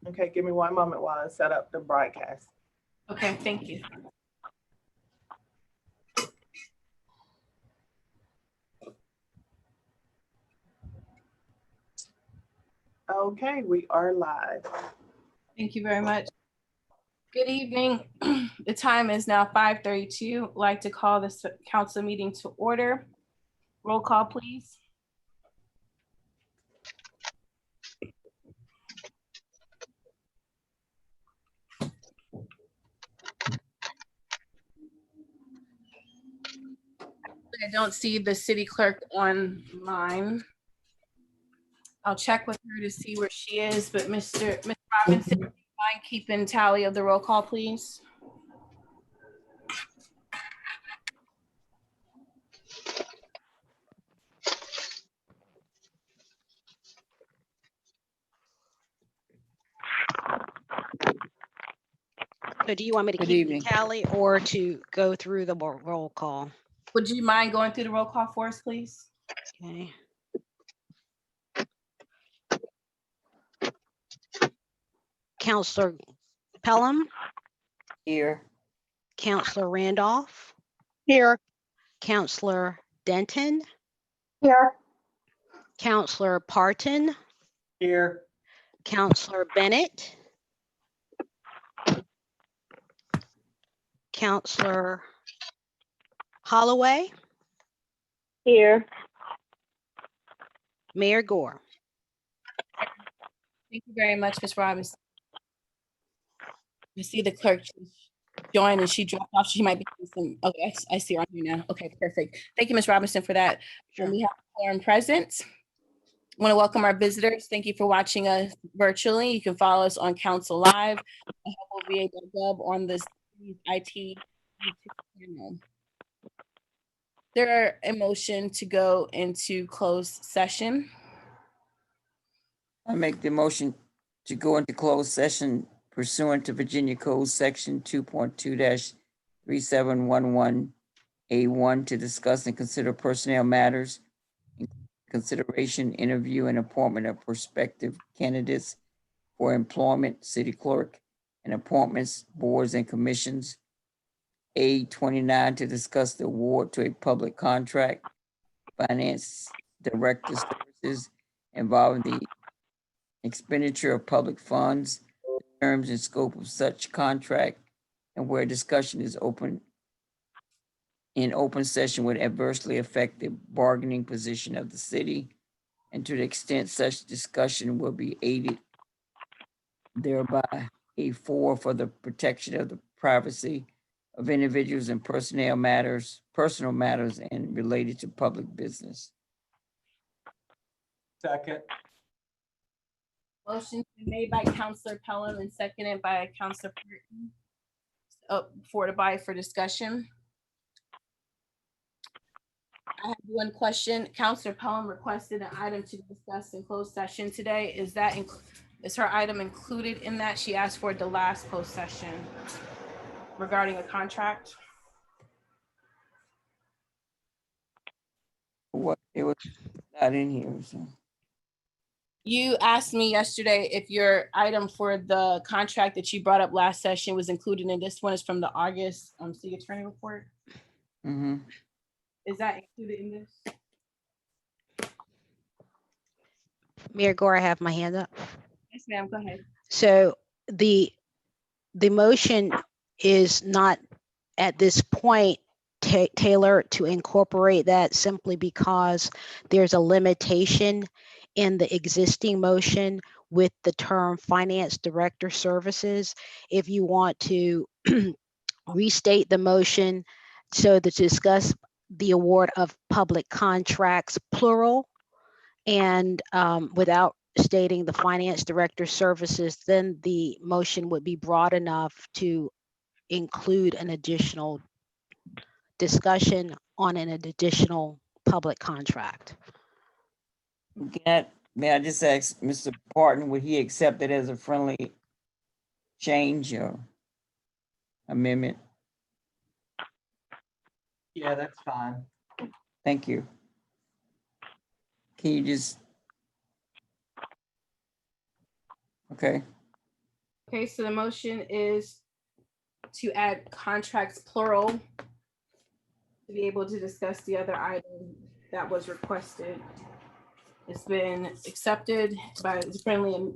Okay, give me one moment while I set up the broadcast. Okay, thank you. Okay, we are live. Thank you very much. Good evening. The time is now 5:32. I'd like to call this council meeting to order. Roll call, please. I don't see the city clerk online. I'll check with her to see where she is, but Ms. Robinson, do you mind keeping tally of the roll call, please? So do you want me to keep the tally or to go through the roll call? Would you mind going through the roll call for us, please? Okay. Counselor Pelham? Here. Counselor Randolph? Here. Counselor Denton? Here. Counselor Parton? Here. Counselor Bennett? Counselor Holloway? Here. Mayor Gore? Thank you very much, Ms. Robinson. You see the clerk join and she dropped off. She might be some, okay, I see her on here now. Okay, perfect. Thank you, Ms. Robinson, for that. Sure. And we have a quorum present. I want to welcome our visitors. Thank you for watching us virtually. You can follow us on Council Live, HubOVA.gov on the IT YouTube channel. There a motion to go into closed session. I make the motion to go into closed session pursuant to Virginia Code Section 2.2-3711A1 to discuss and consider personnel matters, consideration, interview, and appointment of prospective candidates for employment, city clerk, and appointments, boards, and commissions. A29 to discuss the award to a public contract, finance director services involving the expenditure of public funds, terms and scope of such contract, and where discussion is open in open session would adversely affect the bargaining position of the city, and to the extent such discussion will be aided thereby. A4 for the protection of the privacy of individuals and personal matters and related to public business. Second. Motion made by Councilor Pelham and seconded by Councilor Parton. For discussion. I have one question. Councilor Pelham requested an item to discuss in closed session today. Is her item included in that? She asked for it the last closed session regarding a contract. What it was not in here. So. You asked me yesterday if your item for the contract that you brought up last session was included in this one. Is from the August city attorney report. Mm-hmm. Is that included in this? Mayor Gore, I have my hand up. Yes, ma'am. Go ahead. So the motion is not at this point tailored to incorporate that simply because there's a limitation in the existing motion with the term finance director services. If you want to restate the motion so to discuss the award of public contracts, plural, and without stating the finance director services, then the motion would be broad enough to include an additional discussion on an additional public contract. May I just ask Mr. Parton, would he accept it as a friendly change or amendment? Yeah, that's fine. Thank you. Can you just, okay. Okay, so the motion is to add contracts plural to be able to discuss the other item that was requested. It's been accepted by friendly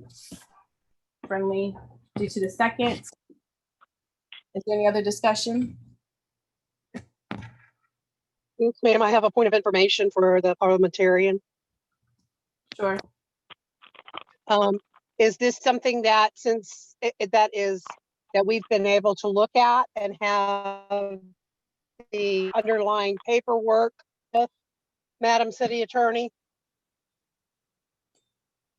due to the second. Is there any other discussion? Yes, ma'am, I have a point of information for the parliamentarian. Sure. Is this something that that we've been able to look at and have the underlying paperwork with, Madam City Attorney?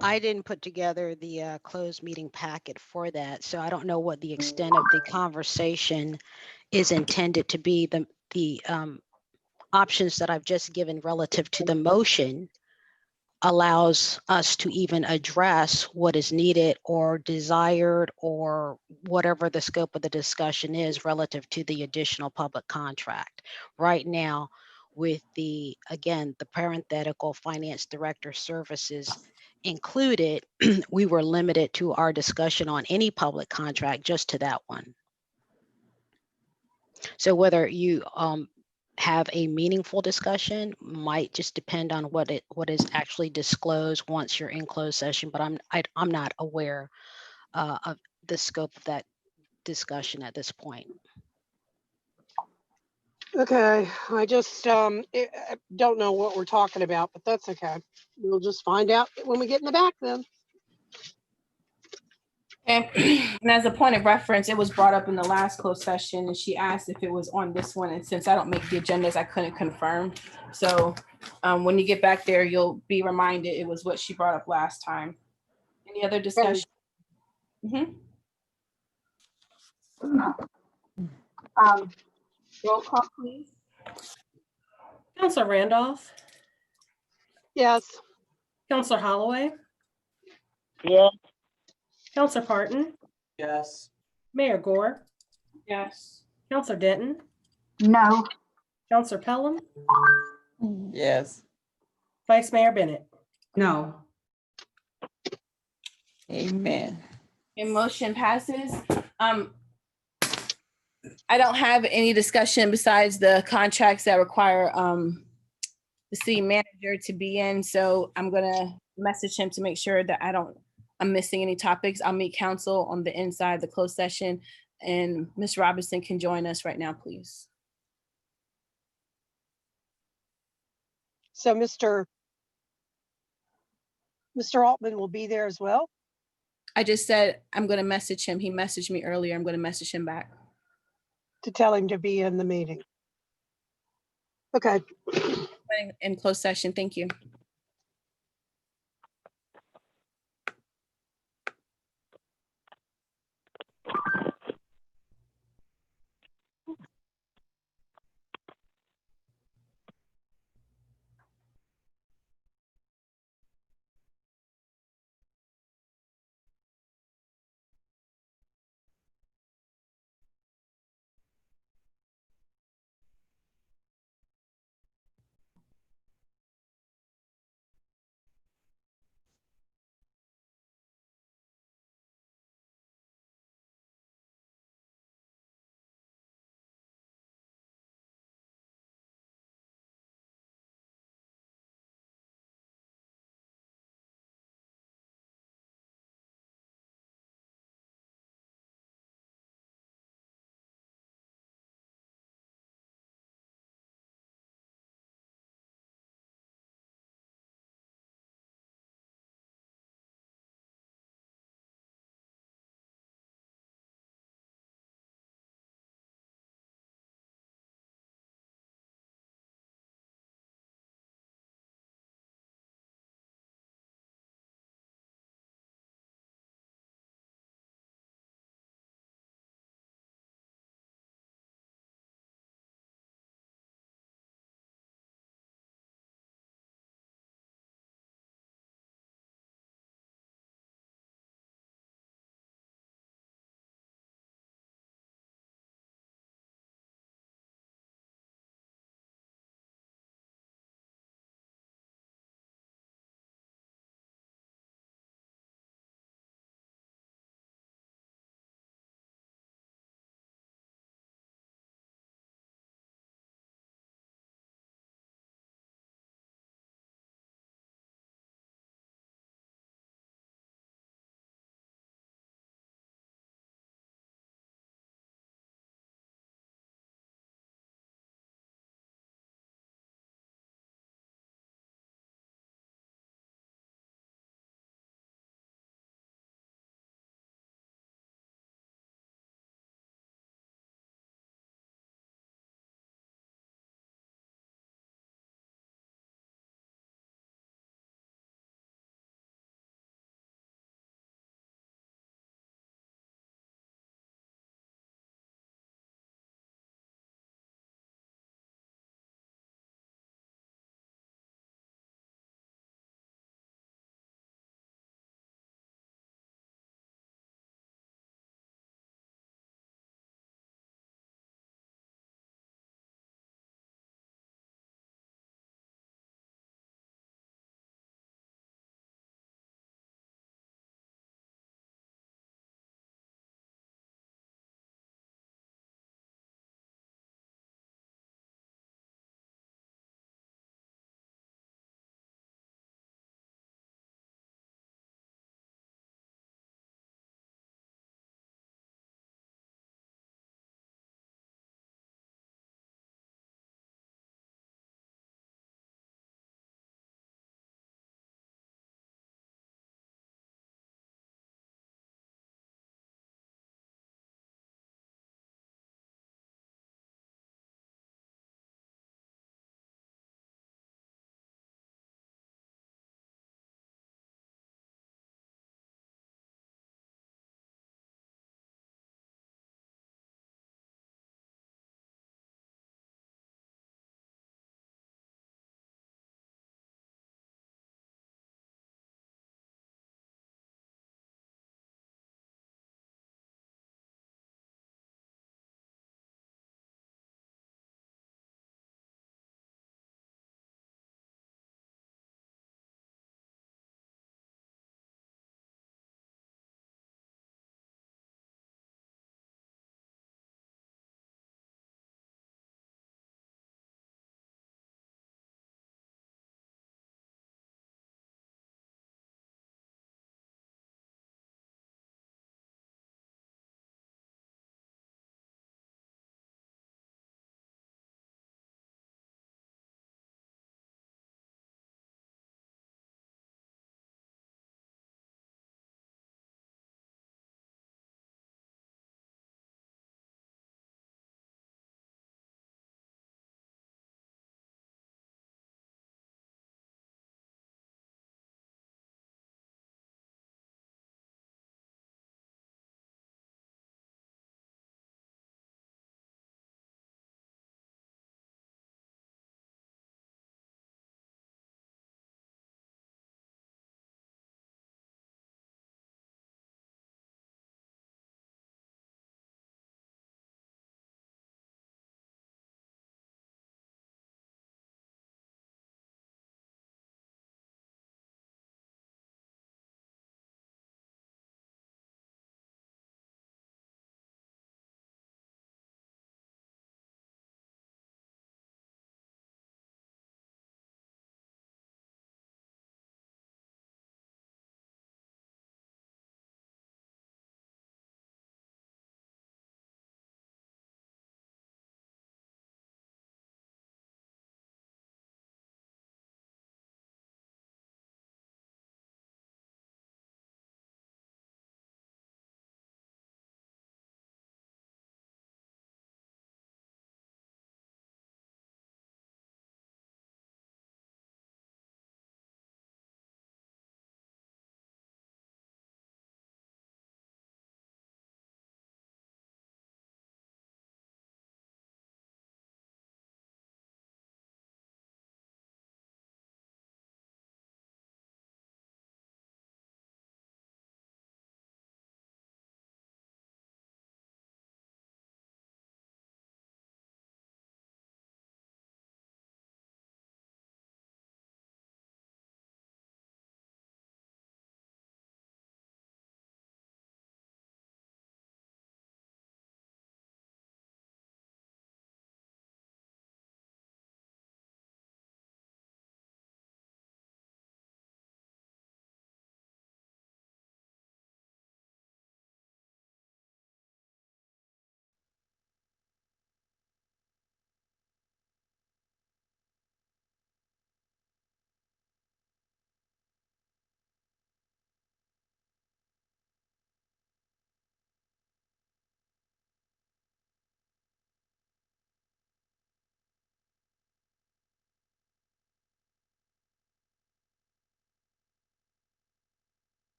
I didn't put together the closed meeting packet for that, so I don't know what the extent of the conversation is intended to be. The options that I've just given relative to the motion allows us to even address what is needed or desired or whatever the scope of the discussion is relative to the additional public contract. Right now, with the parenthetical finance director services included, we were limited to our discussion on any public contract just to that one. So whether you have a meaningful discussion might just depend on what is actually disclosed once you're in closed session, but I'm not aware of the scope of that discussion at this point. Okay, I just I don't know what we're talking about, but that's okay. We'll just find out when we get in the back then. And as a point of reference, it was brought up in the last closed session and she asked if it was on this one. And since I don't make the agendas, I couldn't confirm. So when you get back there, you'll be reminded it was what she brought up last time. Any other discussion? Mhm. Roll call, please. Counselor Randolph, Yes. Counselor Holloway, Yeah. Counselor Parton, Yes. Mayor Gore, Yes. Counselor Denton, No. Counselor Pelham, Yes, Vice Mayor Bennett. No. amen. And motion passes. I don't have any discussion besides the contracts that require the city manager to be in. So I'm gonna message him to make sure that I'm missing any topics. I'll meet council on the inside, the closed session, and Ms. Robinson can join us right now, please. So Mr. Altman will be there as well. I just said I'm gonna message him. He messaged me earlier. I'm gonna message him back. To tell him to be in the meeting. Okay. In closed session, thank you.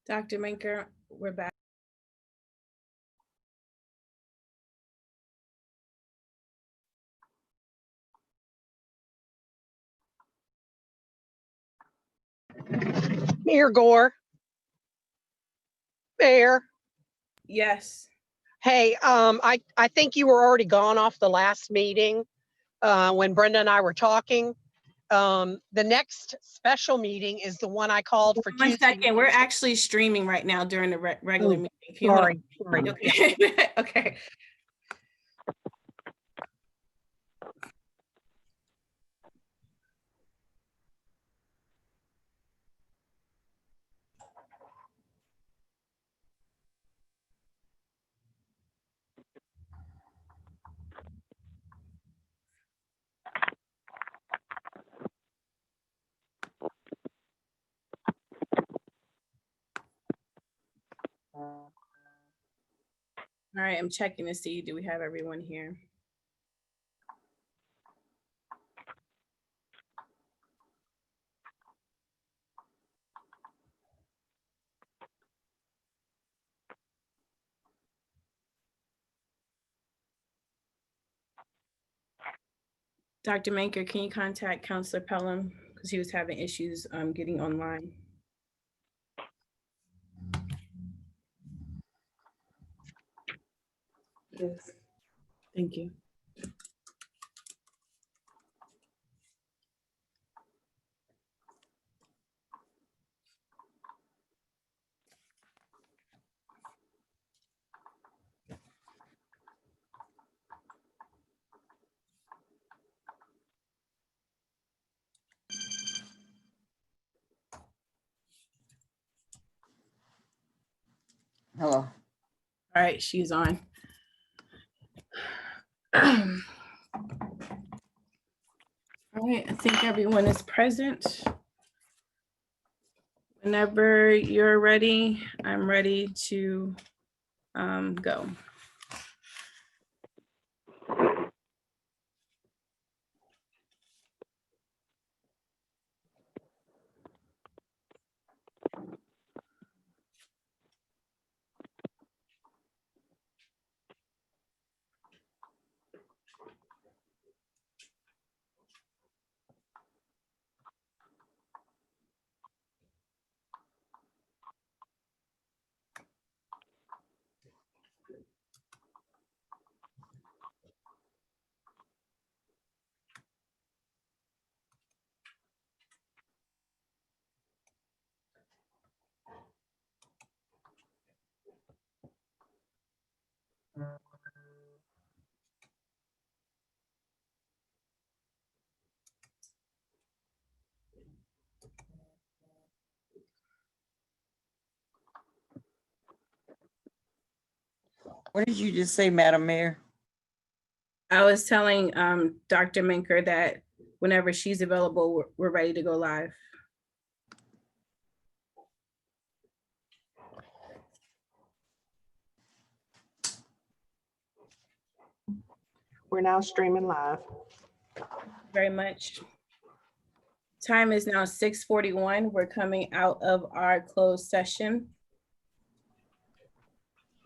Dr. Menker, we're back. Mayor Gore, Mayor. Yes. Hey, I think you were already gone off the last meeting when Brenda and I were talking. The next special meeting is the one I called for One Tuesday. second, we're actually streaming right now during the regular Oh, meeting. Can you hold on? Sorry. Okay. Okay. All right, I'm checking to see, do we have everyone here? Dr. Manker, can you contact Counselor Pelham? Because he was having issues getting online. Yes. Thank you. Hello. All right, she's on. All right, I think everyone is present. Whenever you're ready, I'm ready to go. What did you just say, Madam Mayor? I was telling Dr. Minker that whenever she's available, we're ready to go live. We're now streaming live. Very much. Time is now 6:41. We're coming out of our closed session.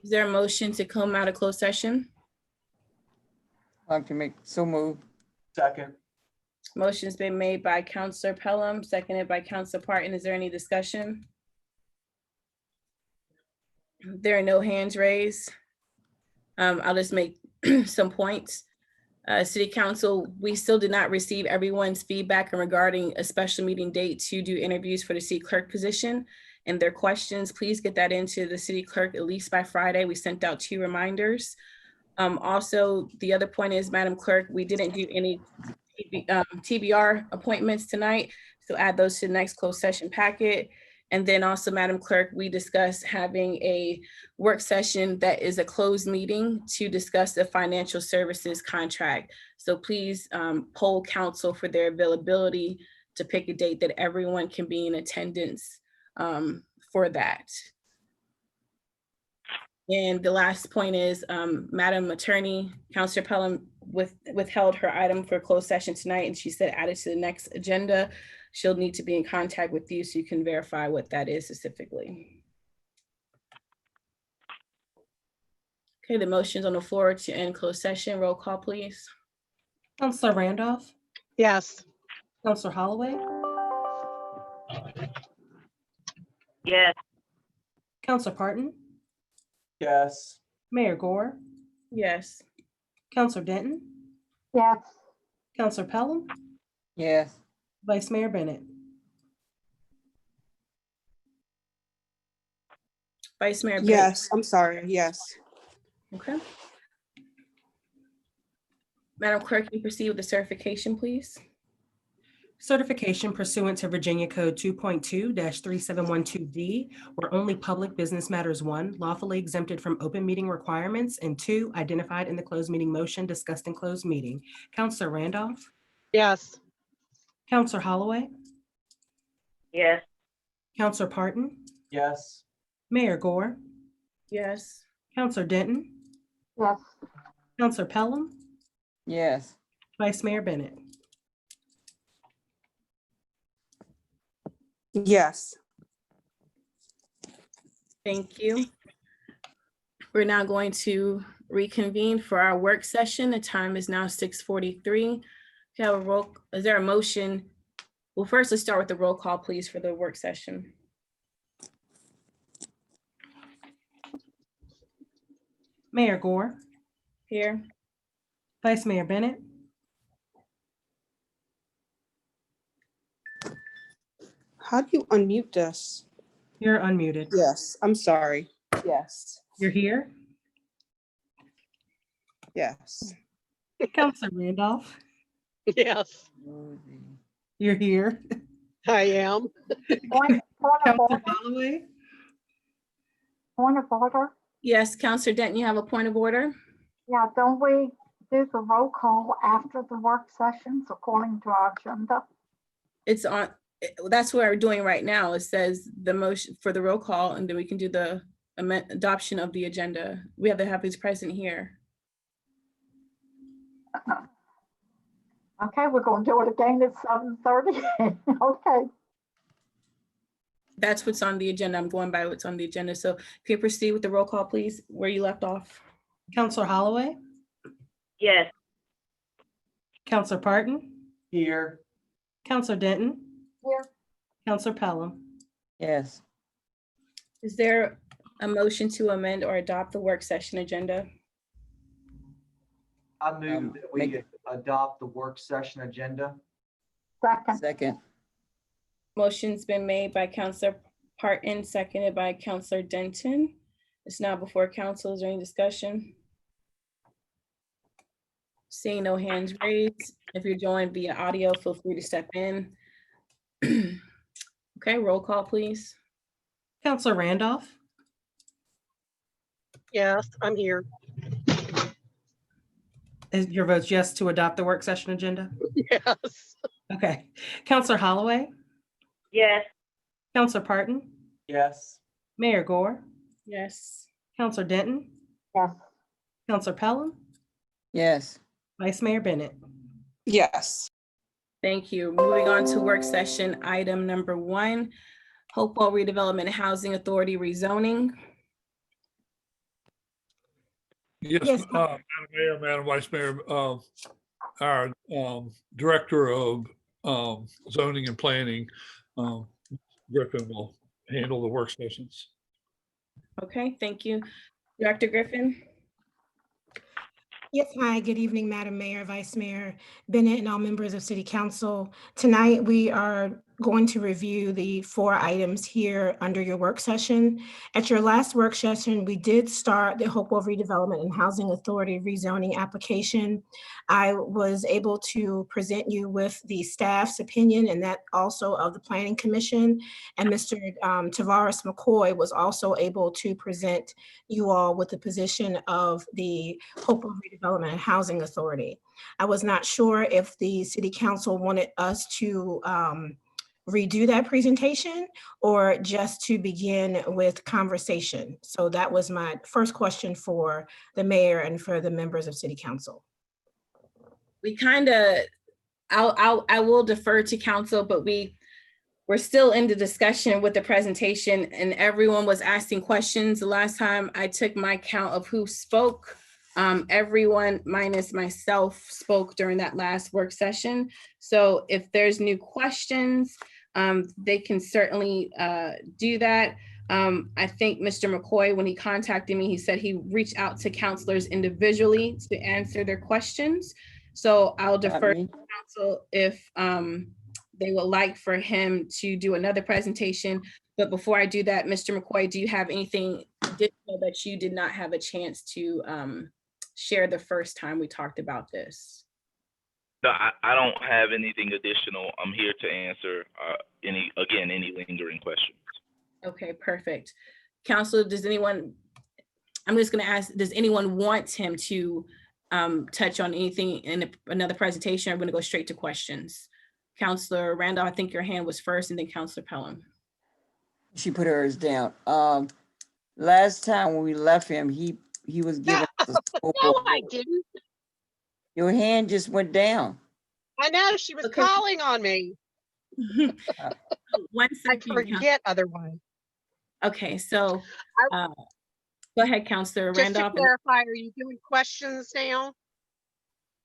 Is there a motion to come out of closed session? I'd like to make, so move. Second. Motion's been made by Counselor Pelham, seconded by Counselor Parton. Is there any discussion? There are no hands raised. I'll just make some points. City Council, we still did not receive everyone's feedback regarding a special meeting date to do interviews for the city clerk position. And their questions, please get that into the city clerk at least by Friday. We sent out 2 reminders. Also, the other point is, Madam Clerk, we didn't do any TBR appointments tonight, so add those to the next closed session packet. And then also, Madam Clerk, we discussed having a work session that is a closed meeting to discuss the financial services contract. So please poll council for their availability to pick a date that everyone can be in attendance for that. And the last point is, Madam Attorney, Counselor Pelham withheld her item for closed session tonight, and she said add it to the next agenda. She'll need to be in contact with you so you can verify what that is specifically. Okay, the motion's on the floor to end closed session. Roll call, please. Counselor Randolph, Yes. Counselor Holloway, Yes. Counselor Parton, Yes. Mayor Gore, Yes. Counselor Denton, Yes. Counselor Pelham, Yes. Vice Mayor Bennett. Vice Mayor Bennett. Yes, I'm sorry, yes. Okay. Madam Clerk, can you proceed with the certification, please? Certification pursuant to Virginia Code 2.2-3712D, where only public business matters, 1, lawfully exempted from open meeting requirements, and 2, identified in the closed meeting motion discussed in closed meeting. Counselor Randolph, Yes. Counselor Holloway, Yes. Counselor Parton, Yes. Mayor Gore, Yes. Counselor Denton, Yes. Counselor Pelham, Yes. Vice Mayor Bennett. Yes. Thank you. We're now going to reconvene for our work session. The time is now 6:43. We have a roll, is there a motion? Well, first, let's start with the roll call, please, for the work session. Mayor Gore, Here. Vice Mayor Bennett, How do you unmute us? you're unmuted. Yes, I'm sorry. Yes, You're here. yes. Counselor Randolph, Yes, you're here. I am. Point of Counselor order, Holloway, point of order. Yes, Counselor Denton, you have a point of order? Yeah, don't we do the roll call after the work sessions according to our agenda? It's on, that's what we're doing right now. It says the motion for the roll call, and then we can do the adoption of the agenda. We have to have his present here. Okay, we're gonna do it again at 7:30. Okay, That's what's on the agenda. I'm going by what's on the agenda. So can you proceed with the roll call, please, where you left off? Counselor Holloway, yes. Counselor Parton, Here. Counselor Denton, Here. Counselor Pelham. Yes. Is there a motion to amend or adopt the work session agenda? I move that we adopt the work session agenda. Second, Second. Motion's been made by Counselor Parton, seconded by Counselor Denton. It's now before council. Is there any discussion? Seeing no hands raised. If you're joined via audio, feel free to step in. Okay, roll call, please. Counselor Randolph, Yes, I'm here. Is your vote yes to adopt the work session agenda? Yes. Okay. Counselor Holloway, Yes. Counselor Parton, Yes. Mayor Gore, Yes. Counselor Denton, Yes. Counselor Pelham, Yes. Vice Mayor Bennett. Yes. Thank you. Moving on to work session item number 1, Hopewell Redevelopment and Housing Authority rezoning. Yes, Yes. Madam Mayor, Madam Vice Mayor, our Director of Zoning and Planning, Griffin, will handle the work sessions. Okay, thank you. Director Griffin? Yes, hi, good evening, Madam Mayor, Vice Mayor Bennett, and all members of City Council. Tonight, we are going to review the 4 items here under your work session. At your last work session, we did start the Hopewell Redevelopment and Housing Authority rezoning application. I was able to present you with the staff's opinion and that also of the Planning Commission. And Mr. Tavares McCoy was also able to present you all with the position of the Hopewell Redevelopment and Housing Authority. I was not sure if the City Council wanted us to redo that presentation or just to begin with conversation. So that was my first question for the mayor and for the members of City Council. We kind of, I will defer to council, but we're still in the discussion with the presentation and everyone was asking questions. The last time I took my count of who spoke, everyone minus myself spoke during that last work session. So if there's new questions, they can certainly do that. I think Mr. McCoy, when he contacted me, he said he reached out to counselors individually to answer their questions. So I'll defer to council if they would like for him to do another presentation. But before I do that, Mr. McCoy, do you have anything additional that you did not have a chance to share the first time we talked about this? No, I don't have anything additional. I'm here to answer any lingering questions. Okay, perfect. Council, does anyone, I'm just gonna ask, does anyone want him to touch on anything in another presentation? I'm gonna go straight to questions. Counselor Randolph, I think your hand was first and then Counselor Pelham. She put hers down. Last time when we left him, he was giving us a scope No, of I work. didn't. Your hand just went down. I know she was Okay. calling on me. 1 I second. forget otherwise. Okay, so go ahead, Counselor Just to Randolph. clarify, are you doing questions now?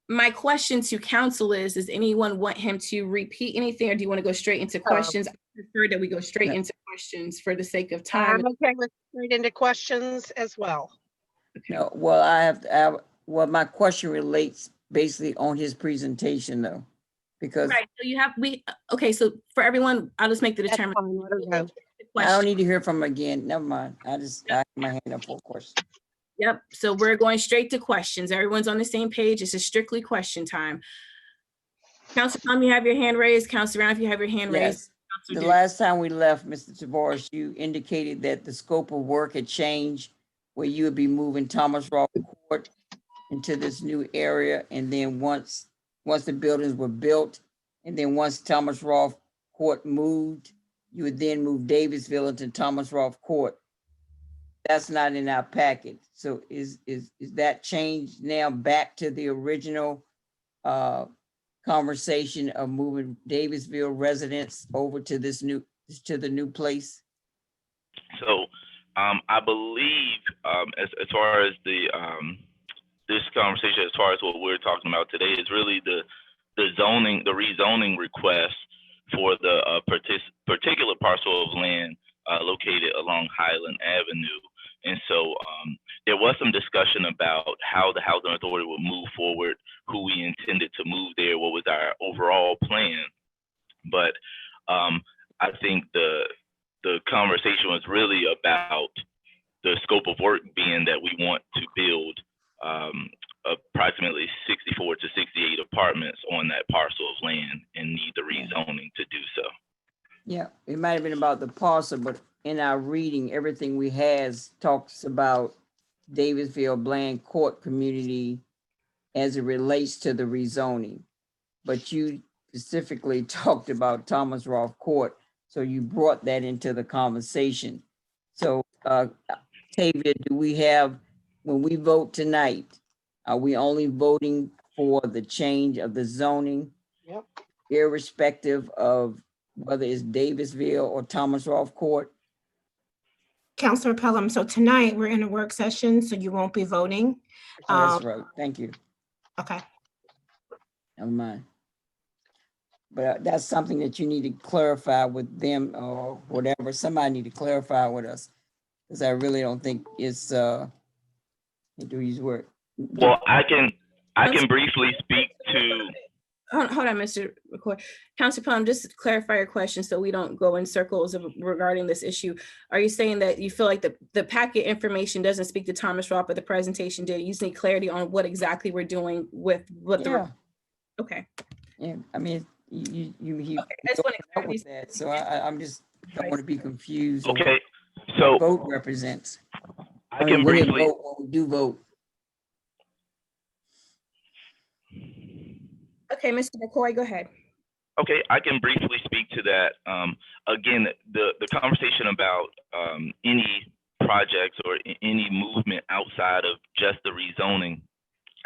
My question to council is, does anyone want him to repeat anything or do you want to go straight into questions? I prefer that we go straight into questions for the sake of time. I'm okay with straight into questions as well. No, well, my question relates basically on his presentation though, because Right, so okay, so for everyone, I'll just make the That's determination. fine, let her go. I don't need to hear from him again. Never mind. I have my hand up for a question. Yep, so we're going straight to questions. Everyone's on the same page. This is strictly question time. Councilor Plum, you have your hand raised. Councilor Brown, if you have your hand raised. Yes. Counselor The Duke. last time we left, Mr. Tavares, you indicated that the scope of work had changed, where you would be moving Thomas Roth Court into this new area. And then once the buildings were built, and then once Thomas Roth Court moved, you would then move Davisville into Thomas Roth Court. That's not in our packet. So is that changed now back to the original conversation of moving Davisville residents over to the new place? So I believe as far as this conversation, as far as what we're talking about today, is really the rezoning request for the particular parcel of land located along Highland Avenue. And so there was some discussion about how the Housing Authority would move forward, who we intended to move there, what was our overall plan. But I think the conversation was really about the scope of work being that we want to build approximately 64 to 68 apartments on that parcel of land and need the rezoning to do so. Yeah, it might have been about the parcel, but in our reading, everything we has talks about Davisville Bland Court community as it relates to the rezoning. But you specifically talked about Thomas Rolfe Court, so you brought that into the conversation. So, Tavia, do we have, when we vote tonight, are we only voting for the change of the zoning? Yep. Irrespective of whether it's Davisville or Thomas Rolfe Court? Counselor Pelham, so tonight we're in a work session, so you won't be voting. Oh, that's right. Thank you. Okay. Never mind. But that's something that you need to clarify with them or whatever. Somebody need to clarify with us. Because I really don't think it's, do his work. Well, I can briefly speak to. Hold on, Mr. McCoy. Councilor Plum, just to clarify your question so we don't go in circles regarding this issue. Are you saying that you feel like the packet information doesn't speak to Thomas Rolfe, but the presentation did? You just need clarity on what exactly we're doing with what the. Okay. Yeah, I mean, he I just want to clarify with that, so I'm just, don't want to be confused. on Okay, what so vote represents. I can we briefly. vote when we do vote. Okay, Mr. McCoy, go ahead. Okay, I can briefly speak to that. Again, the conversation about any projects or any movement outside of just the rezoning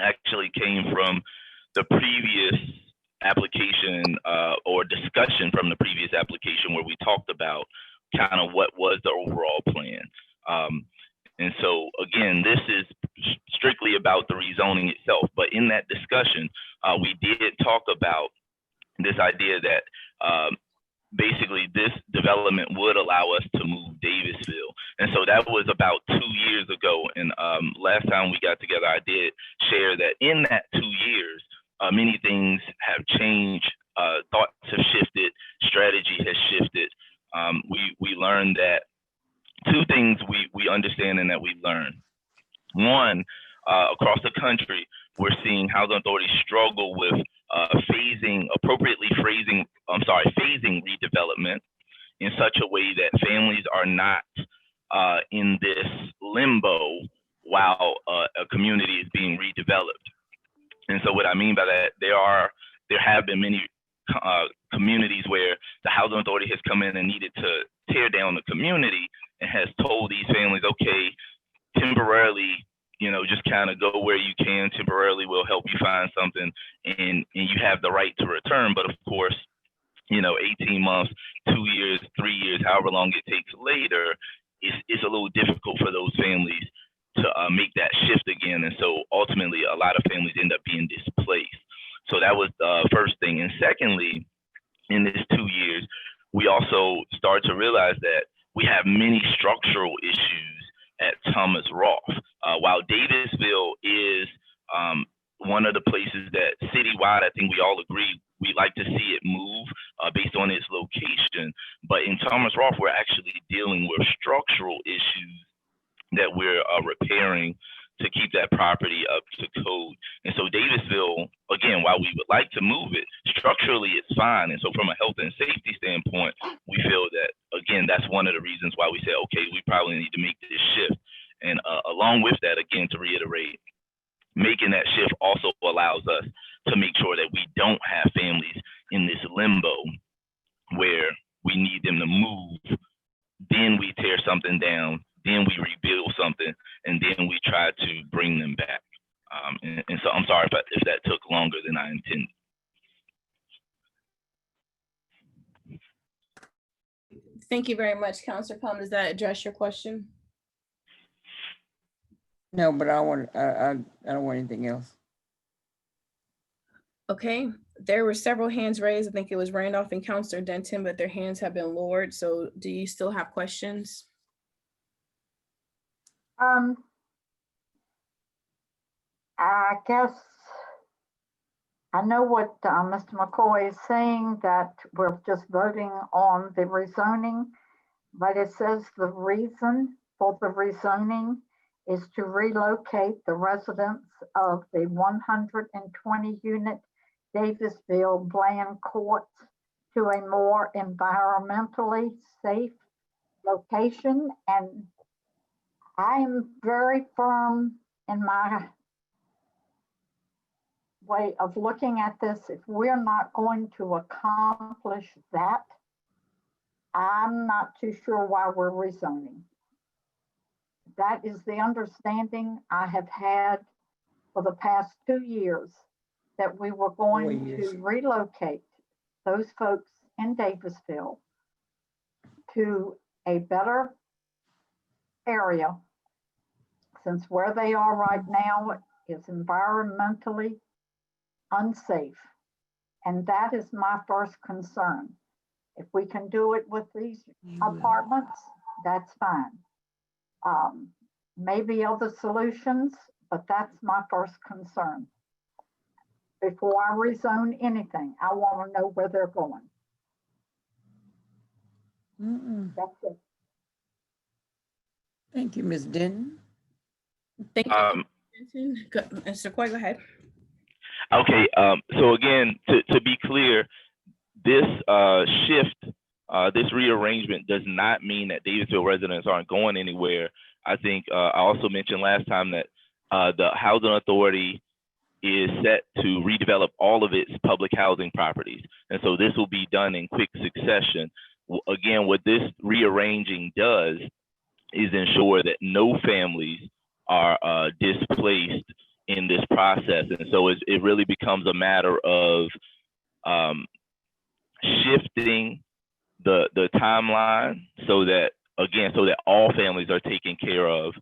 actually came from the previous application or discussion from the previous application where we talked about kind of what was the overall plan. And so again, this is strictly about the rezoning itself, but in that discussion, we did talk about this idea that basically this development would allow us to move Davisville. And so that was about 2 years ago. And last time we got together, I did share that in that 2 years, many things have changed, thoughts have shifted, strategy has shifted. We learned that two things we understand and that we learned. One, across the country, we're seeing housing authorities struggle with appropriately phasing redevelopment in such a way that families are not in this limbo while a community is being redeveloped. And so what I mean by that, there have been many communities where the housing authority has come in and needed to tear down the community and has told these families, okay, temporarily, just kind of go where you can. Temporarily, we'll help you find something, and you have the right to return. But of course, 18 months, 2 years, 3 years, however long it takes later, it's a little difficult for those families to make that shift again. And so ultimately, a lot of families end up being displaced. So that was the first thing. And secondly, in this 2 years, we also start to realize that we have many structural issues at Thomas Rolfe. While Davisville is one of the places that citywide, I think we all agree, we like to see it move based on its location. But in Thomas Rolfe, we're actually dealing with structural issues that we're repairing to keep that property up to code. And so Davisville, again, while we would like to move it, structurally it's fine. And so from a health and safety standpoint, we feel that, again, that's one of the reasons why we say, okay, we probably need to make this shift. And along with that, again, to reiterate, making that shift also allows us to make sure that we don't have families in this limbo where we need them to move, then we tear something down, then we rebuild something, and then we try to bring them back. And so I'm sorry if that took longer than I intended. Thank you very much, Councilor Plum. Does that address your question? No, but I don't want anything else. Okay, there were several hands raised. I think it was Randolph and Councilor Denton, but their hands have been lowered. So do you still have questions? I guess I know what Mr. McCoy is saying, that we're just voting on the rezoning, but it says the reason for the rezoning is to relocate the residents of the 120 unit Davisville Bland Court to a more environmentally safe location. And I'm very firm in my way of looking at this. If we're not going to accomplish that, I'm not too sure why we're rezoning. That is the understanding I have had for the past 2 years, that we were going to relocate those folks in Davisville to a better area, since where they are right now is environmentally unsafe. And that is my first concern. If we can do it with these apartments, that's fine. Maybe other solutions, but that's my first concern. Before I rezone anything, I want to know where they're going. That's it. Thank you, Ms. Denton. Thank you. Mr. Coy, go ahead. Okay, so again, to be clear, this shift, this rearrangement does not mean that Davisville residents aren't going anywhere. I think I also mentioned last time that the Housing Authority is set to redevelop all of its public housing properties. And so this will be done in quick succession. Again, what this rearranging does is ensure that no families are displaced in this process. And so it really becomes a matter of shifting the timeline so that, again, so that all families are taken care of.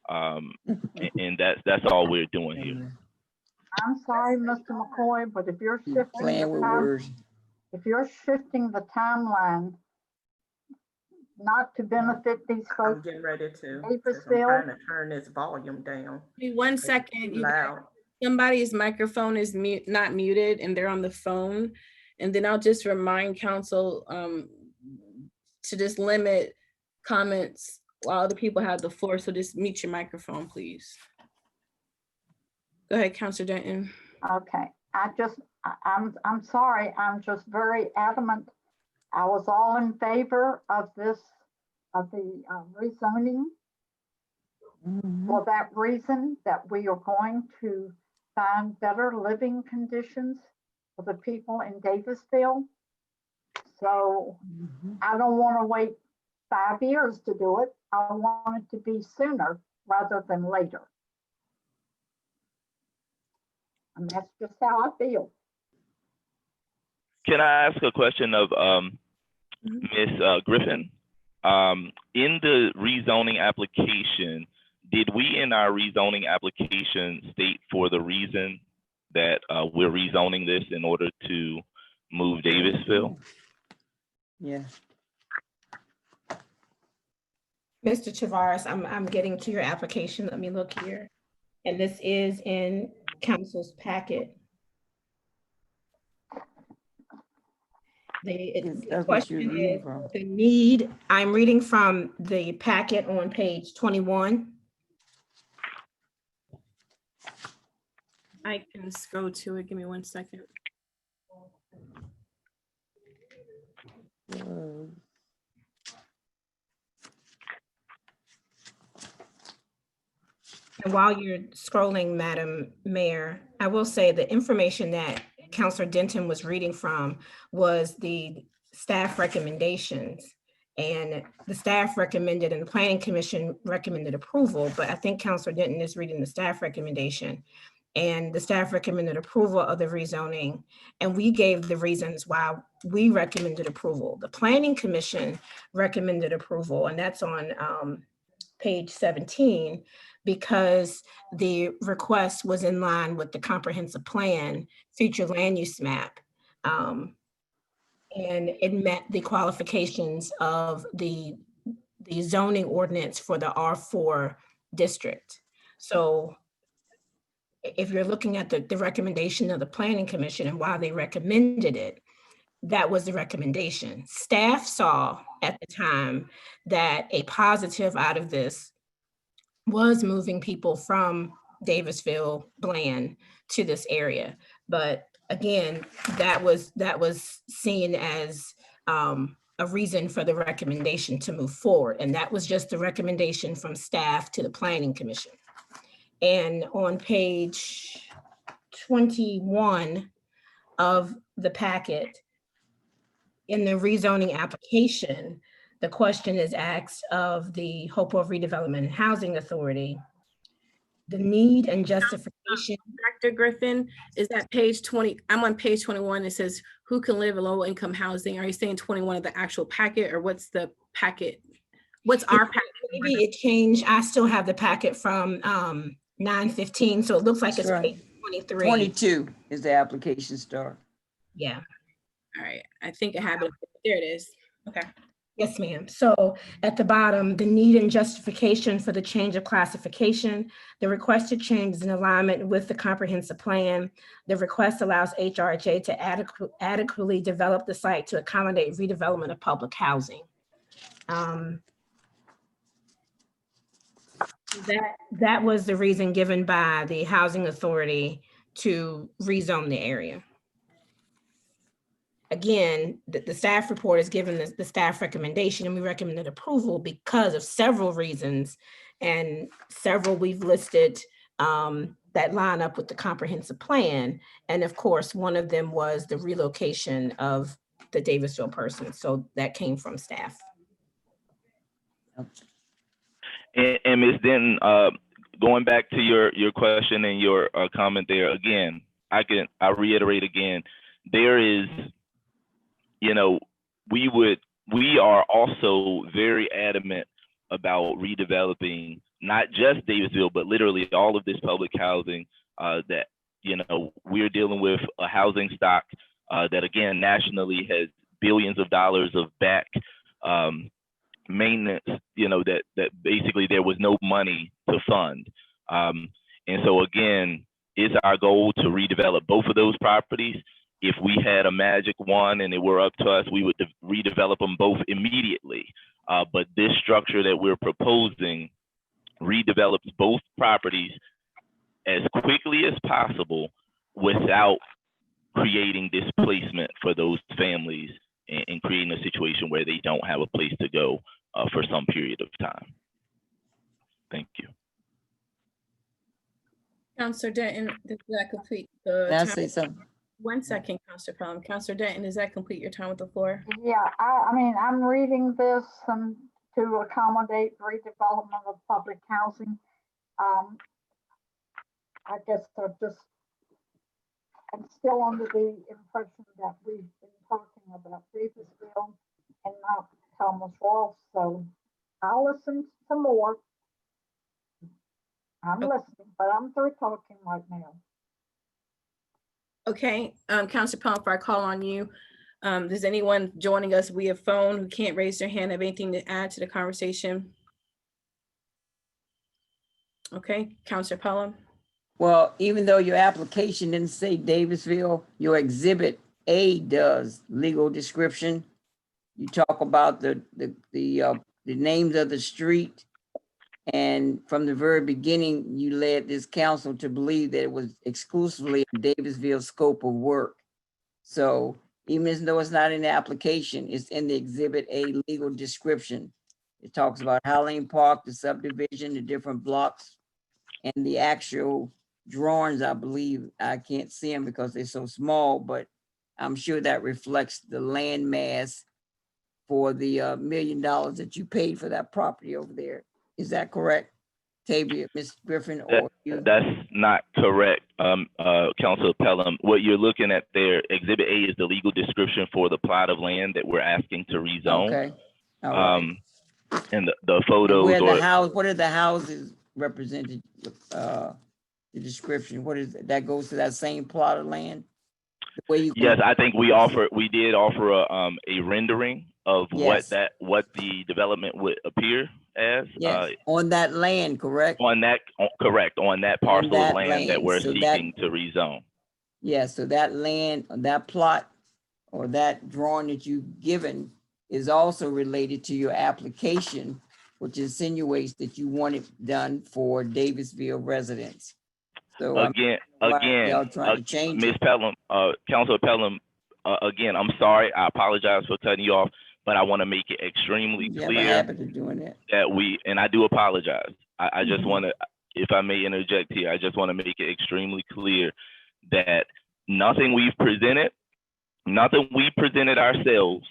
And that's all we're doing here. I'm sorry, Mr. McCoy, but if you're shifting Playing with words. if you're shifting the timeline not to benefit these I'm folks, getting ready to. Davisville? I'm trying to turn this volume down. Give me 1 second. You guys, Loud. somebody's microphone is not muted and they're on the phone. And then I'll just remind council to just limit comments while other people have the floor. So just mute your microphone, please. Go ahead, Councilor Denton. Okay, I'm sorry, I'm just very adamant. I was all in favor of this, of the rezoning for that reason, that we are going to find better living conditions for the people in Davisville. So I don't want to wait 5 years to do it. I want it to be sooner rather than later. And that's just how I feel. Can I ask a question of Ms. Griffin? In the rezoning application, did we in our rezoning application state for the reason that we're rezoning this in order to move Davisville? Yeah. Mr. Tavares, I'm getting to your application. Let me look here. And this is in council's packet. The question is the need. I'm reading from the packet on page 21. I can scroll to it. Give me 1 second. And while you're scrolling, Madam Mayor, I will say the information that Councilor Denton was reading from was the staff recommendations. And the staff recommended and the Planning Commission recommended approval, but I think Councilor Denton is reading the staff recommendation. And the staff recommended approval of the rezoning. And we gave the reasons why we recommended approval. The Planning Commission recommended approval, and that's on page 17, because the request was in line with the comprehensive plan, future land use map. And it met the qualifications of the zoning ordinance for the R4 district. So if you're looking at the recommendation of the Planning Commission and why they recommended it, that was the recommendation. Staff saw at the time that a positive out of this was moving people from Davisville, Bland to this area. But again, that was seen as a reason for the recommendation to move forward. And that was just the recommendation from staff to the Planning Commission. And on page 21 of the packet, in the rezoning application, the question is asked of the Hope of Redevelopment and Housing Authority, the need and justification. Director Griffin, is that page 20? I'm on page 21. It says, who can live in low income housing? Are you saying 21 of the actual packet, or what's the packet? What's our packet? Maybe it changed. I still have the packet from 9/15, so it looks like That's it's right. page 23. 22 is the application start. Yeah. All right, I think I have it. There it is. Okay. Yes, ma'am. So at the bottom, the need and justification for the change of classification. The requested change is in alignment with the comprehensive plan. The request allows HRHA to adequately develop the site to accommodate redevelopment of public housing. That was the reason given by the Housing Authority to rezone the area. Again, the staff report is given the staff recommendation, and we recommended approval because of several reasons, and several we've listed that line up with the comprehensive plan. And of course, one of them was the relocation of the Davisville person. So that came from staff. And Ms. Denton, going back to your question and your comment there again, I reiterate again, there is, we are also very adamant about redeveloping not just Davisville, but literally all of this public housing that, we're dealing with a housing stock that again, nationally has billions of dollars of back maintenance, that basically there was no money to fund. And so again, it's our goal to redevelop both of those properties. If we had a magic wand and it were up to us, we would redevelop them both immediately. But this structure that we're proposing redevelops both properties as quickly as possible without creating displacement for those families and creating a situation where they don't have a place to go for some period of time. Thank you. Councilor Denton, does that complete the Can I time? say something? 1 second, Councilor Pelham. Councilor Denton, does that complete your time with the floor? Yeah, I mean, I'm reading this to accommodate redevelopment of public housing. I guess I'm still under the impression that we've been talking about Davisville and not Thomas Ross, so I'll listen some more. I'm listening, but I'm through talking right now. Okay, Councilor Pelham, if I call on you, does anyone joining us via phone who can't raise their hand have anything to add to the conversation? Okay, Councilor Pelham. Well, even though your application didn't say Davisville, your exhibit A does, legal description. You talk about the names of the street. And from the very beginning, you led this council to believe that it was exclusively a Davisville scope of work. So even though it's not in the application, it's in the exhibit A legal description. It talks about Howling Park, the subdivision, the different blocks, and the actual drawings, I believe. I can't see them because they're so small, but I'm sure that reflects the land mass for the $1 million that you paid for that property over there. Is that correct, Tavia, Ms. Griffin, or you? That's not correct, Councilor Pelham. What you're looking at there, Exhibit A is the legal description for the plot of land that we're asking to rezone. Okay. All right. And the photos. What are the houses represented? The description. What is it? That goes to that same plot of land? The way you Yes, I think we did offer a rendering of Yes. what the development would appear as. Yes. On that land, correct? Correct, on that parcel that of land land. that we're So seeking to rezone. Yes, so that land, that plot, or that drawing that you've given is also related to your application, which insinuates that you want it done for Davisville residents. So Again, y'all trying to change Ms. it? Pelham, Councilor Pelham, again, I'm sorry, I apologize for cutting you off. but I want to make it extremely You have a clear habit of doing that. that and I do apologize. I just Mhm. want to, if I may interject here, I just want to make it extremely clear that nothing we presented ourselves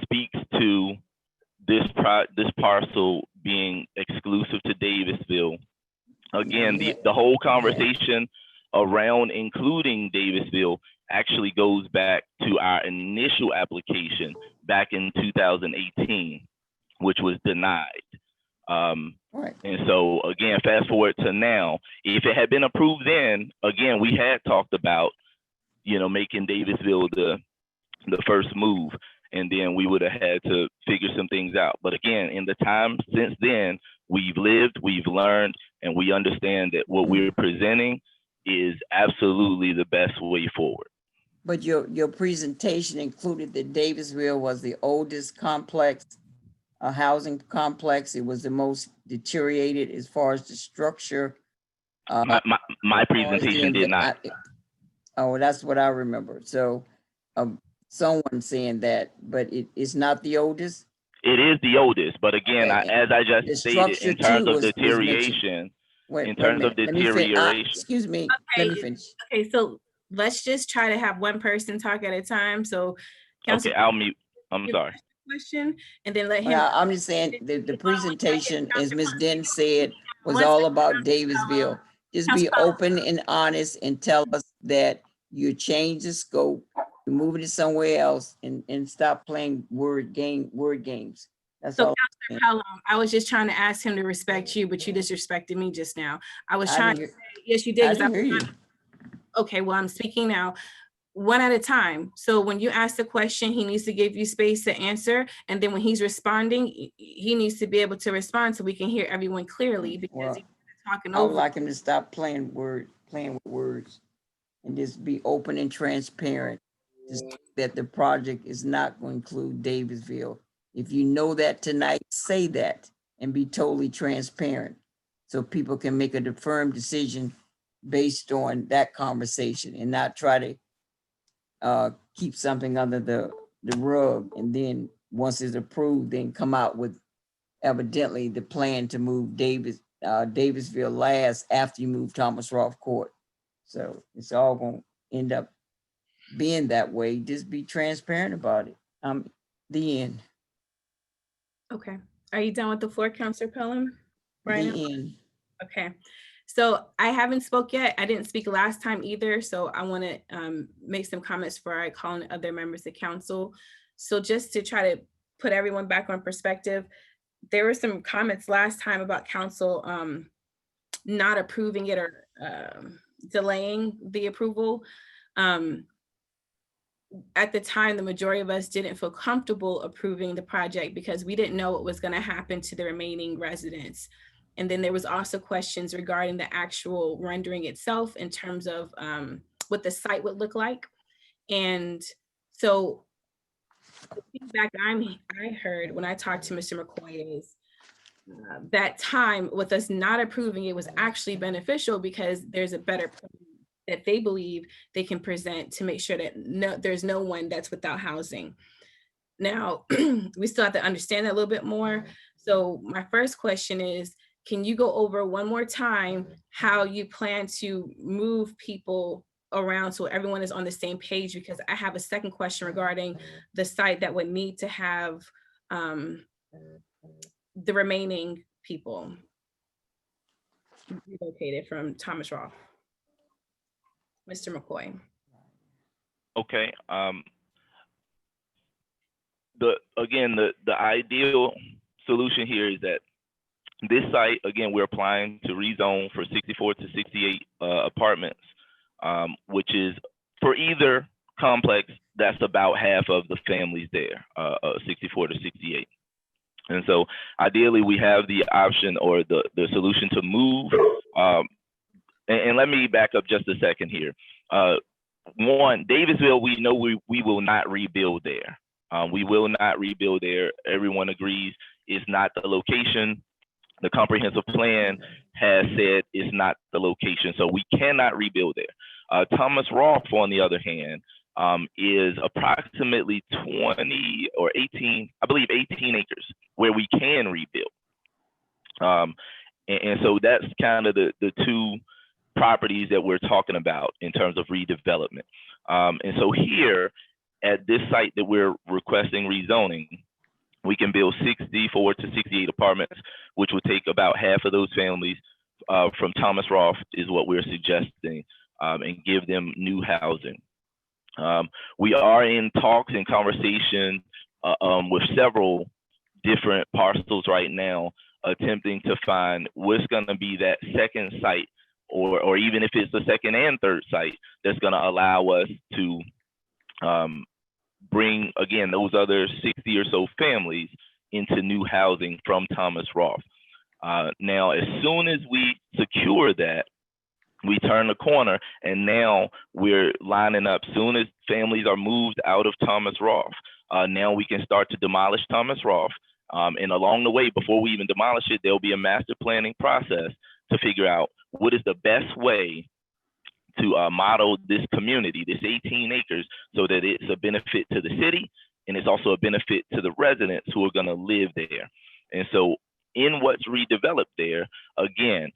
speaks to this parcel being exclusive to Davisville. Again, the whole conversation around including Davisville actually goes back to our initial application back in 2018, which was denied. Right. And so again, fast forward to now, if it had been approved then, again, we had talked about, making Davisville the first move, and then we would have had to figure some things out. But again, in the time since then, we've lived, we've learned, and we understand that what we're presenting is absolutely the best way forward. But your presentation included that Davisville was the oldest complex, housing complex. It was the most deteriorated as far as the structure. My presentation did not. Oh, that's what I remember. So someone saying that, but it's not the oldest. It is the oldest, but again, Okay. as I just The stated, structure in terms too of was deterioration, Wait in a terms of minute. Let me deterioration. excuse me. Let me Okay, finish. okay, so let's just try to have one person talk at a time. So Okay, I'll mute. I'm sorry. Question, and then let him. Well, I'm just saying the presentation, as Ms. Den said, was all about Davisville. Just be open and honest and tell us that you changed the scope, you're moving it somewhere else, and stop playing word games. That's So all. Counselor Pelham, I was just trying to ask him to respect you, but you disrespected me just now. I was trying to say, yes, you did. I 'cause didn't hear you. Okay, well, I'm speaking now. One at a time. So when you ask the question, he needs to give you space to answer. And then when he's responding, he needs to be able to respond so we can hear everyone clearly, because Well, he's talking I would over. like him to stop playing with words and just be open and transparent. Just that the project is not going to include Davisville. If you know that tonight, say that and be totally transparent so people can make a firm decision based on that conversation and not try to keep something under the rug, and then once it's approved, then come out with evidently the plan to move Davisville last after you move Thomas Roth Court. So it's all gonna end up being that way. Just be transparent about it. The end. Okay. Are you done with the floor, Counselor Pelham? Right. The end. Okay. So I haven't spoke yet. I didn't speak last time either. So I want to make some comments before I call on other members of council. So just to try to put everyone back on perspective, there were some comments last time about council not approving it or delaying the approval. At the time, the majority of us didn't feel comfortable approving the project because we didn't know what was going to happen to the remaining residents. And then there was also questions regarding the actual rendering itself in terms of what the site would look like. And so the feedback I heard when I talked to Mr. McCoy is that time with us not approving it was actually beneficial because there's a better plan that they believe they can present to make sure that there's no one that's without housing. Now, we still have to understand that a little bit more. So my first question is, can you go over one more time how you plan to move people around so everyone is on the same page? Because I have a second question regarding the site that would need to have the remaining people relocated from Thomas Roth. Mr. McCoy. Okay. The ideal solution here is that this site, again, we're applying to rezone for 64 to 68 apartments, which is for either complex, that's about half of the families there, 64 to 68. And so ideally we have the option or the solution to move. And let me back up just a second here. One, Davisville, we know we will not rebuild there. We will not rebuild there. Everyone agrees it's not the location. The comprehensive plan has said it's not the location, so we cannot rebuild there. Thomas Roth, on the other hand, is approximately 20 or 18, I believe 18 acres where we can rebuild. And so that's kind of the two properties that we're talking about in terms of redevelopment. And so here at this site that we're requesting rezoning, we can build 64 to 68 apartments, which would take about half of those families from Thomas Roth is what we're suggesting, and give them new housing. We are in talks and conversation with several different parcels right now, attempting to find what's going to be that second site, or even if it's the second and third site, that's going to allow us to bring, again, those other 60 or so families into new housing from Thomas Roth. Now, as soon as we secure that, we turn the corner, and now we're lining up. Soon as families are moved out of Thomas Roth, now we can start to demolish Thomas Roth. And along the way, before we even demolish it, there'll be a master planning process to figure out what is the best way to model this community, this 18 acres, so that it's a benefit to the city, and it's also a benefit to the residents who are going to live there. And so in what's redeveloped there, again,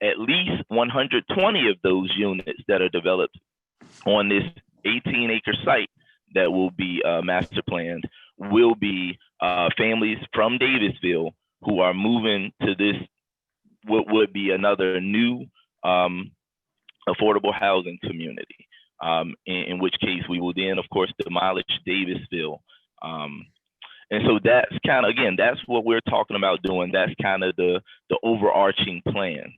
at least 120 of those units that are developed on this 18-acre site that will be master planned will be families from Davisville who are moving to this, what would be another new affordable housing community, in which case we will then, of course, demolish Davisville. And so that's kind of, again, that's what we're talking about doing. That's kind of the overarching plan.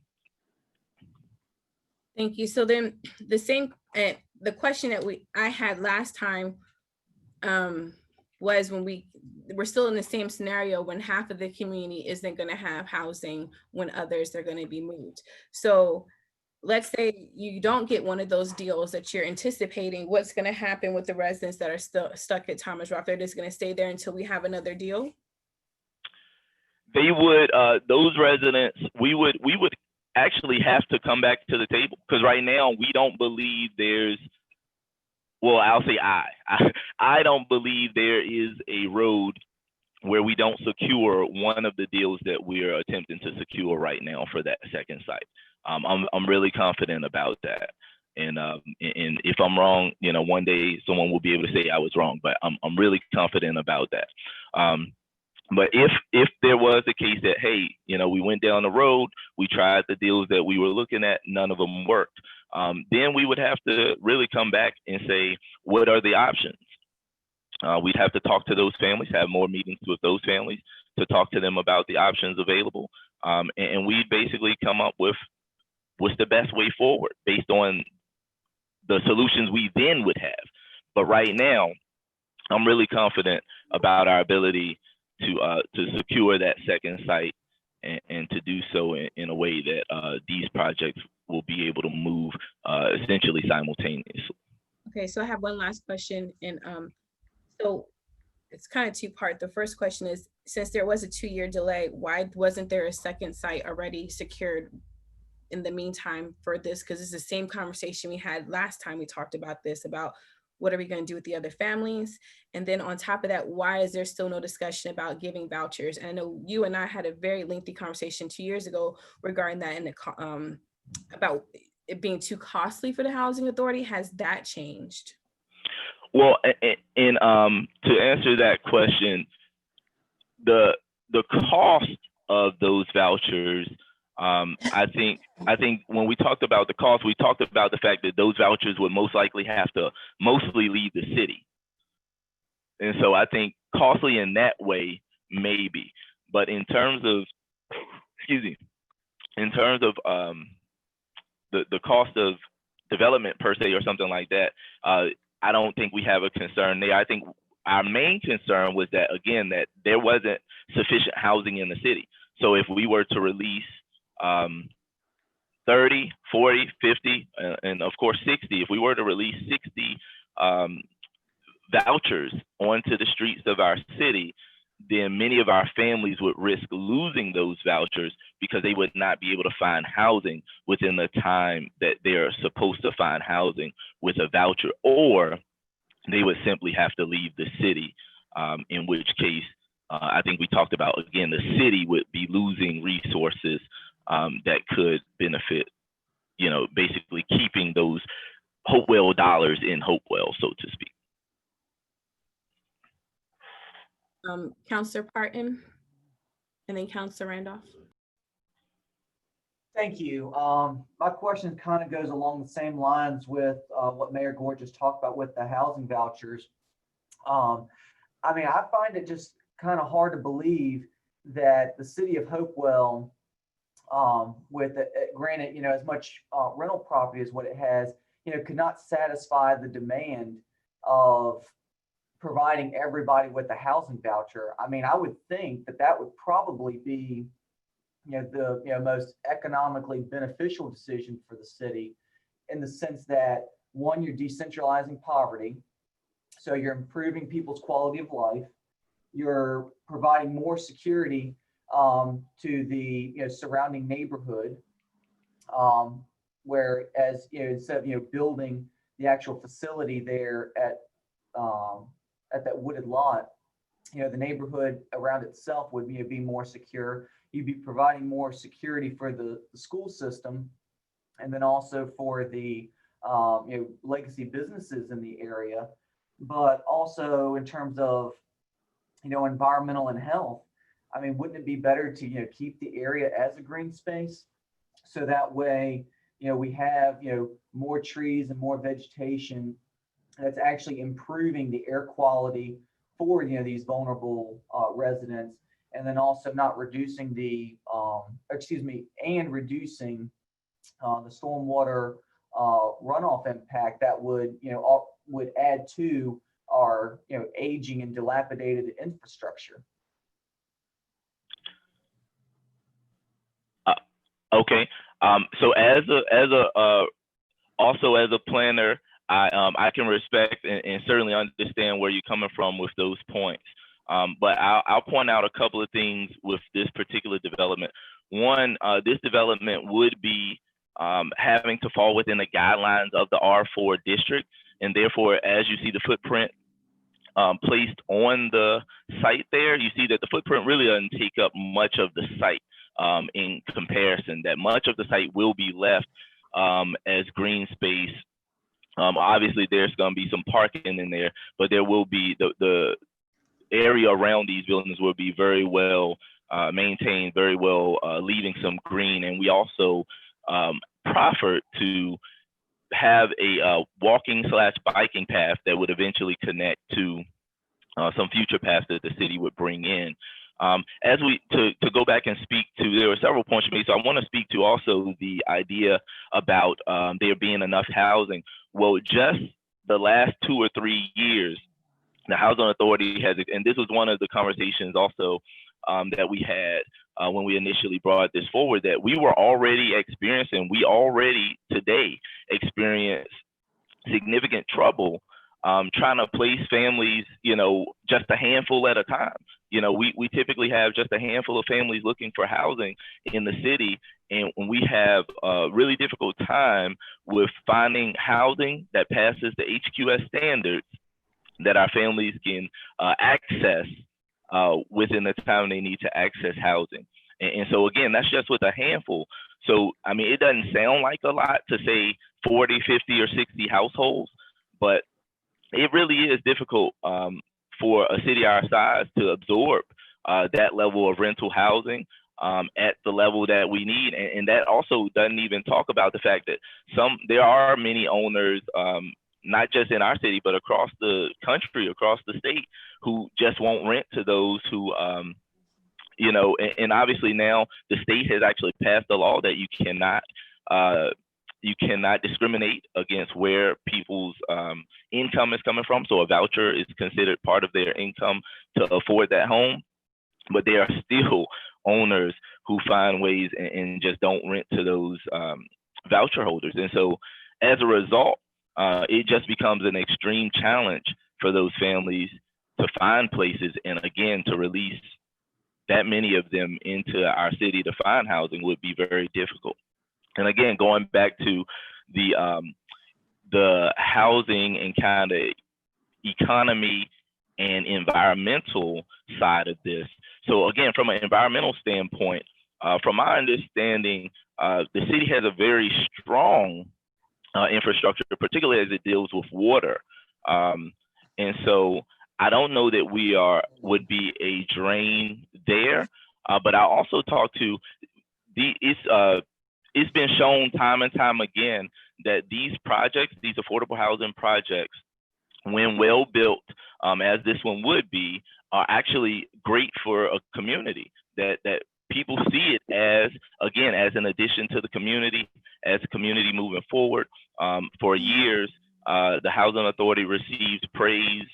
Thank you. So then the same, the question that I had last time was when we're still in the same scenario when half of the community isn't going to have housing when others are going to be moved. So let's say you don't get one of those deals that you're anticipating, what's going to happen with the residents that are still stuck at Thomas Roth? They're just going to stay there until we have another deal? They would, those residents, we would actually have to come back to the table, because right now we don't believe there's, well, I'll say I don't believe there is a road where we don't secure one of the deals that we're attempting to secure right now for that second site. I'm really confident about that. And if I'm wrong, you know, one day someone will be able to say I was wrong, but I'm really confident about that. But if there was a case that, hey, you know, we went down the road, we tried the deals that we were looking at, none of them worked, then we would have to really come back and say, what are the options? We'd have to talk to those families, have more meetings with those families to talk to them about the options available. And we'd basically come up with what's the best way forward based on the solutions we then would have. But right now, I'm really confident about our ability to secure that second site and to do so in a way that these projects will be able to move essentially simultaneously. Okay, so I have one last question, and so it's kind of two-part. The first question is, since there was a 2-year delay, why wasn't there a second site already secured in the meantime for this? Because it's the same conversation we had last time we talked about this, about what are we going to do with the other families? And then on top of that, why is there still no discussion about giving vouchers? And I know you and I had a very lengthy conversation 2 years ago regarding that, and about it being too costly for the housing authority. Has that changed? Well, and to answer that question, the cost of those vouchers, I think when we talked about the cost, we talked about the fact that those vouchers would most likely have to mostly leave the city. And so I think costly in that way, maybe. But in terms of, excuse me, in terms of the cost of development per se or something like that, I don't think we have a concern there. I think our main concern was that, again, that there wasn't sufficient housing in the city. So if we were to release 30, 40, 50, and of course 60, if we were to release 60 vouchers onto the streets of our city, then many of our families would risk losing those vouchers because they would not be able to find housing within the time that they're supposed to find housing with a voucher, or they would simply have to leave the city, in which case I think we talked about, again, the city would be losing resources that could benefit, basically keeping those Hopewell dollars in Hopewell, so to speak. Counselor Parton, and then Counselor Randolph. Thank you. My question kind of goes along the same lines with what Mayor Gore just talked about with the housing vouchers. I mean, I find it just kind of hard to believe that the city of Hopewell, with granted, as much rental property as what it has, could not satisfy the demand of providing everybody with a housing voucher. I mean, I would think that that would probably be, the most economically beneficial decision for the city, in the sense that, one, you're decentralizing poverty, so you're improving people's quality of life, you're providing more security to the surrounding neighborhood, whereas instead of building the actual facility there at that wooded lot, the neighborhood around itself would be more secure. You'd be providing more security for the school system, and then also for the legacy businesses in the area, but also in terms of environmental and health. I mean, wouldn't it be better to keep the area as a green space, so that way we have more trees and more vegetation that's actually improving the air quality for these vulnerable residents, and then also not reducing the reducing the stormwater runoff impact that would add to our aging and dilapidated infrastructure. Okay. So as a planner, I can respect and certainly understand where you're coming from with those points. But I'll point out a couple of things with this particular development. One, this development would be having to fall within the guidelines of the R4 district, and therefore, as you see the footprint placed on the site there, you see that the footprint really doesn't take up much of the site in comparison, that much of the site will be left as green space. Obviously, there's going to be some parking in there, but there will be the area around these buildings will be very well maintained, very well leaving some green. And we also proffered to have a walking/biking path that would eventually connect to some future paths that the city would bring in. As we to go back and speak to, there were several points made, so I want to speak to also the idea about there being enough housing. Well, just the last 2 or 3 years, the Housing Authority has, and this was one of the conversations also that we had when we initially brought this forward, that we were already experiencing, we already today experience significant trouble trying to place families, just a handful at a time. We typically have just a handful of families looking for housing in the city, and we have a really difficult time with finding housing that passes the HQS standards that our families can access within the time they need to access housing. And so again, that's just with a handful. So, I mean, it doesn't sound like a lot to say 40, 50, or 60 households, but it really is difficult for a city our size to absorb that level of rental housing at the level that we need. And that also doesn't even talk about the fact that there are many owners, not just in our city, but across the country, across the state, who just won't rent to those who, and obviously now the state has actually passed a law that you cannot discriminate against where people's income is coming from. So a voucher is considered part of their income to afford that home, but there are still owners who find ways and just don't rent to those voucher holders. And so as a result, it just becomes an extreme challenge for those families to find places, and again, to release that many of them into our city to find housing would be very difficult. And again, going back to the housing and kind of, economy and environmental side of this. So again, from an environmental standpoint, from my understanding, the city has a very strong infrastructure, particularly as it deals with water. And so I don't know that we would be a drain there, but I also talked to it's been shown time and time again that these projects, these affordable housing projects, when well built, as this one would be, are actually great for a community. That people see it as, again, as an addition to the community, as a community moving forward. For years, the Housing Authority received praise,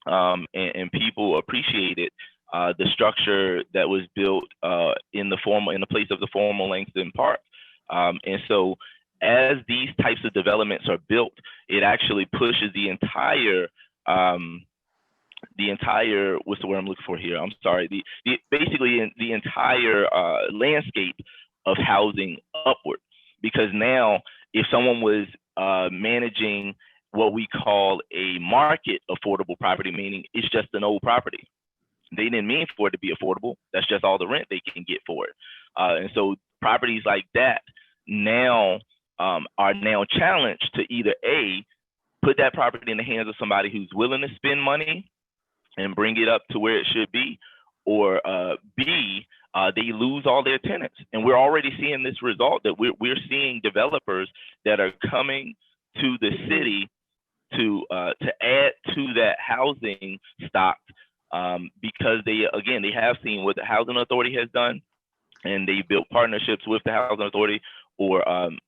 and people appreciated the structure that was built in the place of the former Langston Park. And so as these types of developments are built, it actually pushes the entire, what's the word I'm looking for here? I'm sorry. Basically the entire landscape of housing upward. Because now if someone was managing what we call a market affordable property, meaning it's just an old property, they didn't mean for it to be affordable. That's just all the rent they can get for it. And so properties like that now are now challenged to either A, put that property in the hands of somebody who's willing to spend money and bring it up to where it should be, or B, they lose all their tenants. And we're already seeing this result, that we're seeing developers that are coming to the city to add to that housing stock, because they have seen what the Housing Authority has done, and they built partnerships with the Housing Authority, or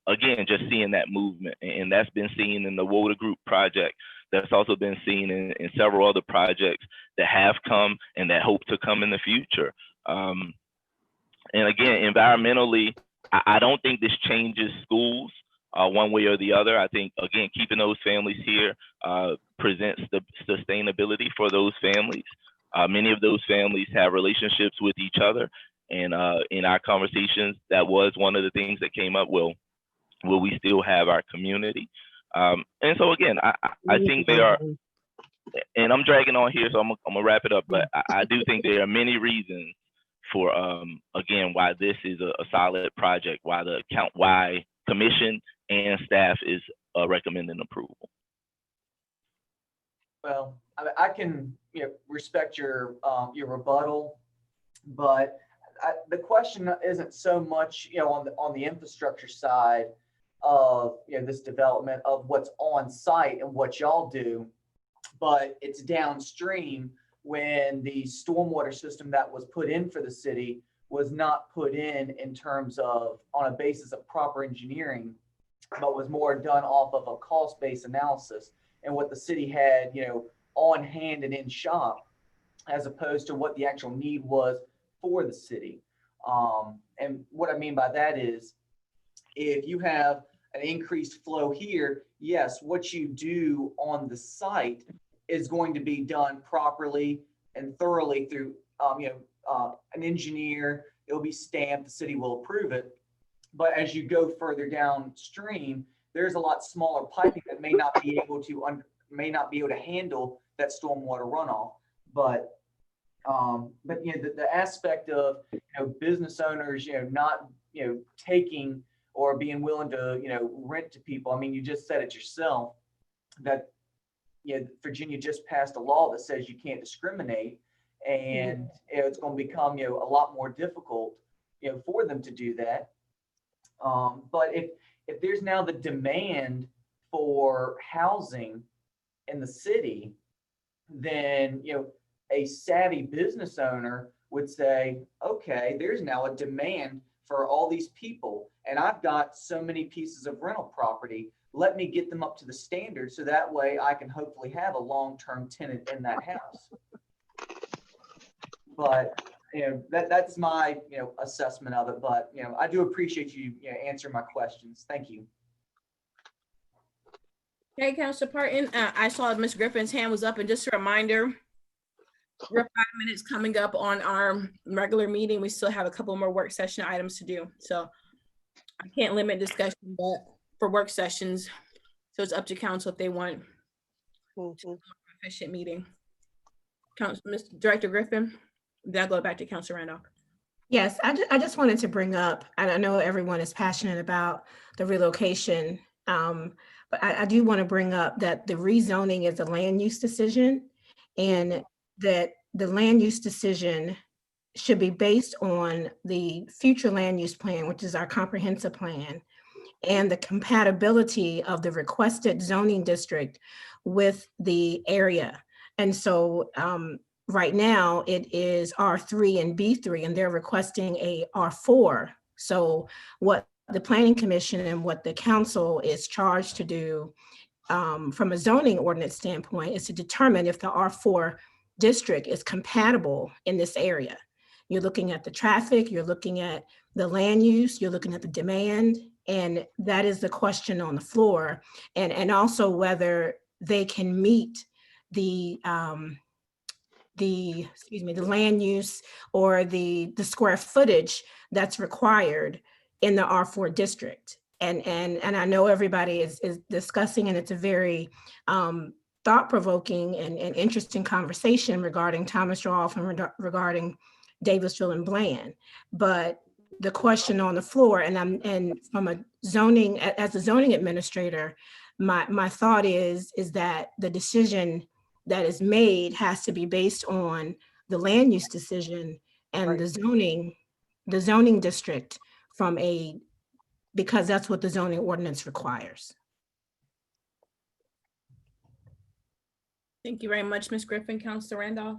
again, just seeing that movement. And that's been seen in the Woda Group project. That's also been seen in several other projects that have come and that hope to come in the future. And again, environmentally, I don't think this changes schools one way or the other. I think, again, keeping those families here presents the sustainability for those families. Many of those families have relationships with each other. And in our conversations, that was one of the things that came up. Will we still have our community? And so again, I think they are, and I'm dragging on here, so I'm gonna wrap it up, but I do think there are many reasons for, again, why this is a solid project, why commission and staff is recommending approval. Well, I can respect your rebuttal, but the question isn't so much on the infrastructure side of this development of what's on site and what y'all do, but it's downstream when the stormwater system that was put in for the city was not put in terms of on a basis of proper engineering, but was more done off of a cost-based analysis and what the city had on hand and in shop, as opposed to what the actual need was for the city. And what I mean by that is, if you have an increased flow here, yes, what you do on the site is going to be done properly and thoroughly through an engineer. It'll be stamped, the city will approve it. But as you go further downstream, there's a lot smaller piping that may not be able to handle that stormwater runoff. But the aspect of business owners not taking or being willing to rent to people. I mean, you just said it yourself that Virginia just passed a law that says you can't discriminate, and it's going to become a lot more difficult for them to do that. But if there's now the demand for housing in the city, then a savvy business owner would say, okay, there's now a demand for all these people, and I've got so many pieces of rental property. Let me get them up to the standard so that way I can hopefully have a long-term tenant in that house. But that's my assessment of it. But I do appreciate you answering my questions. Thank you. Okay, Councilor Parton, I saw Ms. Griffin's hand was up, and just a reminder, we're 5 minutes coming up on our regular meeting. We still have a couple more work session items to do. So I can't limit discussion, but for work sessions, so it's up to council if they want to efficient meeting. Mr. Director Griffin, then I'll go back to Councilor Randolph. Yes, I just wanted to bring up, and I know everyone is passionate about the relocation, but I do want to bring up that the rezoning is a land use decision, and that the land use decision should be based on the future land use plan, which is our comprehensive plan, and the compatibility of the requested zoning district with the area. And so right now it is R3 and B3, and they're requesting a R4. So what the Planning Commission and what the council is charged to do from a zoning ordinance standpoint is to determine if the R4 district is compatible in this area. You're looking at the traffic, you're looking at the land use, you're looking at the demand, and that is the question on the floor. And also whether they can meet the land use or the square footage that's required in the R4 district. And I know everybody is discussing, and it's a very thought-provoking and interesting conversation regarding Thomas Rolfe and regarding Davisville and Bland. But the question on the floor, and from a zoning, as a zoning administrator, my thought is that the decision that is made has to be based on the land use decision and Right. the zoning district because that's what the zoning ordinance requires. Thank you very much, Ms. Griffin. Councilor Randolph.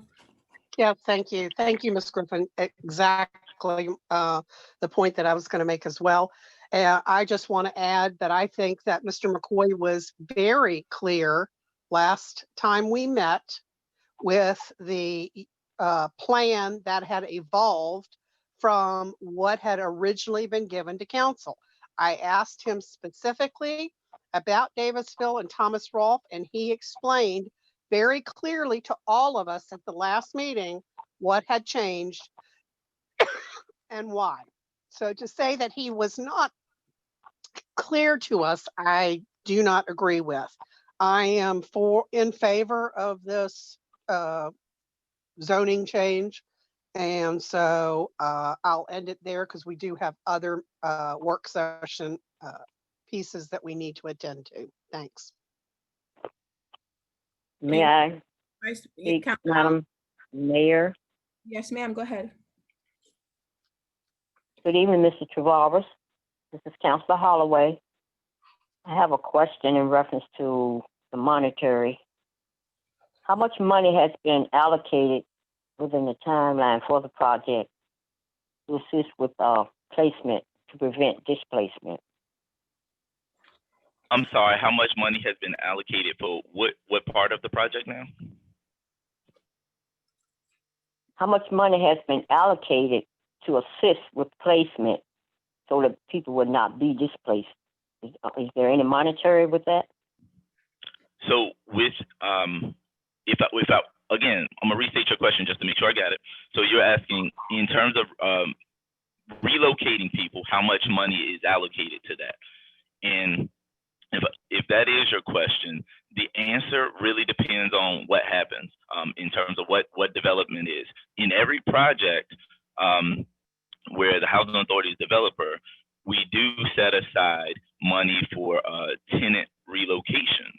Yeah, thank you. Thank you, Ms. Griffin. Exactly the point that I was going to make as well. I just want to add that I think that Mr. McCoy was very clear last time we met with the plan that had evolved from what had originally been given to council. I asked him specifically about Davisville and Thomas Rolfe, and he explained very clearly to all of us at the last meeting what had changed and why. So to say that he was not clear to us, I do not agree with. I am in favor of this zoning change. And so I'll end it there because we do have other work session pieces that we need to attend to. Thanks. May I speak, Madam Mayor? Yes, ma'am, go ahead. Good evening, Mr. Travaris. This is Councilor Holloway. I have a question in reference to the monetary. How much money has been allocated within the timeline for the project to assist with placement to prevent displacement? I'm sorry, how much money has been allocated for what part of the project now? How much money has been allocated to assist with placement so that people would not be displaced? Is there any monetary with that? So with again, I'm gonna restate your question just to make sure I got it. So you're asking in terms of relocating people, how much money is allocated to that? And if that is your question, the answer really depends on what happens in terms of what development is. In every project where the housing authority is developer, we do set aside money for tenant relocation.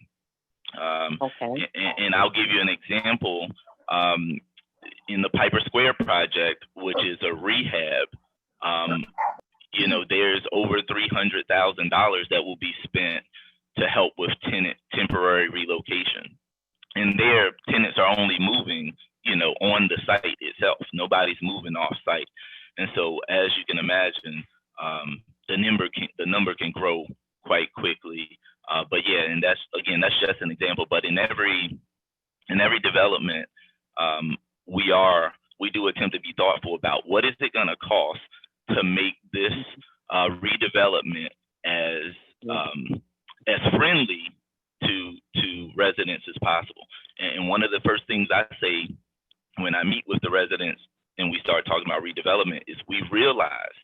Okay. And I'll give you an example. In the Piper Square project, which is a rehab, there's over $300,000 that will be spent to help with temporary relocation. And their tenants are only moving, on the site itself. Nobody's moving off site. And so, as you can imagine, the number can grow quite quickly. But yeah, and that's just an example. But in every development, we do attempt to be thoughtful about what is it going to cost to make this redevelopment as friendly to residents as possible. And one of the first things I say when I meet with the residents and we start talking about redevelopment is we realize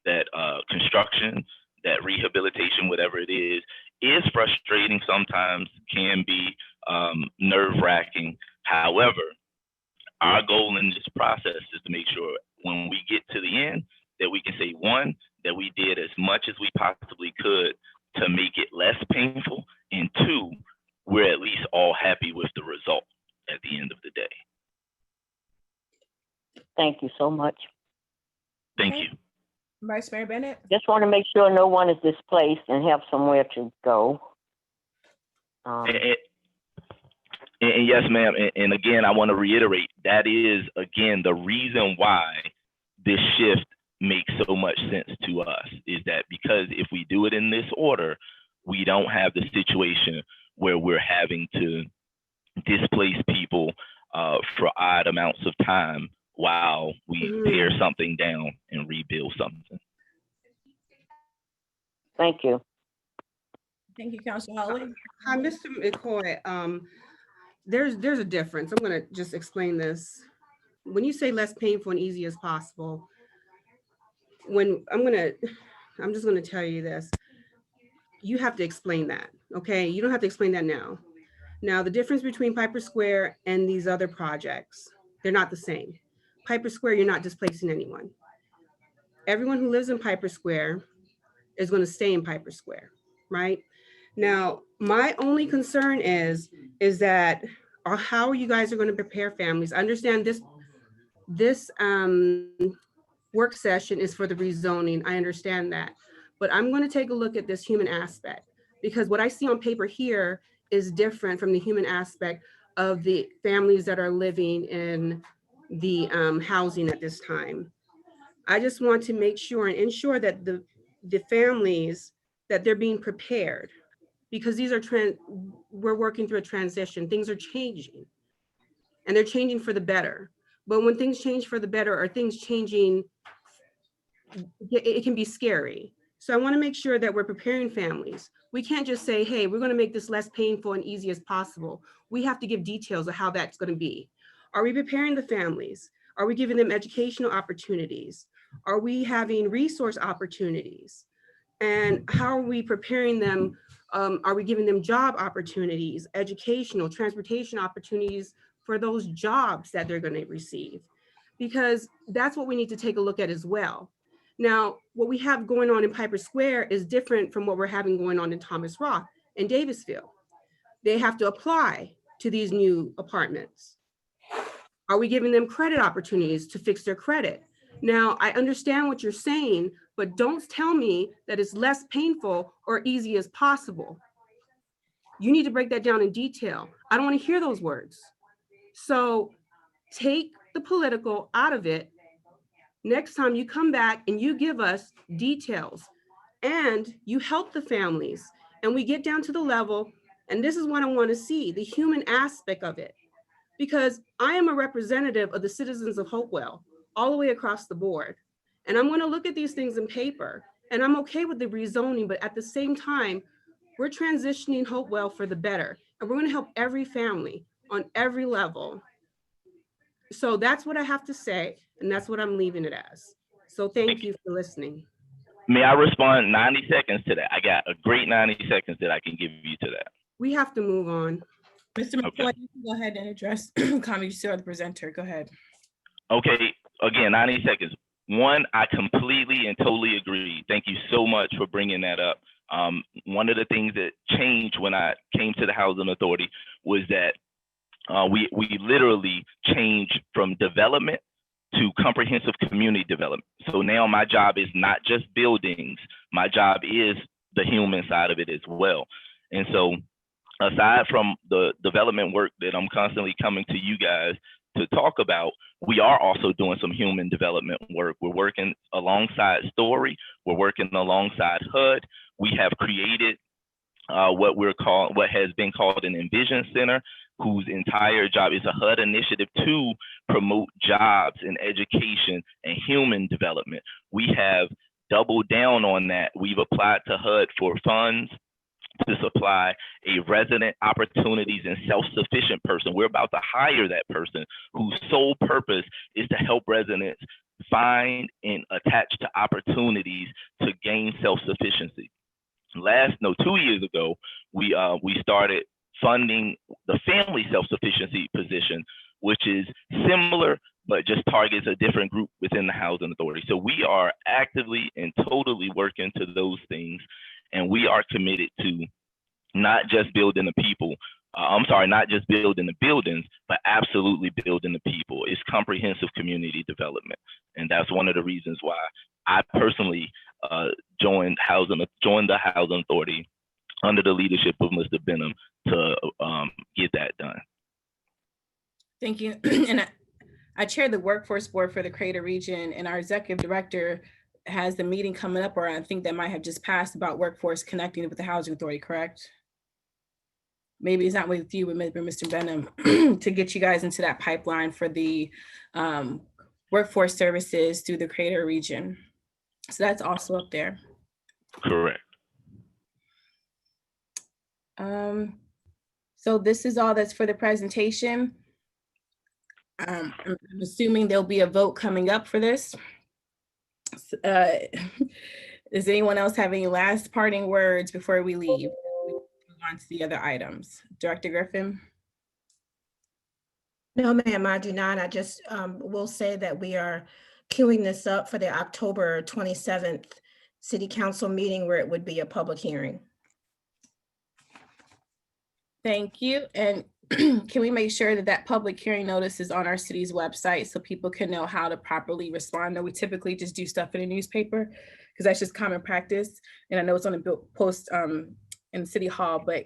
that construction, that rehabilitation, whatever it is frustrating sometimes, can be nerve wracking. However, our goal in this process is to make sure when we get to the end that we can say, one, that we did as much as we possibly could to make it less painful, and two, we're at least all happy with the result at the end of the day. Thank you so much. Thank Okay. you. Vice Mayor Bennett? Just want to make sure no one is displaced and have somewhere to go. And yes, ma'am. And again, I want to reiterate, that is, again, the reason why this shift makes so much sense to us, is that because if we do it in this order, we don't have the situation where we're having to displace people for odd amounts of time while we tear something down and rebuild something. Thank you. Thank you, Councilor Holloway. Hi, Mr. McCoy. There's a difference. I'm gonna just explain this. When you say less painful and easy as possible, I'm just gonna tell you this. You have to explain that, okay? You don't have to explain that now. Now, the difference between Piper Square and these other projects, they're not the same. Piper Square, you're not displacing anyone. Everyone who lives in Piper Square is going to stay in Piper Square, right? Now, my only concern is that, or how you guys are going to prepare families. I understand this work session is for the rezoning. I understand that, but I'm going to take a look at this human aspect, because what I see on paper here is different from the human aspect of the families that are living in the housing at this time. I just want to make sure and ensure that the families, that they're being prepared, because we're working through a transition. Things are changing, and they're changing for the better. But when things change for the better, or things changing, it can be scary. So I want to make sure that we're preparing families. We can't just say, hey, we're going to make this less painful and easy as possible. We have to give details of how that's going to be. Are we preparing the families? Are we giving them educational opportunities? Are we having resource opportunities? And how are we preparing them? Are we giving them job opportunities, educational, transportation opportunities for those jobs that they're going to receive? Because that's what we need to take a look at as well. Now, what we have going on in Piper Square is different from what we're having going on in Thomas Roth and Davisville. They have to apply to these new apartments. Are we giving them credit opportunities to fix their credit? Now, I understand what you're saying, but don't tell me that it's less painful or easy as possible. You need to break that down in detail. I don't want to hear those words. So take the political out of it. Next time you come back and you give us details and you help the families, and we get down to the level, and this is what I want to see, the human aspect of it. Because I am a representative of the citizens of Hopewell all the way across the board. And I'm going to look at these things in paper, and I'm okay with the rezoning, but at the same time, we're transitioning Hopewell for the better. And we're going to help every family on every level. So that's what I have to say, and that's what I'm leaving it as. So thank you for listening. May I respond 90 seconds to that? I got a great 90 seconds that I can give you to that. We have to move on. Mr. McCoy, you can go ahead and address comments to the presenter. Go ahead. Okay, again, 90 seconds. One, I completely and totally agree. Thank you so much for bringing that up. One of the things that changed when I came to the Housing Authority was that we literally changed from development to comprehensive community development. So now my job is not just buildings, my job is the human side of it as well. And so aside from the development work that I'm constantly coming to you guys to talk about, we are also doing some human development work. We're working alongside Story, we're working alongside HUD. We have created what has been called an Envision Center, whose entire job is a HUD initiative to promote jobs and education and human development. We have doubled down on that. We've applied to HUD for funds to supply a resident opportunities and self-sufficient person. We're about to hire that person whose sole purpose is to help residents find and attach to opportunities to gain self-sufficiency. 2 years ago, we started funding the family self-sufficiency position, which is similar, but just targets a different group within the housing authority. So we are actively and totally working to those things. And we are committed to not just building the people, not just building the buildings, but absolutely building the people. It's comprehensive community development. And that's one of the reasons why I personally joined the Housing Authority under the leadership of Mr. Benham to get that done. Thank you. And I chair the workforce board for the Crater region, and our executive director has the meeting coming up, or I think that might have just passed, about workforce connecting with the housing authority, correct? Maybe it's not with you, but Mr. Benham, to get you guys into that pipeline for the workforce services through the Crater region. So that's also up there. Correct. So this is all that's for the presentation. I'm assuming there'll be a vote coming up for this. Does anyone else have any last parting words before we leave? We move on to the other items. Director Griffin? No, ma'am, I do not. I just will say that we are queuing this up for the October 27th City Council meeting, where it would be a public hearing. Thank you. And can we make sure that that public hearing notice is on our city's website so people can know how to properly respond? No, we typically just do stuff in a newspaper because that's just common practice. And I know it's on a post in City Hall, but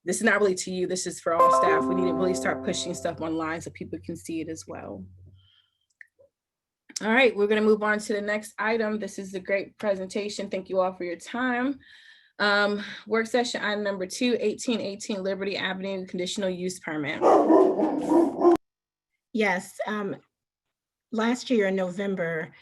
this is not really to you. This is for all staff. We need to really start pushing stuff online so people can see it as well. All right, we're going to move on to the next item. This is a great presentation. Thank you all for your time. Work session item number 2, 1818 Liberty Avenue conditional use permit. Yes, last year in November,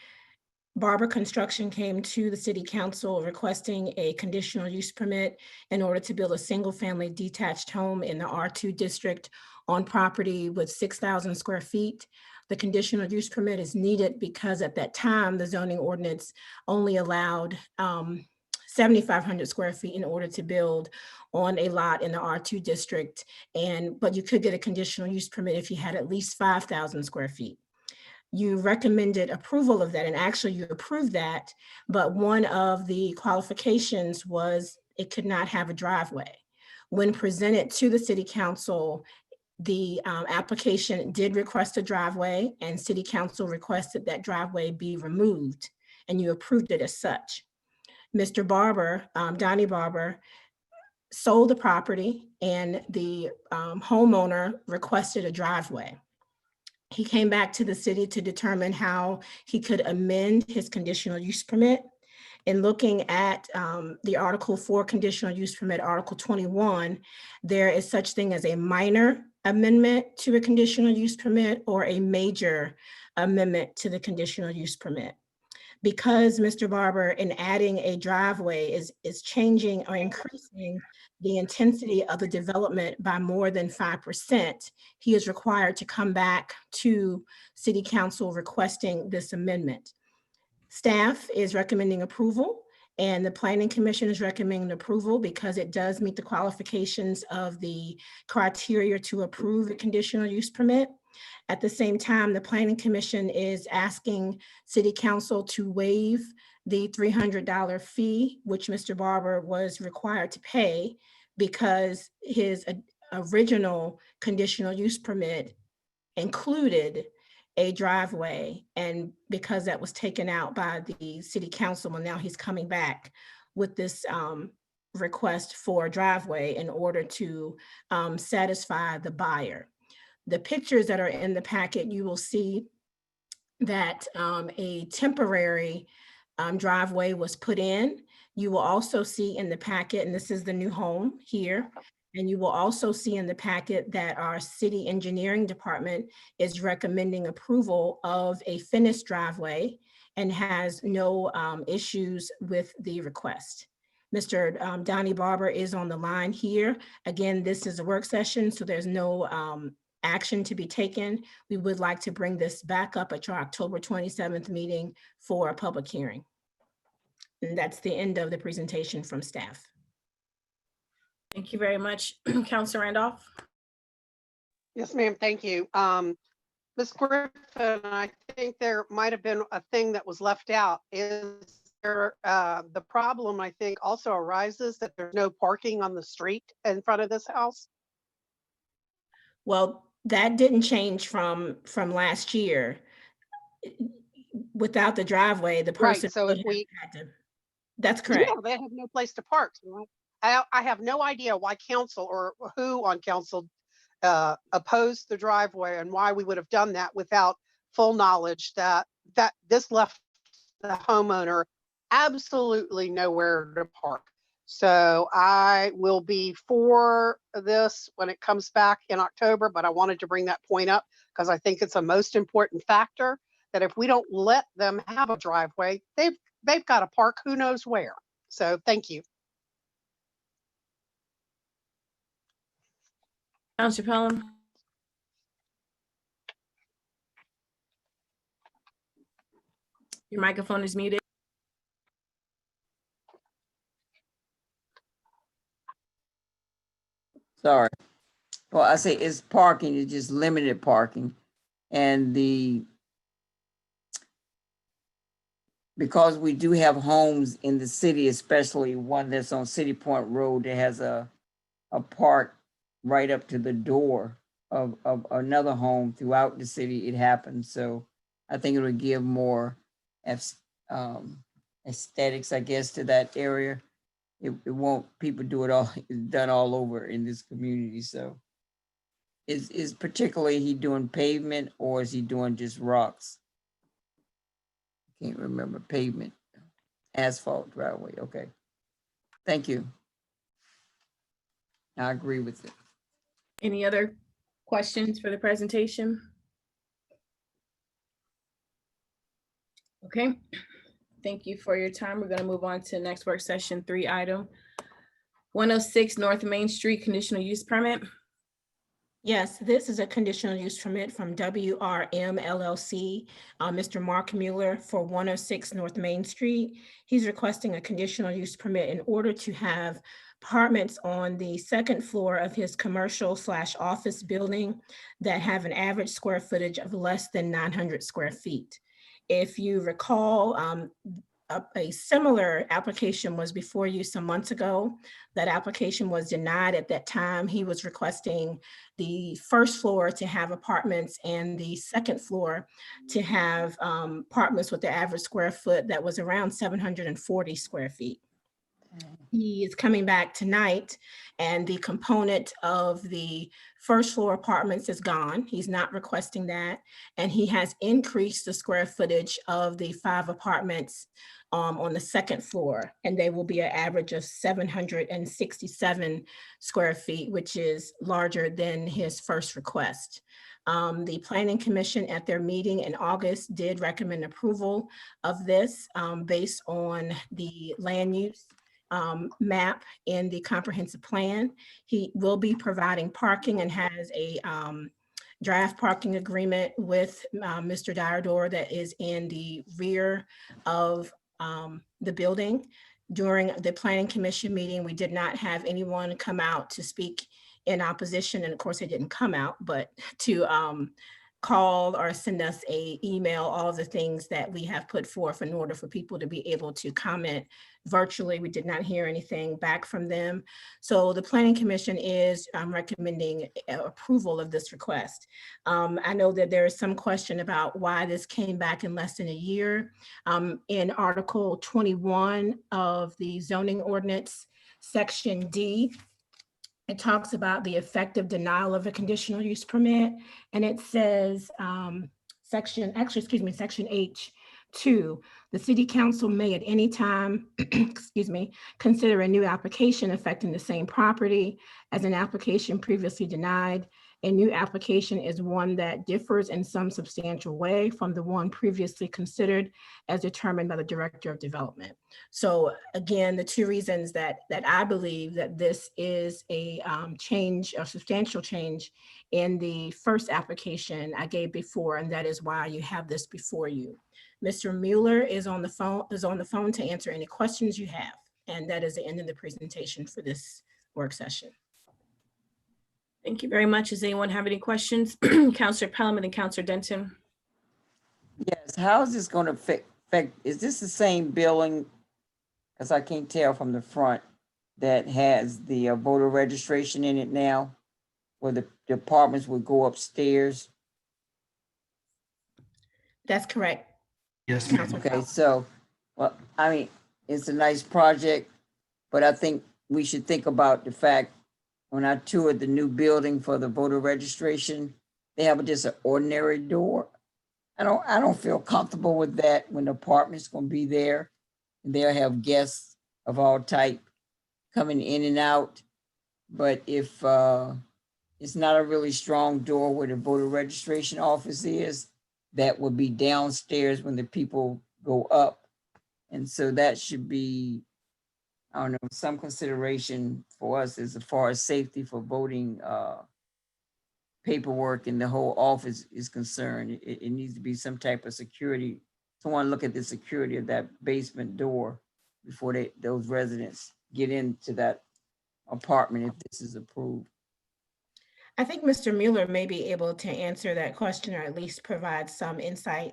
Barber Construction came to the City Council requesting a conditional use permit in order to build a single-family detached home in the R2 district on property with 6,000 square feet. The conditional use permit is needed because at that time, the zoning ordinance only allowed 7,500 square feet in order to build on a lot in the R2 district. But you could get a conditional use permit if you had at least 5,000 square feet. You recommended approval of that, and actually you approved that, but one of the qualifications was it could not have a driveway. When presented to the City Council, the application did request a driveway, and City Council requested that driveway be removed, and you approved it as such. Mr. Barber, Donnie Barber, sold the property, and the homeowner requested a driveway. He came back to the city to determine how he could amend his conditional use permit. In looking at the Article 4 conditional use permit, Article 21, there is such thing as a minor amendment to a conditional use permit or a major amendment to the conditional use permit. Because Mr. Barber, in adding a driveway, is changing or increasing the intensity of the development by more than 5%, he is required to come back to City Council requesting this amendment. Staff is recommending approval, and the Planning Commission is recommending approval because it does meet the qualifications of the criteria to approve a conditional use permit. At the same time, the Planning Commission is asking City Council to waive the $300 fee, which Mr. Barber was required to pay because his original conditional use permit included a driveway. And because that was taken out by the City Council, and now he's coming back with this request for a driveway in order to satisfy the buyer. The pictures that are in the packet, you will see that a temporary driveway was put in. You will also see in the packet, and this is the new home here, and you will also see in the packet that our city engineering department is recommending approval of a finished driveway and has no issues with the request. Mr. Donnie Barber is on the line here. Again, this is a work session, so there's no action to be taken. We would like to bring this back up at your October 27th meeting for a public hearing. And that's the end of the presentation from staff. Thank you very much, Councilor Randolph. Yes, ma'am. Thank you. Ms. Griffin, I think there might have been a thing that was left out. Is there, the problem, I think, also arises that there's no parking on the street in front of this house? Well, that didn't change from last year. Without the driveway, the Right, person so would if we, have had to. That's yeah, correct. they have no place to park. So I have no idea why council or who on council opposed the driveway and why we would have done that without full knowledge that this left the homeowner absolutely nowhere to park. So I will be for this when it comes back in October, but I wanted to bring that point up because I think it's a most important factor that if we don't let them have a driveway, they've got to park who knows where. So thank you. Counselor Pelham. Your microphone is muted. Sorry. Well, I say it's parking, it's just limited parking. And because we do have homes in the city, especially one that's on City Point Road that has a park right up to the door of another home throughout the city, it happens. So I think it would give more aesthetics, I guess, to that area. It won't, people do it all, it's done all over in this community. So is particularly he doing pavement or is he doing just rocks? Can't remember. Pavement, asphalt driveway. Okay. Thank you. I agree with it. Any other questions for the presentation? Okay, thank you for your time. We're going to move on to the next work session 3 item. 106 North Main Street conditional use permit. Yes, this is a conditional use permit from WRM LLC, Mr. Mark Mueller for 106 North Main Street. He's requesting a conditional use permit in order to have apartments on the second floor of his commercial/office building that have an average square footage of less than 900 square feet. If you recall, a similar application was before you some months ago. That application was denied at that time. He was requesting the first floor to have apartments and the second floor to have apartments with the average square foot that was around 740 square feet. He is coming back tonight and the component of the first floor apartments is gone. He's not requesting that. And he has increased the square footage of the 5 apartments on the second floor. And they will be an average of 767 square feet, which is larger than his first request. The Planning Commission at their meeting in August did recommend approval of this based on the land use map in the comprehensive plan. He will be providing parking and has a draft parking agreement with Mr. Diardor that is in the rear of the building. During the Planning Commission meeting, we did not have anyone come out to speak in opposition, and of course, they didn't come out, but to call or send us an email, all of the things that we have put forth in order for people to be able to comment virtually. We did not hear anything back from them. So the Planning Commission is recommending approval of this request. I know that there is some question about why this came back in less than a year. In Article 21 of the zoning ordinance, Section D, it talks about the effective denial of a conditional use permit. And it says, Section H2, the city council may at any time, consider a new application affecting the same property as an application previously denied. A new application is one that differs in some substantial way from the one previously considered as determined by the Director of Development. So again, the 2 reasons that I believe that this is a change, a substantial change in the first application I gave before, and that is why you have this before you. Mr. Mueller is on the phone to answer any questions you have, and that is the end of the presentation for this work session. Thank you very much. Does anyone have any questions? Counselor Pelham and then Counselor Denton. Yes, how is this going to affect, is this the same building? Because I can't tell from the front that has the voter registration in it now, where the apartments would go upstairs. That's correct. Yes, ma'am. Counselor Okay, Felton. so, well, I mean, it's a nice project, but I think we should think about the fact, when I toured the new building for the voter registration, they have just an ordinary door. I don't feel comfortable with that when the apartment's gonna be there. And they'll have guests of all type coming in and out. But if it's not a really strong door where the voter registration office is, that would be downstairs when the people go up. And so that should be, I don't know, some consideration for us as far as safety for voting paperwork and the whole office is concerned. It needs to be some type of security. Someone look at the security of that basement door before those residents get into that apartment if this is approved. I think Mr. Mueller may be able to answer that question or at least provide some insight.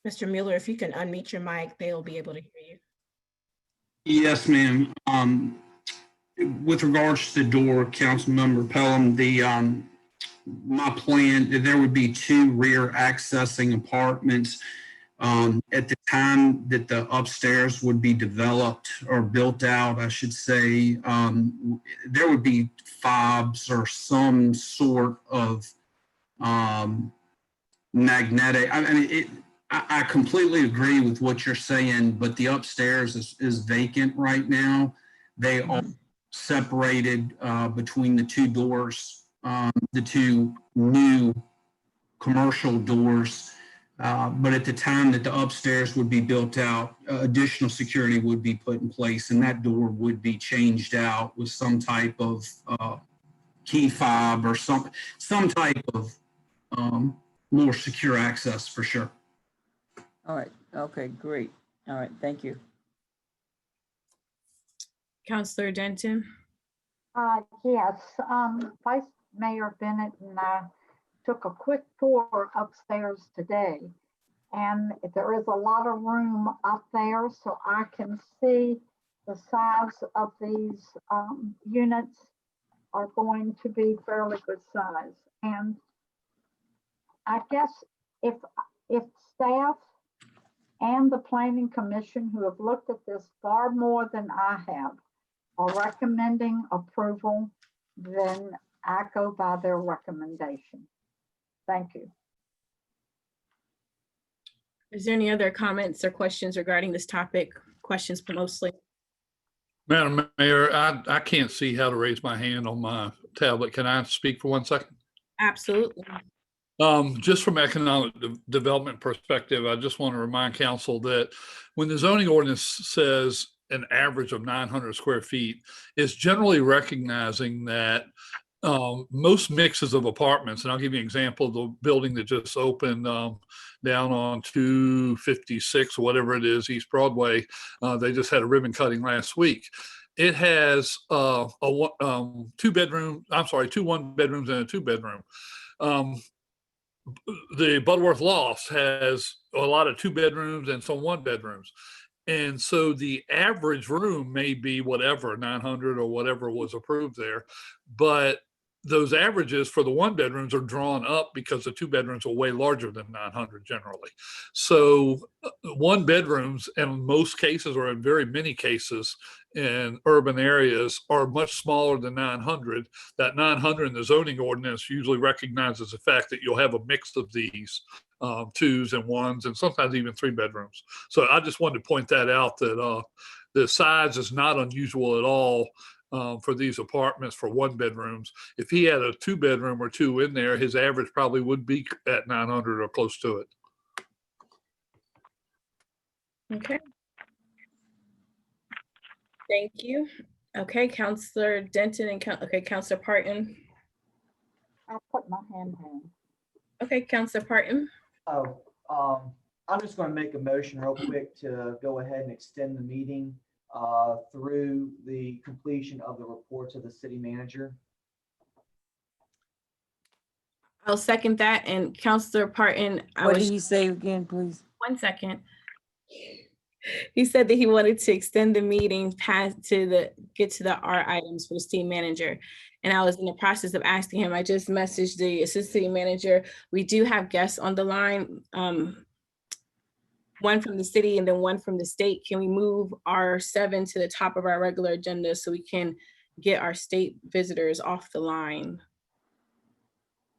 Mr. Mueller, if you can unmute your mic, they'll be able to hear you. Yes, ma'am. With regards to the door, Councilmember Pelham, my plan, there would be 2 rear accessing apartments. At the time that the upstairs would be developed or built out, I should say, there would be fobs or some sort of magnetic. I mean, I completely agree with what you're saying, but the upstairs is vacant right now. They are separated between the 2 doors, the 2 new commercial doors. But at the time that the upstairs would be built out, additional security would be put in place, and that door would be changed out with some type of key fob or some type of more secure access for sure. All right, okay, great. All right, thank you. Counselor Denton. Yes, Vice Mayor Bennett and I took a quick tour upstairs today. And there is a lot of room up there, so I can see the size of these units are going to be fairly good size. And I guess if staff and the Planning Commission, who have looked at this far more than I have, are recommending approval, then I go by their recommendation. Thank you. Is there any other comments or questions regarding this topic? Questions mostly. Madam Mayor, I can't see how to raise my hand on my tablet. Can I speak for 1 second? Absolutely. Just from economic development perspective, I just want to remind council that when the zoning ordinance says an average of 900 square feet, it's generally recognizing that most mixes of apartments, and I'll give you an example of the building that just opened down on 256 or whatever it is, East Broadway. They just had a ribbon cutting last week. It has 2 one-bedrooms and a 2-bedroom. The Butterworth Lofts has a lot of 2 bedrooms and some 1-bedrooms. And so the average room may be whatever, 900 or whatever was approved there. But those averages for the 1-bedrooms are drawn up because the 2-bedrooms are way larger than 900 generally. So 1-bedrooms in most cases, or in very many cases in urban areas, are much smaller than 900. That 900 in the zoning ordinance usually recognizes the fact that you'll have a mix of these 2s and 1s and sometimes even 3-bedrooms. So I just wanted to point that out, that the size is not unusual at all for these apartments for 1-bedrooms. If he had a 2-bedroom or 2 in there, his average probably would be at 900 or close to it. Okay. Thank you. Okay, Counselor Denton and Counselor Parton. I'll put my hand down. Okay, Counselor Parton. I'm just going to make a motion real quick to go ahead and extend the meeting through the completion of the reports of the city manager. I'll second that. And Counselor Parton, What did he say again, please? 1 second. He said that he wanted to extend the meeting past get to the R items for the city manager. And I was in the process of asking him, I just messaged the assistant city manager. We do have guests on the line, one from the city and then one from the state. Can we move R7 to the top of our regular agenda so we can get our state visitors off the line?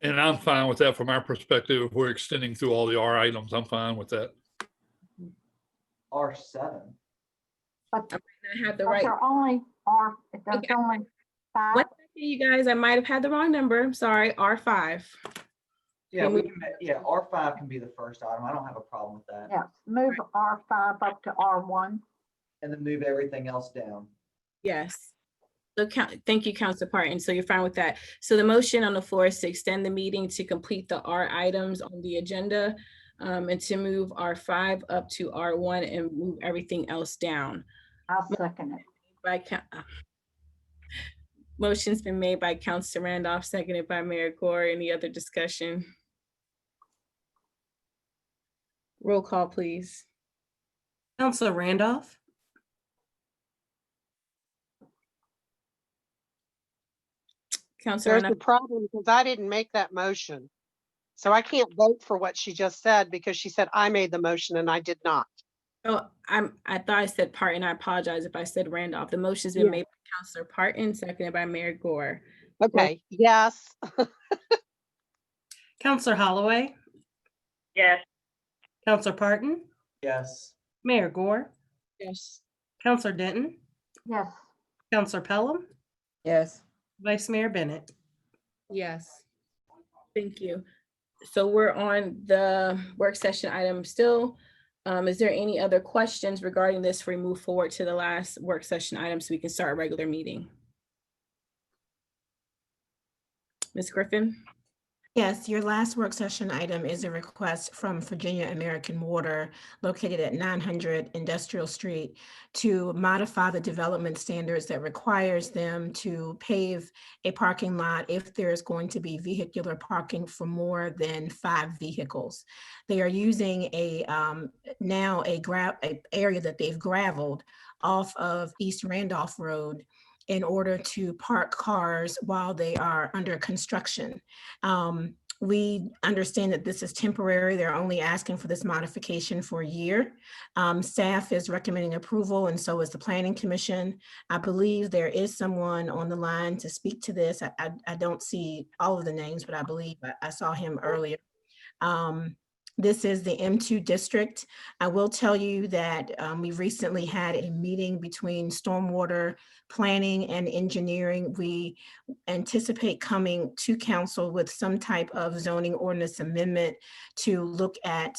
And I'm fine with that from our perspective. If we're extending through all the R items, I'm fine with that. R7. But I had the but right. there only are, there's Okay. only 5. 1 second, you guys, I might have had the wrong number. I'm sorry, R5. Yeah, Can we we- can, yeah, R5 can be the first item. I don't have a problem with that. Yes, move R5 up to R1. And then move everything else down. Yes. So thank you, Councilor Parton. So you're fine with that. So the motion on the floor is to extend the meeting to complete the R items on the agenda, and to move R5 up to R1 and move everything else down. I'll second it. Motion's been made by Councilor Randolph, seconded by Mayor Gore. Any other discussion? Roll call, please. Counselor Randolph, Councilor There's Randolph. a problem because I didn't make that motion. So I can't vote for what she just said because she said I made the motion and I did not. Oh, I thought I said Parton. I apologize if I said Randolph. The motion's been Yeah. made by Councilor Parton, seconded by Mayor Gore. Okay, yes. Counselor Holloway, Yes. Counselor Parton, Yes. Mayor Gore, Yes. Counselor Denton, Yes, Counselor Pelham, Yes. Vice Mayor Bennett. Yes. Thank you. So we're on the work session item still. Is there any other questions regarding this before we move forward to the last work session item so we can start a regular meeting? Ms. Griffin? Yes, your last work session item is a request from Virginia American Water located at 900 Industrial Street to modify the development standards that requires them to pave a parking lot if there is going to be vehicular parking for more than 5 vehicles. They are using a area that they've gravelled off of East Randolph Road in order to park cars while they are under construction. We understand that this is temporary. They're only asking for this modification for a year. Staff is recommending approval and so is the Planning Commission. I believe there is someone on the line to speak to this. I don't see all of the names, but I believe I saw him earlier. This is the M2 district. I will tell you that we recently had a meeting between stormwater planning and engineering. We anticipate coming to council with some type of zoning ordinance amendment to look at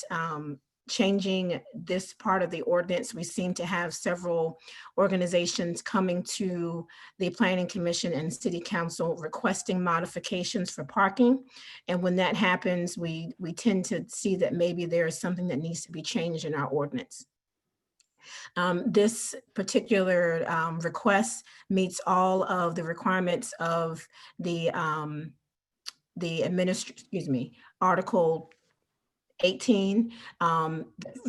changing this part of the ordinance. We seem to have several organizations coming to the Planning Commission and City Council requesting modifications for parking. And when that happens, we tend to see that maybe there is something that needs to be changed in our ordinance. This particular request meets all of the requirements of the Article 18,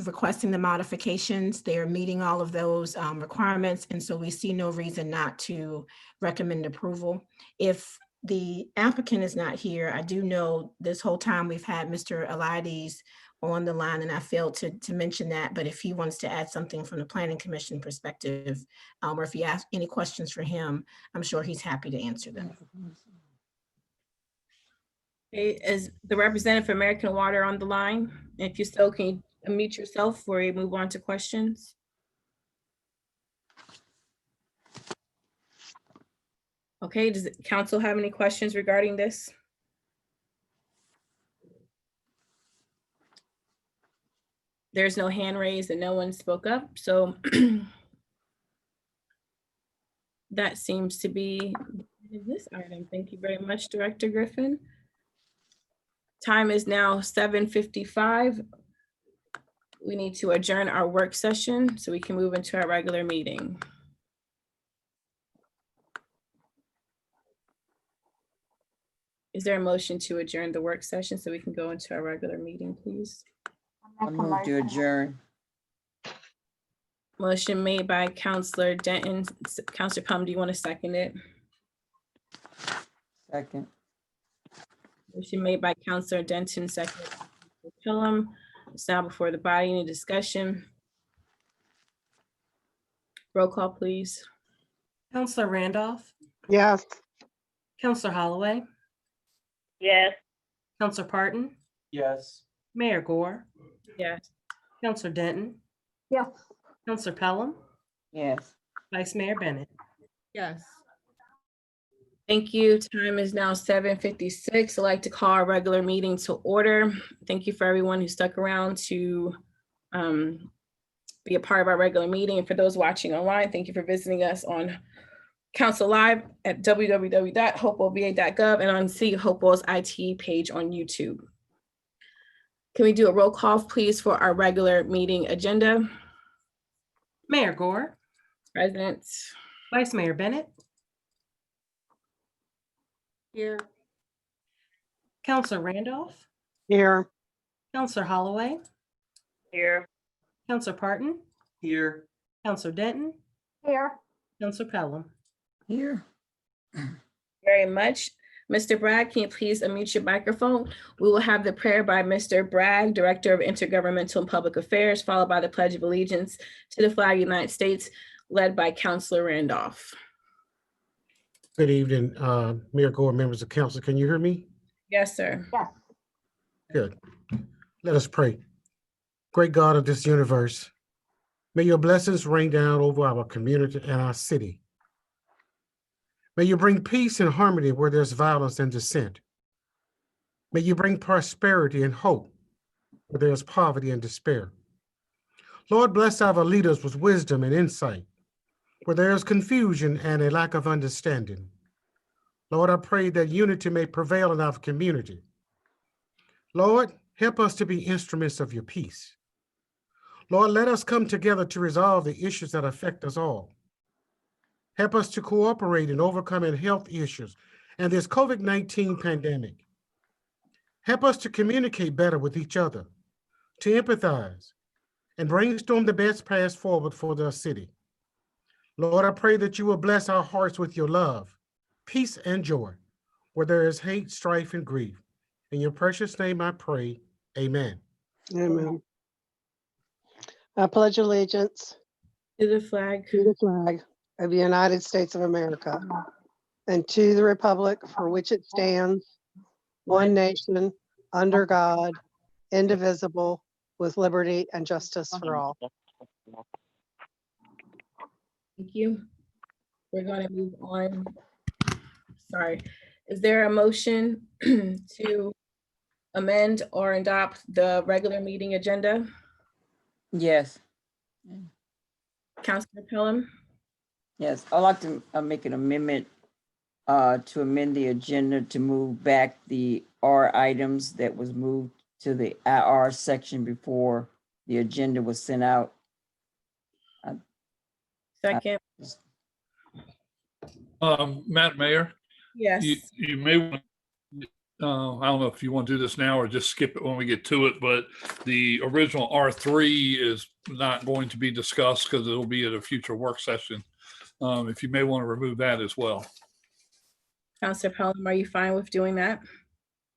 requesting the modifications. They are meeting all of those requirements. And so we see no reason not to recommend approval. If the applicant is not here, I do know this whole time we've had Mr. Eliades on the line and I failed to mention that, but if he wants to add something from the Planning Commission perspective, or if you ask any questions for him, I'm sure he's happy to answer them. Okay, is the representative for American Water on the line? If you still can you unmute yourself before we move on to questions? Okay, does the council have any questions regarding this? There's no hand raised and no one spoke up, so that seems to be this item. Thank you very much, Director Griffin. Time is now 7:55. We need to adjourn our work session so we can move into our regular meeting. Is there a motion to adjourn the work session so we can go into our regular meeting, please? I move to adjourn. Motion made by Counselor Denton. Counselor Plum, do you want to second it? Second. Motion made by Counselor Denton, second by Counselor Killam. It's now before the body. Any discussion? Roll call, please. Counselor Randolph, Yes. Counselor Holloway, Yes. Counselor Parton, Yes. Mayor Gore, Yes. Counselor Denton, Yes. Counselor Pelham, Yes. Vice Mayor Bennett. Yes. Thank you. Time is now 7:56. I'd like to call our regular meeting to order. Thank you for everyone who stuck around to be a part of our regular meeting. And for those watching online, thank you for visiting us on Council Live at www.hopewellva.gov and on City of Hopewell's IT page on YouTube. Can we do a roll call, please, for our regular meeting agenda? Mayor Gore, Present. Vice Mayor Bennett, Here. Counselor Randolph, Here. Counselor Holloway, Here. Counselor Parton, Here. Counselor Denton, Here. Counselor Pelham. Here. Very much. Mr. Bragg, can you please unmute your microphone? We will have the prayer by Mr. Bragg, Director of Intergovernmental and Public Affairs, followed by the Pledge of Allegiance to the flag of the United States, led by Counselor Randolph. Good evening, Mayor Gore, members of council. Can you hear me? Yes, sir. Yes. Good. Let us pray. Great God of this universe, may your blessings rain down over our community and our city. May you bring peace and harmony where there's violence and dissent. May you bring prosperity and hope where there's poverty and despair. Lord, bless our leaders with wisdom and insight where there is confusion and a lack of understanding. Lord, I pray that unity may prevail in our community. Lord, help us to be instruments of your peace. Lord, let us come together to resolve the issues that affect us all. Help us to cooperate in overcoming health issues and this COVID-19 pandemic. Help us to communicate better with each other, to empathize, and brainstorm the best path forward for the city. Lord, I pray that you will bless our hearts with your love, peace, and joy, where there is hate, strife, and grief. In your precious name I pray, amen. Amen. I pledge allegiance To the flag to the flag of the United States of America and to the republic for which it stands, one nation, under God, indivisible, with liberty and justice for all. Thank you. We're going to move on. Sorry. Is there a motion to amend or adopt the regular meeting agenda? Yes. Councilor Pelham? Yes. I'd like to make an amendment to amend the agenda to move back the R items that was moved to the IR section before the agenda was sent out. Second. Madam Mayor, Yes. you may, I don't know if you want to do this now or just skip it when we get to it, but the original R3 is not going to be discussed because it'll be at a future work session. If you may want to remove that as well. Councilor Pelham, are you fine with doing that?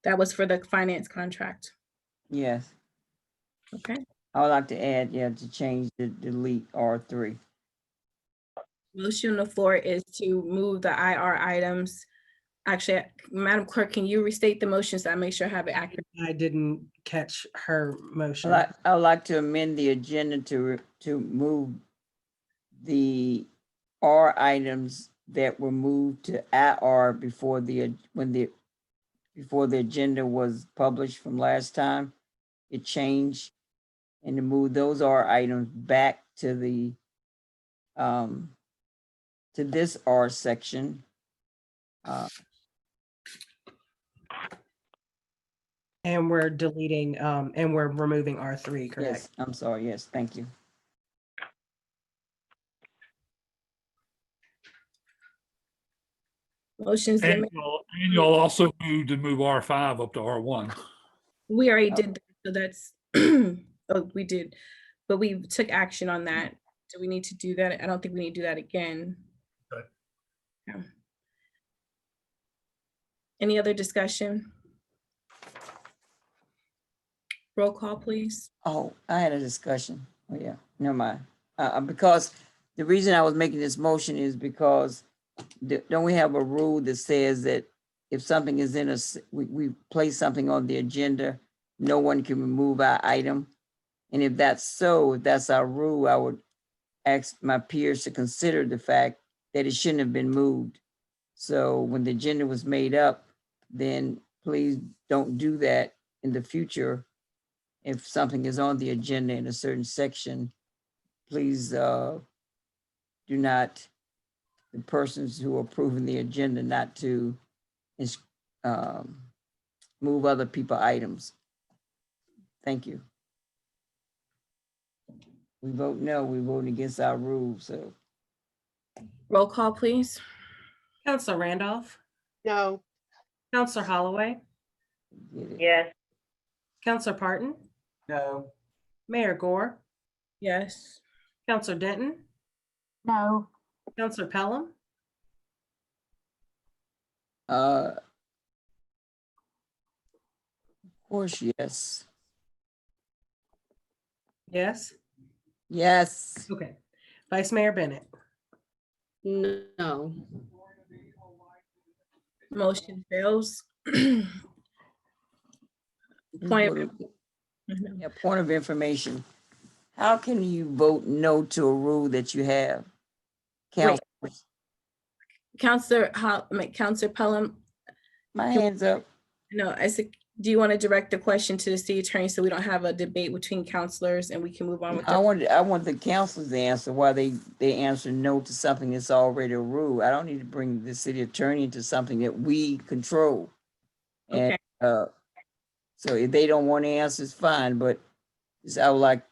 That was for the finance contract. Yes. Okay. I would like to add, to change the delete R3. Motion on the floor is to move the IR items. Actually, Madam Clerk, can you restate the motion so I make sure I have it accurate? I didn't catch her motion. I would like to amend the agenda to move the R items that were moved to IR before the agenda was published from last time. It changed, and to move those R items back to the to this R section. And we're deleting, and we're removing R3, correct? Yes, I'm sorry. Yes, thank you. Motion's been And made. you'll also move to move R5 up to R1. We already did that, so that's, oh, we did, but we took action on that. Do we need to do that? I don't think we need to do that again. Okay. Yeah. Any other discussion? Roll call, please. Oh, I had a discussion. Oh, yeah, never mind. Because the reason I was making this motion is because don't we have a rule that says that if something is in we place something on the agenda, no one can remove our item? And if that's so, if that's our rule, I would ask my peers to consider the fact that it shouldn't have been moved. So when the agenda was made up, then please don't do that in the future. If something is on the agenda in a certain section, please do not, the persons who are approving the agenda not to move other people items. Thank you. We vote no, we vote against our rules, so. Roll call, please. Counselor Randolph, No, Counselor Holloway, Get it. Yes. Counselor Parton, No. Mayor Gore, Yes. Counselor Denton, No, Counselor Pelham, Of course, yes. yes? Yes. Okay. Vice Mayor Bennett, No. Motion fails. We Point of, voted- Yeah, point of information. How can you vote no to a rule that you have? Wait. Council, Counselor Pelham, my Can- hands up. no, I said, do you want to direct the question to the city attorney so we don't have a debate between counselors and we can move on with I that? want the councilors to answer why they answer no to something that's already a rule. I don't need to bring the city attorney into something that we control. And Okay. so if they don't want to answer, it's fine, but I would like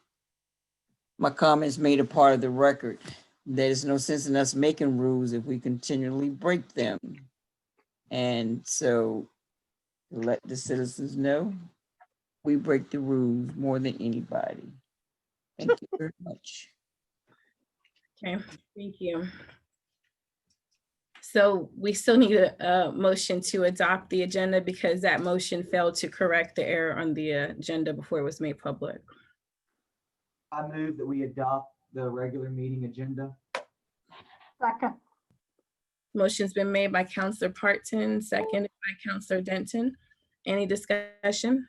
my comments made a part of the record. There's no sense in us making rules if we continually break them. And so let the citizens know we break the rules more than anybody. Thank you very much. Okay, thank you. So we still need a motion to adopt the agenda because that motion failed to correct the error on the agenda before it was made public. I move that we adopt the regular meeting agenda. second, Motion's been made by Counselor Parton, seconded by Counselor Denton. Any discussion?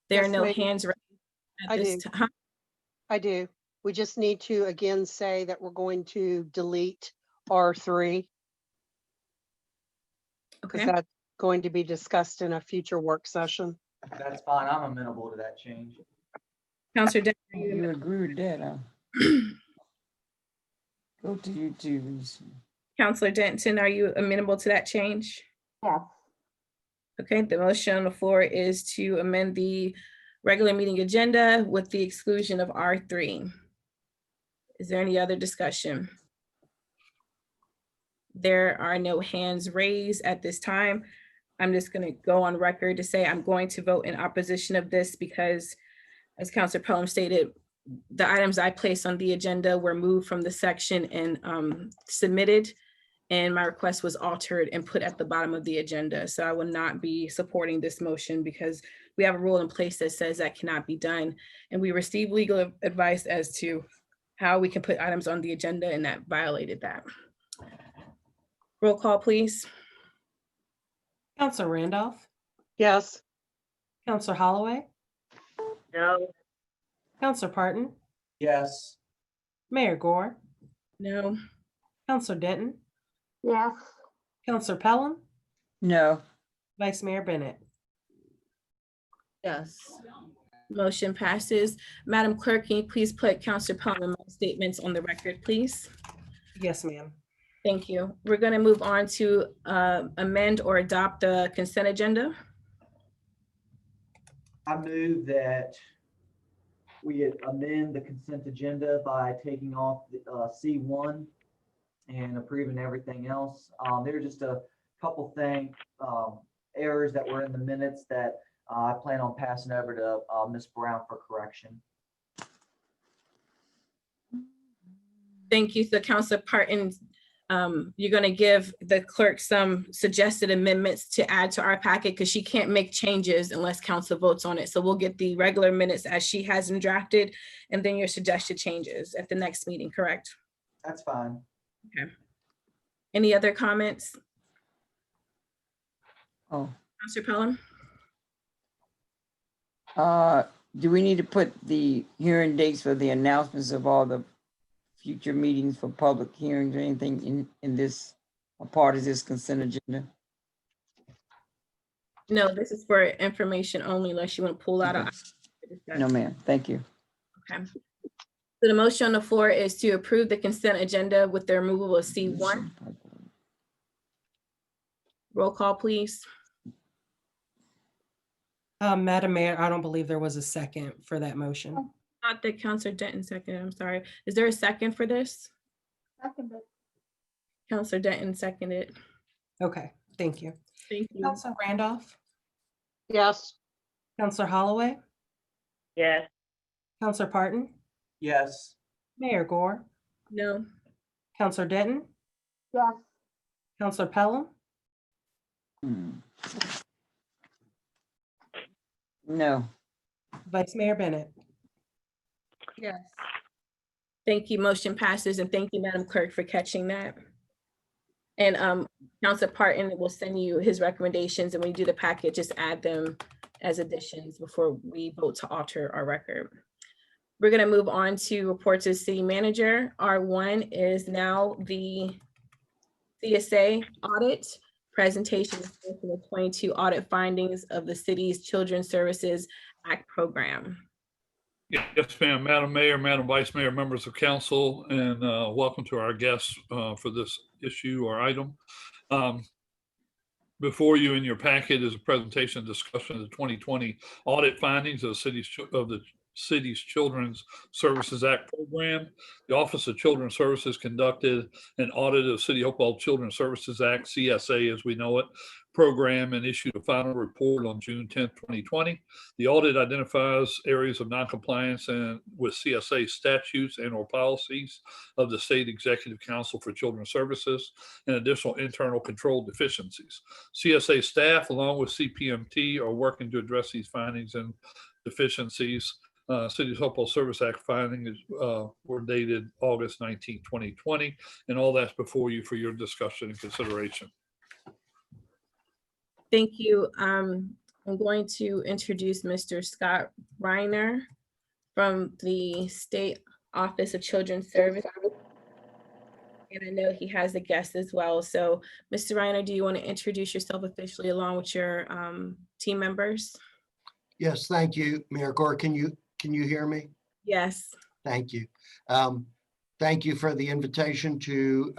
There are Yes, no ma'am. hands raised I at this do. time. I do. We just need to again say that we're going to delete R3 because Okay, that's going to be discussed in a future work session. That's fine. I'm amenable to that change. Counselor Denton, are You you agree with that, huh? Go to YouTube. Counselor Denton, are you amenable to that change? yes, Okay, the motion on the floor is to amend the regular meeting agenda with the exclusion of R3. Is there any other discussion? There are no hands raised at this time. I'm just going to go on record to say I'm going to vote in opposition of this because, as Counselor Pelham stated, the items I placed on the agenda were moved from the section and submitted, and my request was altered and put at the bottom of the agenda. So I will not be supporting this motion because we have a rule in place that says that cannot be done. And we received legal advice as to how we can put items on the agenda, and that violated that. Roll call, please. Counselor Randolph, Yes, Counselor Holloway, No. Counselor Parton, Yes. Mayor Gore, No. Counselor Denton, yes, Counselor Pelham, No, Vice Mayor Bennett. Yes. Motion passes. Madam Clerk, can you please put Counselor Pelham and my statements on the record, please? Yes, ma'am. Thank you. We're going to move on to amend or adopt the consent agenda. I move that we amend the consent agenda by taking off C1 and approving everything else. There are just a couple errors that were in the minutes that I plan on passing over to Ms. Brown for correction. Thank you. So Councilor Parton, you're going to give the clerk some suggested amendments to add to our packet because she can't make changes unless council votes on it. So we'll get the regular minutes as she has them drafted, and then your suggested changes at the next meeting, correct? That's fine. Okay. Any other comments? Oh, Councilor Pelham? do we need to put the hearing dates for the announcements of all the future meetings for public hearings or anything in this, a part of this consent agenda? No, this is for information only unless you want to pull out. Okay. No, ma'am. Thank you. Okay. So the motion on the floor is to approve the consent agenda with the removal of C1. Roll call, please. Madam Mayor, I don't believe there was a second for that motion. Not that Councilor Denton seconded, I'm sorry. Is there a second for this? Seconded. Councilor Denton seconded. Okay, thank you. Thank you. Councilor Randolph, Yes. Councilor Holloway, Yes. Councilor Parton, Yes. Mayor Gore, No. Councilor Denton, Yes. Councilor Pelham, No. Vice Mayor Bennett. Yes. Thank you. Motion passes, and thank you, Madam Clerk, for catching that. And Councilor Parton will send you his recommendations, and when you do the packet, just add them as additions before we vote to alter our record. We're going to move on to reports of city manager. R1 is now the CSA audit presentation of the 22 audit findings of the city's Children's Services Act program. Yes, ma'am. Madam Mayor, Madam Vice Mayor, members of council, and welcome to our guests for this issue or item. Before you in your packet is a presentation discussion of the 2020 audit findings of the city's Children's Services Act program. The Office of Children's Services conducted an audit of City Hopewell Children's Services Act, CSA as we know it, program and issued a final report on June 10th, 2020. The audit identifies areas of noncompliance and with CSA statutes and or policies of the State Executive Council for Children's Services and additional internal control deficiencies. CSA staff, along with CPMT, are working to address these findings and deficiencies. City's Hopewell Service Act findings were dated August 19, 2020, and all that's before you for your discussion and consideration. Thank you. I'm going to introduce Mr. Scott Reiner from the State Office of Children's Services. And I know he has a guest as well. So Mr. Reiner, do you want to introduce yourself officially along with your team members? Yes, thank you, Mayor Gore. Can you hear me? Yes. Thank you. Thank you for the invitation to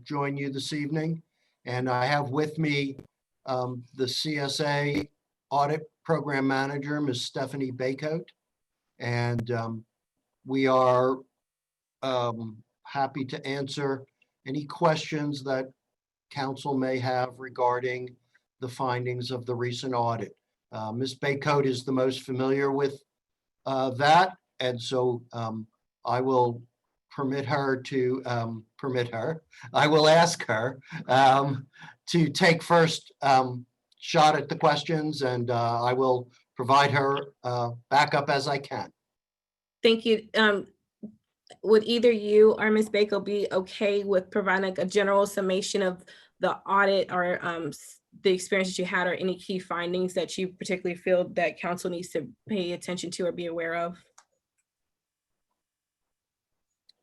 join you this evening. And I have with me the CSA Audit Program Manager, Ms. Stephanie Baycoat. And we are happy to answer any questions that council may have regarding the findings of the recent audit. Ms. Baycoat is the most familiar with that. And so I will I will ask her to take first shot at the questions, and I will provide her backup as I can. Thank you. Would either you or Ms. Baker be okay with providing a general summation of the audit or the experiences you had or any key findings that you particularly feel that council needs to pay attention to or be aware of?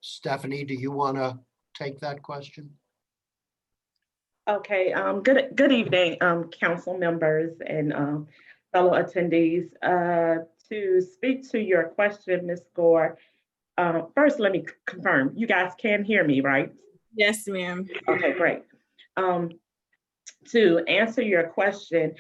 Stephanie, do you want to take that question? Okay, good evening, council members and fellow attendees. To speak to your question, Ms. Gore, first let me confirm, you guys can hear me, right? Yes, ma'am. Okay, great. To answer your question,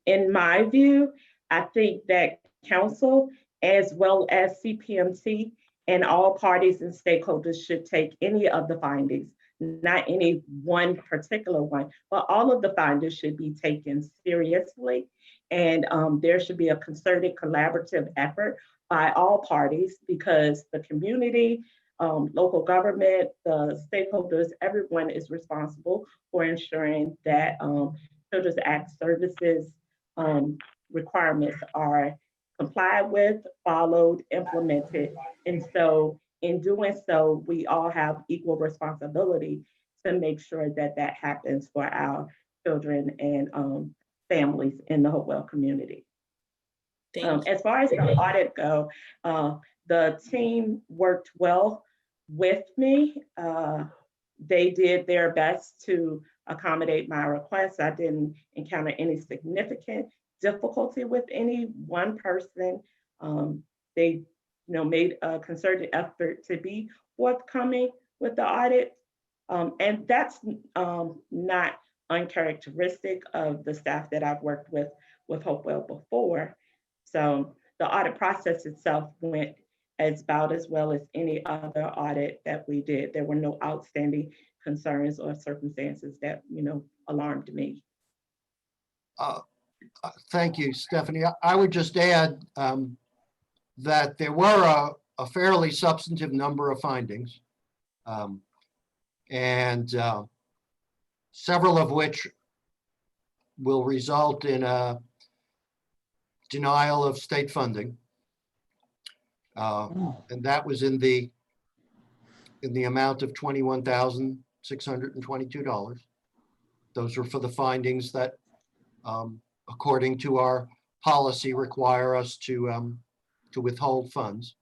in my view, I think that council as well as CPMT And all parties and stakeholders should take any of the findings, not any one particular one, but all of the findings should be taken seriously. And there should be a concerted collaborative effort by all parties, because the community, local government, the stakeholders, everyone is responsible for ensuring that Children's Act services requirements are complied with, followed, implemented. And so in doing so, we all have equal responsibility to make sure that that happens for our children and families in the Hopewell community. As far as the audit go, the team worked well with me. They did their best to accommodate my requests. I didn't encounter any significant difficulty with any one person. They made a concerted effort to be forthcoming with the audit. And that's not uncharacteristic of the staff that I've worked with Hopewell before. So the audit process itself went about as well as any other audit that we did. There were no outstanding concerns or circumstances that alarmed me. Thank you, Stephanie. I would just add that there were a fairly substantive number of findings, and several of which will result in a denial of state funding. And that was in the amount of $21,622. Those were for the findings that, according to our policy, require us to withhold funds.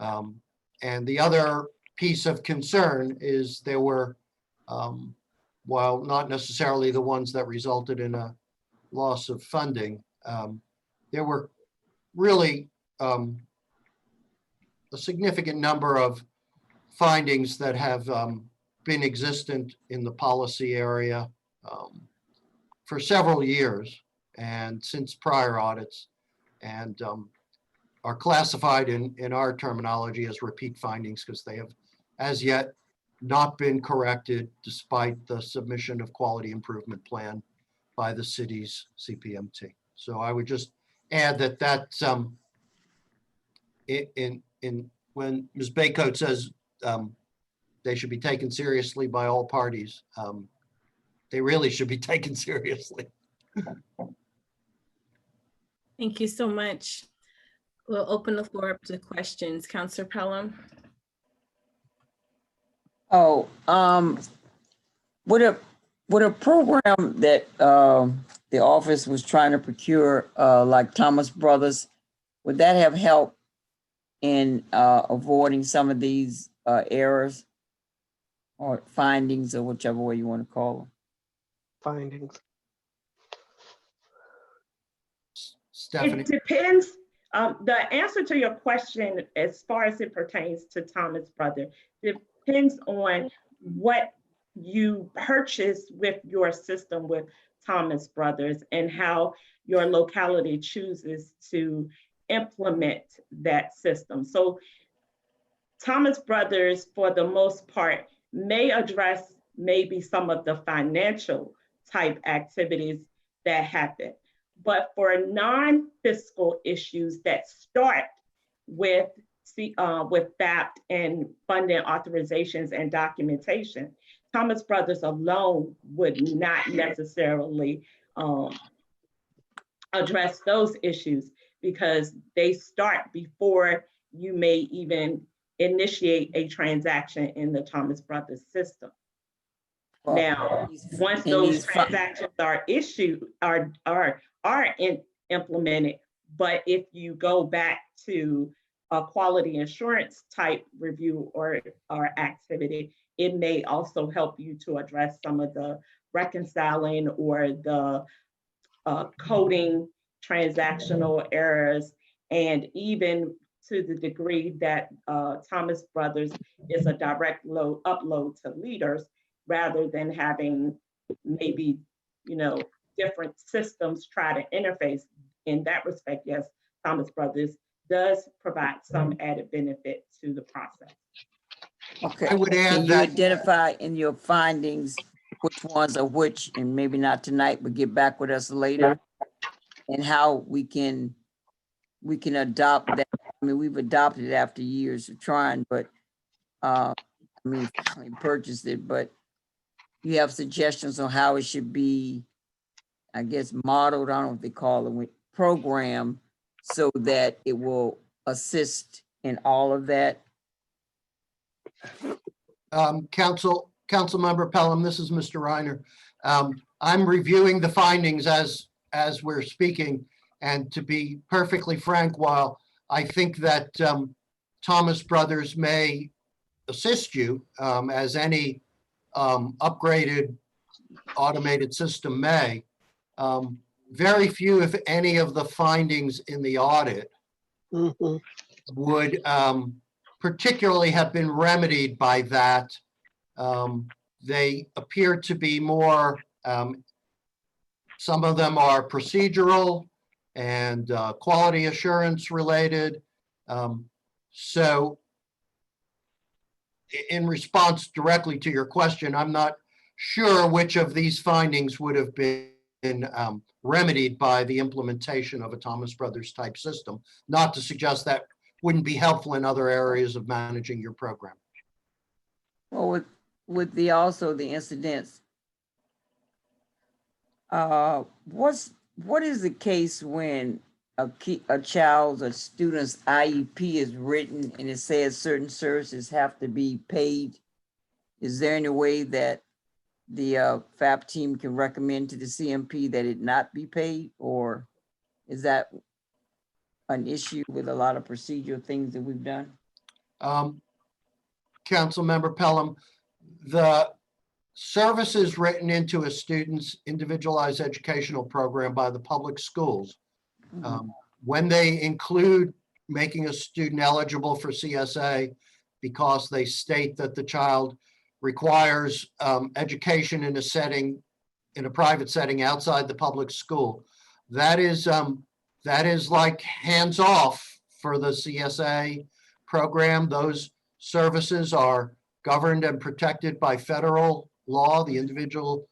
And the other piece of concern is there were, while not necessarily the ones that resulted in a loss of funding, there were really a significant number of findings that have been existent in the policy area for several years and since prior audits, and are classified in our terminology as repeat findings because they have as yet not been corrected despite the submission of quality improvement plan by the city's CPMT. So I would just add that that's when Ms. Baycoat says they should be taken seriously by all parties, they really should be taken seriously. Thank you so much. We'll open the floor up to questions. Councilor Pelham. Oh, would a program that the office was trying to procure, like Thomas Brothers, would that have helped in avoiding some of these errors or findings, or whichever way you want to call them? Findings. Stephanie? It depends. The answer to your question, as far as it pertains to Thomas Brothers, depends on what you purchase with your system with Thomas Brothers and how your locality chooses to implement that system. So Thomas Brothers, for the most part, may address maybe some of the financial type activities that happen. But for non-fiscal issues that start with FAPT and funding authorizations and documentation, Thomas Brothers alone would not necessarily address those issues because they start before you may even initiate a transaction in the Thomas Brothers system. Now, once those transactions are issued, are implemented, but if you go back to a quality assurance type review or activity, it may also help you to address some of the reconciling or the coding transactional errors, and even to the degree that Thomas Brothers is a direct upload to leaders, rather than having maybe, different systems try to interface. In that respect, yes, Thomas Brothers does provide some added benefit to the process. Okay. I would add Can you that- identify in your findings which ones are which, and maybe not tonight, but get back with us later? And how we can adopt that. I mean, we've adopted it after years of trying, but I mean, finally purchased it, but you have suggestions on how it should be, I guess, modeled, I don't know what they call it, program, so that it will assist in all of that? Councilmember Pelham, this is Mr. Reiner. I'm reviewing the findings as we're speaking. And to be perfectly frank, while I think that Thomas Brothers may assist you, as any upgraded automated system may, very few, if any, of the findings in the audit would particularly have been remedied by that. They appear to be more, some of them are procedural and quality assurance related. So in response directly to your question, I'm not sure which of these findings would have been remedied by the implementation of a Thomas Brothers type system. Not to suggest that wouldn't be helpful in other areas of managing your program. Well, with the also the incidents, what is the case when a child's or student's IEP is written and it says certain services have to be paid? Is there any way that the FAP team can recommend to the CMP that it not be paid, or is that an issue with a lot of procedural things that we've done? Councilmember Pelham, the services written into a student's individualized educational program by the public schools, when they include making a student eligible for CSA because they state that the child requires education in a setting, in a private setting outside the public school, that is like hands off for the CSA program. Those services are governed and protected by federal law, the Individuals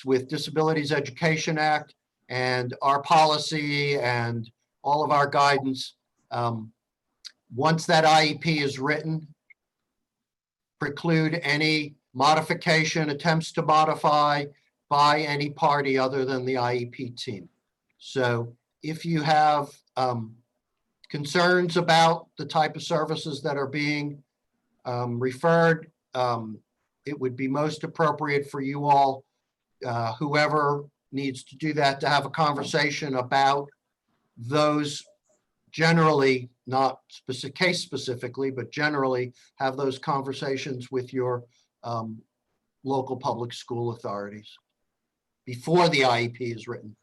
with Disabilities Education Act, and our policy and all of our guidance. Once that IEP is written, preclude any modification, attempts to modify by any party other than the IEP team. So if you have concerns about the type of services that are being referred, it would be most appropriate for you all, whoever needs to do that, to have a conversation about those, generally, not specific case specifically, but generally have those conversations with your local public school authorities before the IEP is written.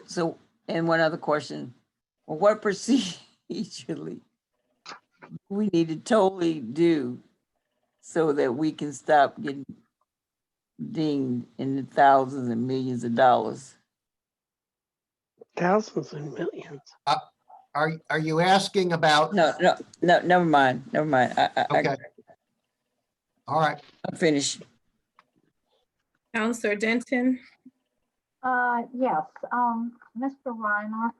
So, and one other question, well, what procedurally we need to totally do so that we can stop getting dinged in the thousands and millions of dollars? Thousands and millions. Are you asking about? No, never mind. Okay. All right. I'm finished. Counselor Denton? Yes, Mr. Reiner,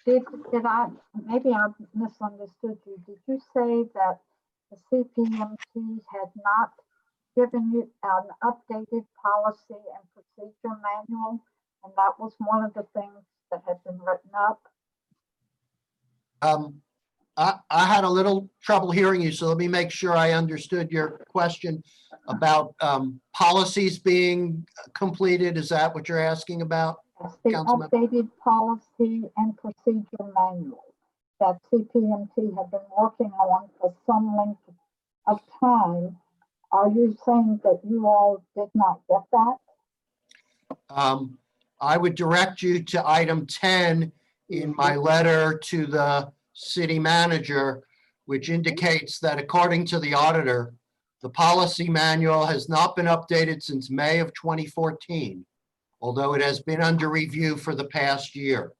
did I, maybe I misunderstood you. Did you say that the CPMT had not given you an updated policy and procedure manual? And that was one of the things that had been written up? I had a little trouble hearing you, so let me make sure I understood your question about policies being completed. Is that what you're asking about? Yes, the updated policy and procedure manual that CPMT had been working on for some length of time. Are you saying that you all did not get that? I would direct you to item 10 in my letter to the city manager, which indicates that according to the auditor, the policy manual has not been updated since May of 2014, although it has been under review for the past year.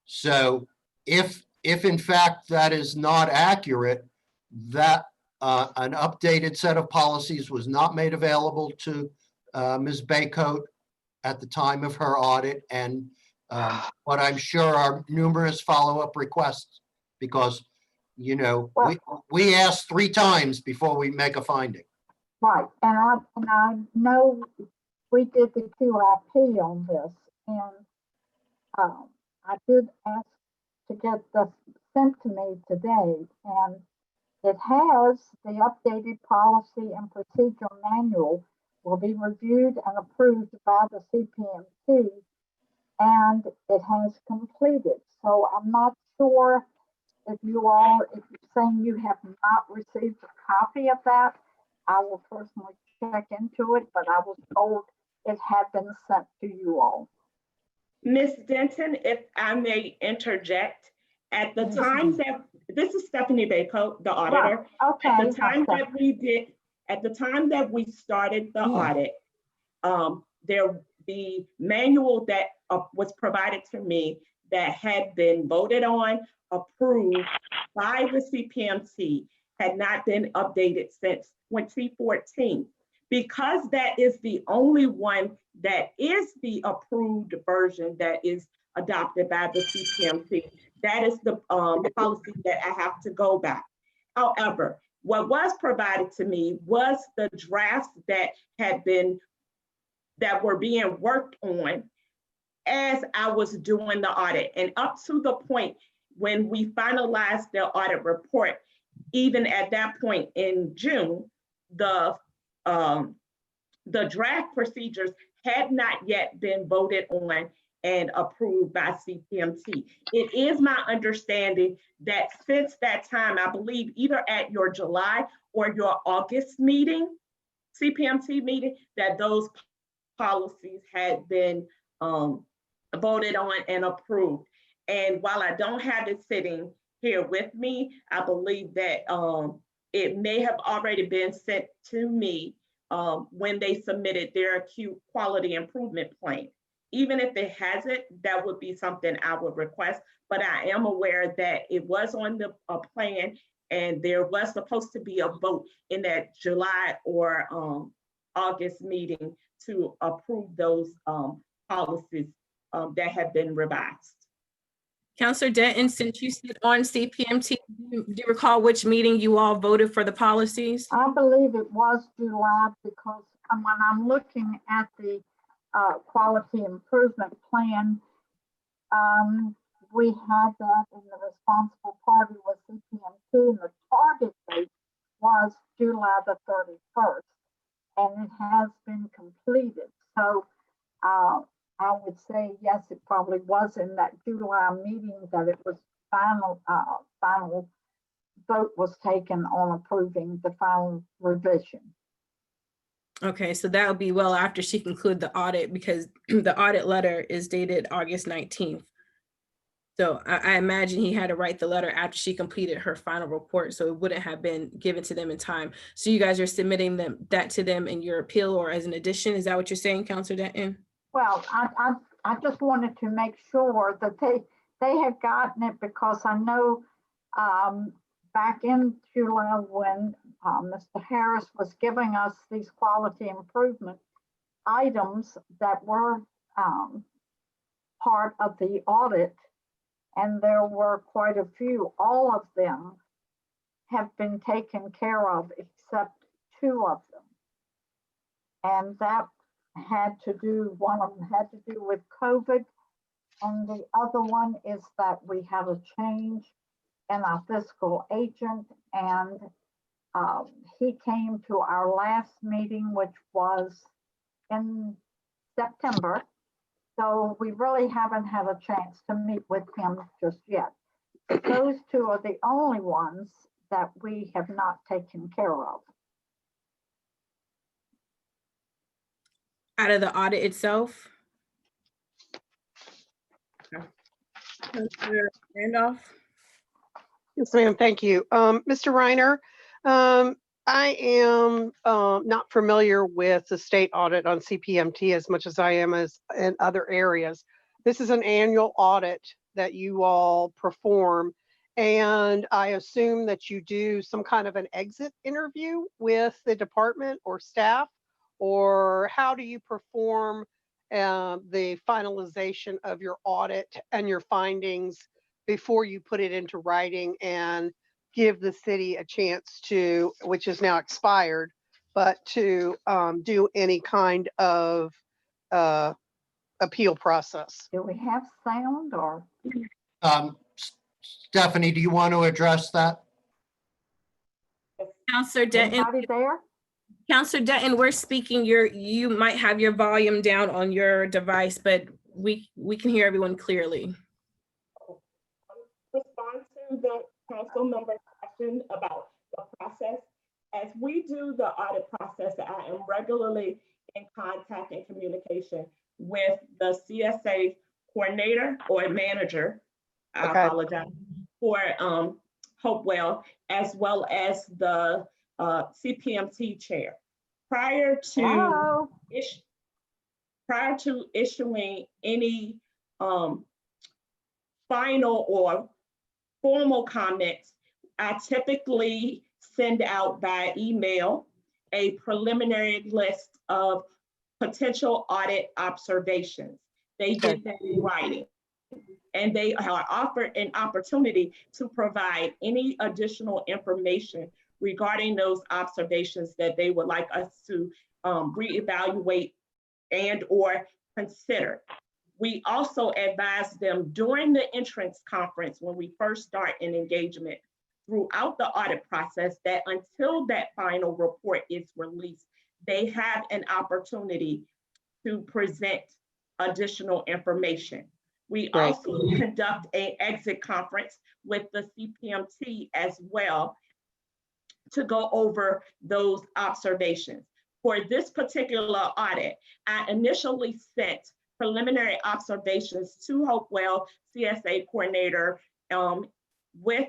So if in fact that is not accurate, that an updated set of policies was not made available to Ms. Baycoat at the time of her audit, and but I'm sure are numerous follow-up requests, because, you know, we asked 3 times before we make a finding. Right, and I know we did the QIP on this, and I did ask to get this sent to me today, and it has the updated policy and procedure manual will be reviewed and approved by the CPMC, and it has completed. So I'm not sure if you're saying you have not received a copy of that. I will personally check into it, but I was told it had been sent to you all. Ms. Denton, if I may interject, at the time that, this is Stephanie Baycoat, the auditor. Right. Okay. At the time that we started the audit, the manual that was provided to me that had been voted on, approved by the CPMC, had not been updated since 2014. Because that is the only one that is the approved version that is adopted by the CPMC, that is the policy that I have to go by. However, what was provided to me was the drafts that were being worked on as I was doing the audit. And up to the point when we finalized the audit report, even at that point in June, the draft procedures had not yet been voted on and approved by CPMC. It is my understanding that since that time, I believe either at your July or your August meeting, CPMC meeting, that those policies had been voted on and approved. And while I don't have it sitting here with me, I believe that it may have already been sent to me when they submitted their acute quality improvement plan. Even if it hasn't, that would be something I would request, but I am aware that it was on the plan, and there was supposed to be a vote in that July or August meeting to approve those policies that have been revised. Councilor Denton, since you sit on CPMT, do you recall which meeting you all voted for the policies? I believe it was July, because when I'm looking at the quality improvement plan, we had that, and the responsible party was CPMT, and the target date was July the 31st, and it has been completed. So I would say, yes, it probably was in that July meeting that it was final vote was taken on approving the final revision. Okay, so that would be well after she concluded the audit, because the audit letter is dated August 19th. So I imagine he had to write the letter after she completed her final report, so it wouldn't have been given to them in time. So you guys are submitting that to them in your appeal or as an addition? Is that what you're saying, Councilor Denton? Well, I just wanted to make sure that they have gotten it, because I know back in July when Mr. Harris was giving us these quality improvement items that were part of the audit, and there were quite a few, all of them have been taken care of except 2 of them. And that had to do, one of them had to do with COVID, and the other one is that we had a change in our fiscal agent, and he came to our last meeting, which was in September. So we really haven't had a chance to meet with him just yet. But those 2 are the only ones that we have not taken care of. Out of the audit itself? Councilor Randolph? Yes, ma'am. Thank you. Mr. Reiner, I am not familiar with the state audit on CPMT as much as I am in other areas. this is an annual audit that you all perform. And I assume that you do some kind of an exit interview with the department or staff, or how do you perform the finalization of your audit and your findings before you put it into writing and give the city a chance to, which is now expired, but to do any kind of appeal process? Do we have sound or? Stephanie, do you want to address that? Counselor Denton, Anybody there? Counselor Denton, we're speaking. You might have your volume down on your device, but we can hear everyone clearly. Respond to the council member question about the process. As we do the audit process, I am regularly in contact and communication with the CSA coordinator or manager. I Okay. apologize for Hopewell, as well as the CPMT chair. Prior to issuing any final or formal comments, I typically send out by email a preliminary list of potential audit observations. They get that in writing, and they are offered an opportunity to provide any additional information regarding those observations that they would like us to reevaluate and or consider. We also advise them during the entrance conference when we first start an engagement throughout the audit process that until that final report is released, they have an opportunity to present additional information. We also conduct an exit conference with the CPMT as well to go over those observations. For this particular audit, I initially sent preliminary observations to Hopewell, CSA coordinator, with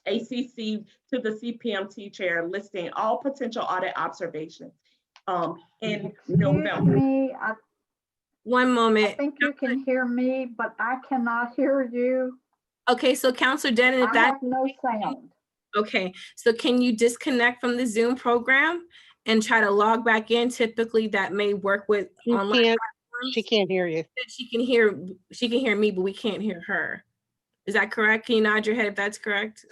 ACC to the CPMT chair, listing all potential audit observations in November. Me, One moment. I think you can hear me, but I cannot hear you. Okay, so Counselor Denton, if I that have no sound. okay, so can you disconnect from the Zoom program and try to log back in? Typically, that may work with online platforms. She can't hear you. She can hear me, but we can't hear her. Is that correct? Can you nod your head if that's correct?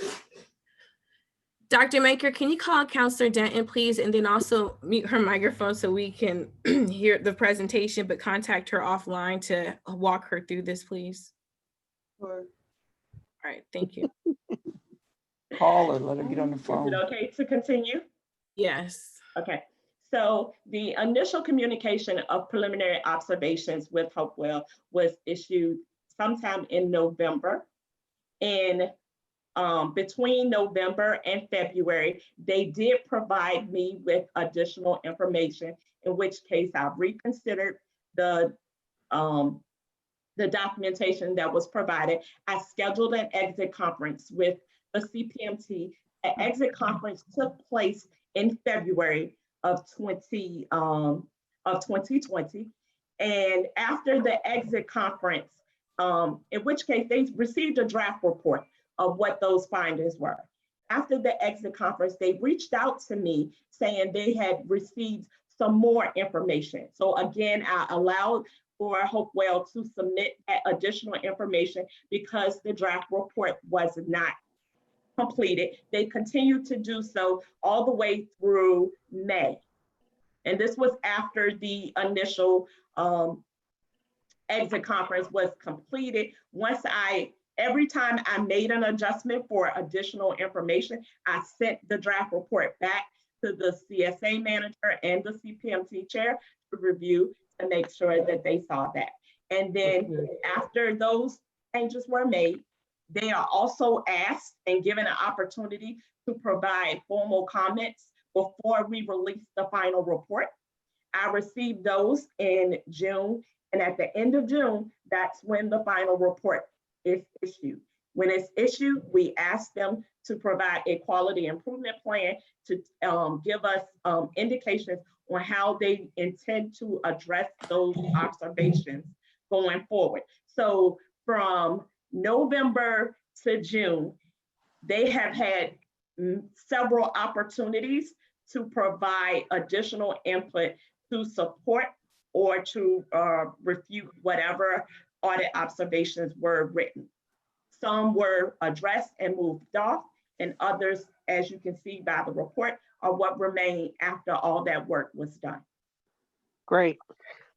Dr. Maker, can you call Counselor Denton, please, and then also mute her microphone so we can hear the presentation, but contact her offline to walk her through this, please. Sure. All right, thank you. Call her, let her get on the Is phone. it okay to continue? Yes. Okay. So the initial communication of preliminary observations with Hopewell was issued sometime in November. And between November and February, they did provide me with additional information, in which case I reconsidered the documentation that was provided. I scheduled an exit conference with the CPMT. An exit conference took place in February of 2020. And after the exit conference, in which case they received a draft report of what those findings were. After the exit conference, they reached out to me saying they had received some more information. So again, I allowed for Hopewell to submit additional information because the draft report was not completed. They continued to do so all the way through May. And this was after the initial exit conference was completed. Every time I made an adjustment for additional information, I sent the draft report back to the CSA manager and the CPMT chair to review to make sure that they saw that. And then after those changes were made, they are also asked and given an opportunity to provide formal comments before we release the final report. I received those in June, and at the end of June, that's when the final report is issued. When it's issued, we ask them to provide a quality improvement plan to give us indications on how they intend to address those observations going forward. So from November to June, they have had several opportunities to provide additional input to support or to refute whatever audit observations were written. Some were addressed and moved off, and others, as you can see by the report, are what remained after all that work was done. Great.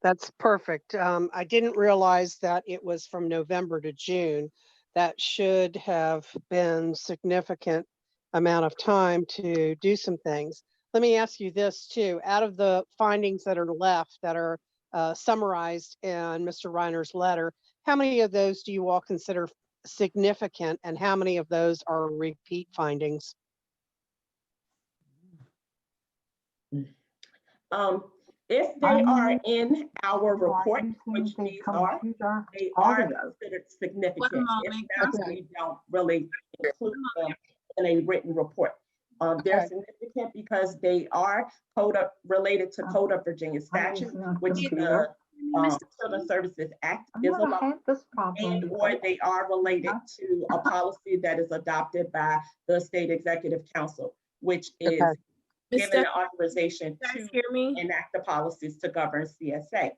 That's perfect. I didn't realize that it was from November to June. That should have been significant amount of time to do some things. Let me ask you this too. Out of the findings that are left that are summarized in Mr. Reiner's letter, how many of those do you all consider significant and how many of those are repeat findings? If they are in our report, which these are, they are considered significant. If not, we don't really include them in a written report. They're significant because they are related to Code of Virginia statute, which the Children's Services Act is about, and or they are related to a policy that is adopted by the State Executive Council, which is given the authorization to enact the policies to govern CSA.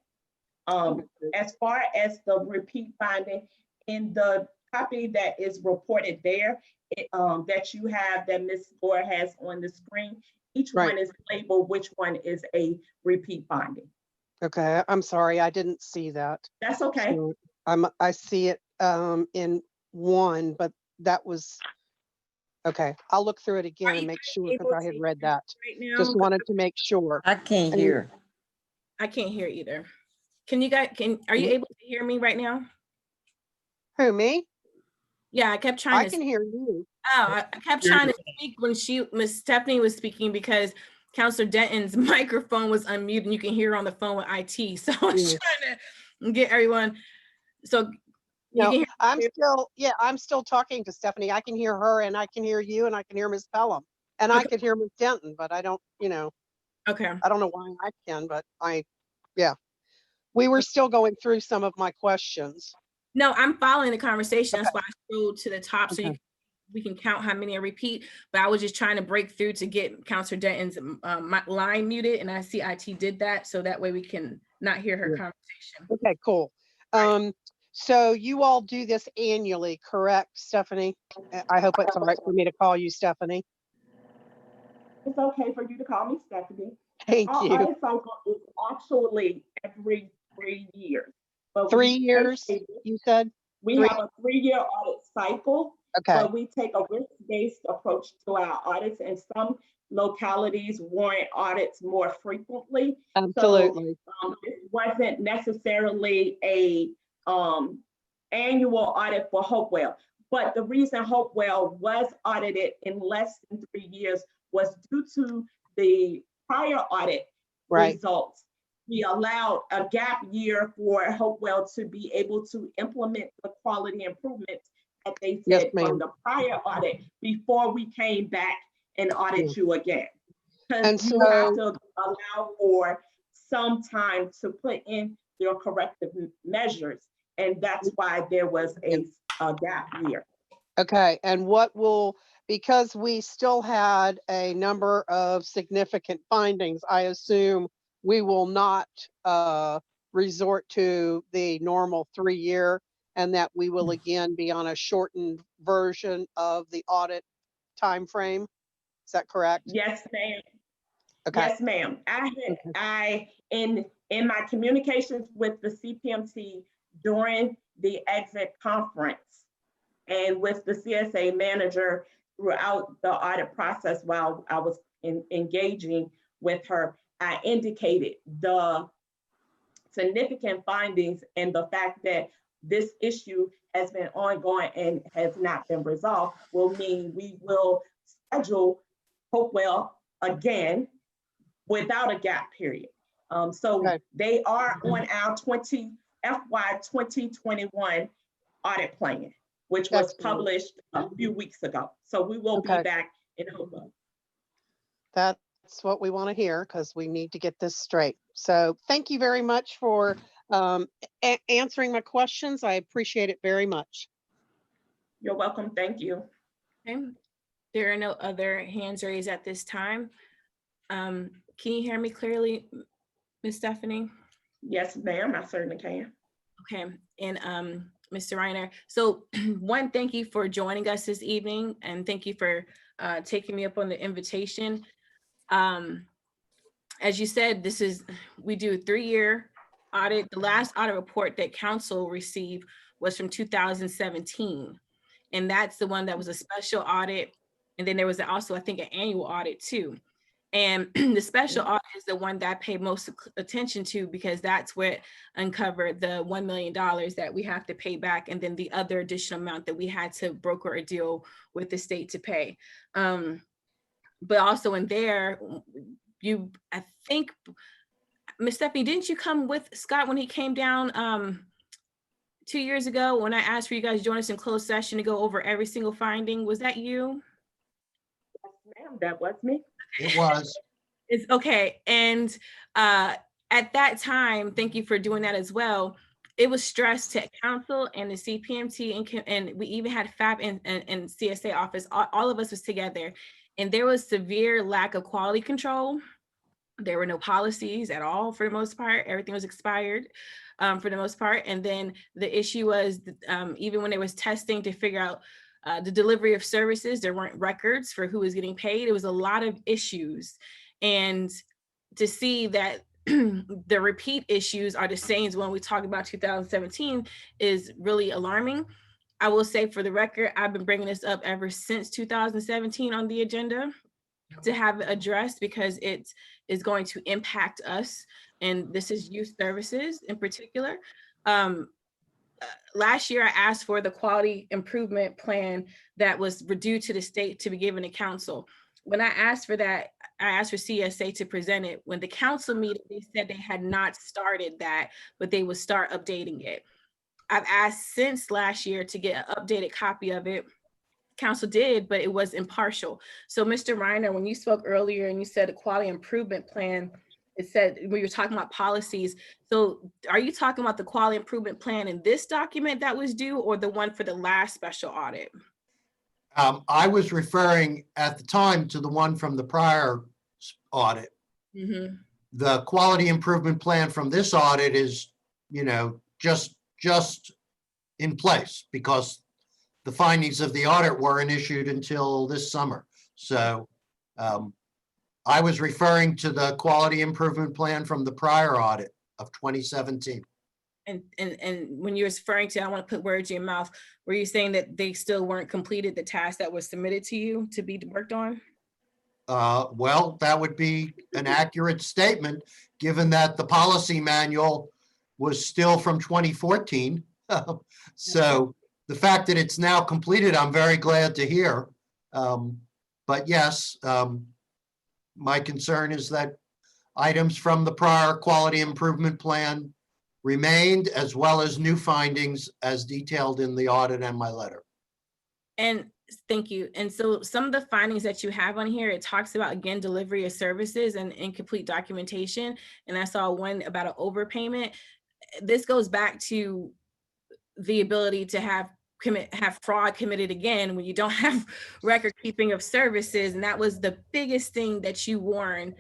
As far as the repeat finding, in the copy that is reported there, that you have, that Ms. Gore has on the screen, each one is labeled which one is a repeat finding. Okay, I'm sorry, I didn't see that. That's okay. So I see it in one, but that was, okay, I'll look through it again and make sure because I had read that. Just wanted to make sure. I can't hear. I can't hear either. Can you guys, are you able to hear me right now? Who, me? Yeah, I kept trying to. I can hear you. Oh, I kept trying to speak when Miss Stephanie was speaking because Counselor Denton's microphone was unmuted and you can hear her on the phone with IT. So I was trying to get everyone. So no, I'm still talking to Stephanie. I can hear her and I can hear you and I can hear Ms. Pelham and I could hear Ms. Denton, but I don't, okay. I don't know why I can, but we were still going through some of my questions. No, I'm following the conversation. That's why I scrolled to the top so we can count how many are repeat. But I was just trying to break through to get Counselor Denton's line muted, and I see IT did that, so that way we can not hear her conversation. Okay, cool. So you all do this annually, correct, Stephanie? I hope it's all right for me to call you Stephanie. It's okay for you to call me Stephanie. Thank you. Our audit cycle is actually every 3 years. But 3 years, you said? We have a 3-year audit cycle, but we take a risk-based approach to our audits, and some localities warrant audits more frequently. Absolutely. So it wasn't necessarily a annual audit for Hopewell, but the reason Hopewell was audited in less than 3 years was due to the prior audit results. We allowed a gap year for Hopewell to be able to implement the quality improvements that they said from the prior audit before we came back and audit you again. Because you have to allow for some time to put in your corrective measures. And that's why there was a gap year. Okay, and because we still had a number of significant findings, I assume we will not resort to the normal 3-year and that we will again be on a shortened version of the audit time frame. Is that correct? Yes, ma'am. Okay. Yes, ma'am. In my communications with the CPMT during the exit conference and with the CSA manager throughout the audit process while I was engaging with her, I indicated the significant findings and the fact that this issue has been ongoing and has not been resolved will mean we will schedule Hopewell again without a gap period. They are on our FY 2021 audit plan, which was published a few weeks ago. So we will be back in Hopewell. That's what we want to hear because we need to get this straight. So thank you very much for answering my questions. I appreciate it very much. You're welcome. Thank you. Okay. There are no other hands raised at this time. Can you hear me clearly, Ms. Stephanie? Yes, ma'am, I certainly can. Okay, and Mr. Reiner, so one, thank you for joining us this evening, and thank you for taking me up on the invitation. As you said, we do a 3-year audit. The last audit report that council received was from 2017. And that's the one that was a special audit. And then there was also, I think, an annual audit too. And the special audit is the one that I pay most attention to, because that's what uncovered the $1 million that we have to pay back, and then the other additional amount that we had to broker a deal with the state to pay. But also in there, I think, Ms. Stephanie, didn't you come with Scott when he came down 2 years ago when I asked for you guys to join us in closed session to go over every single finding? Was that you? Yes, ma'am, that was me. It was. It's okay. And at that time, thank you for doing that as well. It was stressed to council and the CPMT, and we even had FAB and CSA office. All of us was together, and there was severe lack of quality control. There were no policies at all for the most part. Everything was expired for the most part. And then the issue was even when there was testing to figure out the delivery of services, there weren't records for who was getting paid. It was a lot of issues. And to see that the repeat issues are the same as when we talk about 2017 is really alarming. I will say, for the record, I've been bringing this up ever since 2017 on the agenda to have it addressed, because it is going to impact us. And this is youth services in particular. Last year, I asked for the quality improvement plan that was due to the state to be given to council. When I asked for that, I asked for CSA to present it. When the council meeting, they said they had not started that, but they would start updating it. I've asked since last year to get an updated copy of it. Council did, but it was impartial. So Mr. Reiner, when you spoke earlier and you said a quality improvement plan, it said when you're talking about policies. So are you talking about the quality improvement plan in this document that was due, or the one for the last special audit? I was referring at the time to the one from the prior audit. Mm-hmm. The quality improvement plan from this audit is, just in place because the findings of the audit weren't issued until this summer. So I was referring to the quality improvement plan from the prior audit of 2017. And when you're referring to, I want to put words in your mouth, were you saying that they still weren't completed the task that was submitted to you to be worked on? Well, that would be an accurate statement, given that the policy manual was still from 2014. So the fact that it's now completed, I'm very glad to hear. But yes, my concern is that items from the prior quality improvement plan remained, as well as new findings as detailed in the audit and my letter. And thank you. And so some of the findings that you have on here, it talks about, again, delivery of services and incomplete documentation. And I saw one about an overpayment. This goes back to the ability to have fraud committed again when you don't have record keeping of services. And that was the biggest thing that you warned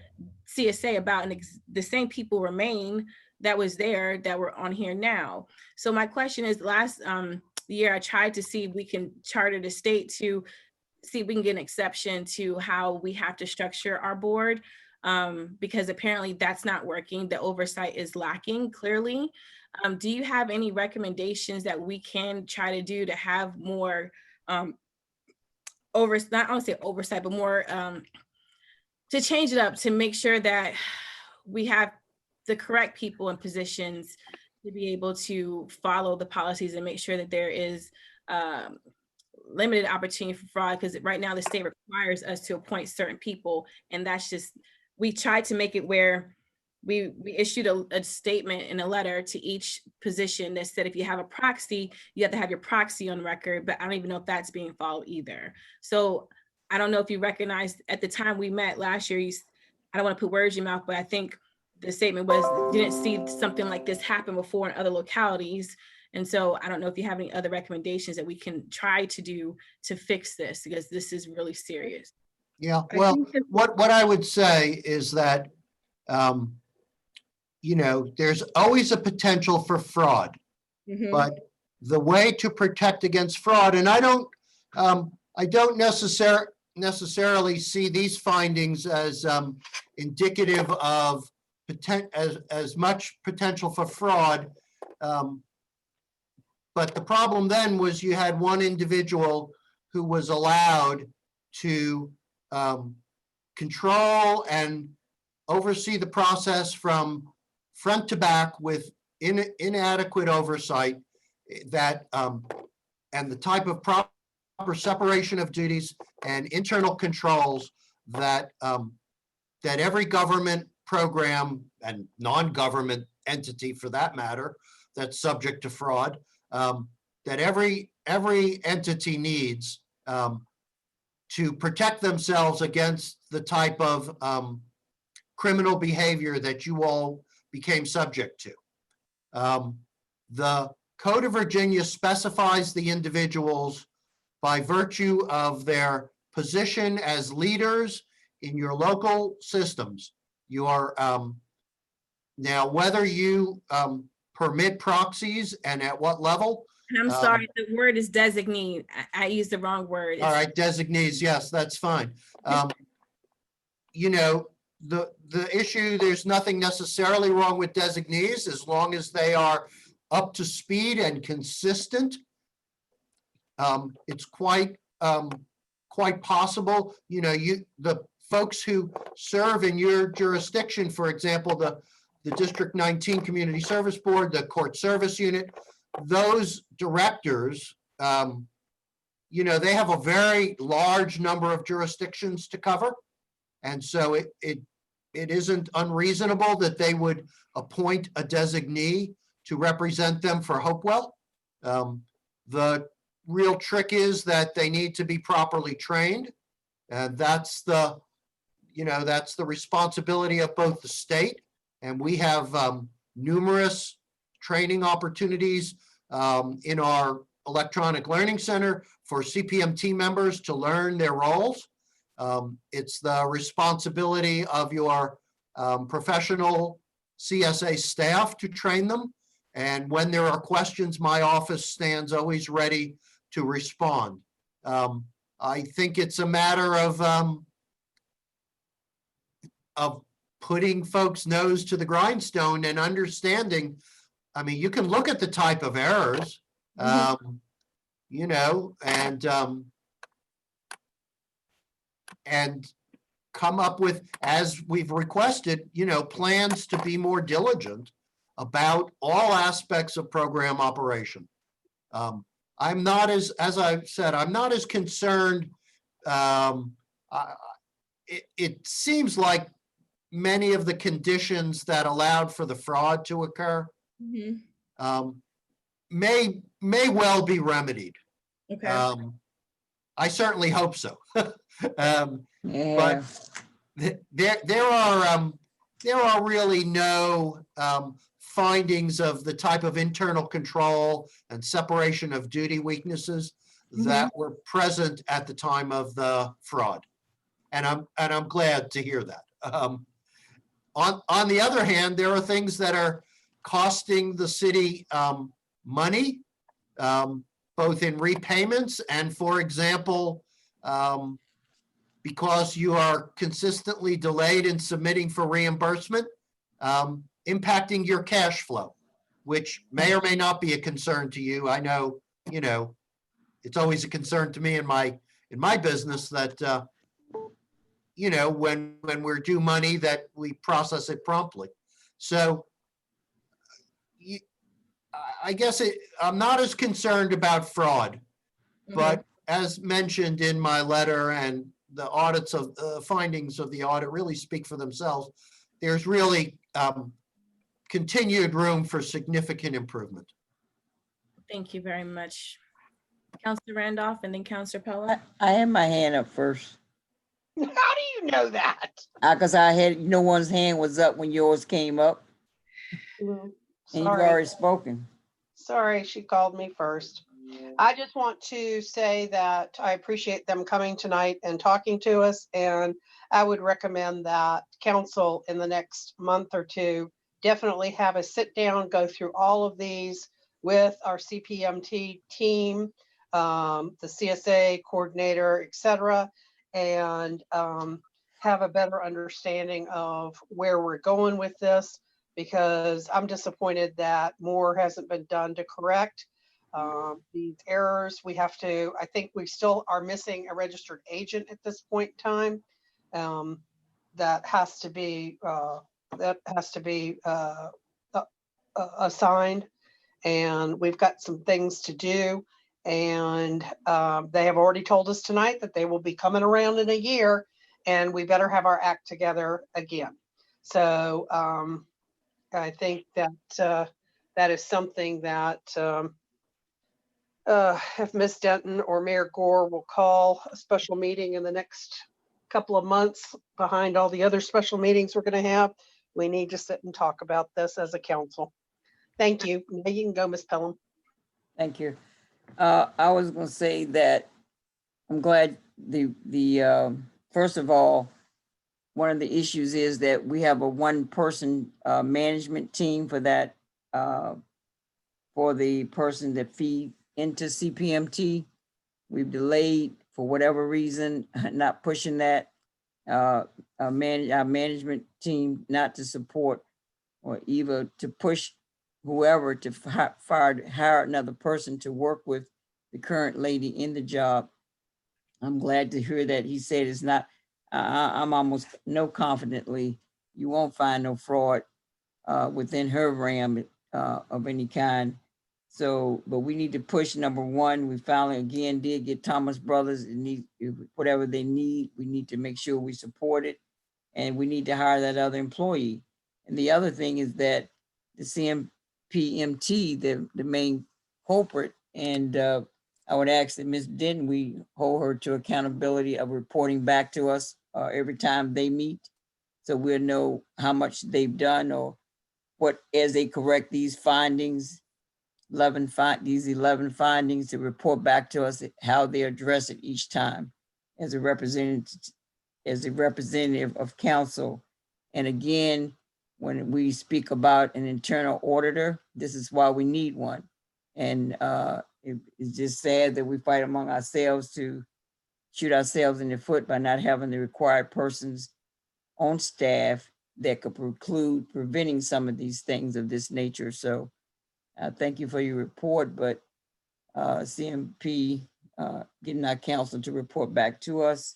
CSA about. And the same people remain that was there that were on here now. So my question is, last year I tried to see if we can charter the state to see if we can get an exception to how we have to structure our board, because apparently that's not working. The oversight is lacking clearly. Do you have any recommendations that we can try to do to have more not only say oversight, but more to change it up, to make sure that we have the correct people in positions to be able to follow the policies and make sure that there is limited opportunity for fraud? Because right now the state requires us to appoint certain people, and that's just, we tried to make it where we issued a statement in a letter to each position that said if you have a proxy, you have to have your proxy on record, but I don't even know if that's being followed either. So I don't know if you recognized at the time we met last year, I don't want to put words in your mouth, but I think the statement was, didn't see something like this happen before in other localities. And so I don't know if you have any other recommendations that we can try to do to fix this, because this is really serious. Yeah, I well, think that- what I would say is that, you know, there's always a potential for fraud, Mhm. but the way to protect against fraud, and I don't necessarily see these findings as indicative of as much potential for fraud. But the problem then was you had one individual who was allowed to control and oversee the process from front to back with inadequate oversight that and the type of proper separation of duties and internal controls that that every government program and non-government entity for that matter that's subject to fraud, that every entity needs to protect themselves against the type of criminal behavior that you all became subject to. The Code of Virginia specifies the individuals by virtue of their position as leaders in your local systems. You are now, whether you permit proxies and at what level. And I'm sorry, the word is designee. I used the wrong word. All right, designees, yes, that's fine. You know, the issue, there's nothing necessarily wrong with designees as long as they are up to speed and consistent. It's quite possible, you know, the folks who serve in your jurisdiction, for example, the District 19 Community Service Board, the Court Service Unit, those directors, you know, they have a very large number of jurisdictions to cover. And so it isn't unreasonable that they would appoint a designee to represent them for Hopewell. The real trick is that they need to be properly trained. And that's the, you know, that's the responsibility of both the state, and we have numerous training opportunities in our electronic learning center for CPMT members to learn their roles. It's the responsibility of your professional CSA staff to train them. And when there are questions, my office stands always ready to respond. I think it's a matter of putting folks' nose to the grindstone and understanding. I mean, you can look at the type of errors, you know, and come up with, as we've requested, you know, plans to be more diligent about all aspects of program operation. I'm not as I've said, I'm not as concerned. It seems like many of the conditions that allowed for the fraud to occur may well be remedied. Okay. I certainly hope so. Yeah. But there are really no findings of the type of internal control and separation of duty weaknesses that were present at the time of the fraud, and I'm glad to hear that. On the other hand, there are things that are costing the city money, both in repayments and, for example, because you are consistently delayed in submitting for reimbursement, impacting your cash flow, which may or may not be a concern to you. I know, you know, it's always a concern to me in my business that, you know, when we're due money that we process it promptly. So I guess I'm not as concerned about fraud, but as mentioned in my letter, and the audits of findings of the audit really speak for themselves, there's really continued room for significant improvement. Thank you very much. Councilor Randolph and then Councilor Pella. I had my hand up first. How do you know that. Because I had, no one's hand was up when yours came up, and you've Sorry. already spoken. Sorry, she called me first. I just want to say that I appreciate them coming tonight and talking to us. And I would recommend that council in the next month or two definitely have a sit down, go through all of these with our CPMT team, the CSA coordinator, et cetera, and have a better understanding of where we're going with this, because I'm disappointed that more hasn't been done to correct these errors. We have to, I think we still are missing a registered agent at this point in time. That has to be assigned, and we've got some things to do. And they have already told us tonight that they will be coming around in a year, and we better have our act together again. So I think that that is something that if Ms. Denton or Mayor Gore will call a special meeting in the next couple of months behind all the other special meetings we're going to have, we need to sit and talk about this as a council. Thank you. Now you can go, Ms. Pelham. Thank you. I was going to say that I'm glad first of all, one of the issues is that we have a one-person management team for that, for the person that feed into CPMT. We've delayed for whatever reason, not pushing that. Our management team not to support or either to push whoever to hire another person to work with the current lady in the job. I'm glad to hear that he said it's not, I'm almost confidently, you won't find no fraud within her realm of any kind. So, but we need to push number one. We finally again did get Thomas Brothers. It need whatever they need. We need to make sure we support it, and we need to hire that other employee. And the other thing is that the CMPMT, the main culprit, and I would ask that Ms. Denton, we hold her to accountability of reporting back to us every time they meet, so we'll know how much they've done or what, as they correct these findings, 11 findings, to report back to us how they address it each time as a representative of council. And again, when we speak about an internal auditor, this is why we need one. And it's just sad that we fight among ourselves to shoot ourselves in the foot by not having the required persons on staff that could preclude preventing some of these things of this nature. So thank you for your report, but CMP getting our council to report back to us,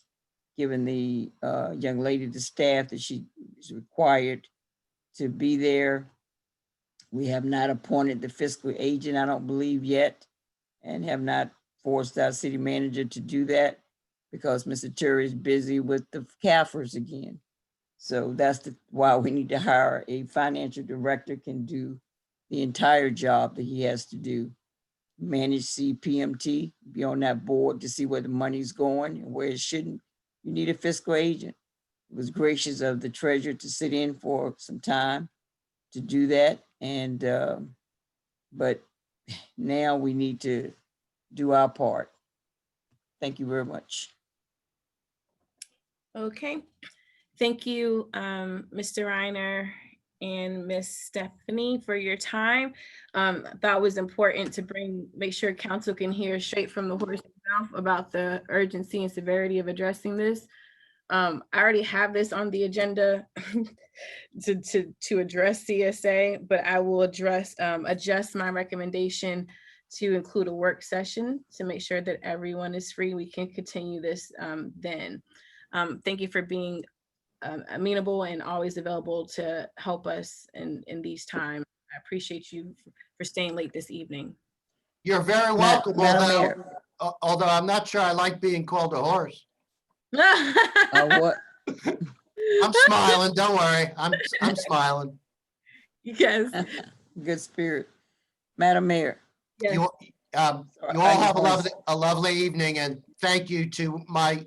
giving the young lady the staff that she is required to be there. We have not appointed the fiscal agent, I don't believe yet, and have not forced our city manager to do that because Mr. Terry is busy with the CAFRs again. So that's why we need to hire a financial director, can do the entire job that he has to do. Manage CPMT, be on that board to see where the money's going and where it shouldn't. You need a fiscal agent. It was gracious of the treasurer to sit in for some time to do that. And, but now we need to do our part. Thank you very much. Okay. Thank you, Mr. Reiner and Miss Stephanie, for your time. That was important to make sure council can hear straight from the horse's mouth about the urgency and severity of addressing this. I already have this on the agenda to address CSA, but I will adjust my recommendation to include a work session to make sure that everyone is free. We can continue this then. Thank you for being amenable and always available to help us in these times. I appreciate you for staying late this evening. You're very welcome, although I'm not sure I like being called a horse. What? I'm smiling, don't worry. I'm smiling. Yes. Good spirit. Madam Mayor. Yes. You all have a lovely evening, and thank you to my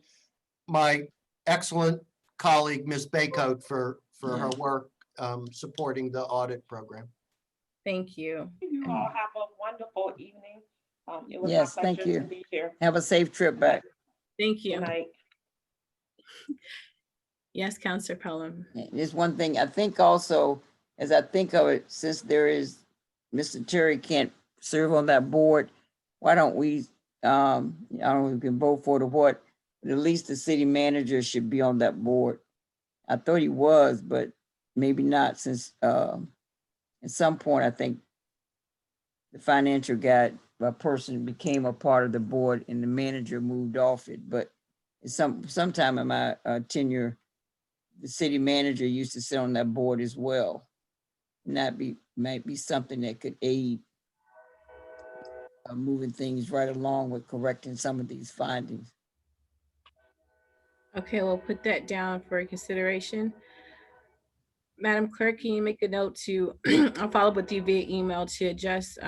excellent colleague, Ms. Baycoat, for her work supporting the audit program. Thank you. You all have a wonderful evening. It was my Yes, thank pleasure you. to be here Have a safe trip back. Thank you. tonight. Yes, Counselor Pelham. There's one thing, I think also, as I think of it, since there is, Mr. Terry can't serve on that board, why don't we, I don't know if we can vote for the what, but at least the city manager should be on that board. I thought he was, but maybe not, since at some point, I think the financial guy, a person became a part of the board and the manager moved off it, but sometime in my tenure, the city manager used to sit on that board as well. And that might be something that could aid moving things right along with correcting some of these findings. Okay, we'll put that down for consideration. Madam Clerk, can you make a note to, I'll follow up with you via email to adjust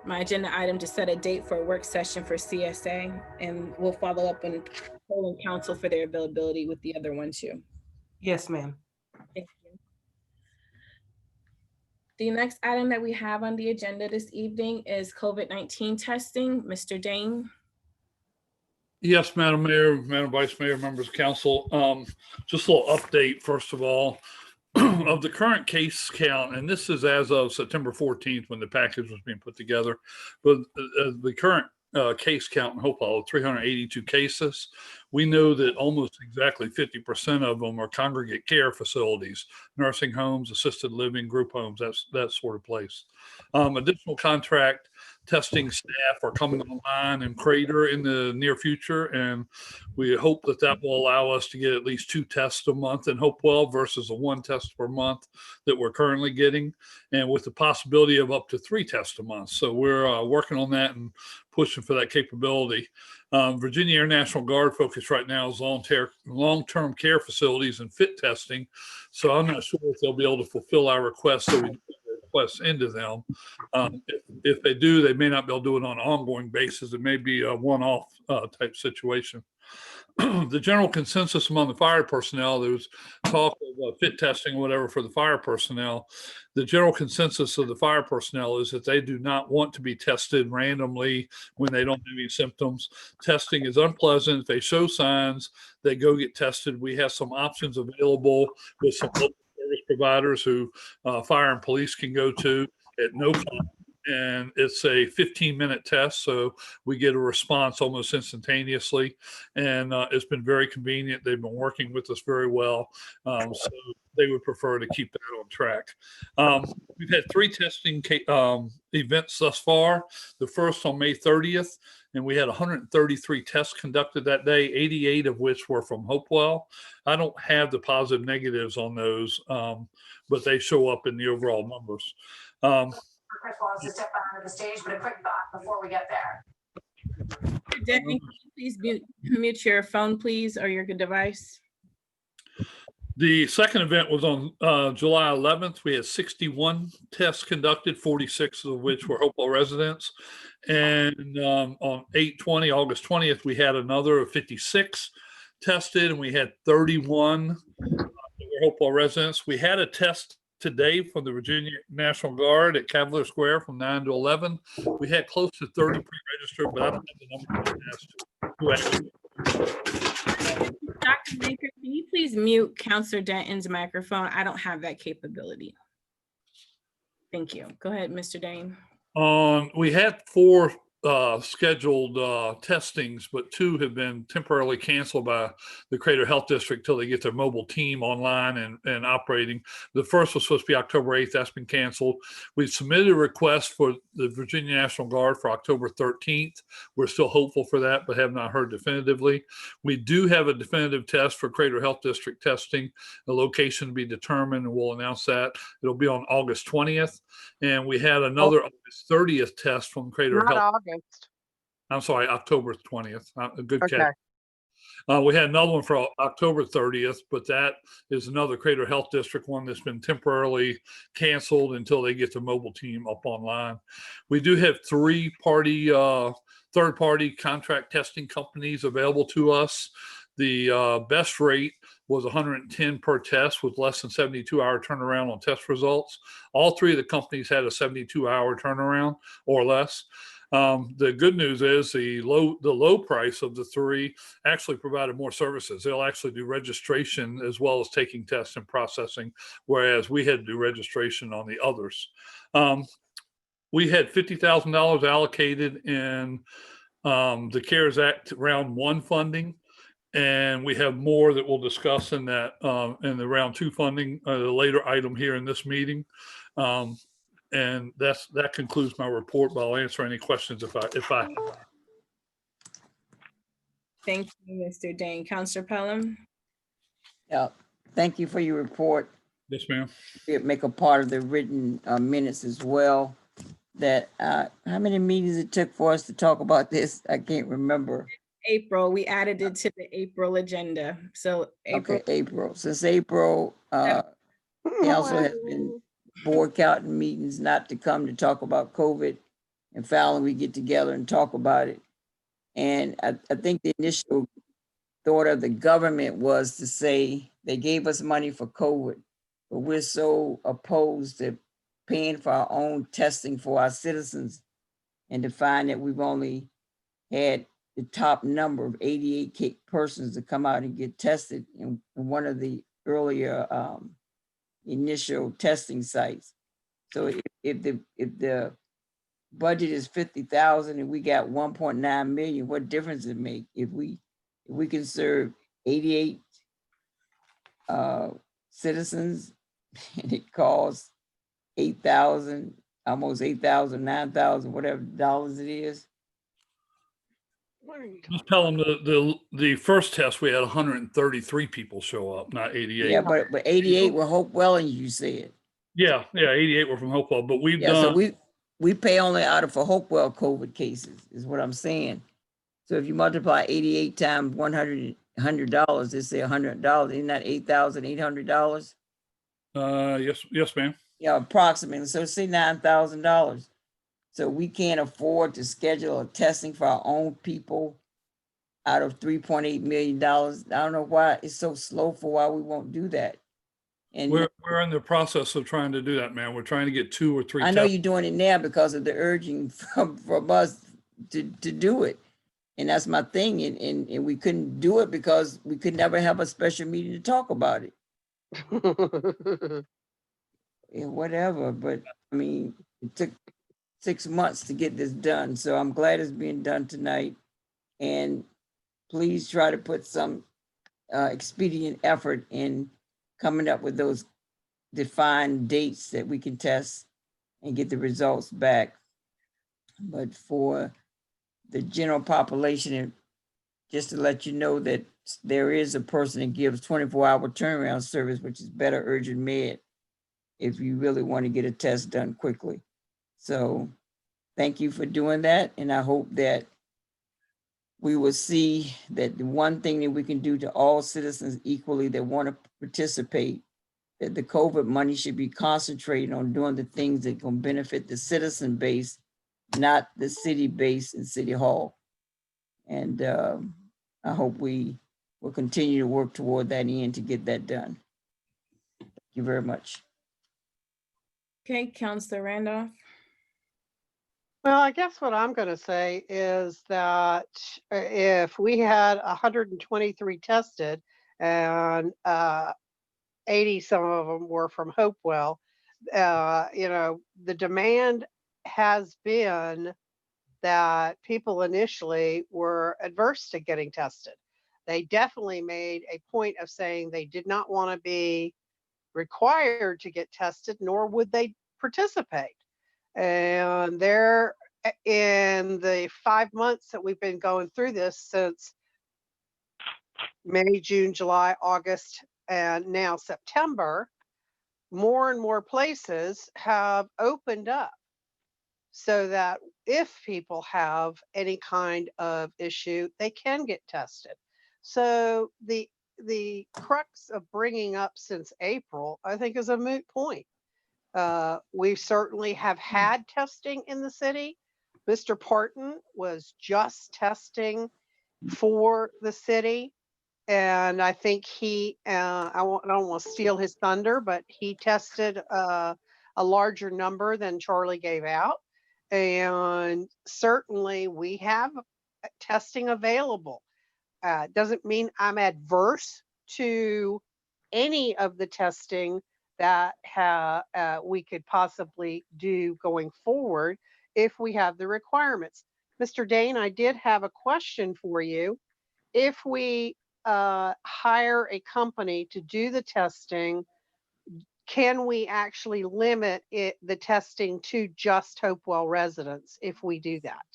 my agenda item to set a date for a work session for CSA, and we'll follow up on polling council for their availability with the other one too. Yes, ma'am. Thank you. The next item that we have on the agenda this evening is COVID-19 testing. Mr. Dane. Yes, Madam Mayor, Madam Vice Mayor, members of council. Just a little update, first of all, of the current case count, and this is as of September 14th when the package was being put together. But the current case count in Hopewell, 382 cases. We know that almost exactly 50% of them are congregate care facilities, nursing homes, assisted living, group homes, that sort of place. Additional contract testing staff are coming online in Crater in the near future, and we hope that that will allow us to get at least 2 tests a month in Hopewell versus a 1 test per month that we're currently getting, and with the possibility of up to 3 tests a month. So we're working on that and pushing for that capability. Virginia Air National Guard focus right now is long-term care facilities and fit testing. So I'm not sure if they'll be able to fulfill our requests, so we requests into them. If they do, they may not be able to do it on an ongoing basis. It may be a one-off type situation. The general consensus among the fire personnel, there was talk of fit testing or whatever for the fire personnel. The general consensus of the fire personnel is that they do not want to be tested randomly when they don't have any symptoms. Testing is unpleasant. If they show signs, they go get tested. We have some options available with some local service providers who fire and police can go to at no cost. And it's a 15-minute test, so we get a response almost instantaneously, and it's been very convenient. They've been working with us very well, so they would prefer to keep that on track. We've had 3 testing events thus far. The first on May 30th, and we had 133 tests conducted that day, 88 of which were from Hopewell. I don't have the positive negatives on those, but they show up in the overall numbers. Chris wants to step onto the stage, but a quick thought before we get there. Dan, can you please mute your phone, please, or your device? The second event was on July 11th. We had 61 tests conducted, 46 of which were Hopewell residents. And on August 20th, we had another 56 tested, and we had 31 that were Hopewell residents. We had a test today from the Virginia National Guard at Cavalier Square from 9 to 11. We had close to 30 pre-registered, but I don't have the number to ask. Dr. Baker, can you please mute Counselor Denton's microphone? I don't have that capability. Thank you. Go ahead, Mr. Dane. We had 4 scheduled testings, but 2 have been temporarily canceled by the Crater Health District till they get their mobile team online and operating. The first was supposed to be October 8th. That's been canceled. We submitted a request for the Virginia National Guard for October 13th. We're still hopeful for that, but have not heard definitively. We do have a definitive test for Crater Health District testing. The location to be determined, and we'll announce that. It'll be on August 20th. And we had another August 30th test from Crater Health. August. I'm sorry, October 20th. A good Okay. catch. We had another one for October 30th, but that is another Crater Health District one that's been temporarily canceled until they get the mobile team up online. We do have 3-party, third-party contract testing companies available to us. The best rate was 110 per test with less than 72-hour turnaround on test results. All three of the companies had a 72-hour turnaround or less. The good news is the low price of the three actually provided more services. They'll actually do registration as well as taking tests and processing, whereas we had to do registration on the others. We had $50,000 allocated in the CARES Act round 1 funding, and we have more that we'll discuss in that in the round 2 funding, the later item here in this meeting. And that concludes my report, but I'll answer any questions if I. Thank you, Mr. Dane. Counselor Pelham? Yeah, thank you for your report. Yes, ma'am. It make a part of the written minutes as well. That how many meetings it took for us to talk about this? I can't remember. April, we added it to the April agenda. So April. Okay, April. Since April, council has been board counting meetings not to come to talk about COVID. And finally, we get together and talk about it. And I think the initial thought of the government was to say they gave us money for COVID, but we're so opposed to paying for our own testing for our citizens, and to find that we've only had the top number of 88 persons to come out and get tested in one of the earlier initial testing sites. So if the budget is 50,000 and we got 1.9 million, what difference does it make if we can serve 88 citizens and it costs 8,000, almost 8,000, 9,000, whatever dollars it is. Just tell them the first test we had 133 people show up, not 88. Yeah, but 88 were Hopewell, and you said. Yeah, 88 were from Hopewell, but we've Yeah, done. so we pay only out of for Hopewell COVID cases, is what I'm saying. So if you multiply 88 times $100, they say $100. Isn't that $8,800? Yes, ma'am. Yeah, approximately. So say $9,000. So we can't afford to schedule a testing for our own people out of $3.8 million. I don't know why it's so slow for why we won't do that. And We're in the process of trying to do that, man. We're trying to get 2 or 3. I know you're doing it now because of the urging from us to do it. And that's my thing. And we couldn't do it because we could never have a special meeting to talk about it. Yeah, whatever. But I mean, it took 6 months to get this done. So I'm glad it's being done tonight. And please try to put some expedient effort in coming up with those defined dates that we can test and get the results back. But for the general population, and just to let you know that there is a person that gives 24-hour turnaround service, which is Better Urgent Med, if you really want to get a test done quickly. So thank you for doing that. And I hope that we will see that the one thing that we can do to all citizens equally that want to participate, that the COVID money should be concentrated on doing the things that can benefit the citizen base, not the city base and City Hall. And I hope we will continue to work toward that end to get that done. Thank you very much. Okay, Counselor Randolph. Well, I guess what I'm going to say is that if we had 123 tested and 80 some of them were from Hopewell, the demand has been that people initially were adverse to getting tested. They definitely made a point of saying they did not want to be required to get tested, nor would they participate. And they're in the 5 months that we've been going through this since May, June, July, August, and now September, more and more places have opened up so that if people have any kind of issue, they can get tested. So the crux of bringing up since April, I think, is a moot point. We certainly have had testing in the city. Mr. Parton was just testing for the city, And I think I don't want to steal his thunder, but he tested a larger number than Charlie gave out. And certainly we have testing available. Doesn't mean I'm adverse to any of the testing that we could possibly do going forward if we have the requirements. Mr. Dane, I did have a question for you. If we hire a company to do the testing, can we actually limit the testing to just Hopewell residents if we do that?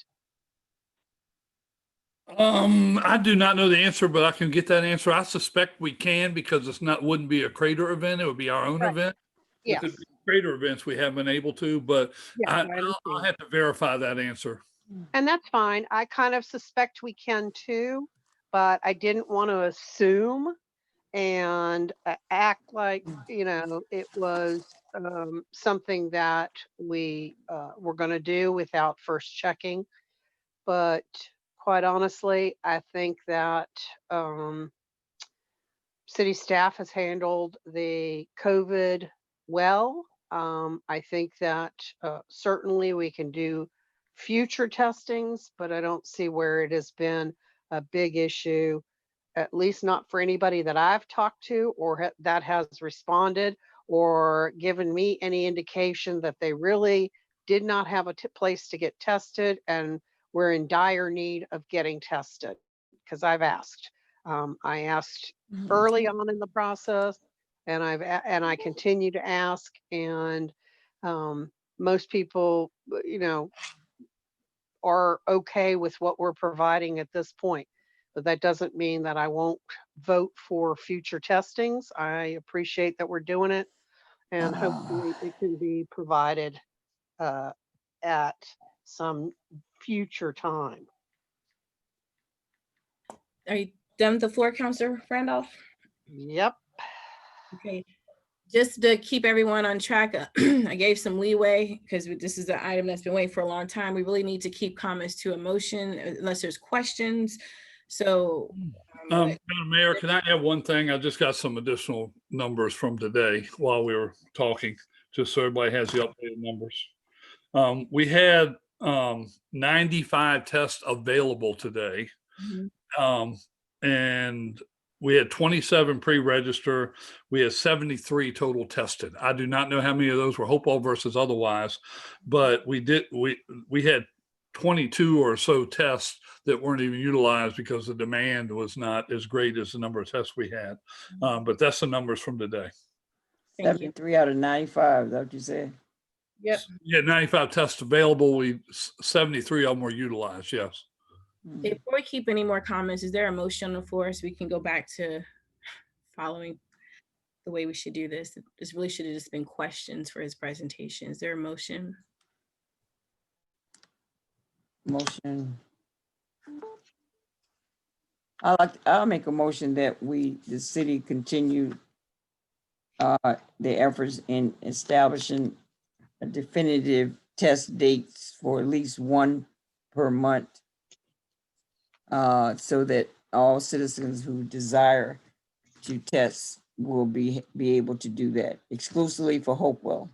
I do not know the answer, but I can get that answer. I suspect we can because wouldn't be a Crater event. It would be our own Right. event. Yes. With the Crater events, we haven't been able to, but Yes, I I'll understand. have to verify that answer. And that's fine. I kind of suspect we can too, but I didn't want to assume and act like, it was something that we were going to do without first checking. But quite honestly, I think that city staff has handled the COVID well. I think that certainly we can do future testings, but I don't see where it has been a big issue, at least not for anybody that I've talked to or that has responded or given me any indication that they really did not have a place to get tested and we're in dire need of getting tested, because I've asked. I asked early on in the process, and I continue to ask, and most people, are okay with what we're providing at this point. But that doesn't mean that I won't vote for future testings. I appreciate that we're doing it, and hopefully it can be provided at some future time. Are you done with the floor, Councilor Randolph? Yep. Okay. Just to keep everyone on track, I gave some leeway because this is an item that's been waiting for a long time. We really need to keep comments to a motion unless there's questions. So, Madam Mayor, can I add one thing? I just got some additional numbers from today while we were talking, just so everybody has the updated numbers. We had 95 tests available today. And we had 27 pre-register. We had 73 total tested. I do not know how many of those were Hopewell versus otherwise, but we had 22 or so tests that weren't even utilized because the demand was not as great as the number of tests we had. But that's the numbers from today. 73 out of 95, is that what you said? Yep. Yeah, 95 tests available. 73 of them were utilized, yes. Before we keep any more comments, is there a motion on the floor so we can go back to following the way we should do this? This really should have just been questions for his presentation. Is there a motion? Motion. I'll make a motion that the city continue the efforts in establishing a definitive test dates for at least one per month, so that all citizens who desire to test will be able to do that exclusively for Hopewell.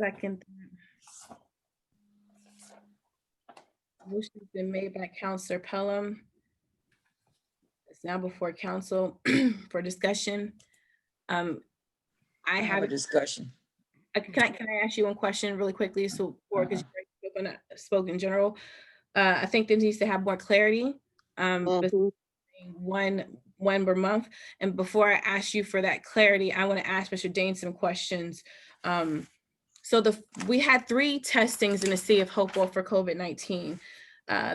Second. Motion's been made by Councilor Pelham. It's now before council for discussion. I have a discussion. Can I ask you one question really quickly? So, because you spoke in general, I think there needs to have more clarity. One per month. And before I ask you for that clarity, I want to ask Mr. Dane some questions. So we had 3 testings in the city of Hopewell for COVID-19.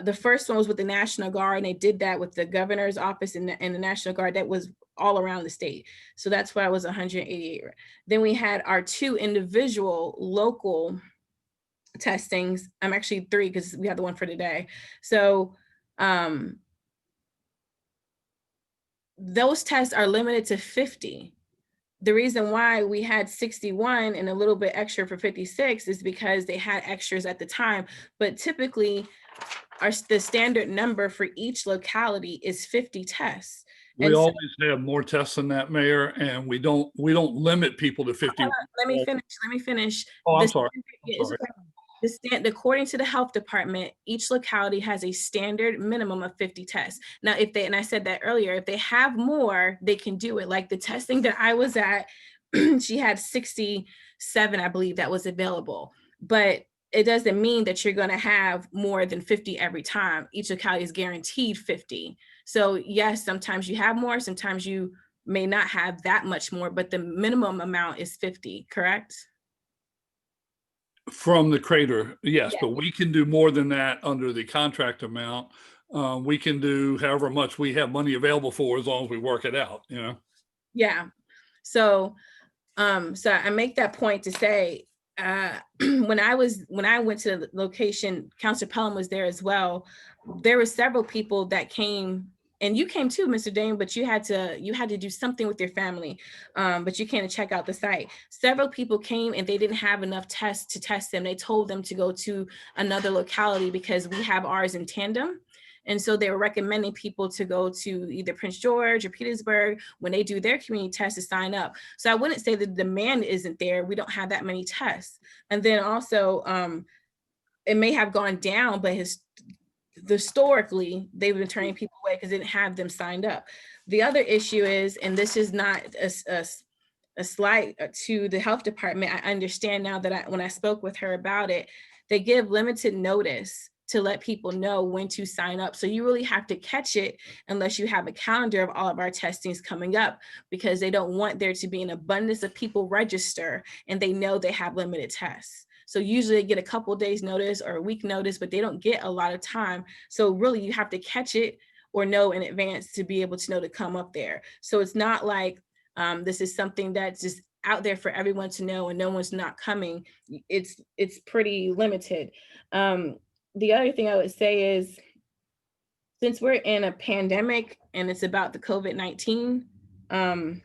The first one was with the National Guard, and they did that with the governor's office and the National Guard. That was all around the state. So that's why it was 188. Then we had our 2 individual local testings. I'm actually 3 because we had the one for today. So those tests are limited to 50. The reason why we had 61 and a little bit extra for 56 is because they had extras at the time. But typically, the standard number for each locality is 50 tests. We And so- always have more tests than that, Mayor, and we don't limit people to 50. Let me finish. Oh, I'm The sorry. standard- according to the health department, each locality has a standard minimum of 50 tests. Now, if they, and I said that earlier, if they have more, they can do it. Like the testing that I was at, she had 67, I believe, that was available. But it doesn't mean that you're going to have more than 50 every time. Each locality is guaranteed 50. So yes, sometimes you have more, sometimes you may not have that much more, but the minimum amount is 50, correct? From the crater, yes, Yeah. but we can do more than that under the contract amount. We can do however much we have money available for as long as we work it out, you know? Yeah. So I make that point to say, when I went to the location, Councilor Pelham was there as well. There were several people that came, and you came too, Mr. Dane, but you had to do something with your family. But you came to check out the site. Several people came and they didn't have enough tests to test them. They told them to go to another locality because we have ours in tandem. And so they were recommending people to go to either Prince George or Petersburg when they do their community tests to sign up. So I wouldn't say the demand isn't there. We don't have that many tests. And then also, it may have gone down, but historically, they've been turning people away because they didn't have them signed up. The other issue is, and this is not a slight to the health department, I understand now that when I spoke with her about it, they give limited notice to let people know when to sign up. So you really have to catch it unless you have a calendar of all of our testings coming up, because they don't want there to be an abundance of people register and they know they have limited tests. So usually they get a couple of days notice or a week notice, but they don't get a lot of time. So really you have to catch it or know in advance to be able to know to come up there. So it's not like this is something that's just out there for everyone to know and no one's not coming. It's pretty limited. The other thing I would say is, since we're in a pandemic and it's about the COVID-19 and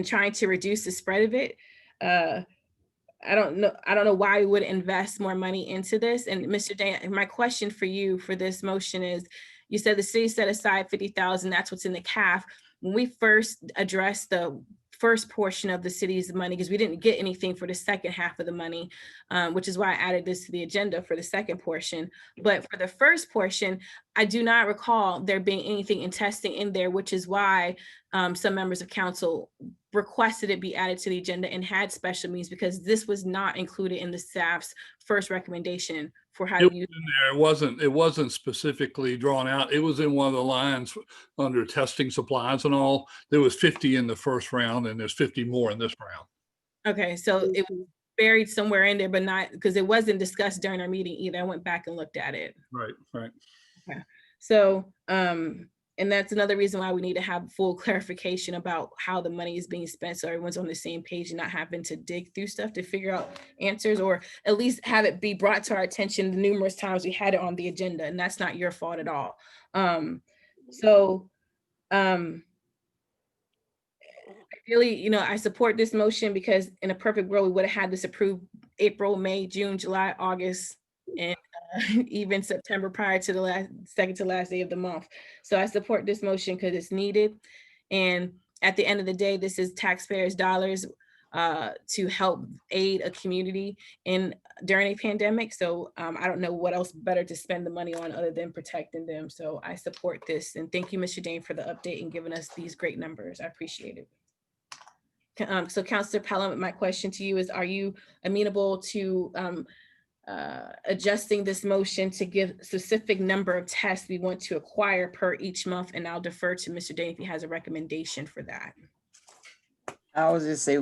trying to reduce the spread of it, I don't know why we would invest more money into this. And Mr. Dan, my question for you for this motion is, you said the city set aside 50,000, that's what's in the CAF. When we first addressed the first portion of the city's money, because we didn't get anything for the second half of the money, which is why I added this to the agenda for the second portion. But for the first portion, I do not recall there being anything in testing in there, which is why some members of council requested it be added to the agenda and had special meetings, because this was not included in the staff's first recommendation for how to use. It wasn't specifically drawn out. It was in one of the lines under testing supplies and all. There was 50 in the first round and there's 50 more in this round. Okay, so it was buried somewhere in there, but not, because it wasn't discussed during our meeting either. I went back and looked at it. Right. Okay. So, and that's another reason why we need to have full clarification about how the money is being spent, so everyone's on the same page and not having to dig through stuff to figure out answers, or at least have it be brought to our attention the numerous times we had it on the agenda, and that's not your fault at all. Ideally, I support this motion because in a perfect world, we would have had this approved April, May, June, July, August, and even September prior to the second to last day of the month. So I support this motion because it's needed. And at the end of the day, this is taxpayers' dollars to help aid a community during a pandemic. So I don't know what else better to spend the money on other than protecting them. So I support this. And thank you, Mr. Dane, for the update and giving us these great numbers. I appreciate it. So Councilor Pelham, my question to you is, are you amenable to adjusting this motion to give specific number of tests we want to acquire per each month? And I'll defer to Mr. Dane if he has a recommendation for that. I was just say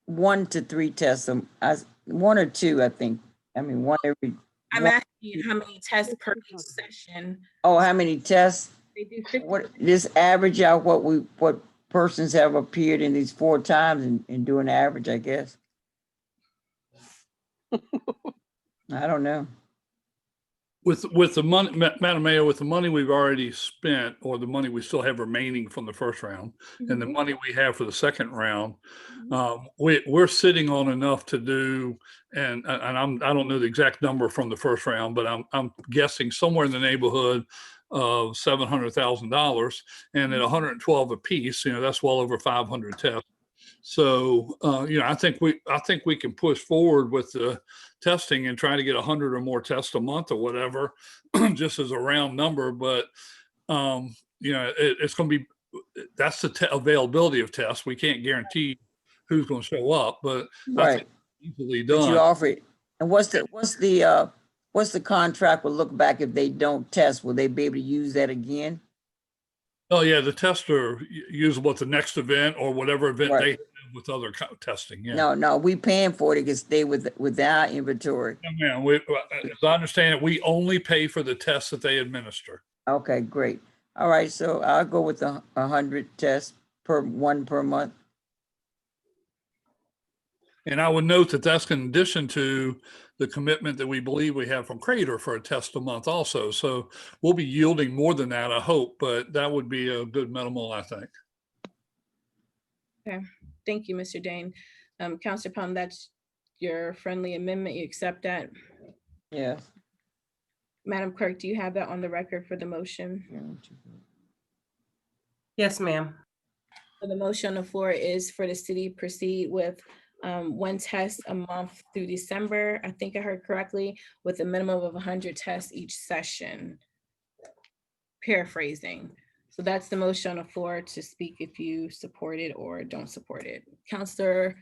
1 to 3 tests, 1 or 2, I think. I mean, one every. I'm asking you how many tests per each session. Oh, how many tests? They do 50. What, just average out what persons have appeared in these 4 times and do an average, I guess. I don't know. With the money, Madam Mayor, with the money we've already spent, or the money we still have remaining from the first round, and the Mhm. money we have for the second round, Mhm. we're sitting on enough to do, and I don't know the exact number from the first round, but I'm guessing somewhere in the neighborhood of $700,000, and at 112 apiece, that's well over 500 tests. So, I think we can push forward with the testing and try to get 100 or more tests a month or whatever, just as a round number. But, it's going to be, that's the availability of tests. We can't guarantee who's going to show up, but I Right. think it's easily But you done. offer it. And what's the contract will look back if they don't test? Will they be able to use that again? Oh yeah, the tests are usable at the next event or whatever event Right. they have with other testing. Yeah. No, we paying for it. It can stay with our inventory. Yeah, as I understand it, we only pay for the tests that they administer. Okay, great. All right, so I'll go with 100 tests per month. And I would note that that's in addition to the commitment that we believe we have from Crater for a test a month also. So we'll be yielding more than that, I hope, but that would be a good minimal, I think. Okay, thank you, Mr. Dane. Counselor Plum, that's your friendly amendment. You accept that? Yes. Madam Clerk, do you have that on the record for the motion? Yes, ma'am. So the motion on the floor is for the city proceed with one test a month through December. I think I heard correctly, with a minimum of 100 tests each session. Paraphrasing. So that's the motion on the floor to speak if you support it or don't support it. Counselor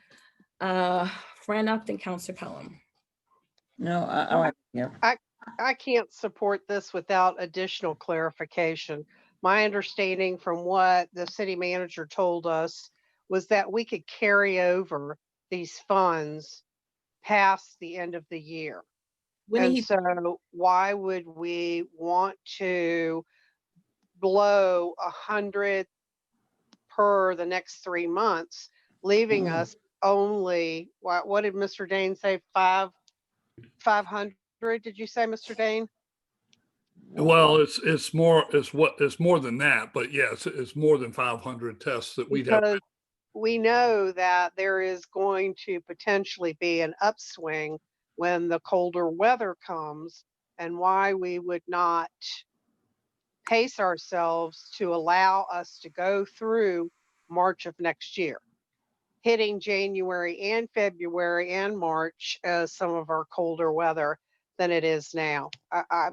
Randolph and Counselor Pelham. No, I can't support this without additional clarification. My understanding from what the city manager told us was that we could carry over these funds past the end of the year. And so why would we want to blow 100 per the next 3 months, leaving us only, what did Mr. Dane say, 500? Did you say, Mr. Dane? Well, it's more than that, but yes, it's more than 500 tests that we'd have. Because we know that there is going to potentially be an upswing when the colder weather comes, and why we would not pace ourselves to allow us to go through March of next year, hitting January and February and March as some of our colder weather than it is now. I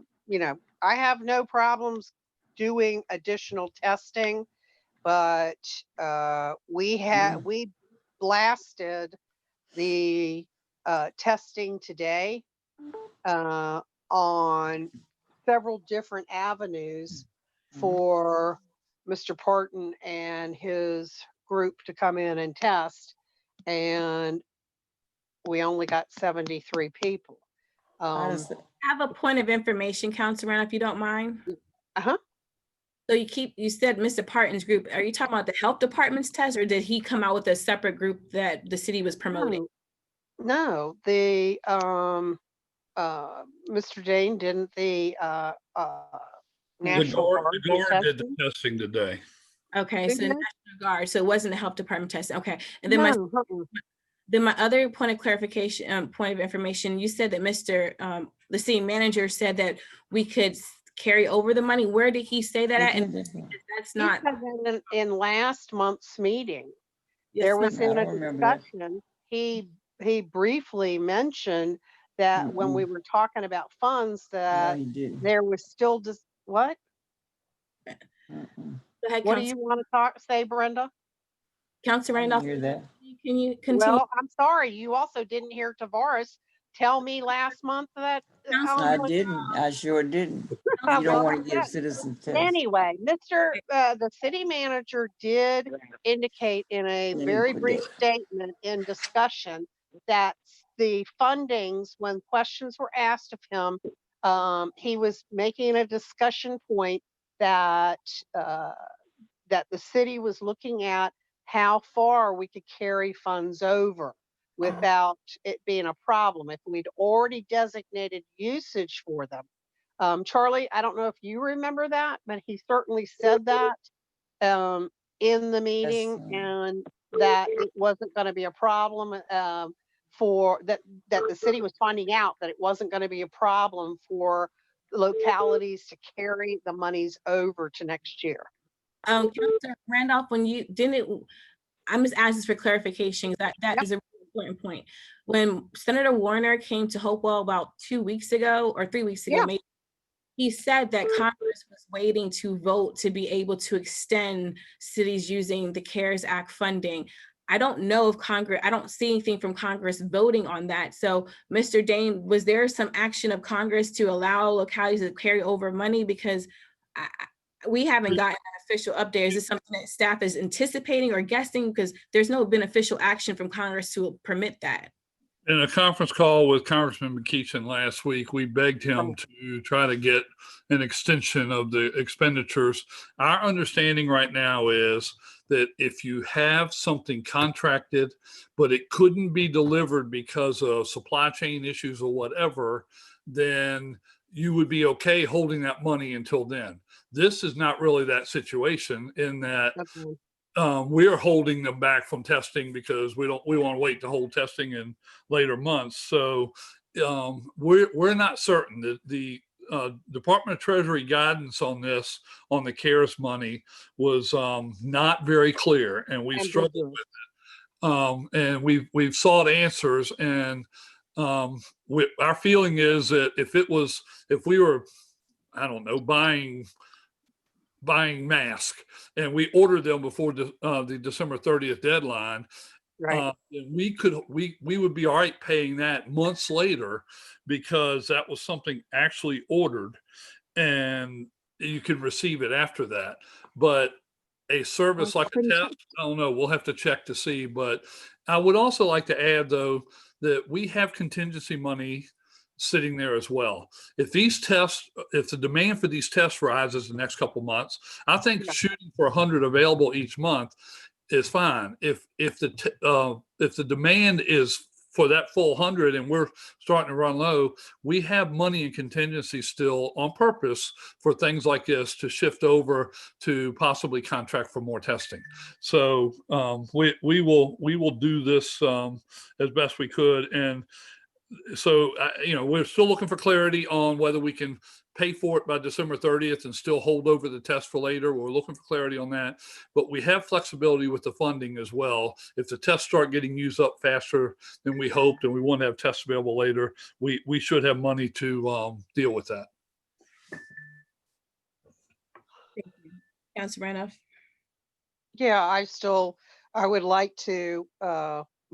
have no problems doing additional testing, but we blasted the testing today on several different avenues for Mr. Parton and his group to come in and test, and we only got 73 people. I have a point of information, Counselor Randolph, if you don't mind. Uh-huh. So you said Mr. Parton's group. Are you talking about the health department's test, or did he come out with a separate group that the city was promoting? No, the Mr. Dane, didn't the National Guard The Guard did the testing today. Okay, Did so the they? National Guard, so it wasn't the health department testing. Okay, and then No, my other point of clarification, point of information, you said that the city manager said that we could carry over the money. Where did he say that at? And that's not. He said that in last month's meeting. Yes, There was in a remember that. discussion, he briefly mentioned that when we were talking about funds, that he didn't. there was still just, what? Go ahead, What do you want to say, Brenda? Counselor Randolph, hear that. can you continue? Well, I'm sorry, you also didn't hear Tavares tell me last month that. I didn't. I sure didn't. You don't Well, want to give yeah. citizens tests. Anyway, the city manager did indicate in a very brief statement in discussion that the fundings, when questions were asked of him, he was making a discussion point that that the city was looking at how far we could carry funds over without it being a problem. If we'd already designated usage for them, Charlie, I don't know if you remember that, but he certainly said that in the meeting, and that it wasn't going to be a problem for that the city was finding out that it wasn't going to be a problem for localities to carry the monies over to next year. Councilor Randolph, when you didn't, I'm just asking for clarification. That is a really important point. When Senator Warner came to Hopewell about 2 weeks ago or 3 weeks ago, maybe, he said that Congress was waiting to vote to be able to extend cities using the CARES Act funding. I don't know if Congress, I don't see anything from Congress voting on that. So Mr. Dane, was there some action of Congress to allow localities to carry over money? Because we haven't gotten an official update. Is this something that staff is anticipating or guessing? Because there's no beneficial action from Congress to permit that. In a conference call with Congressman McKeechin last week, we begged him to try to get an extension of the expenditures. Our understanding right now is that if you have something contracted, but it couldn't be delivered because of supply chain issues or whatever, then you would be okay holding that money until then. This is not really that situation in that we're holding them back from testing because we want to wait to hold testing in later months. So we're not certain that the Department of Treasury guidance on this, on the CARES money, was not very clear, and we struggled with it. And we've sought answers, and our feeling is that if we were, I don't know, buying masks and we ordered them before the December 30th deadline, we would be all right paying that months later because that was something actually ordered and you could receive it after that. But a service like a test, I don't know, we'll have to check to see. But I would also like to add, though, that we have contingency money sitting there as well. If the demand for these tests rises the next couple months, I think shooting for 100 available each month is fine. If the demand is for that full 100 and we're starting to run low, we have money in contingency still on purpose for things like this to shift over to possibly contract for more testing. So we will do this as best we could. And so, we're still looking for clarity on whether we can pay for it by December 30th and still hold over the test for later. We're looking for clarity on that, but we have flexibility with the funding as well. If the tests start getting used up faster than we hoped and we want to have tests available later, we should have money to deal with that. Thank you. Councilor Randolph. Yeah, I would like to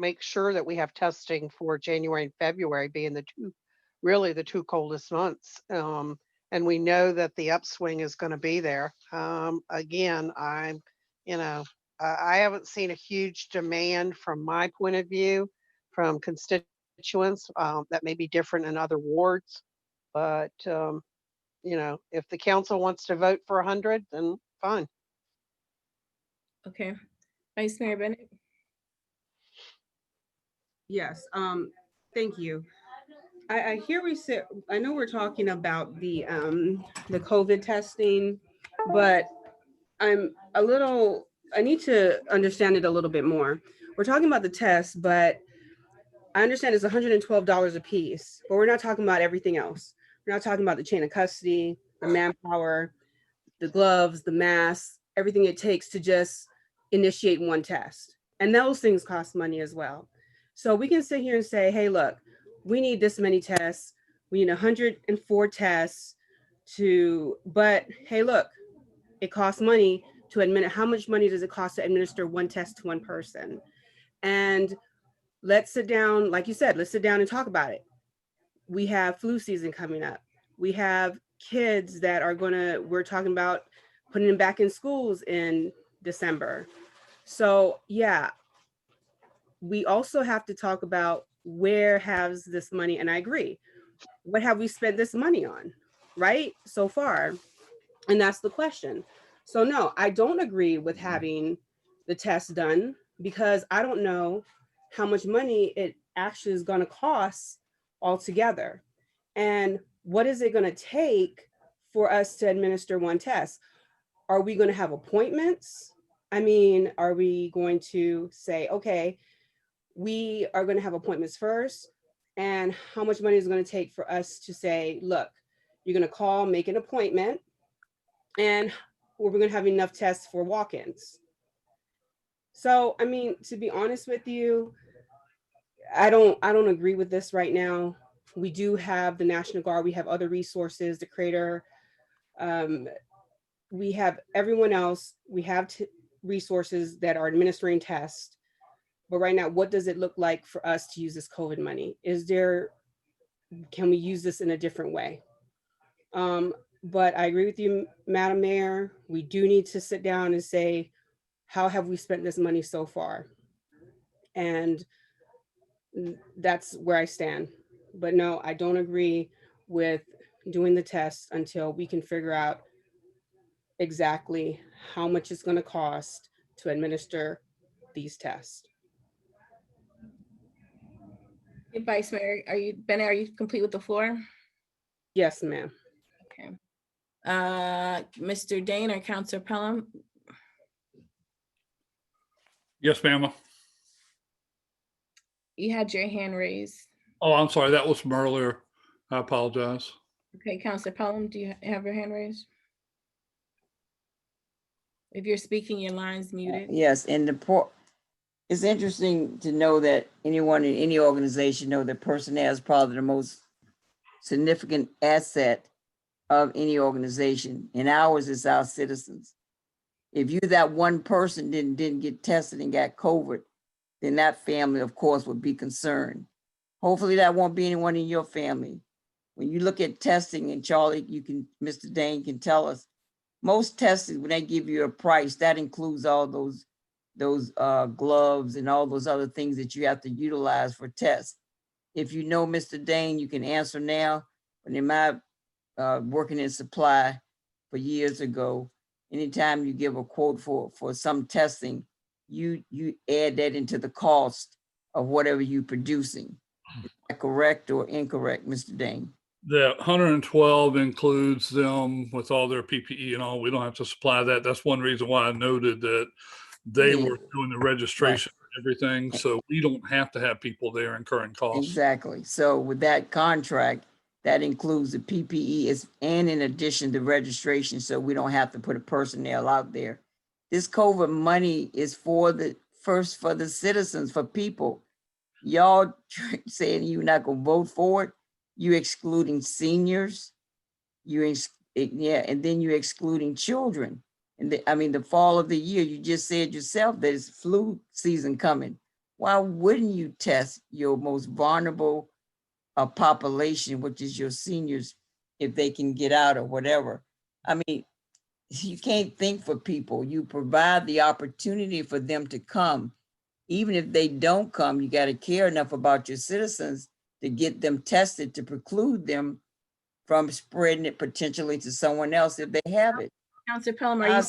make sure that we have testing for January and February being the two coldest months. And we know that the upswing is going to be there. Again, I haven't seen a huge demand from my point of view from constituents that may be different in other wards. But, if the council wants to vote for 100, then fine. Okay. Vice Mayor Bennett. Yes, thank you. I hear I know we're talking about the COVID testing, but I need to understand it a little bit more. We're talking about the test, but I understand it's $112 a piece, but we're not talking about everything else. We're not talking about the chain of custody, the manpower, the gloves, the masks, everything it takes to just initiate one test. And those things cost money as well. So we can sit here and say, hey, look, we need this many tests. We need 104 tests but hey, look, it costs money to administer. How much money does it cost to administer one test to one person? And let's sit down, like you said, let's sit down and talk about it. We have flu season coming up. We have kids that we're talking about putting them back in schools in December. So yeah, we also have to talk about where has this money, and I agree, what have we spent this money on, right, so far? And that's the question. So no, I don't agree with having the test done because I don't know how much money it actually is going to cost altogether. And what is it going to take for us to administer one test? Are we going to have appointments? I mean, are we going to say, okay, we are going to have appointments first? And how much money is it going to take for us to say, look, you're going to call, make an appointment, and we're going to have enough tests for walk-ins? So, I mean, to be honest with you, I don't agree with this right now. We do have the National Guard. We have other resources, the Crater. We have everyone else. We have resources that are administering tests. But right now, what does it look like for us to use this COVID money? Can we use this in a different way? But I agree with you, Madam Mayor. We do need to sit down and say, how have we spent this money so far? And that's where I stand. But no, I don't agree with doing the test until we can figure out exactly how much it's going to cost to administer these tests. Vice Mayor, Bennett, are you complete with the floor? Yes, ma'am. Okay. Mr. Dane or Councilor Pelham? Yes, ma'am. You had your hand raised. Oh, I'm sorry. That was from earlier. I apologize. Okay, Councilor Pelham, do you have your hand raised? If you're speaking, your line's muted. Yes, and it's interesting to know that anyone in any organization know that personnel is probably the most significant asset of any organization. And ours is our citizens. If you, that one person didn't get tested and got COVID, then that family, of course, would be concerned. Hopefully that won't be anyone in your family. When you look at testing, and Charlie, Mr. Dane can tell us, most testing, when they give you a price, that includes all those gloves and all those other things that you have to utilize for tests. If you know Mr. Dane, you can answer now. But in my working in supply for years ago, anytime you give a quote for some testing, you add that into the cost of whatever you're producing. Is that correct or incorrect, Mr. Dane? The 112 includes them with all their PPE and all. We don't have to supply that. That's one reason why I noted that they were doing the registration and everything. So we don't have to have people there incurring costs. Exactly. So with that contract, that includes the PPE and in addition to registration, so we don't have to put a personnel out there. This COVID money is for the citizens, for people. Y'all saying you're not gonna vote for it, you excluding seniors, and then you're excluding children. And the fall of the year, you just said yourself that it's flu season coming. Why wouldn't you test your most vulnerable population, which is your seniors, if they can get out or whatever? I mean, you can't think for people. You provide the opportunity for them to come. Even if they don't come, you got to care enough about your citizens to get them tested to preclude them from spreading it potentially to someone else if they have it. Councilor Pelham, are you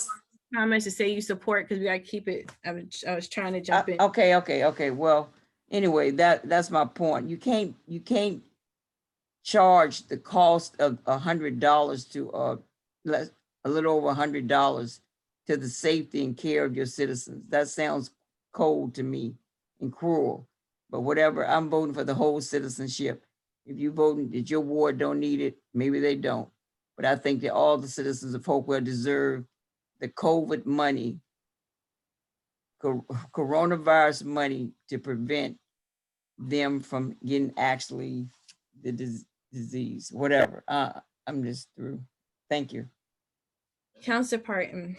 comments to say you support, because we got to keep it? I was trying to jump in. Okay. Well, anyway, that's my point. You can't charge the cost of $100 to a little over $100 to the safety and care of your citizens. That sounds cold to me and cruel, but whatever. I'm voting for the whole citizenship. If you voting that your ward don't need it, maybe they don't. But I think that all the citizens of Hopewell deserve the COVID money, coronavirus money, to prevent them from getting actually the disease, whatever. I'm just through. Thank you. Councilor Parton.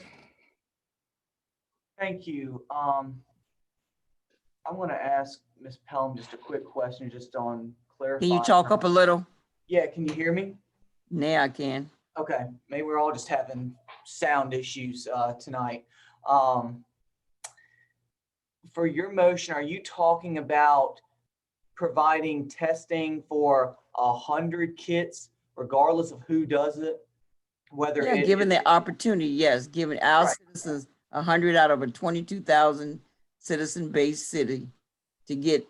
Thank you. I want to ask Ms. Pelham just a quick question, just on clarifying. Can you talk up a little? Yeah, can you hear me? Now I can. Okay, maybe we're all just having sound issues tonight. For your motion, are you talking about providing testing for 100 kits, regardless of who does it? Whether given the opportunity, yes, giving our citizens 100 out of a 22,000 citizen-based city to get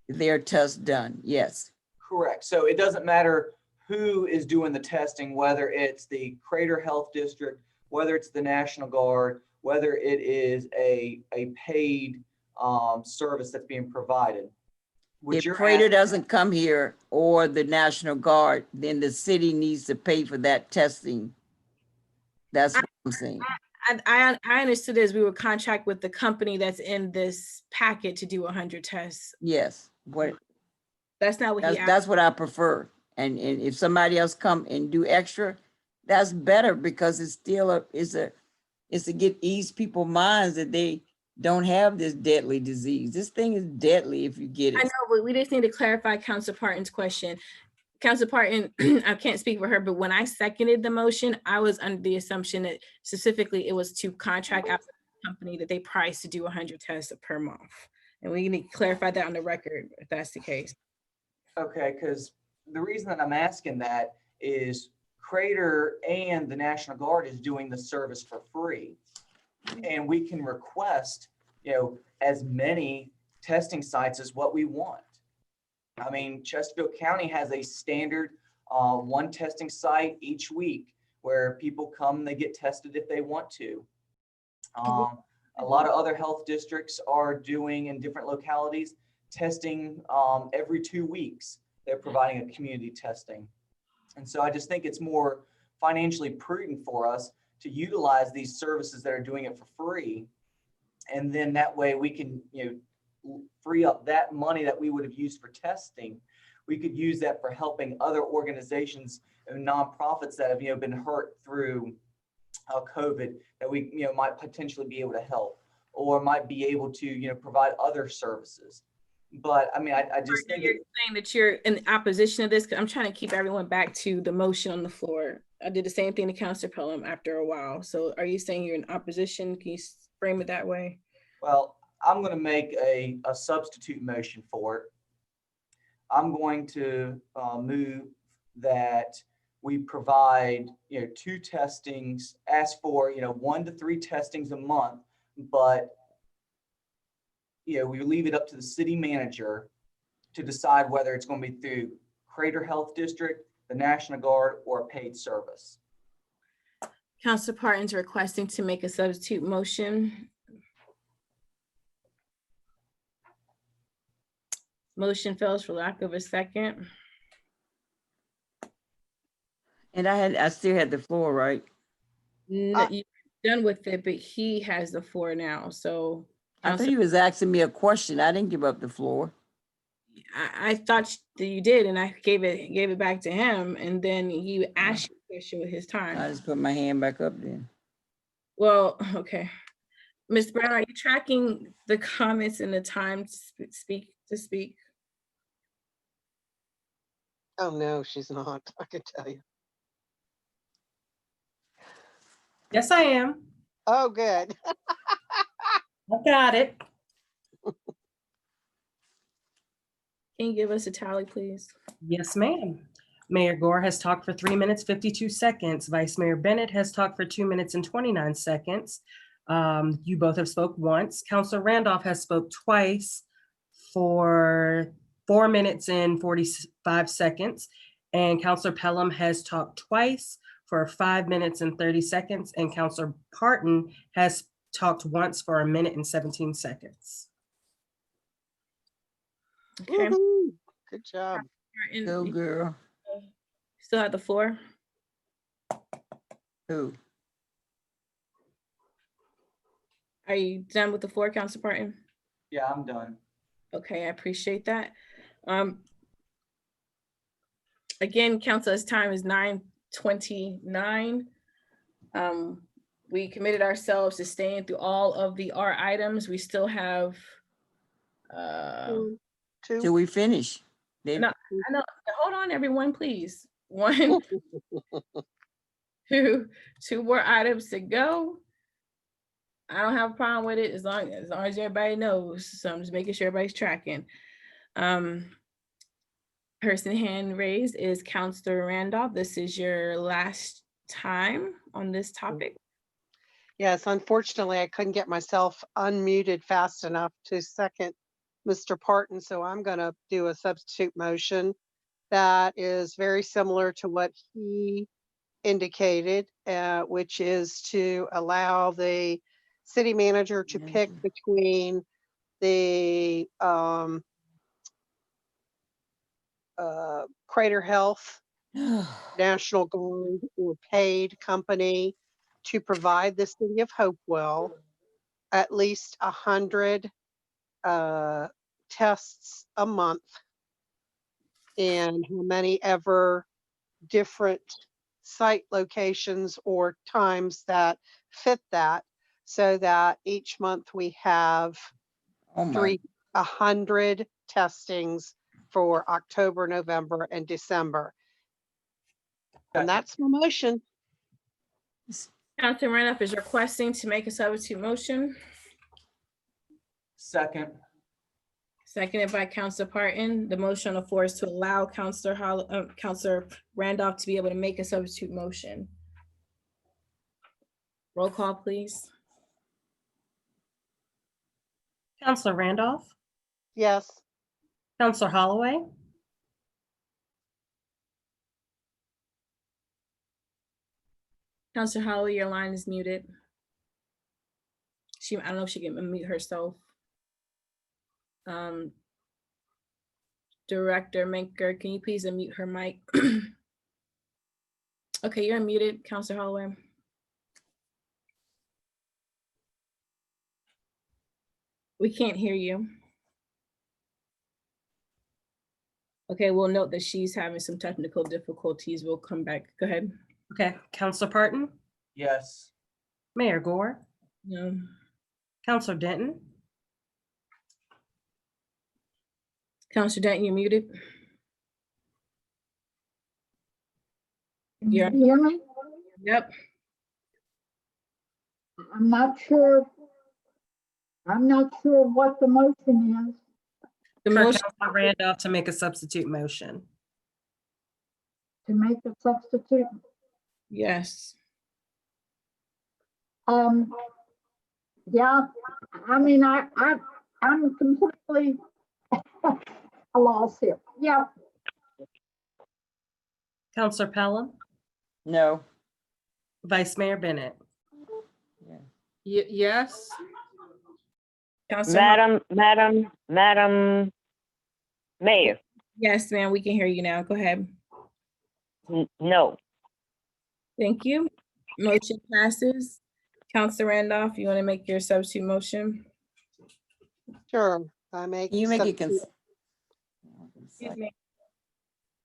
their test done, yes. Correct. So it doesn't matter who is doing the testing, whether it's the Crater Health District, whether it's the National Guard, whether it is a paid service that's being provided. What If you're Prater asking- doesn't come here or the National Guard, then the city needs to pay for that testing. That's what I'm saying. I understood as we were contract with the company that's in this packet to do 100 tests. Yes, That's not what he asked. that's what I prefer. And if somebody else come and do extra, that's better because it's still it's to get ease people's minds that they don't have this deadly disease. This thing is deadly if you get it. I know, but we just need to clarify Council Parton's question. Council Parton, I can't speak for her, but when I seconded the motion, I was under the assumption that specifically it was to contract out with the company that they price to do 100 tests per month. And we need to clarify that on the record if that's the case. Okay, because the reason that I'm asking that is Crater and the National Guard is doing the service for free. And we can request, as many testing sites as what we want. I mean, Chesterfield County has a standard one testing site each week where people come, they get tested if they want to. A lot of other health districts are doing in different localities testing every 2 weeks. They're providing a community testing. And so I just think it's more financially prudent for us to utilize these services that are doing it for free. And then that way we can, free up that money that we would have used for testing. We could use that for helping other organizations and nonprofits that have, been hurt through COVID that we, might potentially be able to help or might be able to, provide other services. But I mean, I just think you're saying that you're in opposition to this. I'm trying to keep everyone back to the motion on the floor. I did the same thing to Councilor Pelham after a while. So are you saying you're in opposition? Can you frame it that way? Well, I'm going to make a substitute motion for it. I'm going to move that we provide, 2 testings, ask for, 1 to 3 testings a month, but we leave it up to the city manager to decide whether it's going to be through Crater Health District, the National Guard, or a paid service. Councilor Parton's requesting to make a substitute motion. Motion fails for lack of a second. And I still had the floor, right? No, you're done with it, but he has the floor now. So I thought he was asking me a question. I didn't give up the floor. I thought that you did, and I gave it back to him, and then he asked you a question with his time. I just put my hand back up then. Well, okay. Ms. Brown, are you tracking the comments and the time to speak? Oh, no, she's not. I can tell you. Yes, I am. Oh, good. I got it. Can you give us a tally, please? Yes, ma'am. Mayor Gore has talked for 3 minutes, 52 seconds. Vice Mayor Bennett has talked for 2 minutes and 29 seconds. You both have spoke once. Councilor Randolph has spoke twice for 4 minutes and 45 seconds. And Councilor Pelham has talked twice for 5 minutes and 30 seconds. And Councilor Parton has talked once for 1 minute and 17 seconds. Okay. Good job. Go girl. Still have the floor? Who? Are you done with the floor, Councilor Parton? Yeah, I'm done. Okay, I appreciate that. Again, Council's time is 9:29. We committed ourselves to staying through all of the R items. We still have Till we finish. I know. Hold on, everyone, please. 1, 2 more items to go. I don't have a problem with it as long as everybody knows. So I'm just making sure everybody's tracking. Person hand raised is Councilor Randolph. This is your last time on this topic. Yes, unfortunately, I couldn't get myself unmuted fast enough to second Mr. Parton, so I'm going to do a substitute motion that is very similar to what he indicated, which is to allow the city manager to pick between the Crater Health, National Guard, or paid company to provide the city of Hopewell at least 100 tests a month, and how many ever different site locations or times that fit that, so that each month we have Oh my, 100 testings for October, November, and December. And that's my motion. Councilor Randolph is requesting to make a substitute motion, Second. seconded by Councilor Parton. The motion on the floor is to allow Councilor Randolph to be able to make a substitute motion. Roll call, please. Counselor Randolph, Yes. Counselor Holloway, Councilor Holloway, your line is muted. I don't know if she can unmute herself. Director Menker, can you please unmute her mic? Okay, you're unmuted, Councilor Holloway. We can't hear you. Okay, we'll note that she's having some technical difficulties. We'll come back. Go ahead. okay, Counselor Parton, Yes. Mayor Gore, No. Counselor Denton, Councilor Denton, you're muted. Can you Yeah. hear me? Yep. I'm not sure. I'm not sure what the motion is. The for motion, Counselor Randolph to make a substitute motion. To make a substitute. yes. Yeah, I mean, I'm completely a loss here. Yeah, Counselor Pelham, no, Vice Mayor Bennett. Yes. Councilor Holloway. Madam Mayor, Yes, ma'am, we can hear you now. Go ahead. no. Thank you. Motion passes. Councilor Randolph, you want to make your substitute motion? Sure. I make. can you make it substitute- Excuse me.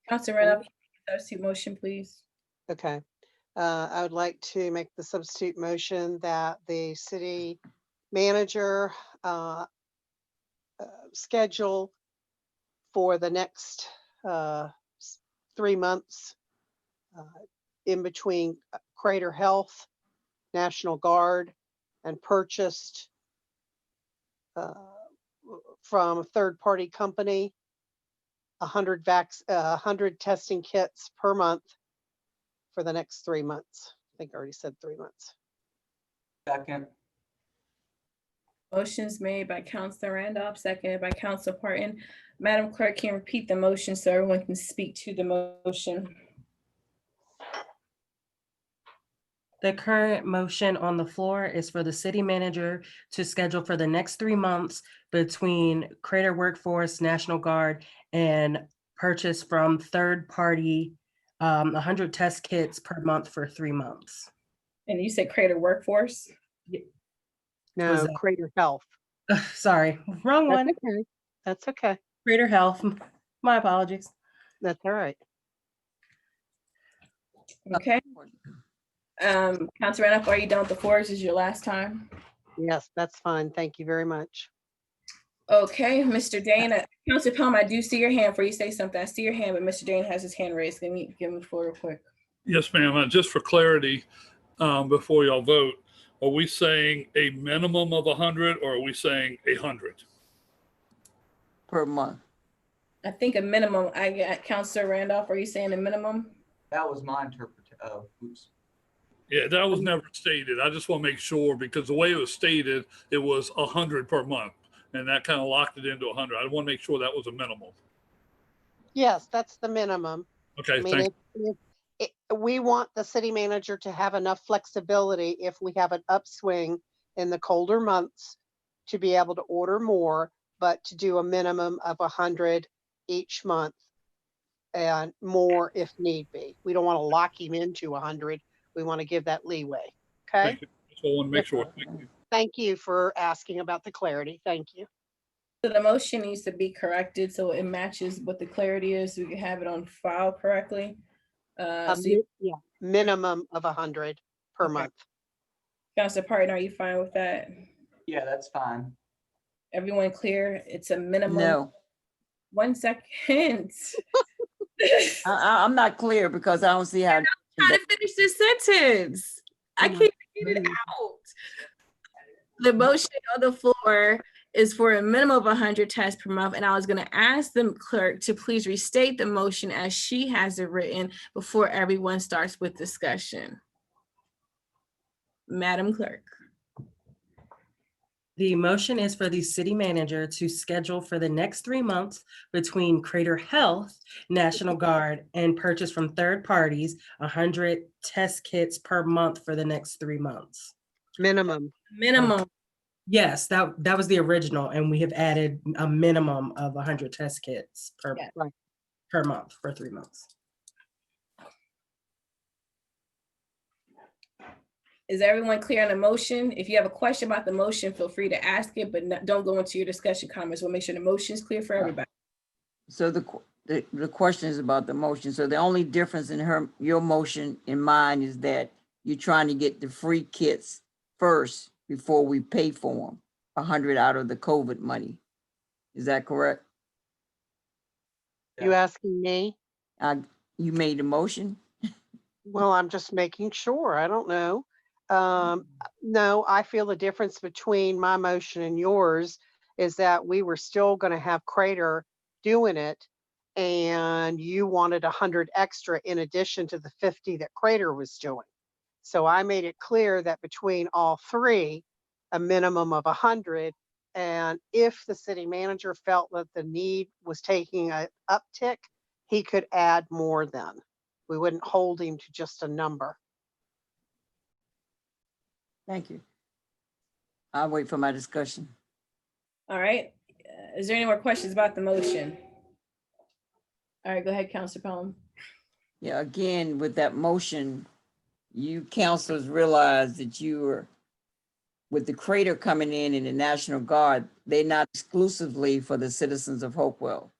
Councilor Randolph, substitute motion, please. Okay. I would like to make the substitute motion that the city manager schedule for the next 3 months in between Crater Health, National Guard, and purchased from a third-party company 100 testing kits per month for the next 3 months. I think I already said 3 months. Second. Motion's made by Councilor Randolph, seconded by Councilor Parton. Madam Clerk, can you repeat the motion so everyone can speak to the motion? The current motion on the floor is for the city manager to schedule for the next 3 months between Crater Workforce, National Guard, and purchase from third party 100 test kits per month for 3 months. And you said Crater Workforce? Was No, that- Crater Health. Sorry, wrong That's one. okay. That's okay. Crater Health. My apologies. That's all right. Okay. Councilor Randolph, are you done with the floor? This is your last time. Yes, that's fine. Thank you very much. Okay, Mr. Dane, Councilor Pelham, I do see your hand before you say something. I see your hand, but Mr. Dane has his hand raised. Let me give him the floor real quick. Yes, ma'am. Just for clarity, before y'all vote, are we saying a minimum of 100 or are we saying 100? per month. I think a minimum, I got Councilor Randolph, are you saying a minimum? That was my interpretation. Oh, oops. Yeah, that was never stated. I just want to make sure because the way it was stated, it was 100 per month. And that kind of locked it into 100. I want to make sure that was a minimal. Yes, that's the minimum. I Okay, mean, thank, we want the city manager to have enough flexibility if we have an upswing in the colder months to be able to order more, but to do a minimum of 100 each month and more if need be. We don't want to lock him into 100. We want to give that leeway. Okay. thank you. Just want to make sure. Thank you. Thank you for asking about the clarity. Thank you. So the motion needs to be corrected so it matches what the clarity is, so we can have it on file correctly. Yeah, minimum of 100 per Okay. month. Councilor Parton, are you fine with that? Yeah, that's fine. Everyone clear? It's a minimum. No, 1 second. I'm not clear because I don't see how. Trying to finish this sentence. I can't get it out. The motion on the floor is for a minimum of 100 tests per month, and I was going to ask the clerk to please restate the motion as she has it written before everyone starts with discussion. Madam Clerk. The motion is for the city manager to schedule for the next 3 months between Crater Health, National Guard, and purchase from third parties 100 test kits per month for the next 3 months. Minimum. Minimum. Yes, that was the original, and we have added a minimum of 100 test kits per month for 3 months. Is everyone clear on the motion? If you have a question about the motion, feel free to ask it, but don't go into your discussion comments. We'll make sure the motion is clear for everybody. So the question is about the motion. So the only difference in your motion and mine is that you're trying to get the free kits first before we pay for them, 100 out of the COVID money. Is that correct? You asking me? You made the motion? Well, I'm just making sure. I don't know. No, I feel the difference between my motion and yours is that we were still going to have Crater doing it, and you wanted 100 extra in addition to the 50 that Crater was doing. So I made it clear that between all three, a minimum of 100. And if the city manager felt that the need was taking an uptick, he could add more then. We wouldn't hold him to just a number. Thank you. I'll wait for my discussion. All right. Is there any more questions about the motion? All right, go ahead, Councilor Pelham. Yeah, again, with that motion, you councilors realize that you are, with the Crater coming in and the National Guard, they're not exclusively for the citizens of Hopewell.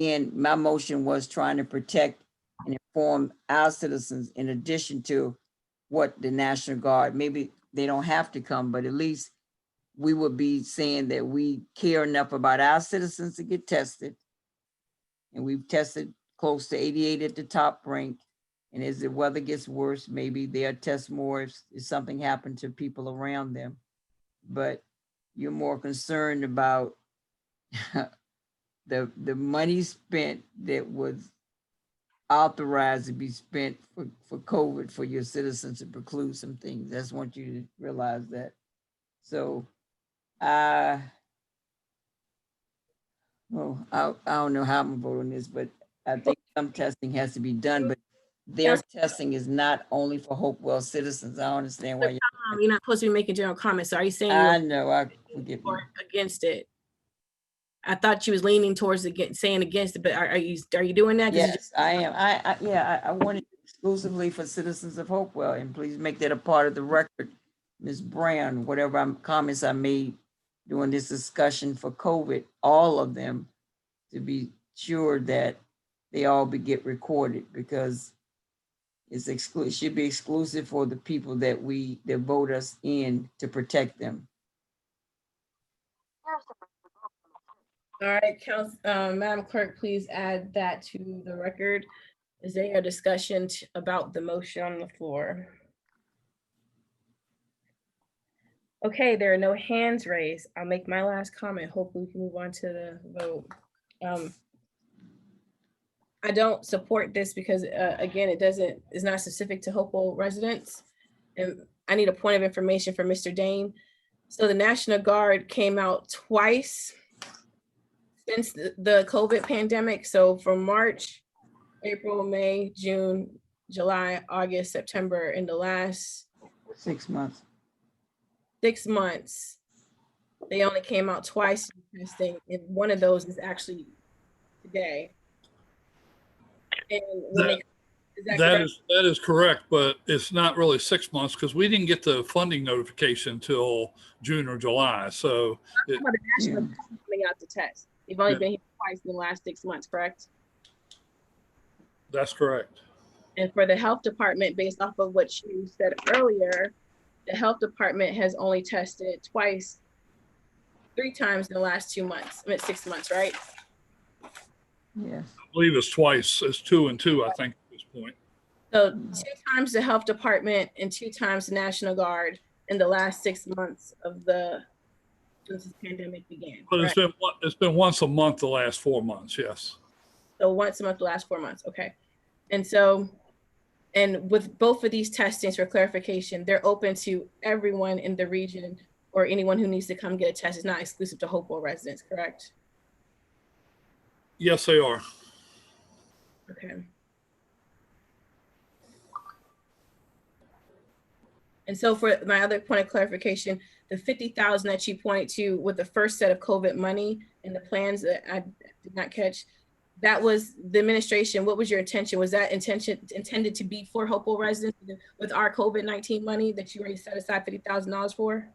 And my motion was trying to protect and inform our citizens in addition to what the National Guard, maybe they don't have to come, but at least we would be saying that we care enough about our citizens to get tested. And we've tested close to 88 at the top rank. And as the weather gets worse, maybe they'll test more if something happened to people around them. But you're more concerned about the money spent that was authorized to be spent for COVID for your citizens to preclude some things. I just want you to realize that. So I don't know how I'm gonna vote on this, but I think some testing has to be done, but their testing is not only for Hopewell citizens. I don't understand why you're not supposed to be making general comments. So are you saying I know, I forgive me. Against it? I thought you was leaning towards saying against it, but are you doing that? Yes, I am. I want it exclusively for citizens of Hopewell, and please make that a part of the record, Ms. Brown. Whatever comments I made during this discussion for COVID, all of them, to be sure that they all get recorded, because it should be exclusive for the people that vote us in to protect them. All right, Madam Clerk, please add that to the record. Is there a discussion about the motion on the floor? Okay, there are no hands raised. I'll make my last comment. Hopefully we can move on to the vote. I don't support this because again, it's not specific to Hopewell residents. And I need a point of information for Mr. Dane. So the National Guard came out twice since the COVID pandemic, so from March, April, May, June, July, August, September, in the last 6 months. 6 months, they only came out twice testing, and one of those is actually today. And when they, is that correct? That is correct, but it's not really 6 months because we didn't get the funding notification till June or July. So I'm talking about the national coming out to test. They've only been here twice in the last 6 months, correct? that's correct. And for the health department, based off of what you said earlier, the health department has only tested twice, 3 times in the last 2 months, 6 months, right? Yes. I believe it's twice. It's 2 and 2, I think, at this point. So 2 times the health department and 2 times the National Guard in the last 6 months of since this pandemic began. But correct? it's been once a month the last 4 months, yes. So once a month the last 4 months, okay. And so, and with both of these testings, for clarification, they're open to everyone in the region or anyone who needs to come get a test. It's not exclusive to Hopewell residents, correct? Yes, they are. Okay. And so for my other point of clarification, the 50,000 that you pointed to with the first set of COVID money and the plans that I did not catch, that was the administration. What was your intention? Was that intended to be for Hopewell residents with our COVID-19 money that you already set aside $50,000 for?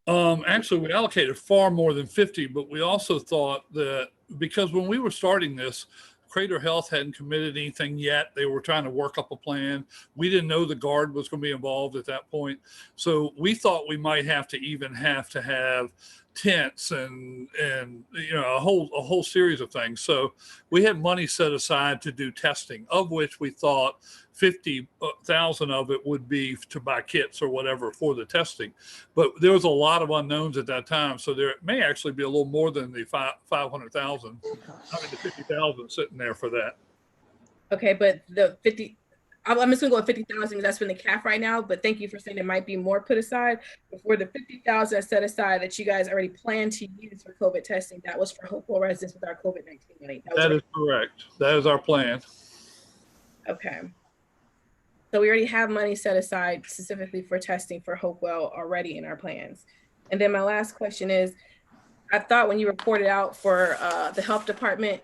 Actually, we allocated far more than 50, but we also thought that because when we were starting this, Crater Health hadn't committed anything yet. They were trying to work up a plan. We didn't know the Guard was going to be involved at that point. So we thought we might have to have tents and you know, a whole series of things. So we had money set aside to do testing, of which we thought 50,000 of it would be to buy kits or whatever for the testing. But there was a lot of unknowns at that time. So there may actually be a little more than the 500,000. I mean, the 50,000 sitting there for that. Okay, but the 50, I'm just gonna go with 50,000 because that's been the cap right now, but thank you for saying there might be more put aside. Before the 50,000 set aside that you guys already planned to use for COVID testing, that was for Hopewell residents with our COVID-19 money. That is correct. That is our plan. Okay. So we already have money set aside specifically for testing for Hopewell already in our plans. And then my last question is, I thought when you reported out for the health department,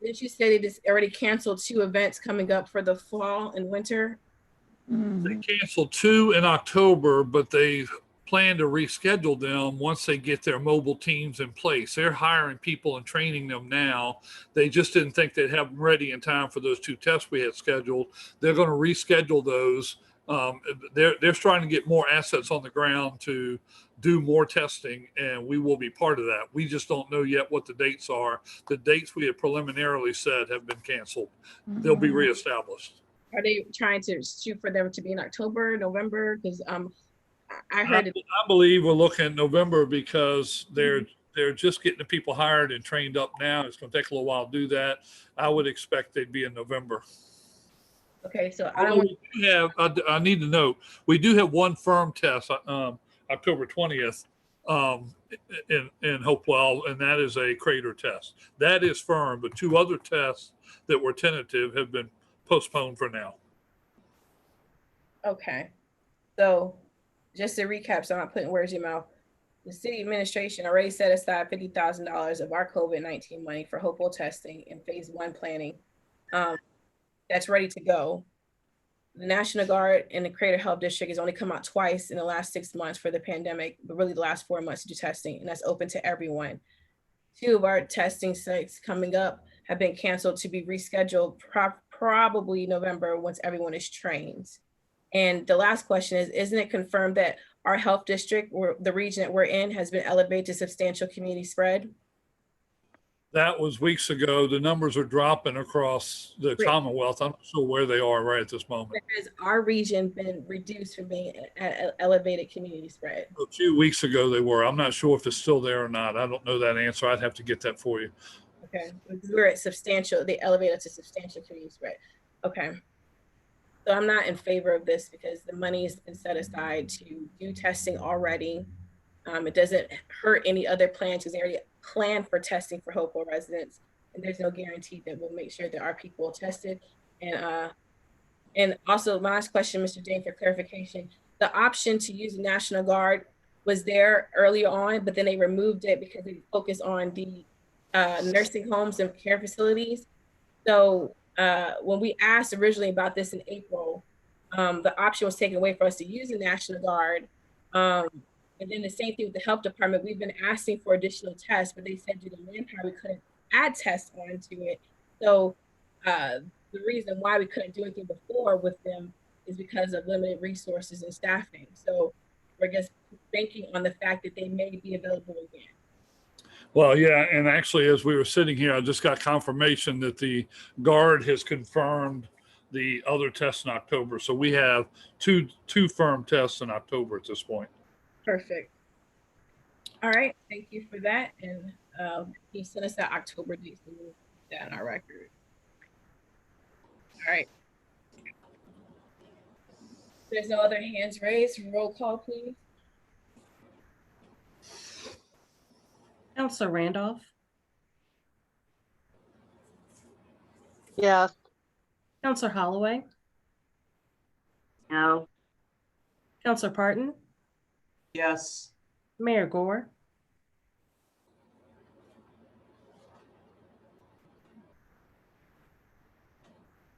didn't you say they just already canceled 2 events coming up for the fall and winter? They canceled 2 in October, but they plan to reschedule them once they get their mobile teams in place. They're hiring people and training them now. They just didn't think they'd have them ready in time for those 2 tests we had scheduled. They're going to reschedule those. They're trying to get more assets on the ground to do more testing, and we will be part of that. We just don't know yet what the dates are. The dates we had preliminarily said have been canceled. They'll be reestablished. Are they trying to shoot for them to be in October, November? Because I heard I believe we're looking at November because they're just getting the people hired and trained up now. It's going to take a little while to do that. I would expect they'd be in November. Okay, so I need to note, we do have one firm test October 20th in Hopewell, and that is a Crater test. That is firm, but 2 other tests that were tentative have been postponed for now. Okay, so just to recap, so I'm not putting words in your mouth, the city administration already set aside $50,000 of our COVID-19 money for Hopewell testing and phase 1 planning. That's ready to go. The National Guard and the Crater Health District has only come out twice in the last 6 months for the pandemic, but really the last 4 months to do testing, and that's open to everyone. 2 of our testing sites coming up have been canceled to be rescheduled probably November once everyone is trained. And the last question is, isn't it confirmed that our health district, or the region that we're in, has been elevated to substantial community spread? That was weeks ago. The numbers are dropping across the Commonwealth. I'm not sure where they are right at this moment. Has our region been reduced from being at elevated community spread? A few weeks ago they were. I'm not sure if it's still there or not. I don't know that answer. I'd have to get that for you. Okay, we're at substantial, they elevated to substantial community spread. Okay. So I'm not in favor of this because the money has been set aside to do testing already. It doesn't hurt any other plans because they already planned for testing for Hopewell residents. And there's no guarantee that we'll make sure that our people are tested. And also last question, Mr. Dane, for clarification, the option to use the National Guard was there earlier on, but then they removed it because they focused on the nursing homes and care facilities. So when we asked originally about this in April, the option was taken away for us to use the National Guard. And then the same thing with the health department. We've been asking for additional tests, but they said due to manpower, we couldn't add tests onto it. So the reason why we couldn't do anything before with them is because of limited resources and staffing. So we're just banking on the fact that they may be available again. Well, yeah, and actually, as we were sitting here, I just got confirmation that the Guard has confirmed the other tests in October. So we have two firm tests in October at this point. Perfect. All right, thank you for that. And he sent us that October date, so we'll put that on our record. All right. There's no other hands raised. Roll call, please. Counselor Randolph, Yes. Counselor Holloway, No. Counselor Parton, Yes. Mayor Gore,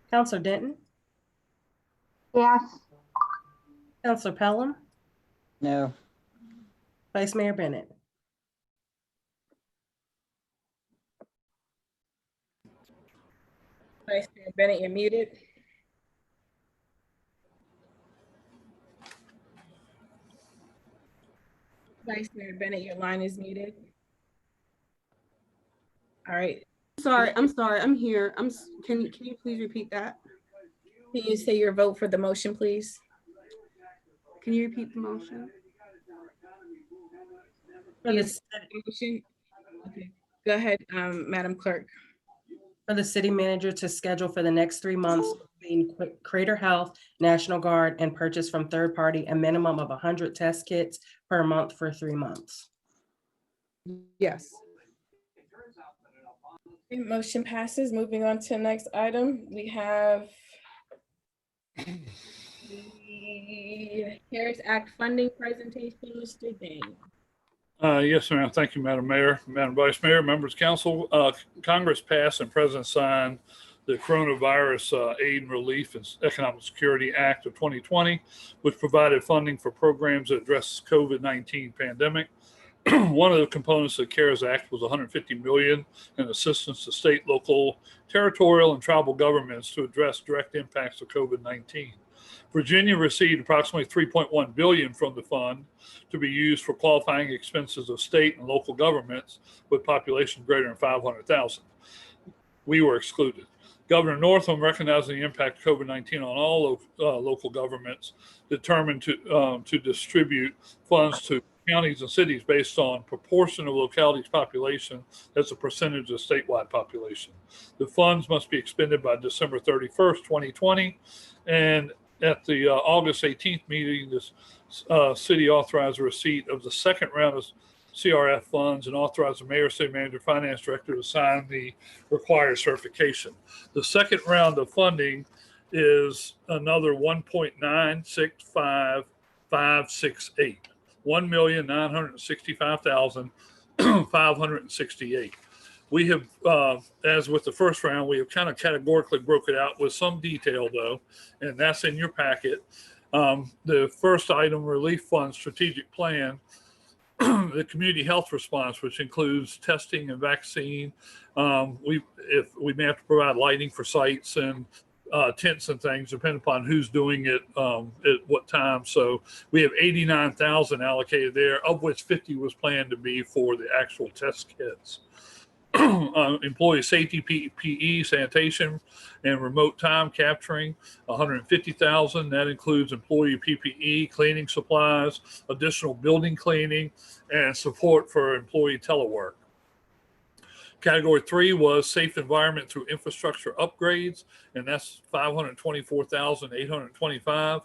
Counselor Denton, Yes. Counselor Pelham, No. Vice Mayor Bennett. Vice Mayor Bennett, you're muted. Vice Mayor Bennett, your line is muted. All right. Sorry, I'm here. Can you please repeat that? Can you say your vote for the motion, please? Can you repeat the motion? For the, Motion? Okay. Go ahead, Madam Clerk. for the city manager to schedule for the next 3 months between Crater Health, National Guard, and purchase from third party a minimum of 100 test kits per month for 3 months. Yes. Okay, motion passes. Moving on to the next item, we have the CARES Act funding presentation, Mr. Dane. Yes, ma'am. Thank you, Madam Mayor, Madam Vice Mayor, members of council. Congress passed and President signed the Coronavirus Aid and Relief and Economic Security Act of 2020, which provided funding for programs that address COVID-19 pandemic. One of the components of the CARES Act was $150 million in assistance to state, local, territorial, and tribal governments to address direct impacts of COVID-19. Virginia received approximately $3.1 billion from the fund to be used for qualifying expenses of state and local governments with population greater than 500,000. We were excluded. Governor Northam, recognizing the impact of COVID-19 on all local governments, determined to distribute funds to counties and cities based on proportion of localities' population as a percentage of statewide population. The funds must be expended by December 31st, 2020, and at the August 18th meeting, this city authorized the receipt of the second round of CRF funds and authorized the mayor, city manager, finance director to sign the required certification. The second round of funding is another 1.965568, 1,965,568. We have, as with the first round, we have kind of categorically broke it out with some detail though, and that's in your packet. The first item, relief fund strategic plan, the community health response, which includes testing and vaccine. We may have to provide lighting for sites and tents and things, depending upon who's doing it at what time. So we have 89,000 allocated there, of which 50 was planned to be for the actual test kits. Employee safety, PPE, sanitation, and remote time capturing, 150,000. That includes employee PPE, cleaning supplies, additional building cleaning, and support for employee telework. Category 3 was safe environment through infrastructure upgrades, and that's 524,825.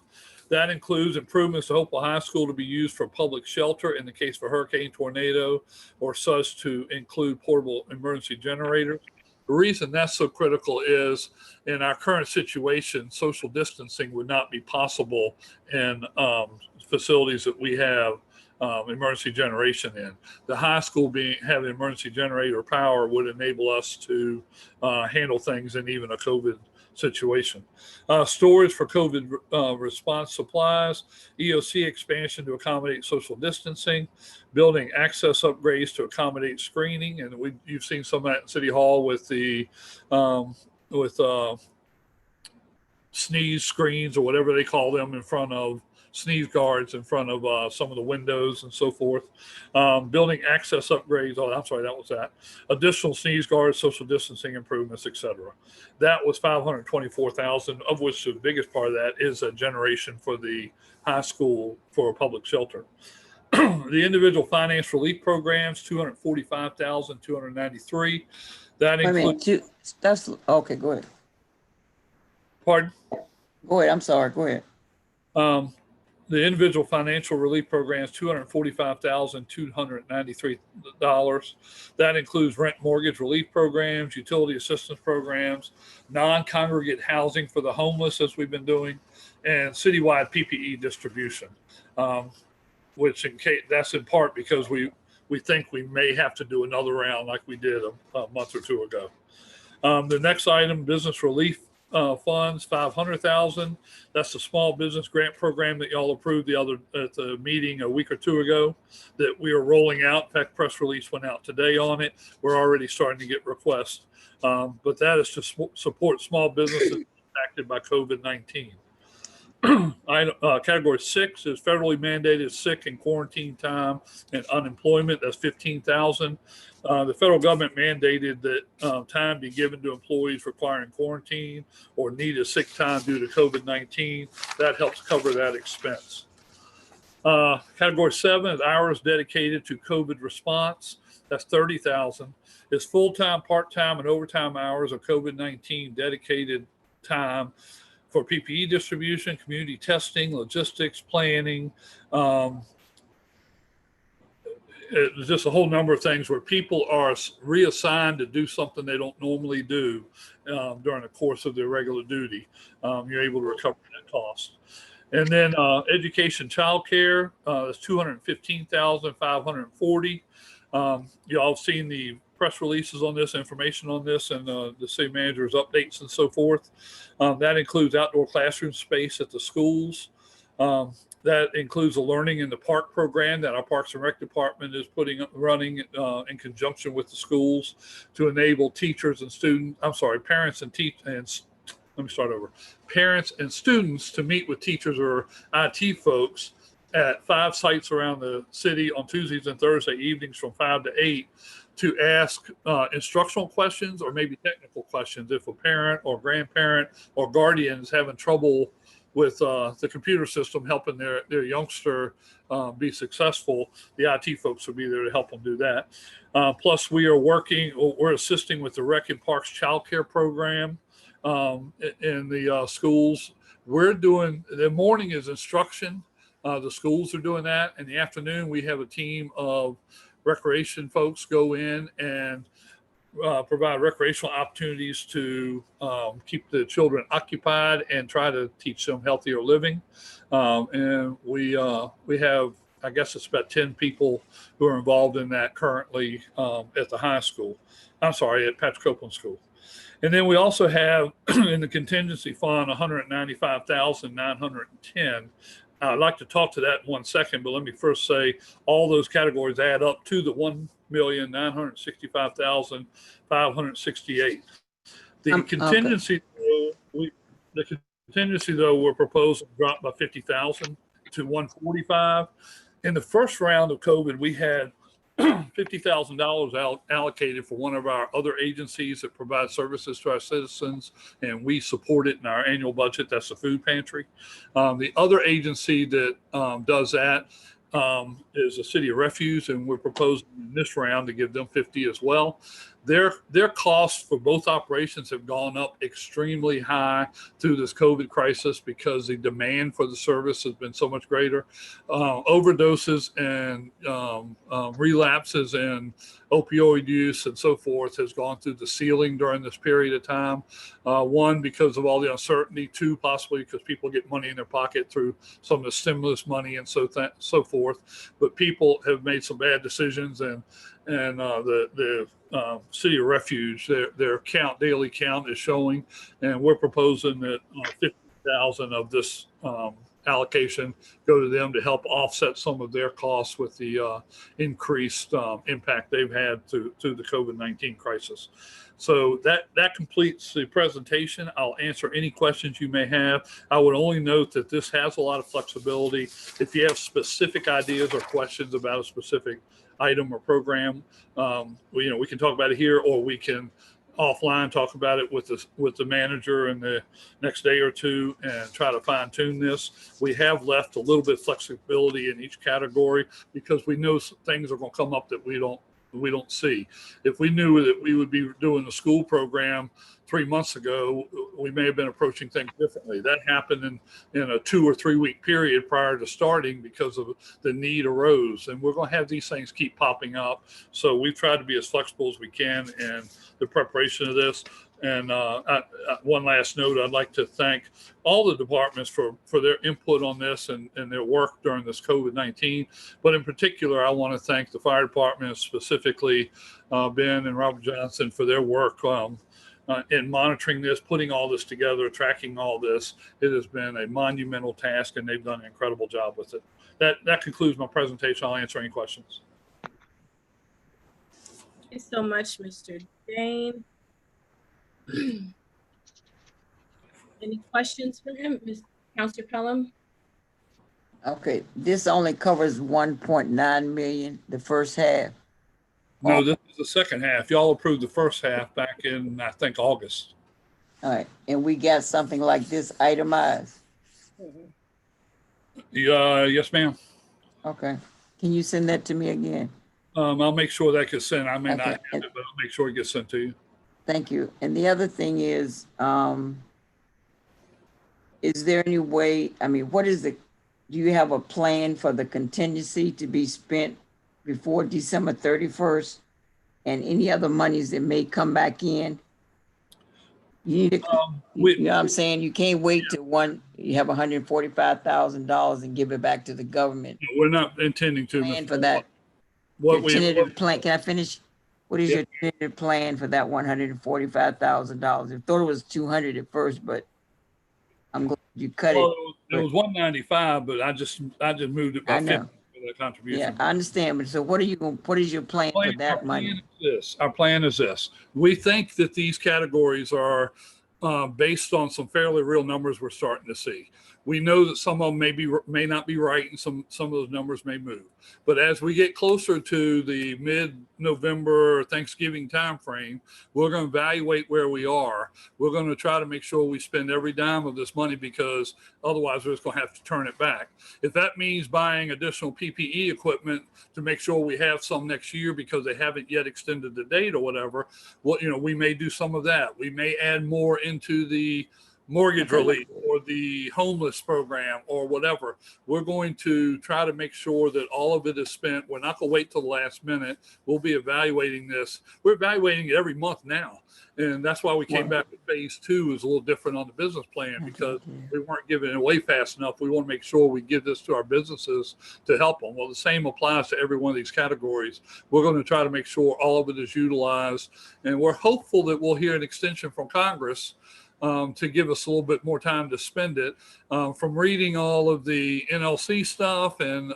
That includes improvements to Hopewell High School to be used for public shelter in the case of a hurricane, tornado, or such, to include portable emergency generators. The reason that's so critical is in our current situation, social distancing would not be possible in facilities that we have emergency generation in. The high school having emergency generator power would enable us to handle things in even a COVID situation. Storage for COVID response supplies, EOC expansion to accommodate social distancing, building access upgrades to accommodate screening, and you've seen some of that in City Hall with the sneeze screens or whatever they call them in front of sneeze guards in front of some of the windows and so forth. Building access upgrades. Oh, I'm sorry, that was that. Additional sneeze guards, social distancing improvements, etc. That was 524,000, of which the biggest part of that is a generation for the high school for a public shelter. The individual finance relief programs, 245,293. That includes. That's okay. Go ahead. Pardon? Go ahead. I'm sorry. Go ahead. The individual financial relief programs, $245,293. That includes rent mortgage relief programs, utility assistance programs, non-congregate housing for the homeless, as we've been doing, and citywide PPE distribution, which that's in part because we think we may have to do another round like we did a month or two ago. The next item, business relief funds, 500,000. That's the small business grant program that y'all approved at the meeting a week or two ago that we are rolling out. In fact, press release went out today on it. We're already starting to get requests, but that is to support small businesses impacted by COVID-19. Category 6 is federally mandated sick and quarantine time and unemployment. That's 15,000. The federal government mandated that time be given to employees requiring quarantine or needed sick time due to COVID-19. That helps cover that expense. Category 7 is hours dedicated to COVID response. That's 30,000. It's full-time, part-time, and overtime hours of COVID-19 dedicated time for PPE distribution, community testing, logistics, planning. It's just a whole number of things where people are reassigned to do something they don't normally do during the course of their regular duty. You're able to recover that cost. And then education childcare is 215,540. Y'all have seen the press releases on this, information on this, and the city manager's updates and so forth. That includes outdoor classroom space at the schools. That includes a Learning in the Park program that our Parks and Rec Department is running in conjunction with the schools to enable teachers and parents and students to meet with teachers or IT folks at 5 sites around the city on Tuesdays and Thursday evenings from 5 to 8 to ask instructional questions or maybe technical questions. If a parent or grandparent or guardian is having trouble with the computer system helping their youngster be successful, the IT folks will be there to help them do that. Plus, we're assisting with the Rec and Parks Child Care program in the schools. The morning is instruction. The schools are doing that. In the afternoon, we have a team of recreation folks go in and provide recreational opportunities to keep the children occupied and try to teach them healthier living. And we have, I guess it's about 10 people who are involved in that currently at the high school. I'm sorry, at Patrick Copeland School. And then we also have in the contingency fund 195,910. I'd like to talk to that in 1 second, but let me first say all those categories add up to the 1,965,568. The contingency, though, we're proposing drop by 50,000 to 145. In the first round of COVID, we had $50,000 allocated for one of our other agencies that provide services to our citizens, and we support it in our annual budget. That's the food pantry. The other agency that does that is the City of Refuge, and we're proposing in this round to give them 50 as well. their costs for both operations have gone up extremely high through this COVID crisis because the demand for the service has been so much greater. Overdoses and relapses and opioid use and so forth has gone through the ceiling during this period of time. One, because of all the uncertainty. Two, possibly because people get money in their pocket through some of the stimulus money and so forth. But people have made some bad decisions, and the City of Refuge, their daily count is showing, and we're proposing that 50,000 of this allocation go to them to help offset some of their costs with the increased impact they've had through the COVID-19 crisis. So that completes the presentation. I'll answer any questions you may have. I would only note that this has a lot of flexibility. If you have specific ideas or questions about a specific item or program, we can talk about it here, or we can offline talk about it with the manager in the next day or two and try to fine tune this. We have left a little bit of flexibility in each category because we know things are going to come up that we don't see. If we knew that we would be doing the school program 3 months ago, we may have been approaching things differently. That happened in a 2 or 3 week period prior to starting because of the need arose. And we're going to have these things keep popping up. So we've tried to be as flexible as we can in the preparation of this. And one last note, I'd like to thank all the departments for their input on this and their work during this COVID-19. But in particular, I want to thank the fire department, specifically Ben and Robert Johnson, for their work in monitoring this, putting all this together, tracking all this. It has been a monumental task, and they've done an incredible job with it. That concludes my presentation. I'll answer any questions. Thank you so much, Mr. Dane. Any questions for him, Councilor Pelham? Okay, this only covers 1.9 million, the first half. No, this is the second half. Y'all approved the first half back in, I think, August. All right, and we got something like this itemized. Yes, ma'am. Okay, can you send that to me again? I'll make sure that gets sent. I may not Okay. have it, but I'll make sure it gets sent to you. Thank you. And the other thing is there any way, do you have a plan for the contingency to be spent before December 31st and any other monies that may come back in? You need to, you know what I'm saying? You can't wait till you have $145,000 and give it back to the government. We're not intending to. Plan for that. What Your tentative plan, can I finish? What is your tentative plan for that $145,000? I thought it was 200 at first, but I'm glad you cut it. It was 195, but I just moved it by 50 for the contribution. Yeah, I understand. But so what is your plan for that money? Our plan is this. We think that these categories are based on some fairly real numbers we're starting to see. We know that some of them may not be right, and some of those numbers may move. But as we get closer to the mid-November Thanksgiving timeframe, we're going to evaluate where we are. We're going to try to make sure we spend every dime of this money, because otherwise we're just going to have to turn it back. If that means buying additional PPE equipment to make sure we have some next year because they haven't yet extended the date or whatever, we may do some of that. We may add more into the mortgage relief or the homeless program or whatever. We're going to try to make sure that all of it is spent. We're not going to wait till the last minute. We'll be evaluating this. We're evaluating it every month now. And that's why we came back with phase 2 is a little different on the business plan, because we weren't giving it away fast enough. We want to make sure we give this to our businesses to help them. Well, the same applies to every one of these categories. We're going to try to make sure all of it is utilized. And we're hopeful that we'll hear an extension from Congress to give us a little bit more time to spend it. From reading all of the NLC stuff and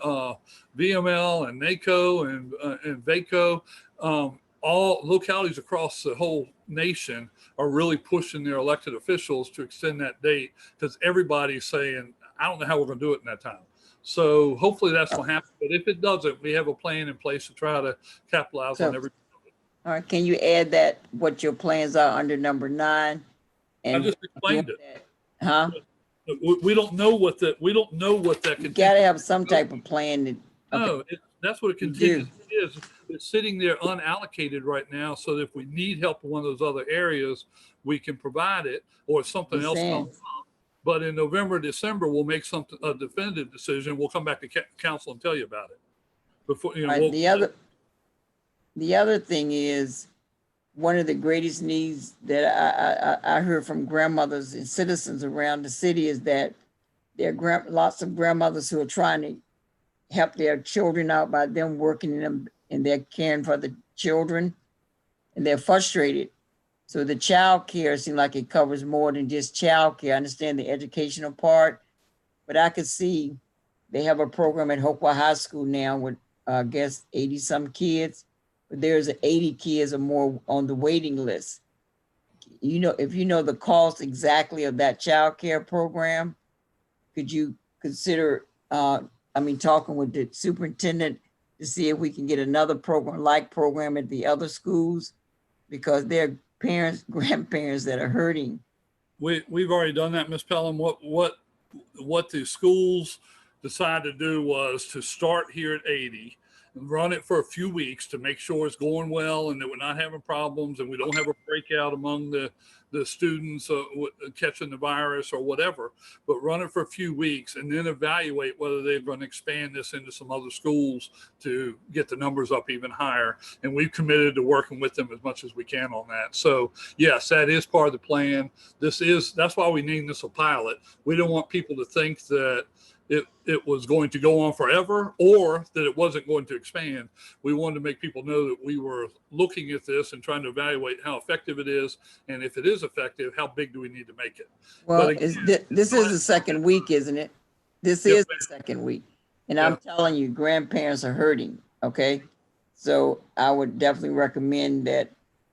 VML and NACO and VACO, all localities across the whole nation are really pushing their elected officials to extend that date, because everybody's saying, I don't know how we're going to do it in that time. So hopefully that's going to happen. But if it doesn't, we have a plan in place to try to capitalize on every. All right, can you add that, what your plans are under number 9? I just explained it. Huh? We don't know what that. You gotta have some type of plan. No, that's what a contingency is. It's sitting there unallocated right now, so that if we need help in one of those other areas, we can provide it, or if something else Understand. comes up. But in November, December, we'll make a definitive decision. We'll come back to council and tell you about it. Before, you know, Right, the other thing is, one of the greatest needs that I heard from grandmothers and citizens around the city is that there are lots of grandmothers who are trying to help their children out by them working in them, and they're caring for the children, and they're frustrated. So the child care seems like it covers more than just child care. I understand the educational part, but I could see they have a program at Hopewell High School now with, I guess, 80 some kids, but there's 80 kids or more on the waiting list. You know, if you know the cost exactly of that child care program, could you consider, talking with the superintendent to see if we can get another program at the other schools? Because they're parents, grandparents that are hurting. We've already done that, Ms. Pelham. What the schools decided to do was to start here at 80 and run it for a few weeks to make sure it's going well and that we're not having problems and we don't have a breakout among the students catching the virus or whatever, but run it for a few weeks and then evaluate whether they're going to expand this into some other schools to get the numbers up even higher. And we've committed to working with them as much as we can on that. So yes, that is part of the plan. That's why we named this a pilot. We don't want people to think that it was going to go on forever or that it wasn't going to expand. We wanted to make people know that we were looking at this and trying to evaluate how effective it is. And if it is effective, how big do we need to make it? Well, But again, this is the second week, isn't it? This Yep. is the second week. And I'm telling you, grandparents are hurting, okay? So I would definitely recommend that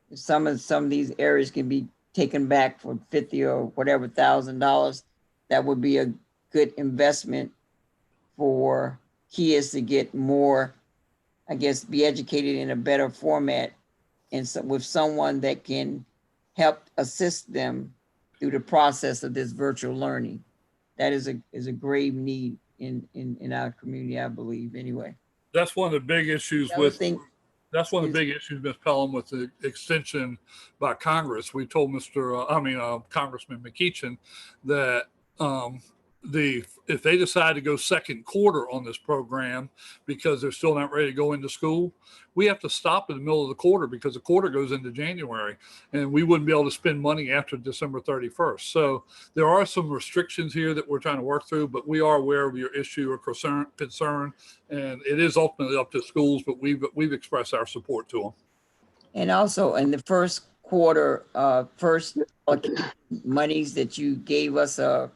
if some of these areas can be taken back for $50 or whatever $1,000, that would be a good investment for kids to get more, I guess, be educated in a better format, and so with someone that can help assist them through the process of this virtual learning. That is a grave need in our community, I believe, anyway. that's one of the big issues The other thing, that's one of the big issues, Ms. Pelham, with the extension by Congress. We told Congressman McEachin that if they decide to go second quarter on this program because they're still not ready to go into school, we have to stop in the middle of the quarter because the quarter goes into January and we wouldn't be able to spend money after December 31st. So there are some restrictions here that we're trying to work through, but we are aware of your issue or concern, and it is ultimately up to schools, but we've expressed our support to them. and also in the first quarter, first monies that you gave us, the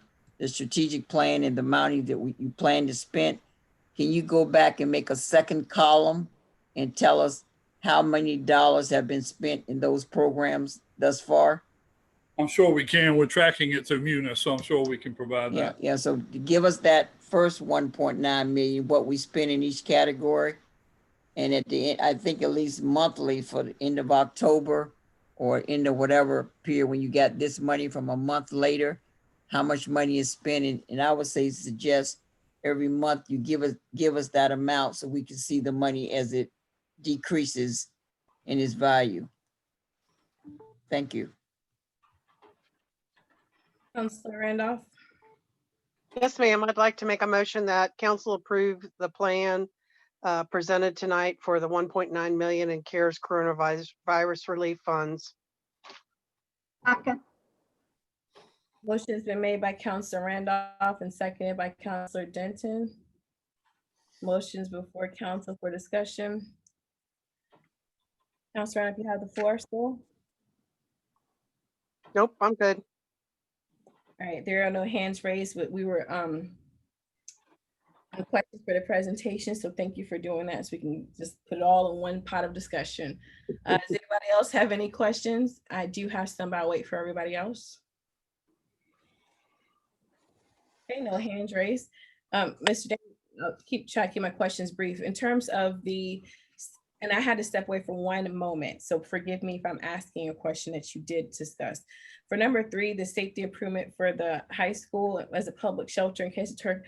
strategic plan and the money that you plan to spend, can you go back and make a second column and tell us how many dollars have been spent in those programs thus far? I'm sure we can. We're tracking it through Munis, so I'm sure we can provide that. Yeah. So give us that first 1.9 million, what we spend in each category. And at the end, I think at least monthly for the end of October or end of whatever period when you got this money from a month later, how much money is spent. And I would say suggest every month you give us that amount so we can see the money as it decreases in its value. Thank you. Councilor Randolph. Yes, ma'am. I'd like to make a motion that council approve the plan presented tonight for the 1.9 million in CARES coronavirus relief funds. Second. Motion's been made by Councilor Randolph and seconded by Councilor Denton. Motions before council for discussion. Councilor Randolph, you have the floor still. Nope, I'm good. All right, there are no hands raised, but we were on questions for the presentation, so thank you for doing that, so we can just put it all in one pot of discussion. Does anybody else have any questions? I do have some, but I'll wait for everybody else. Okay, no hands raised. Mr. Davis, I'll keep tracking my questions brief. In terms of and I had to step away for one moment, so forgive me if I'm asking a question that you did discuss. For number 3, the safety improvement for the high school as a public shelter in case of turf,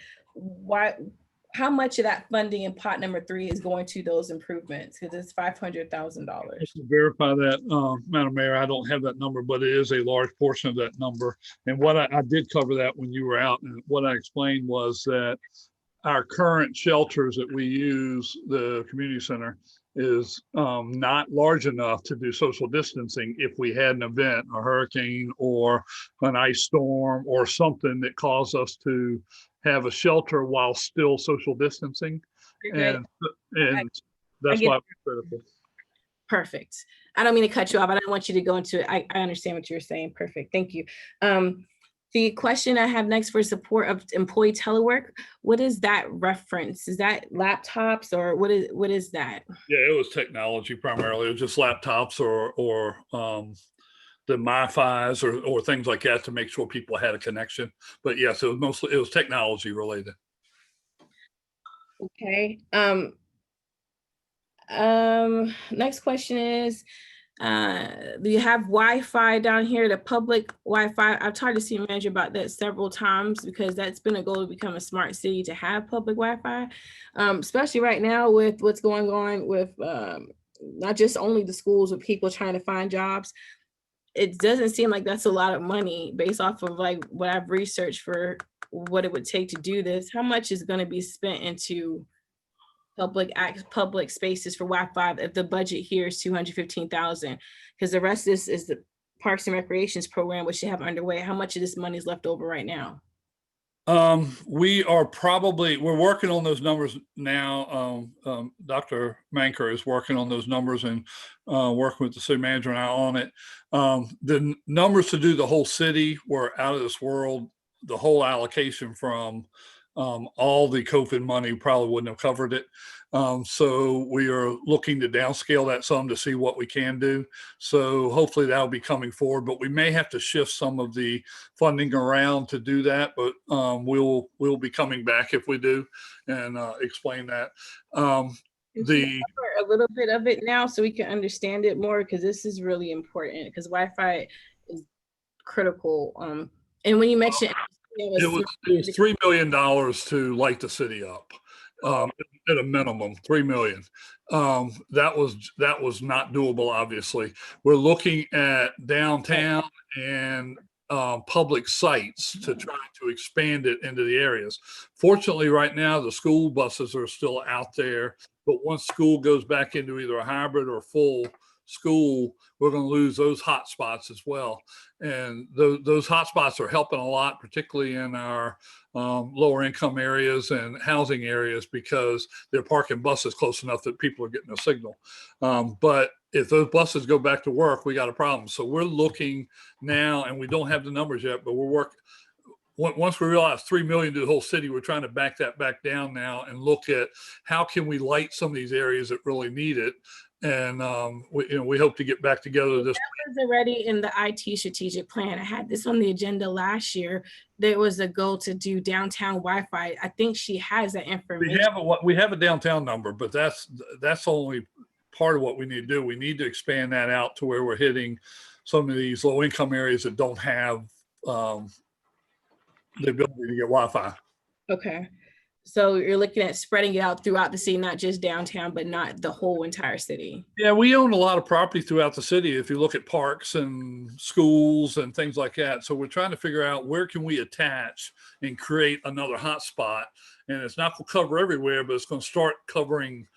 how much of that funding in pot number 3 is going to those improvements? Because it's $500,000. Just to verify that, Madam Mayor, I don't have that number, but it is a large portion of that number. And what I did cover that when you were out, and what I explained was that our current shelters that we use, the community center, is not large enough to do social distancing if we had an event, a hurricane or an ice storm or something that caused us to have a shelter while still social distancing. Okay. And that's get why it's critical. Perfect. I don't mean to cut you off. I don't want you to go into it. I understand what you're saying. Perfect. Thank you. The question I have next for support of employee telework, what is that reference? Is that laptops or what is that? Yeah, it was technology primarily. It was just laptops or the MiFis or things like that to make sure people had a connection. But yes, it was technology related. Okay. Next question is, do you have Wi-Fi down here, the public Wi-Fi? I've talked to city manager about that several times because that's been a goal to become a smart city, to have public Wi-Fi, especially right now with what's going on with not just only the schools, but people trying to find jobs. It doesn't seem like that's a lot of money based off of like what I've researched for what it would take to do this. How much is going to be spent into public spaces for Wi-Fi if the budget here is 215,000? Because the rest of this is the Parks and Recreations program, which they have underway. How much of this money is left over right now? We're working on those numbers now. Dr. Manker is working on those numbers and working with the city manager and I on it. The numbers to do the whole city were out of this world. The whole allocation from all the COVID money probably wouldn't have covered it. So we are looking to downscale that some to see what we can do. So hopefully that'll be coming forward, but we may have to shift some of the funding around to do that, but we'll be coming back if we do and explain that. A little bit of it now so we can understand it more, because this is really important because Wi-Fi is critical. And when you mentioned it was $3 million to light the city up. At a minimum, 3 million. That was not doable, obviously. We're looking at downtown and public sites to try to expand it into the areas. Fortunately, right now, the school buses are still out there, but once school goes back into either a hybrid or full school, we're going to lose those hot spots as well. And those hot spots are helping a lot, particularly in our lower income areas and housing areas, because they're parking buses close enough that people are getting a signal. But if those buses go back to work, we got a problem. So we're looking now, and we don't have the numbers yet, but we're working. Once we realize 3 million to the whole city, we're trying to back that back down now and look at how can we light some of these areas that really need it. And we hope to get back together this. That was already in the IT strategic plan. I had this on the agenda last year. There was a goal to do downtown Wi-Fi. I think she has that information. We have a downtown number, but that's only part of what we need to do. We need to expand that out to where we're hitting some of these low income areas that don't have the ability to get Wi-Fi. Okay. So you're looking at spreading it out throughout the city, not just downtown, but not the whole entire city. Yeah, we own a lot of property throughout the city. If you look at parks and schools and things like that. So we're trying to figure out where can we attach and create another hotspot. And it's not going to cover everywhere, but it's going to start covering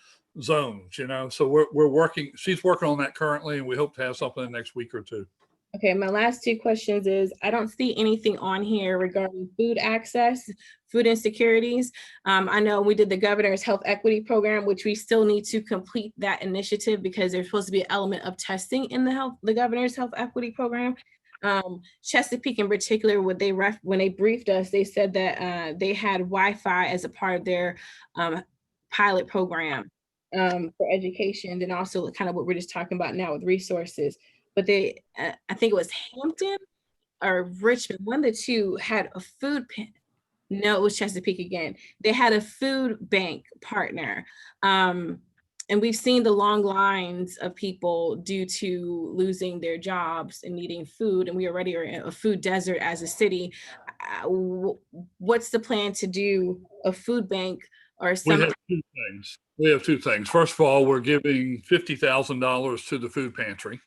zones, So we're working, she's working on that currently, and we hope to have something in the next week or two. Okay, my last two questions is, I don't see anything on here regarding food access, food insecurities. I know we did the governor's health equity program, which we still need to complete that initiative because there's supposed to be an element of testing in the governor's health equity program. Chesapeake in particular, when they briefed us, they said that they had Wi-Fi as a part of their pilot program for education, and also kind of what we're just talking about now with resources. But I think it was Hampton or Richmond, one of the two had a food pen. No, it was Chesapeake again. They had a food bank partner. And we've seen the long lines of people due to losing their jobs and needing food. And we already are in a food desert as a city. What's the plan to do a food bank or We some? have two things. We have two things. First of all, we're giving $50,000 to the food pantry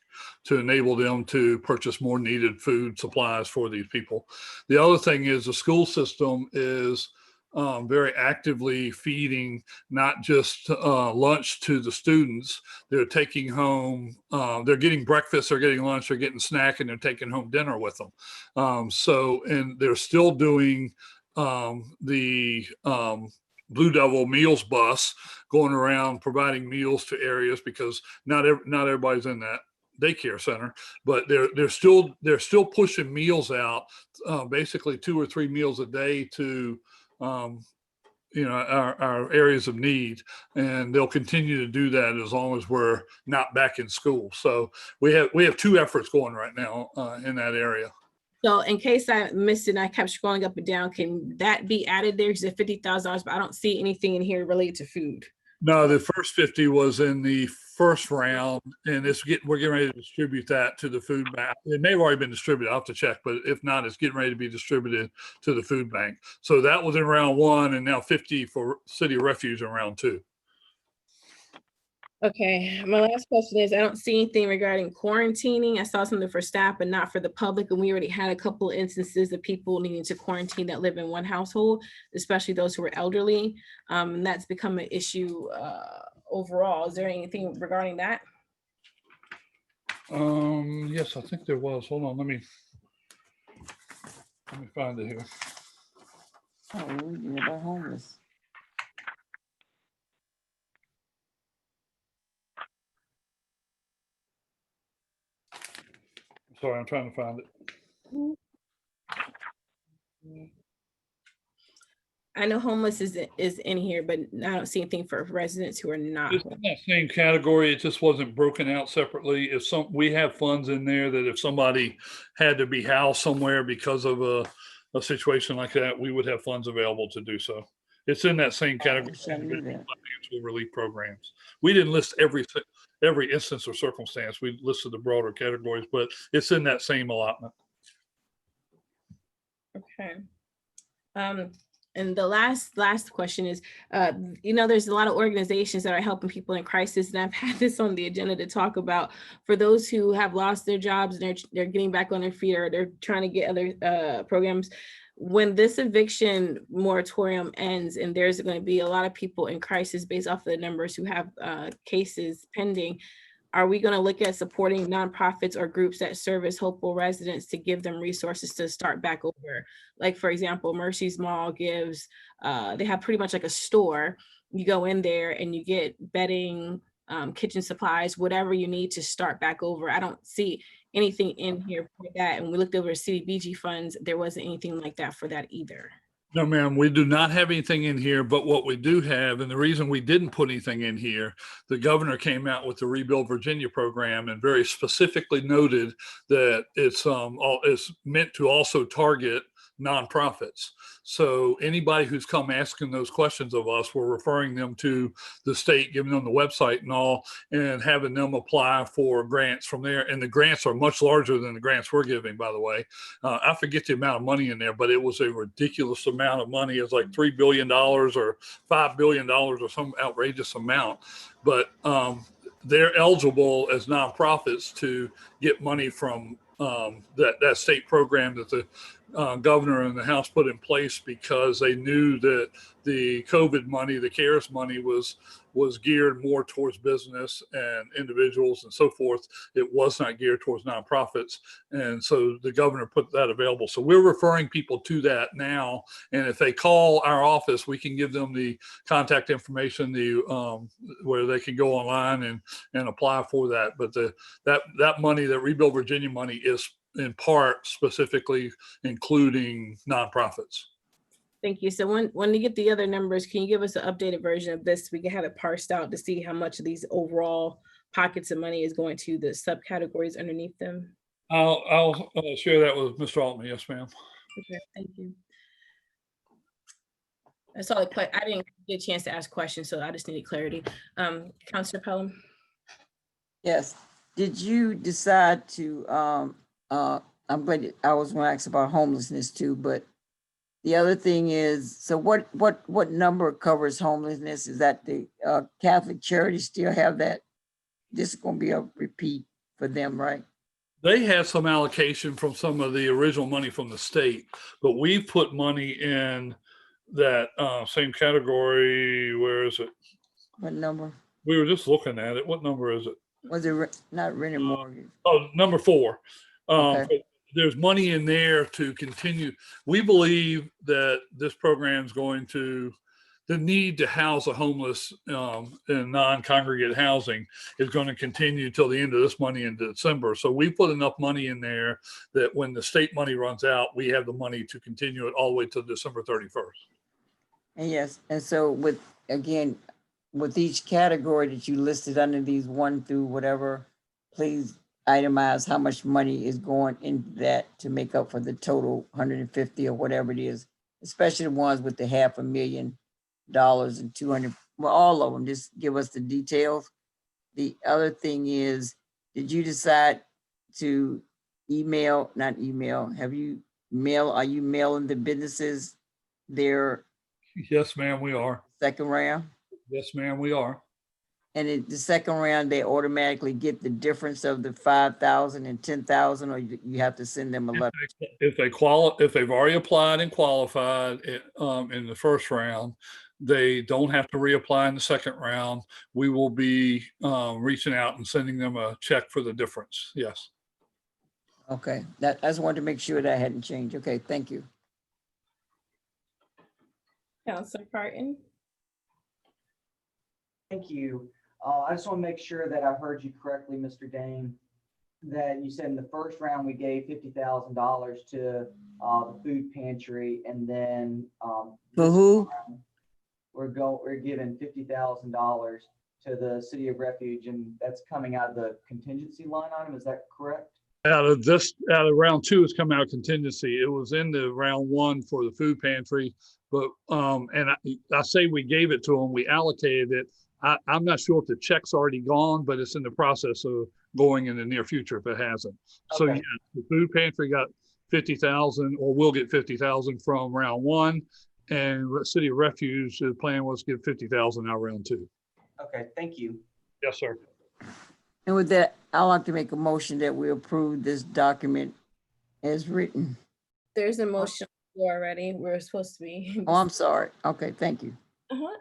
to enable them to purchase more needed food supplies for these people. The other thing is the school system is very actively feeding not just lunch to the students. They're taking home, they're getting breakfast, they're getting lunch, they're getting snack, and they're taking home dinner with them. And they're still doing the Blue Devil Meals bus going around providing meals to areas because not everybody's in that daycare center, but they're still pushing meals out, basically 2 or 3 meals a day to our areas of need, and they'll continue to do that as long as we're not back in school. So we have two efforts going right now in that area. So in case I missed it and I kept scrolling up and down, can that be added there? Because it's $50,000, but I don't see anything in here related to food. No, the first 50 was in the first round, and we're getting ready to distribute that to the food bank. It may have already been distributed. I'll have to check, but if not, it's getting ready to be distributed to the food bank. So that was in round 1, and now 50 for City of Refuge in round 2. Okay, my last question is, I don't see anything regarding quarantining. I saw something for staff, but not for the public. And we already had a couple of instances of people needing to quarantine that live in one household, especially those who are elderly. And that's become an issue overall. Is there anything regarding that? Yes, I think there was. Hold on, let me find it here. Oh, we're reading about homeless. Sorry, I'm trying to find it. I know homeless is in here, but I don't see anything for residents who are not. It's in that same category. It just wasn't broken out separately. We have funds in there that if somebody had to be housed somewhere because of a situation like that, we would have funds available to do so. It's in that same category. Financial relief programs. We didn't list every instance or circumstance. We listed the broader categories, but it's in that same allotment. Okay. And the last question is, there's a lot of organizations that are helping people in crisis, and I've had this on the agenda to talk about for those who have lost their jobs and they're getting back on their feet, or they're trying to get other programs. When this eviction moratorium ends, and there's going to be a lot of people in crisis based off of the numbers who have cases pending, are we going to look at supporting nonprofits or groups that service hopeful residents to give them resources to start back over? Like, for example, Mercy's Mall gives, they have pretty much like a store. You go in there and you get bedding, kitchen supplies, whatever you need to start back over. I don't see anything in here for that. And we looked over CDBG funds. There wasn't anything like that for that either. No, ma'am, we do not have anything in here, but what we do have, and the reason we didn't put anything in here, the governor came out with the Rebuild Virginia program and very specifically noted that it's meant to also target nonprofits. So anybody who's come asking those questions of us, we're referring them to the state, giving them the website and all, and having them apply for grants from there. And the grants are much larger than the grants we're giving, by the way. I forget the amount of money in there, but it was a ridiculous amount of money. It's like $3 billion or $5 billion or some outrageous amount. But they're eligible as nonprofits to get money from that state program that the governor and the House put in place, because they knew that the COVID money, the CARES money, was geared more towards business and individuals and so forth. It was not geared towards nonprofits. And so the governor put that available. So we're referring people to that now. And if they call our office, we can give them the contact information, where they can go online and apply for that. But that money, that Rebuild Virginia money, is in part specifically including nonprofits. Thank you. So when you get the other numbers, can you give us an updated version of this? We can have it parsed out to see how much of these overall pockets of money is going to the subcategories underneath them. I'll share that with Mr. Altman. Yes, ma'am. Okay, thank you. I saw the I didn't get a chance to ask questions, so I just needed clarity. Councilor Pelham. Yes. Did you decide to, I'm glad I was going to ask about homelessness too, but the other thing is, so what number covers homelessness? Is that the Catholic Charities still have that? This is gonna be a repeat for them, right? They had some allocation from some of the original money from the state, but we put money in that same category. Where is it? What number? We were just looking at it. What number is it? Was it not rent and mortgage? Oh, number 4. Okay. But there's money in there to continue. We believe that this program is going to, the need to house the homeless in non-congregate housing is going to continue till the end of this money in December. So we put enough money in there that when the state money runs out, we have the money to continue it all the way to December 31st. And yes, and so with, again, with each category that you listed under these 1 through whatever, please itemize how much money is going into that to make up for the total 150 or whatever it is, especially the ones with the $500,000 and 200, well, all of them, just give us the details. The other thing is, did you decide to not email, are you mailing the businesses their Yes, ma'am, we are. second round? Yes, ma'am, we are. And in the second round, they automatically get the difference of the 5,000 and 10,000, or you have to send them a letter? If they've already applied and qualified in the first round, they don't have to reapply in the second round. We will be reaching out and sending them a check for the difference. Yes. Okay, I just wanted to make sure that hadn't changed. Okay, thank you. Counselor Parton? Thank you. I just want to make sure that I heard you correctly, Mr. Dane, that you said in the first round, we gave $50,000 to the food pantry, and then For who? we're giving $50,000 to the City of Refuge, and that's coming out of the contingency line item. Is that correct? Out of round 2 is coming out of contingency. It was in the round 1 for the food pantry, but and I say we gave it to them, we allocated it. I'm not sure if the check's already gone, but it's in the process of going in the near future if it hasn't. So Okay. yeah, the food pantry got 50,000, or will get 50,000 from round 1, and City of Refuge, the plan was to give 50,000 out round 2. Okay, thank you. Yes, sir. And with that, I'd like to make a motion that we approve this document as written. There's a motion already. We're supposed to be. Oh, I'm sorry. Okay, thank you.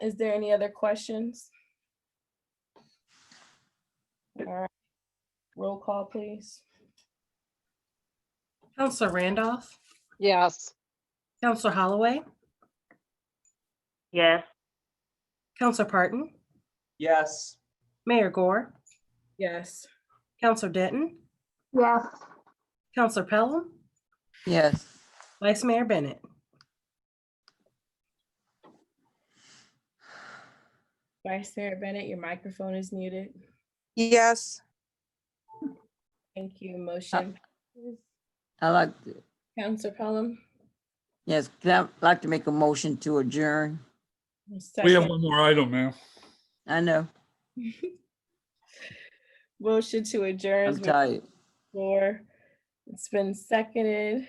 Is there any other questions? All right. Roll call, please. Counselor Randolph, Yes. Counselor Holloway, Yes. Counselor Parton, Yes. Mayor Gore, Yes. Counselor Denton, yes, Counselor Pelham, Yes. Vice Mayor Bennett. Vice Mayor Bennett, your microphone is muted. Yes. Thank you. Motion. I like to, Counselor Pelham. yes, I'd like to make a motion to adjourn. We have Second. one more item now. I know, Motion to adjourn. I'm tired. It's been seconded.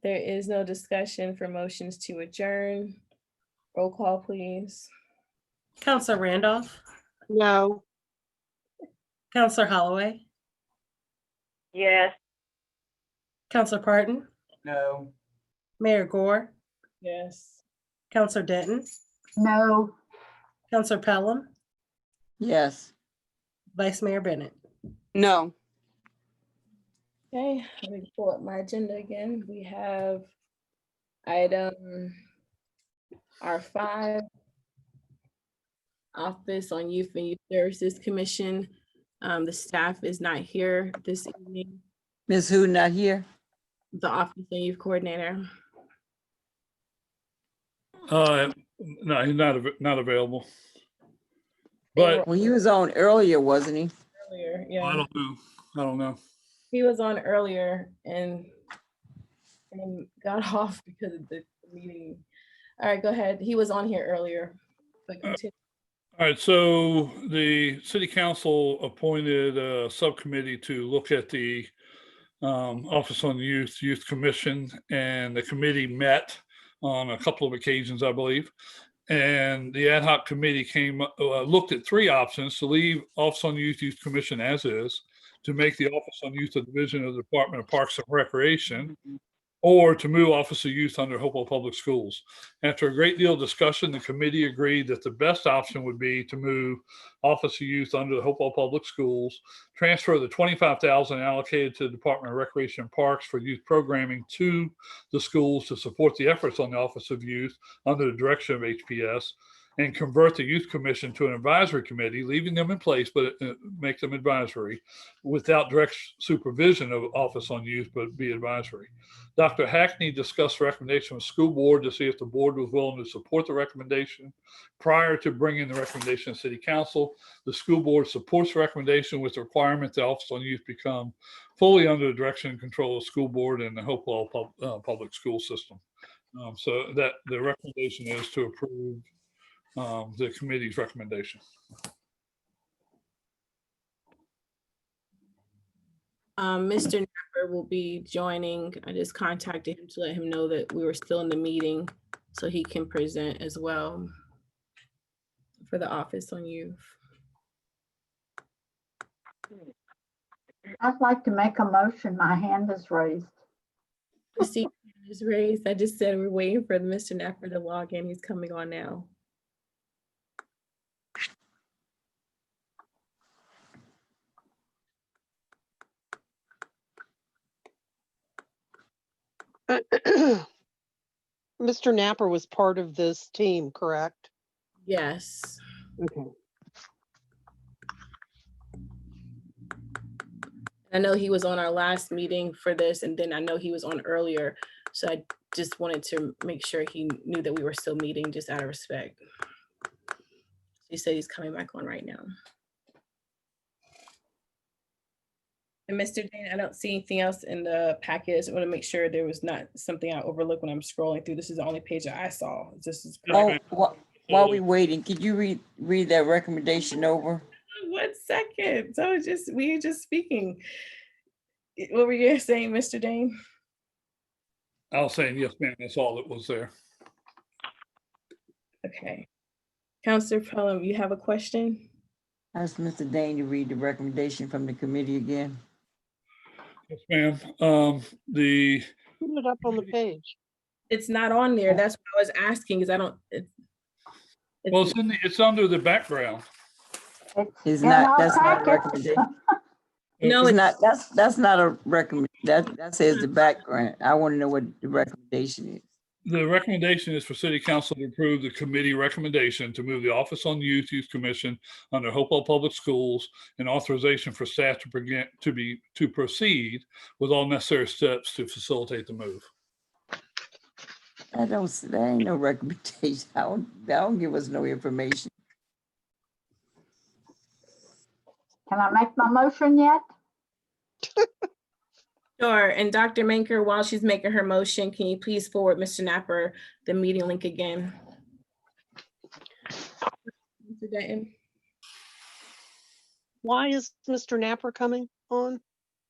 There is no discussion for motions to adjourn. Roll call, please. Counselor Randolph, No. Counselor Holloway, Yes. Counselor Parton, No. Mayor Gore, Yes. Counselor Denton, no. Counselor Pelham, Yes. Vice Mayor Bennett. No. Okay, let me pull up my agenda again. We have item R5, Office on Youth and Youth Services Commission. The staff is not here this evening. Ms. Who not here? The Office on Youth Coordinator. No, he's not available. But Well, he was on earlier, wasn't he? Earlier, I yeah. don't know. He was on earlier and got off because of the meeting. All right, go ahead. He was on here earlier. But continue. All right, so the city council appointed a subcommittee to look at the Office on Youth Commission, and the committee met on a couple of occasions, I believe. And the ad hoc committee looked at three options: to leave Office on Youth Commission as is, to make the Office on Youth a division of the Department of Parks and Recreation, or to move Office of Youth under Hopewell Public Schools. After a great deal of discussion, the committee agreed that the best option would be to move Office of Youth under the Hopewell Public Schools, transfer the $25,000 allocated to the Department of Recreation and Parks for youth programming to the schools to support the efforts on the Office of Youth under the direction of HPS, and convert the Youth Commission to an advisory committee, leaving them in place, but make them advisory without direct supervision of Office on Youth, but be advisory. Dr. Hackney discussed the recommendation with the school board to see if the board was willing to support the recommendation. Prior to bringing the recommendation to City Council, the school board supports the recommendation with the requirement that Office on Youth become fully under the direction and control of the school board and the Hopewell public school system. So that the recommendation is to approve the committee's recommendation. Mr. Napper will be joining. I just contacted him to let him know that we were still in the meeting so he can present as well for the Office on Youth. I'd like to make a motion. My hand is raised. Christine is raised. I just said we're waiting for Mr. Napper to log in. He's coming on now. Mr. Napper was part of this team, correct? Yes. Okay. I know he was on our last meeting for this, and then I know he was on earlier. So I just wanted to make sure he knew that we were still meeting, just out of respect. He said he's coming back on right now. And Mr. Dane, I don't see anything else in the package. I want to make sure there was not something I overlooked when I'm scrolling through. This is the only page that I saw. This is While we waiting, could you read that recommendation over? 1 second. So we were just speaking. What were you saying, Mr. Dane? I was saying, yes, ma'am, that's all that was there. Okay. Counselor Pelham, you have a question? Ask Mr. Dane to read the recommendation from the committee again. Yes, ma'am. Put it up on the page. It's not on there. That's what I was asking, is I don't. Well, it's under the background. That's not a recommendation. No, it's not. That's not a recommend. That says the background. I want to know what the recommendation is. The recommendation is for City Council to approve the committee recommendation to move the Office on Youth Commission under Hopewell Public Schools, and authorization for staff to proceed with all necessary steps to facilitate the move. That ain't no recommendation. That don't give us no information. Can I make my motion yet? Sure. And Dr. Manker, while she's making her motion, can you please forward Mr. Napper the meeting link again? Mr. Denton? Why is Mr. Napper coming on?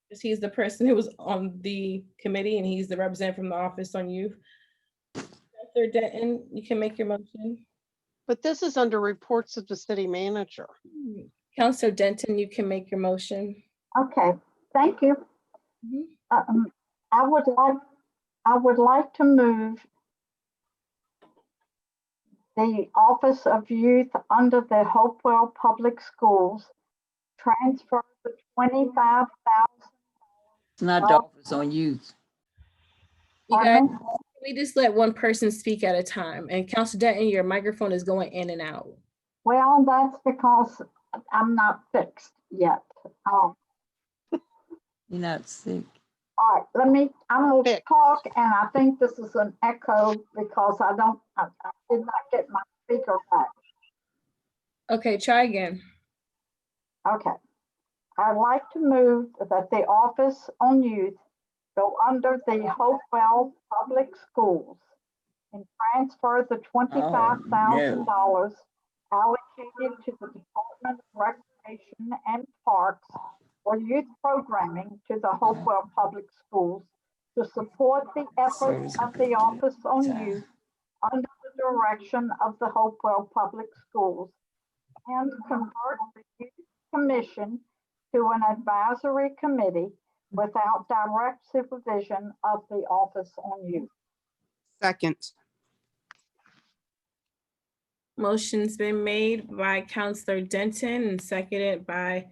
Because he's the person who was on the committee and he's the representative from the Office on Youth. Dr. Denton, you can make your motion. But this is under reports of the city manager. Counselor Denton, you can make your motion. Okay, thank you. I would like to move the Office of Youth under the Hopewell Public Schools, transfer the $25,000. It's not the Office on Youth. You guys, we just let one person speak at a time. And Counselor Denton, your microphone is going in and out. Well, that's because I'm not fixed yet. You're not sick. All right, I'm going to talk, and I think this is an echo because I did not get my speaker back. Okay, try again. Okay. I'd like to move that the Office on Youth go under the Hopewell Public Schools and transfer the $25,000 allocated to the Department of Recreation and Parks for youth programming to the Hopewell Public Schools to support the efforts of the Office on Youth under the direction of the Hopewell Public Schools, and convert the Youth Commission to an advisory committee without direct supervision of the Office on Youth. Second. Motion's been made by Counselor Denton and seconded by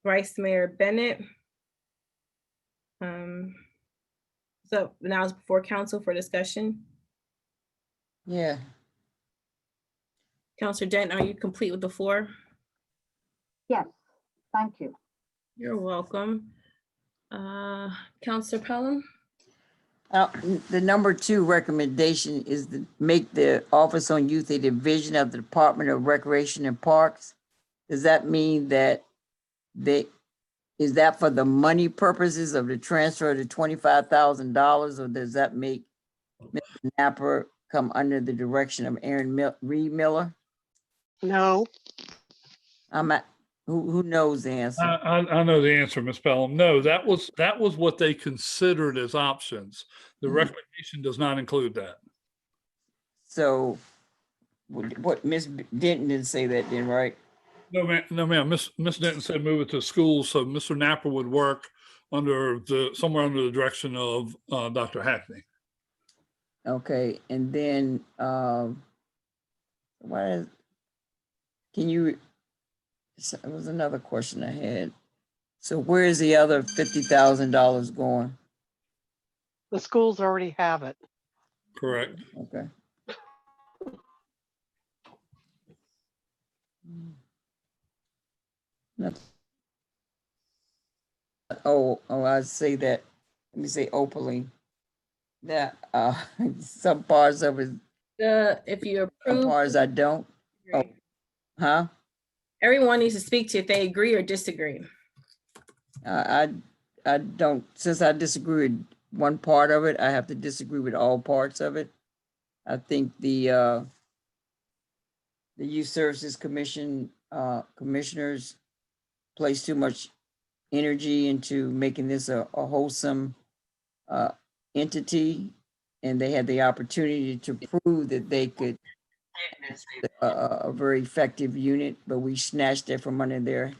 Vice Mayor Bennett. So now it's before council for discussion. Yeah. Counselor Denton, are you complete with the floor? Yes, thank you. You're welcome. Counselor Pelham? The number 2 recommendation is to make the Office on Youth a division of the Department of Recreation and Parks. Does that mean that is that for the money purposes of the transfer of the $25,000, or does that make Mr. Napper come under the direction of Aaron Reed Miller? No. Who knows the answer? I know the answer, Ms. Pelham. No, that was what they considered as options. The recommendation does not include that. So what Ms. Denton didn't say that then, right? No, ma'am. Ms. Denton said move it to schools, so Mr. Napper would work somewhere under the direction of Dr. Hackney. Okay, and then it was another question I had. So where is the other $50,000 going? The schools already have it. Correct. Okay. I say that. Let me say Opaline. That some parts of it. If you Some approve. parts I don't. Oh, huh? Everyone needs to speak to if they agree or disagree. I don't, since I disagree with one part of it, I have to disagree with all parts of it. I think the Youth Services Commission commissioners place too much energy into making this a wholesome entity, and they had the opportunity to prove that they could a very effective unit, but we snatched it from under their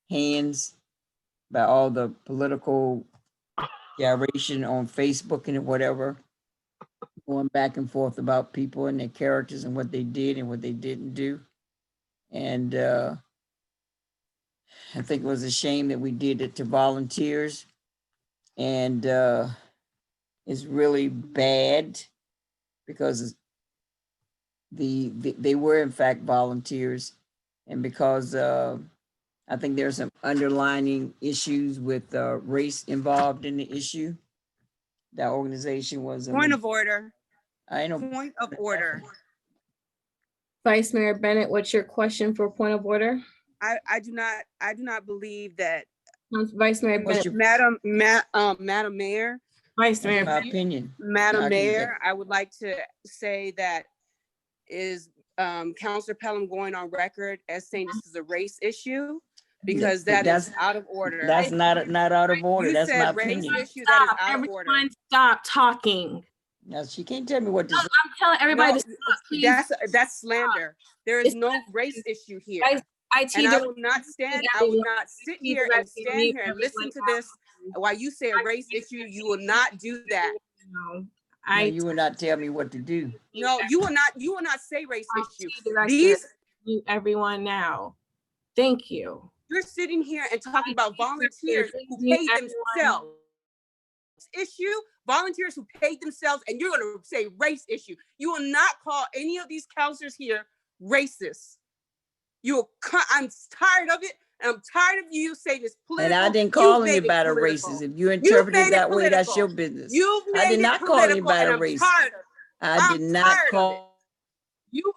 hands by all the political gyration on Facebook and whatever, going back and forth about people and their characters and what they did and what they didn't do. And I think it was a shame that we did it to volunteers. And it's really bad because they were in fact volunteers, and because I think there's some underlying issues with race involved in the issue. That organization was Point of order. I know. Point of order. Vice Mayor Bennett, what's your question for point of order? I do not believe that. Vice Mayor Bennett. Madam Mayor. Vice Mayor. My opinion. Madam Mayor, I would like to say that is Councilor Pelham going on record as saying this is a race issue, because that is out of order. That's not out of order. You that's said my race opinion. issue, that is out of order. Everyone stop talking. Now she can't tell me what to say. I'm telling everybody to stop, please. That's slander. There is no race issue here. And I will not sit here and listen to this while you say a race issue. You will not do that. No, you will not tell me what to do. No, you will not say race issue. Everyone now. Thank you. You're sitting here and talking about volunteers who paid themselves. Volunteers who paid themselves, and you're going to say race issue. You will not call any of these counselors here racist. I'm tired of it, and I'm tired of you say this political. And I didn't call anybody racist. If you interpret it that way, that's your business. I did not call anybody racist. I did not call. You.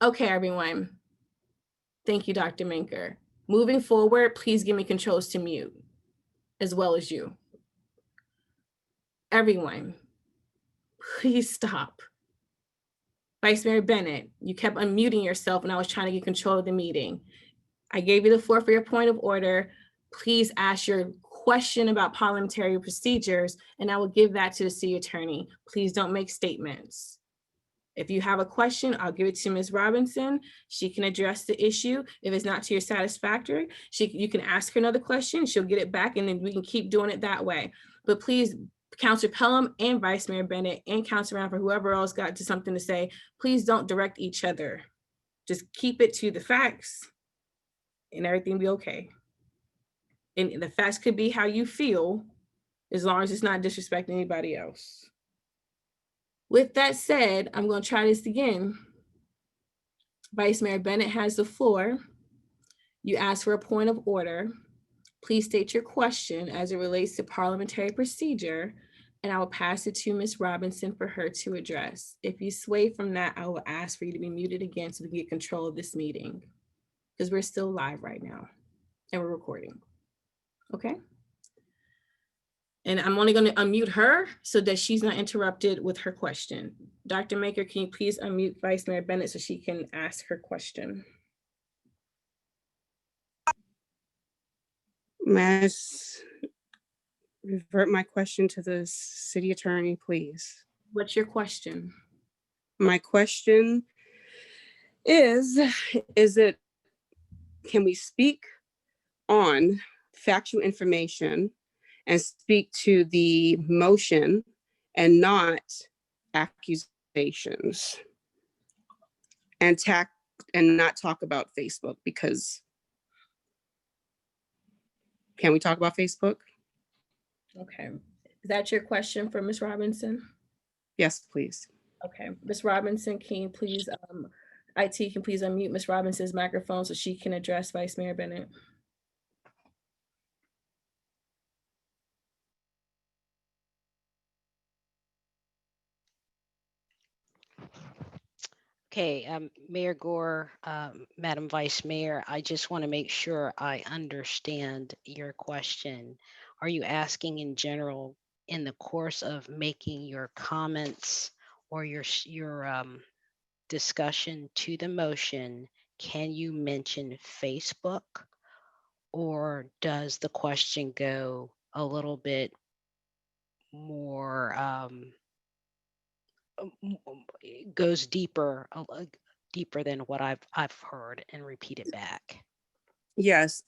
Okay, everyone. Thank you, Dr. Minker. Moving forward, please give me controls to mute, as well as you. Everyone, please stop. Vice Mayor Bennett, you kept unmuting yourself when I was trying to get control of the meeting. I gave you the floor for your point of order. Please ask your question about parliamentary procedures, and I will give that to the city attorney. Please don't make statements. If you have a question, I'll give it to Ms. Robinson. She can address the issue. If it's not to your satisfactory, you can ask her another question. She'll get it back, and then we can keep doing it that way. But please, Councilor Pelham and Vice Mayor Bennett and Councilor Ramper, whoever else got to something to say, please don't direct each other. Just keep it to the facts and everything will be okay. And the facts could be how you feel, as long as it's not disrespecting anybody else. With that said, I'm going to try this again. Vice Mayor Bennett has the floor. You ask for a point of order. Please state your question as it relates to parliamentary procedure, and I will pass it to Ms. Robinson for her to address. If you sway from that, I will ask for you to be muted again so we can get control of this meeting, because we're still live right now and we're recording. Okay? And I'm only going to unmute her so that she's not interrupted with her question. Dr. Maker, can you please unmute Vice Mayor Bennett so she can ask her question? May I revert my question to the city attorney, please? What's your question? My question is can we speak on factual information and speak to the motion and not accusations, and not talk about Facebook? Because can we talk about Facebook? Okay. Is that your question for Ms. Robinson? Yes, please. Okay. Ms. Robinson, can you please, IT can please unmute Ms. Robinson's microphone so she can address Vice Mayor Bennett. Okay, Mayor Gore, Madam Vice Mayor, I just want to make sure I understand your question. Are you asking in general, in the course of making your comments or your discussion to the motion, can you mention Facebook? Or does the question go a little bit more, goes deeper, deeper than what I've heard, and repeat it back? Yes,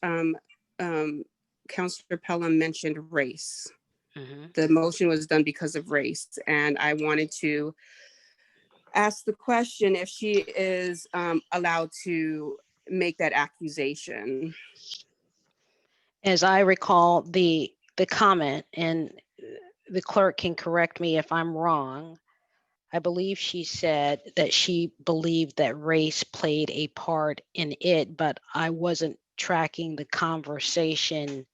Councilor Pelham mentioned race. Mm-hmm. The motion was done because of race, and I wanted to ask the question if she is allowed to make that accusation. As I recall the comment, and the clerk can correct me if I'm wrong, I believe she said that she believed that race played a part in it, but I wasn't tracking the conversation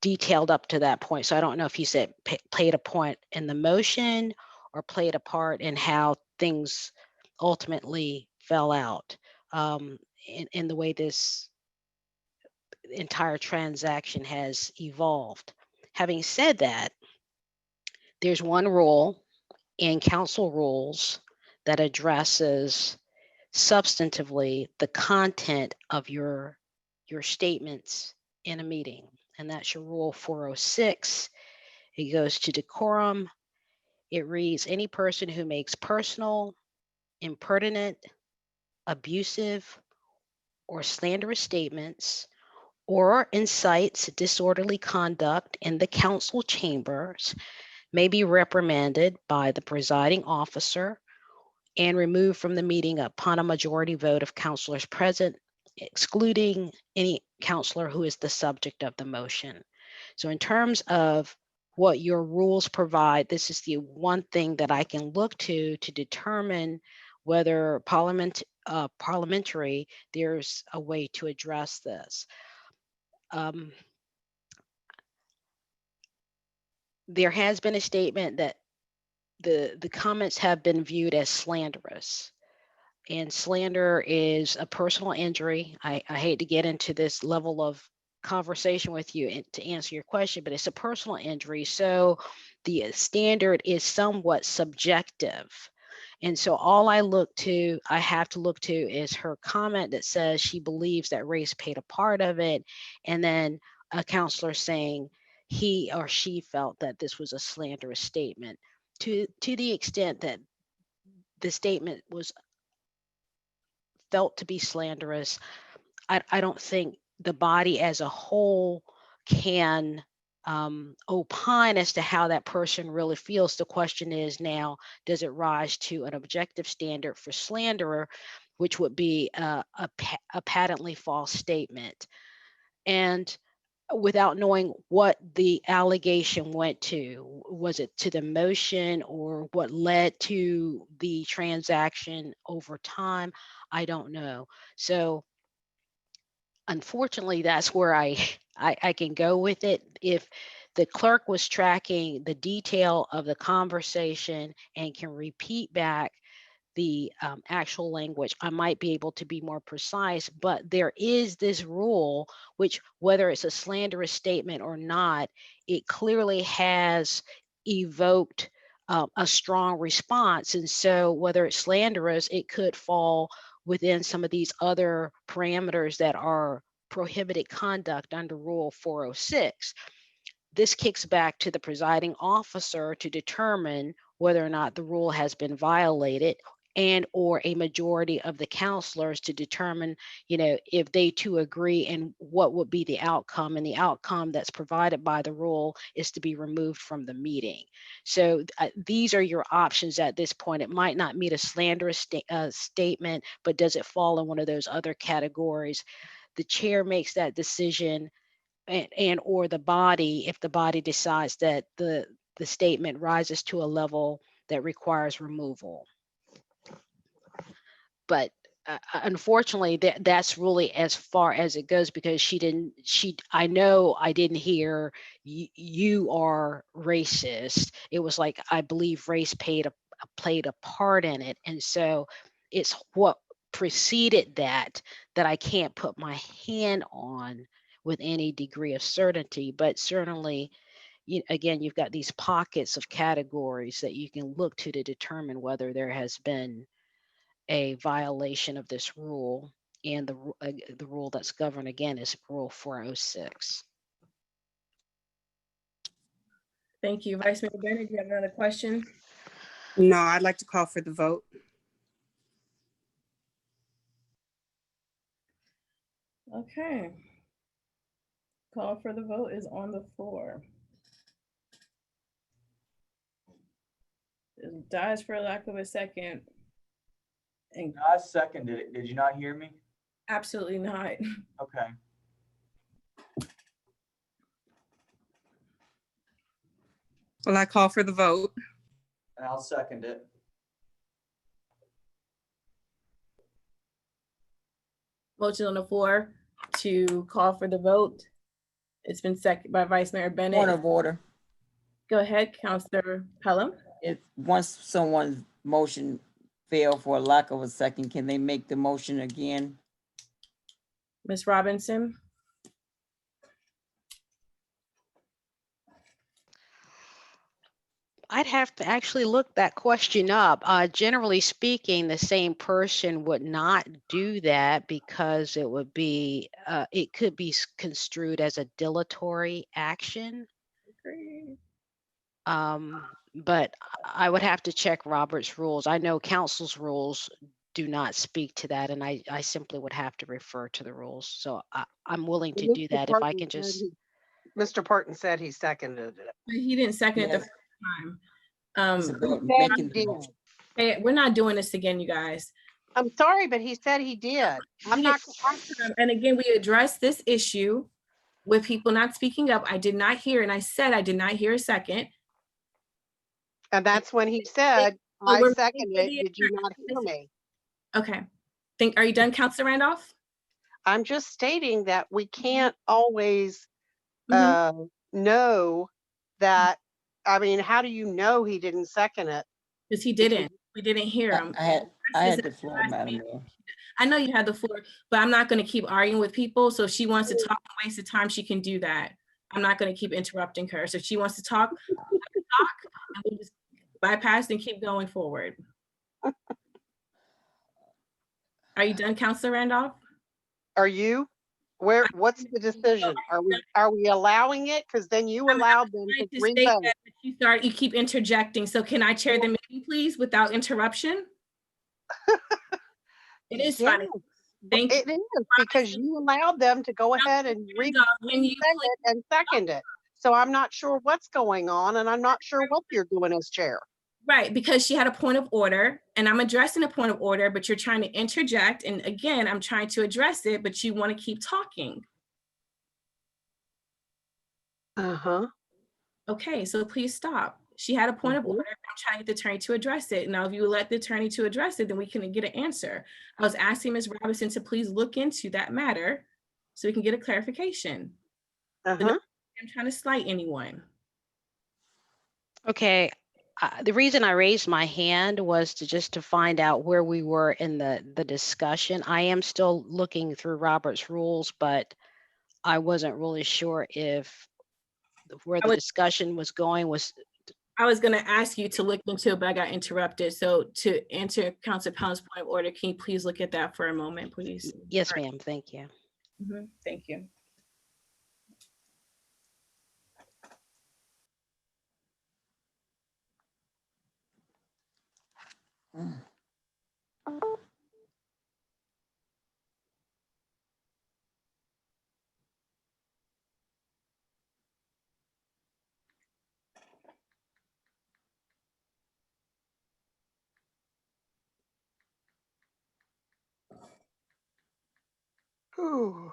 detailed up to that point. So I don't know if you said played a point in the motion or played a part in how things ultimately fell out, in the way this entire transaction has evolved. Having said that, there's one rule in council rules that addresses substantively the content of your statements in a meeting, and that's your rule 406. It goes to decorum. It reads, any person who makes personal, impertinent, abusive, or slanderous statements or incites disorderly conduct in the council chambers may be reprimanded by the presiding officer and removed from the meeting upon a majority vote of councilors present, excluding any councilor who is the subject of the motion. So in terms of what your rules provide, this is the one thing that I can look to determine whether parliamentary, there's a way to address this. There has been a statement that the comments have been viewed as slanderous, and slander is a personal injury. I hate to get into this level of conversation with you to answer your question, but it's a personal injury. So the standard is somewhat subjective. And so I have to look to is her comment that says she believes that race played a part of it. And then a counselor saying he or she felt that this was a slanderous statement. To the extent that the statement was felt to be slanderous, I don't think the body as a whole can opine as to how that person really feels. The question is now, does it rise to an objective standard for slanderer, which would be a patently false statement? And without knowing what the allegation went to, was it to the motion or what led to the transaction over time? I don't know. So unfortunately, that's where I can go with it. If the clerk was tracking the detail of the conversation and can repeat back the actual language, I might be able to be more precise. But there is this rule, which whether it's a slanderous statement or not, it clearly has evoked a strong response. And so whether it's slanderous, it could fall within some of these other parameters that are prohibited conduct under Rule 406. This kicks back to the presiding officer to determine whether or not the rule has been violated, and or a majority of the counselors to determine, if they too agree and what would be the outcome. And the outcome that's provided by the rule is to be removed from the meeting. So these are your options at this point. It might not meet a slanderous statement, but does it fall in one of those other categories? The chair makes that decision, and or the body, if the body decides that the statement rises to a level that requires removal. But unfortunately, that's really as far as it goes, because I know I didn't hear you are racist. It was like, I believe race played a part in it. And so it's what preceded that I can't put my hand on with any degree of certainty. But certainly, again, you've got these pockets of categories that you can look to determine whether there has been a violation of this rule. And the rule that's governed, again, is Rule 406. Thank you. Vice Mayor Bennett, do you have another question? No, I'd like to call for the vote. Okay. Call for the vote is on the floor. It dies for lack of a second. And I seconded it. Did you not hear me? absolutely not. Okay. Well, I call for the vote. And I'll second it. Motion on the floor to call for the vote. It's been seconded by Vice Mayor Bennett. Point of order. Go ahead, Councilor Pelham. If once someone's motion failed for lack of a second, can they make the motion again? Ms. Robinson. I'd have to actually look that question up. Generally speaking, the same person would not do that, because it would be, it could be construed as a dilatory action. But I would have to check Robert's rules. I know council's rules do not speak to that, and I simply would have to refer to the rules. So I'm willing to do that if I can just. Mr. Parton said he seconded it. He didn't second it the first time. It's about making the motion. Hey, we're not doing this again, you guys. I'm sorry, but he said he did. I'm not. And again, we addressed this issue with people not speaking up. I did not hear, and I said I did not hear a second. And that's when he said, I seconded it. Did you not hear me? Okay. Are you done, Councilor Randolph? I'm just stating that we can't always know that. I mean, how do you know he didn't second it? Because he didn't. We didn't hear him. I had the floor, Madam Mayor. I know you had the floor, but I'm not going to keep arguing with people. So if she wants to talk and waste the time, she can do that. I'm not going to keep interrupting her. So if she wants to talk, and we'll just bypass and keep going forward. Are you done, Counselor Randolph? Are you? What's the decision? Are we allowing it? Because then you allowed them to To state revote. that you keep interjecting. So can I chair the meeting, please, without interruption? It is funny. Thank you. It is because you allowed them to go ahead and and second it. So I'm not sure what's going on, and I'm not sure what you're doing as chair. Right, because she had a point of order, and I'm addressing a point of order, but you're trying to interject. And again, I'm trying to address it, but you want to keep talking. Uh-huh. Okay, so please stop. She had a point of order. I'm trying to get the attorney to address it. Now, if you let the attorney to address it, then we can get an answer. I was asking Ms. Robinson to please look into that matter so we can get a clarification. So no, I'm trying to slight anyone. Okay, the reason I raised my hand was to find out where we were in the discussion. I am still looking through Robert's rules, but I wasn't really sure if where the discussion was going was. I was going to ask you to look into it, but I got interrupted. So to answer Councilor Pound's point of order, can you please look at that for a moment, please? Yes, ma'am. Thank you. Thank you. Ooh.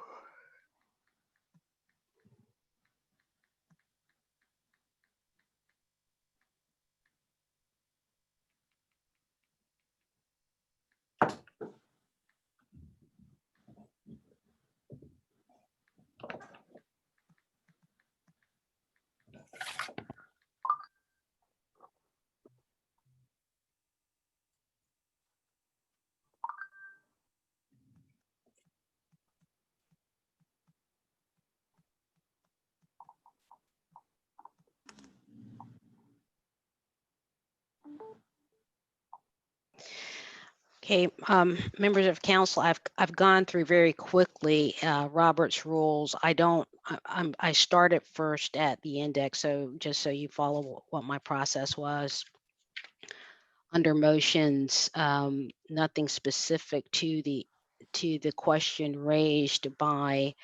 Okay, members of council, I've gone through very quickly Robert's rules. I started first at the index, so just so you follow what my process was. Under motions, nothing specific to the question raised by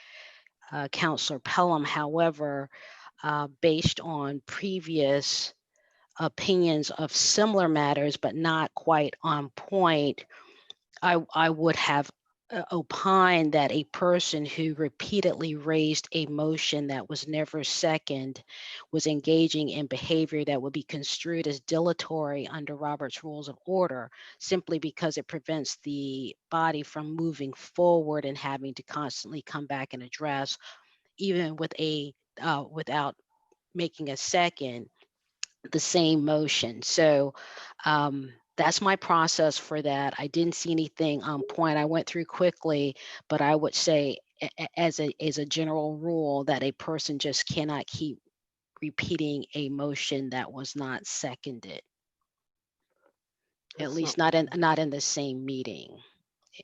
Councilor Pelham. However, based on previous opinions of similar matters, but not quite on point, I would have opined that a person who repeatedly raised a motion that was never seconded was engaging in behavior that would be construed as dilatory under Robert's Rules of Order, simply because it prevents the body from moving forward and having to constantly come back and address, even with without making a second, the same motion. So that's my process for that. I didn't see anything on point. I went through quickly, but I would say as a general rule that a person just cannot keep repeating a motion that was not seconded. At least not in the same meeting.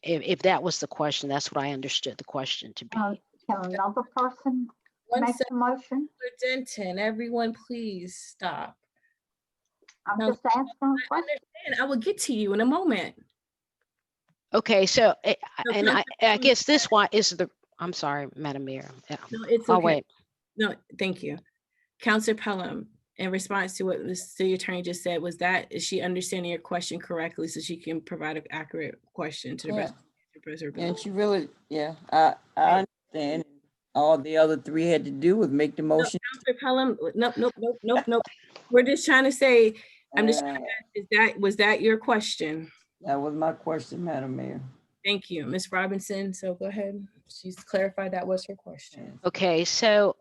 If that was the question, that's what I understood the question to be. Can another person make the motion? Denton, everyone please stop. I'm just asking a question. I will get to you in a moment. Okay, so and I guess this one is the. I'm sorry, Madam Mayor. No, it's I'll okay. wait. No, thank you. Councilor Pelham, in response to what the city attorney just said, is she understanding your question correctly so she can provide an accurate question to the rest of the And she really, I understand. All the other three had to do was make the motion. Councilor Pelham, nope. We're just trying to say, I'm just trying to ask, was that your question? That was my question, Madam Mayor. Thank you, Ms. Robinson. So go ahead. She's clarified that was her question. Okay, so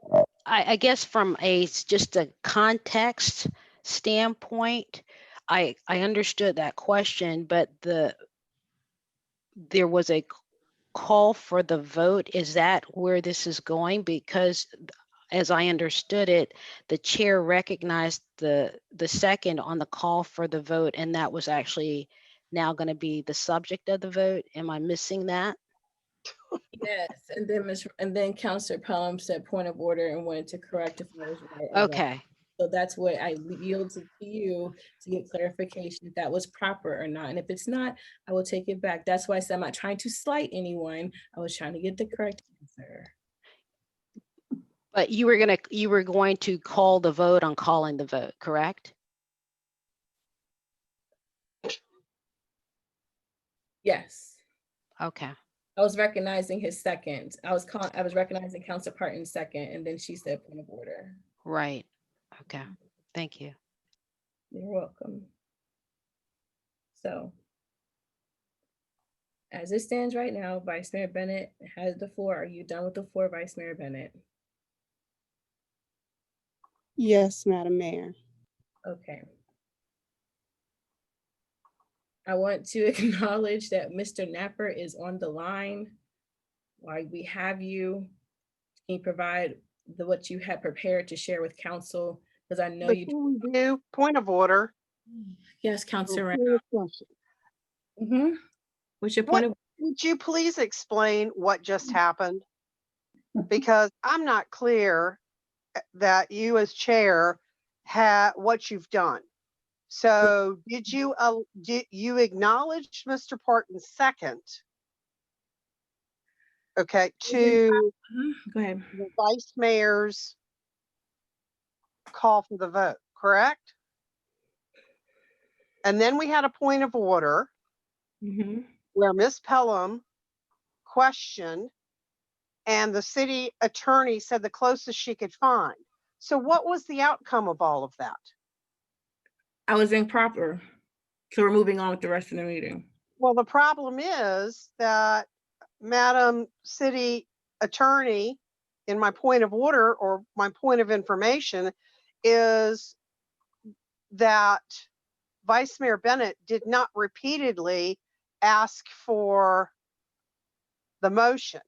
I guess from just a context standpoint, I understood that question, but there was a call for the vote. Is that where this is going? Because as I understood it, the chair recognized the second on the call for the vote, and that was actually now going to be the subject of the vote? Am I missing that? Yes, and then Counselor Pelham said point of order and wanted to correct if I was right. or wrong. Okay, So that's what I yielded to you to get clarification if that was proper or not. And if it's not, I will take it back. That's why I said I'm not trying to slight anyone. I was trying to get the correct answer. but you were going to call the vote on calling the vote, correct? Yes. Okay, I was recognizing his second. I was recognizing Counselor Parton's second, and then she said point of order. right. Okay, thank you. You're welcome. So, as it stands right now, Vice Mayor Bennett has the floor. Are you done with the floor, Vice Mayor Bennett? Yes, Madam Mayor. Okay. I want to acknowledge that Mr. Napper is on the line. While we have you, can you provide what you had prepared to share with council? Because I know you. Before we do, point of order. Yes, Counselor. What's your point What, of? would you please explain what just happened? Because I'm not clear that you as chair what you've done. So did you acknowledge Mr. Parton's second? Okay, to Go ahead. the vice mayor's call for the vote, correct? And then we had a point of order where Ms. Pelham questioned and the city attorney said the closest she could find. So what was the outcome of all of that? I was improper. So we're moving on with the rest of the meeting. Well, the problem is that Madam City Attorney, in my point of order or my point of information, is that Vice Mayor Bennett did not repeatedly ask for the motion.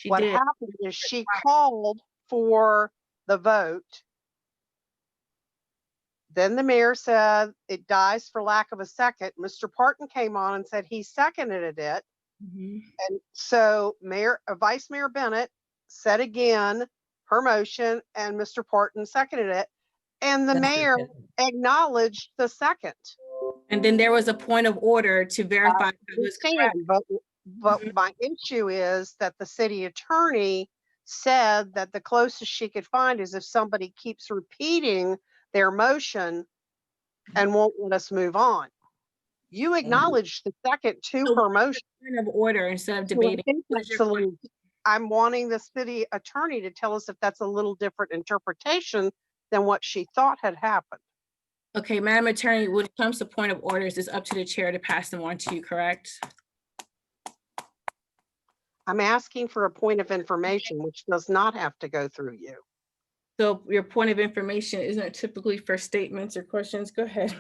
What happened is she called for the vote. Then the mayor said it dies for lack of a second. Mr. Parton came on and said he seconded it. And so Vice Mayor Bennett said again her motion and Mr. Parton seconded it. And the mayor acknowledged the second. And then there was a point of order to verify that was correct. But my issue is that the city attorney said that the closest she could find is if somebody keeps repeating their motion and won't let us move on. You acknowledged the second to her motion. Point of order instead of So I debating. think I'm wanting the city attorney to tell us if that's a little different interpretation than what she thought had happened. Okay, Madam Attorney, when it comes to point of orders, it's up to the chair to pass them on to you, correct? I'm asking for a point of information, which does not have to go through you. So your point of information isn't typically for statements or questions. Go ahead.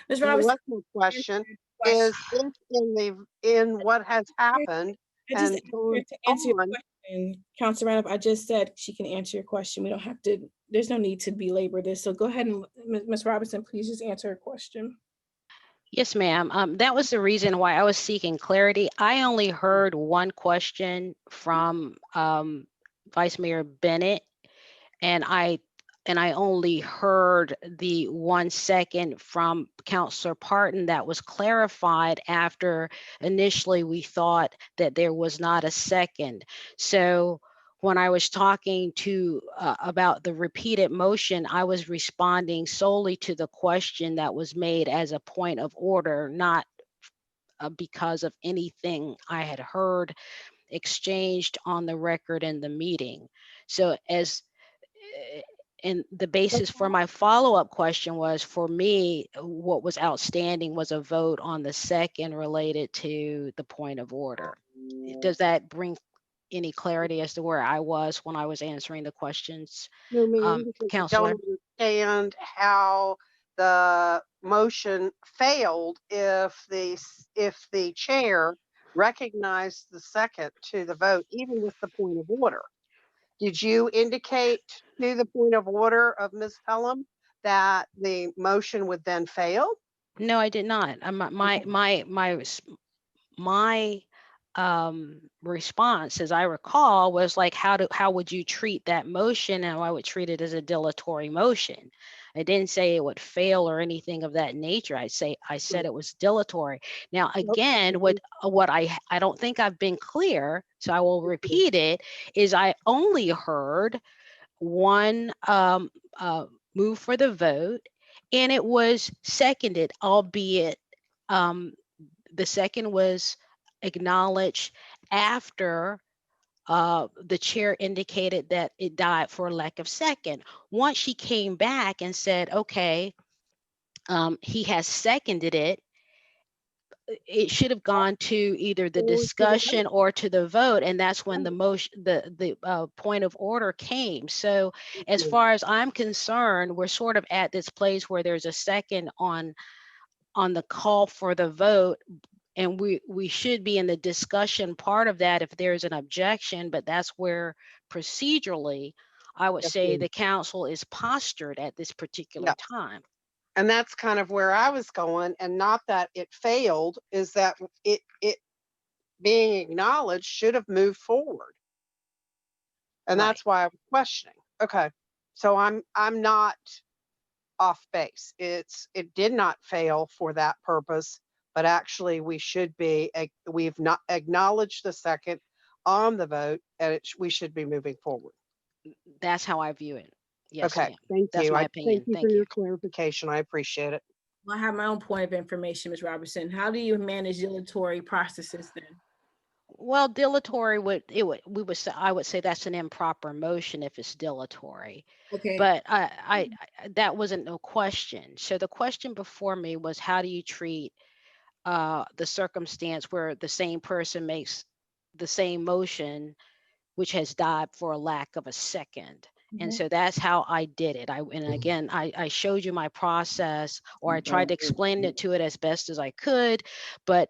Ms. The Robinson. question is if in what has happened and to answer your question, Councilor Randolph, I just said she can answer your question. We don't have to, there's no need to belabor this. So go ahead and Ms. Robinson, please just answer her question. Yes, ma'am. That was the reason why I was seeking clarity. I only heard one question from Vice Mayor Bennett, and I only heard the 1 second from Councilor Parton that was clarified after initially we thought that there was not a second. So when I was talking to about the repeated motion, I was responding solely to the question that was made as a point of order, not because of anything I had heard exchanged on the record in the meeting. So and the basis for my follow-up question was, for me, what was outstanding was a vote on the second related to the point of order. Does that bring any clarity as to where I was when I was answering the questions, No, ma'am, because I Counselor? don't understand how the motion failed if the chair recognized the second to the vote, even with the point of order. Did you indicate to the point of order of Ms. Pelham that the motion would then fail? No, I did not. My response, as I recall, was like, how would you treat that motion? And I would treat it as a dilatory motion. I didn't say it would fail or anything of that nature. I said it was dilatory. Now, again, what I don't think I've been clear, so I will repeat it, is I only heard one move for the vote, and it was seconded, albeit the second was acknowledged after the chair indicated that it died for lack of second. Once she came back and said, okay, he has seconded it, it should have gone to either the discussion or to the vote, and that's when the motion, the point of order came. So as far as I'm concerned, we're sort of at this place where there's a second on the call for the vote, and we should be in the discussion part of that if there's an objection, but that's where procedurally I would say the council is postured at this particular time. And that's kind of where I was going, and not that it failed, is that it being acknowledged should have moved forward. And that's why I'm questioning. Okay. So I'm not off base. It did not fail for that purpose, but actually we've not acknowledged the second on the vote, and we should be moving forward. That's how I view it. Yes, okay. ma'am. Thank That's you. my opinion. Thank you for your clarification. I appreciate it. I have my own point of information, Ms. Robertson. How do you manage dilatory processes then? Well, dilatory I would say that's an improper motion if it's dilatory. Okay. But I that wasn't no question. So the question before me was, how do you treat the circumstance where the same person makes the same motion, which has died for a lack of a second? And so that's how I did it. And again, I showed you my process, or I tried to explain it to it as best as I could, but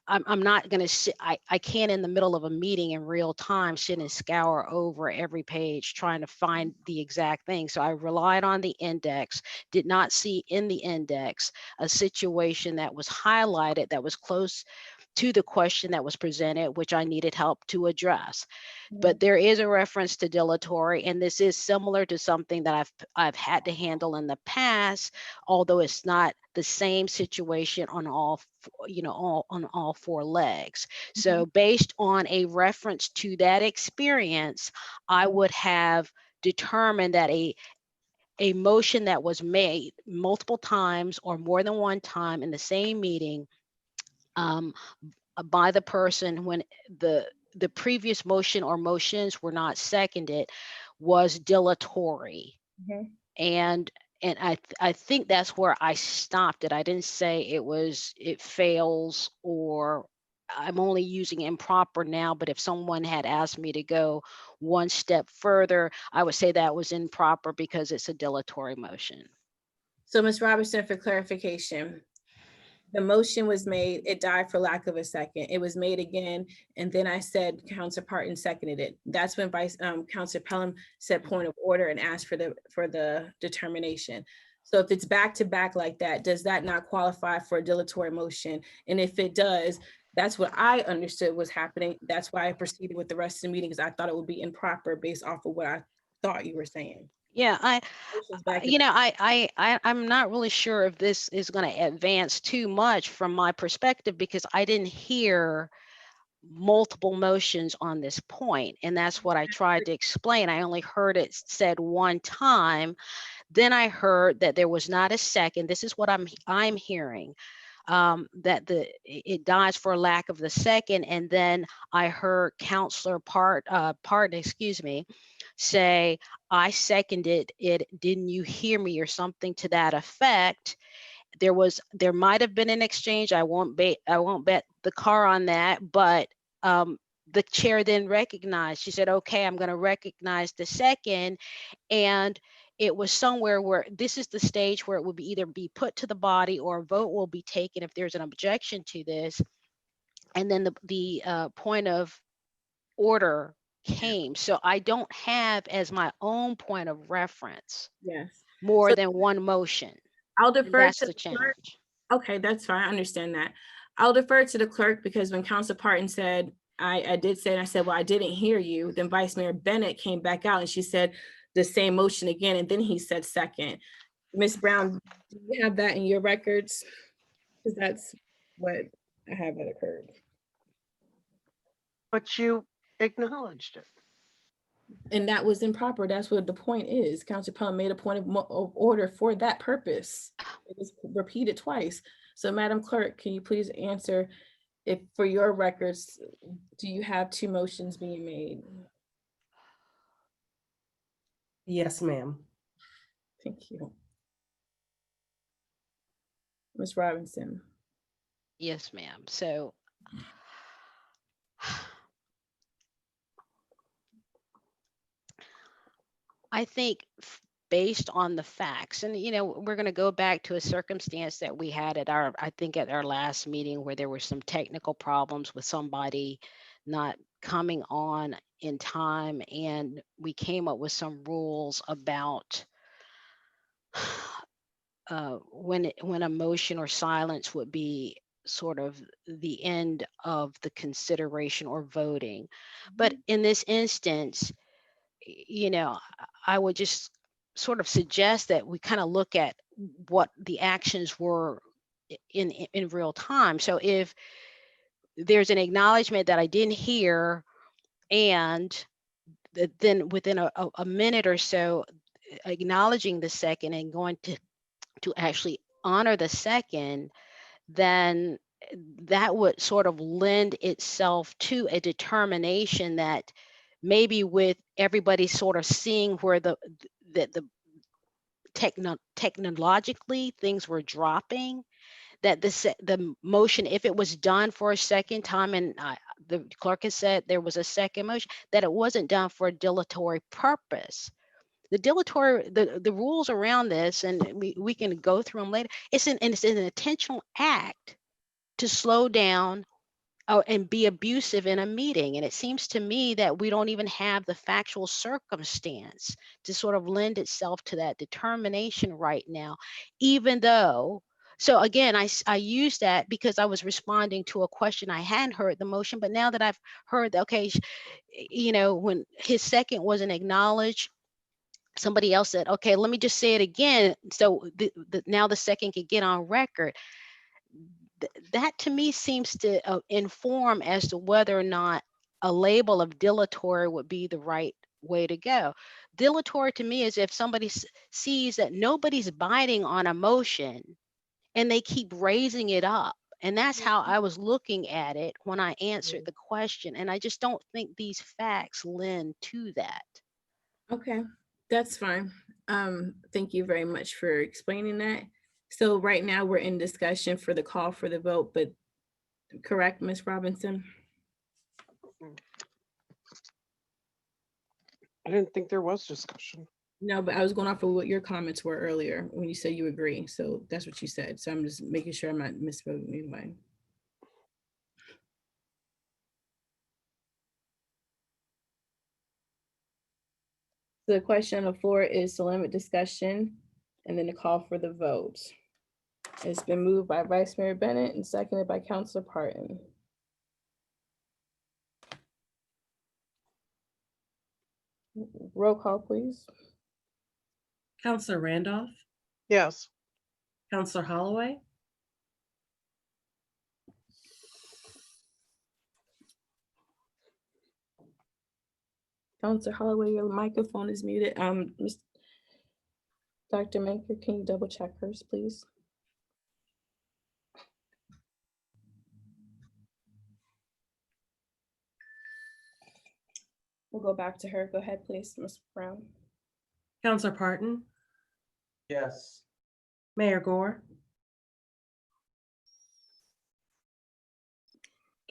I'm not going to sit, I can't in the middle of a meeting in real time sit and scour over every page trying to find the exact thing. So I relied on the index, did not see in the index a situation that was highlighted that was close to the question that was presented, which I needed help to address. But there is a reference to dilatory, and this is similar to something that I've had to handle in the past, although it's not the same situation on all four legs. So based on a reference to that experience, I would have determined that a motion that was made multiple times or more than one time in the same meeting by the person when the previous motion or motions were not seconded was dilatory. And I think that's where I stopped it. I didn't say it fails, or I'm only using improper now, but if someone had asked me to go one step further, I would say that was improper because it's a dilatory motion. So Ms. Robertson, for clarification, the motion was made, it died for lack of a second. It was made again, and then I said Councilor Parton seconded it. That's when Councilor Pelham said point of order and asked for the determination. So if it's back to back like that, does that not qualify for a dilatory motion? And if it does, that's what I understood was happening. That's why I proceeded with the rest of the meeting, because I thought it would be improper based off of what I thought you were saying. Yeah, I'm not really sure if this is going to advance too much from my perspective, because I didn't hear multiple motions on this point, and that's what I tried to explain. I only heard it said one time. Then I heard that there was not a second. This is what I'm hearing. That it dies for lack of the second, and then I heard Councilor Parton, say, I seconded it. Didn't you hear me, or something to that effect? There might have been an exchange. I won't bet the car on that, but the chair then recognized. She said, "Okay, I'm going to recognize the second," and it was somewhere where this is the stage where it would be either be put to the body or a vote will be taken if there's an objection to this, and then the point of order came. So I don't have as my own point of reference more than one motion. I'll defer That's to the challenge. Okay, that's fine. I understand that. I'll defer to the clerk because when Council Parton said, I did say, and I said, well, I didn't hear you. Then Vice Mayor Bennett came back out and she said the same motion again, and then he said second. Ms. Brown, do you have that in your records? Because that's what I have that occurred. But you acknowledged it. And that was improper. That's what the point is. Council Pelham made a point of order for that purpose. It was repeated twice. So Madam Clerk, can you please answer if for your records, do you have two motions being made? Yes, ma'am. Thank you. Ms. Robinson. Yes, ma'am. So I think based on the facts, and we're going to go back to a circumstance that we had at our last meeting where there were some technical problems with somebody not coming on in time, and we came up with some rules about when a motion or silence would be sort of the end of the consideration or voting. But in this instance, I would just sort of suggest that we kind of look at what the actions were in real time. So if there's an acknowledgement that I didn't hear, and then within a minute or so, acknowledging the second and going to actually honor the second, then that would sort of lend itself to a determination that maybe with everybody sort of seeing where the technologically things were dropping, that the motion, if it was done for a second time, and the clerk has said there was a second motion, that it wasn't done for a dilatory purpose. The rules around this, and we can go through them later, it's an intentional act to slow down and be abusive in a meeting. And it seems to me that we don't even have the factual circumstance to sort of lend itself to that determination right now, even though. So again, I use that because I was responding to a question. I hadn't heard the motion, but now that I've heard that, okay, when his second wasn't acknowledged, somebody else said, okay, let me just say it again. So now the second could get on record. That to me seems to inform as to whether or not a label of dilatory would be the right way to go. Dilatory to me is if somebody sees that nobody's biting on a motion and they keep raising it up. And that's how I was looking at it when I answered the question. And I just don't think these facts lend to that. Okay, that's fine. Thank you very much for explaining that. So right now we're in discussion for the call for the vote, but correct, Ms. Robinson? I didn't think there was discussion. No, but I was going off of what your comments were earlier when you said you agree. So that's what you said. So I'm just making sure I'm not misspoken anyway. The question on the floor is to limit discussion and then to call for the vote. It's been moved by Vice Mayor Bennett and seconded by Councilor Parton. Roll call, please. Councilor Randolph, Yes. Councilor Holloway, Councilor Holloway, your microphone is muted. Dr. Maker, can you double check hers, please? We'll go back to her. Go ahead, please, Ms. Brown. Councilor Parton, Yes. Mayor Gore,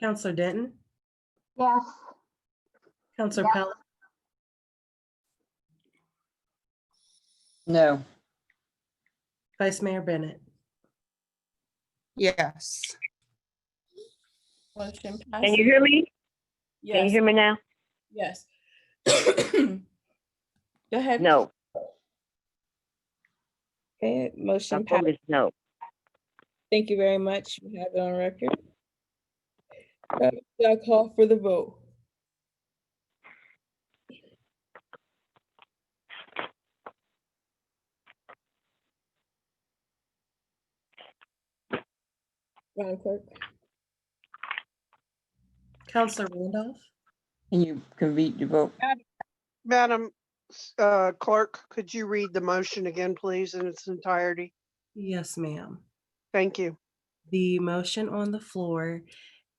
Councilor Denton, Yes. Councilor Yes. Pell, No. Vice Mayor Bennett. Yes. Motion Can passes. you hear me? Yes. Can you hear me now? Yes. Go ahead. No. Okay, My motion vote passed. is no. Thank you very much. We have it on record. I'll call for the vote. Madam Clerk. Counselor Randolph. Can you convene your vote? Madam Clerk, could you read the motion again, please, in its entirety? Yes, ma'am. Thank you. The motion on the floor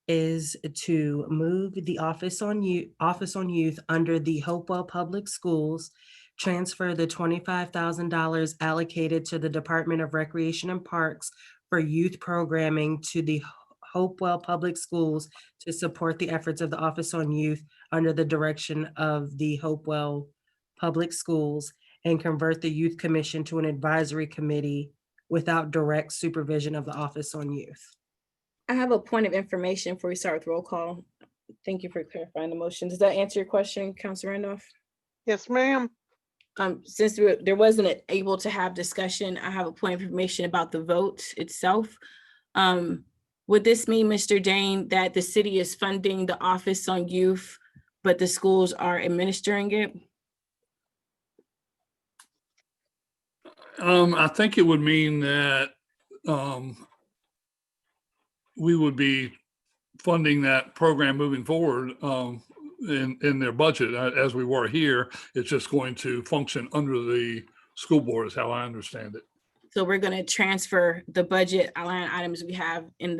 is to move the Office on Youth under the Hopewell Public Schools, transfer the $25,000 allocated to the Department of Recreation and Parks for youth programming to the Hopewell Public Schools to support the efforts of the Office on Youth under the direction of the Hopewell Public Schools, and convert the Youth Commission to an advisory committee without direct supervision of the Office on Youth. I have a point of information before we start with roll call. Thank you for clarifying the motion. Does that answer your question, Councilor Randolph? Yes, ma'am. Since there wasn't able to have discussion, I have a point of information about the vote itself. Would this mean, Mr. Dane, that the city is funding the Office on Youth, but the schools are administering it? I think it would mean that we would be funding that program moving forward in their budget as we were here. It's just going to function under the school board is how I understand it. So we're going to transfer the budget line items we have in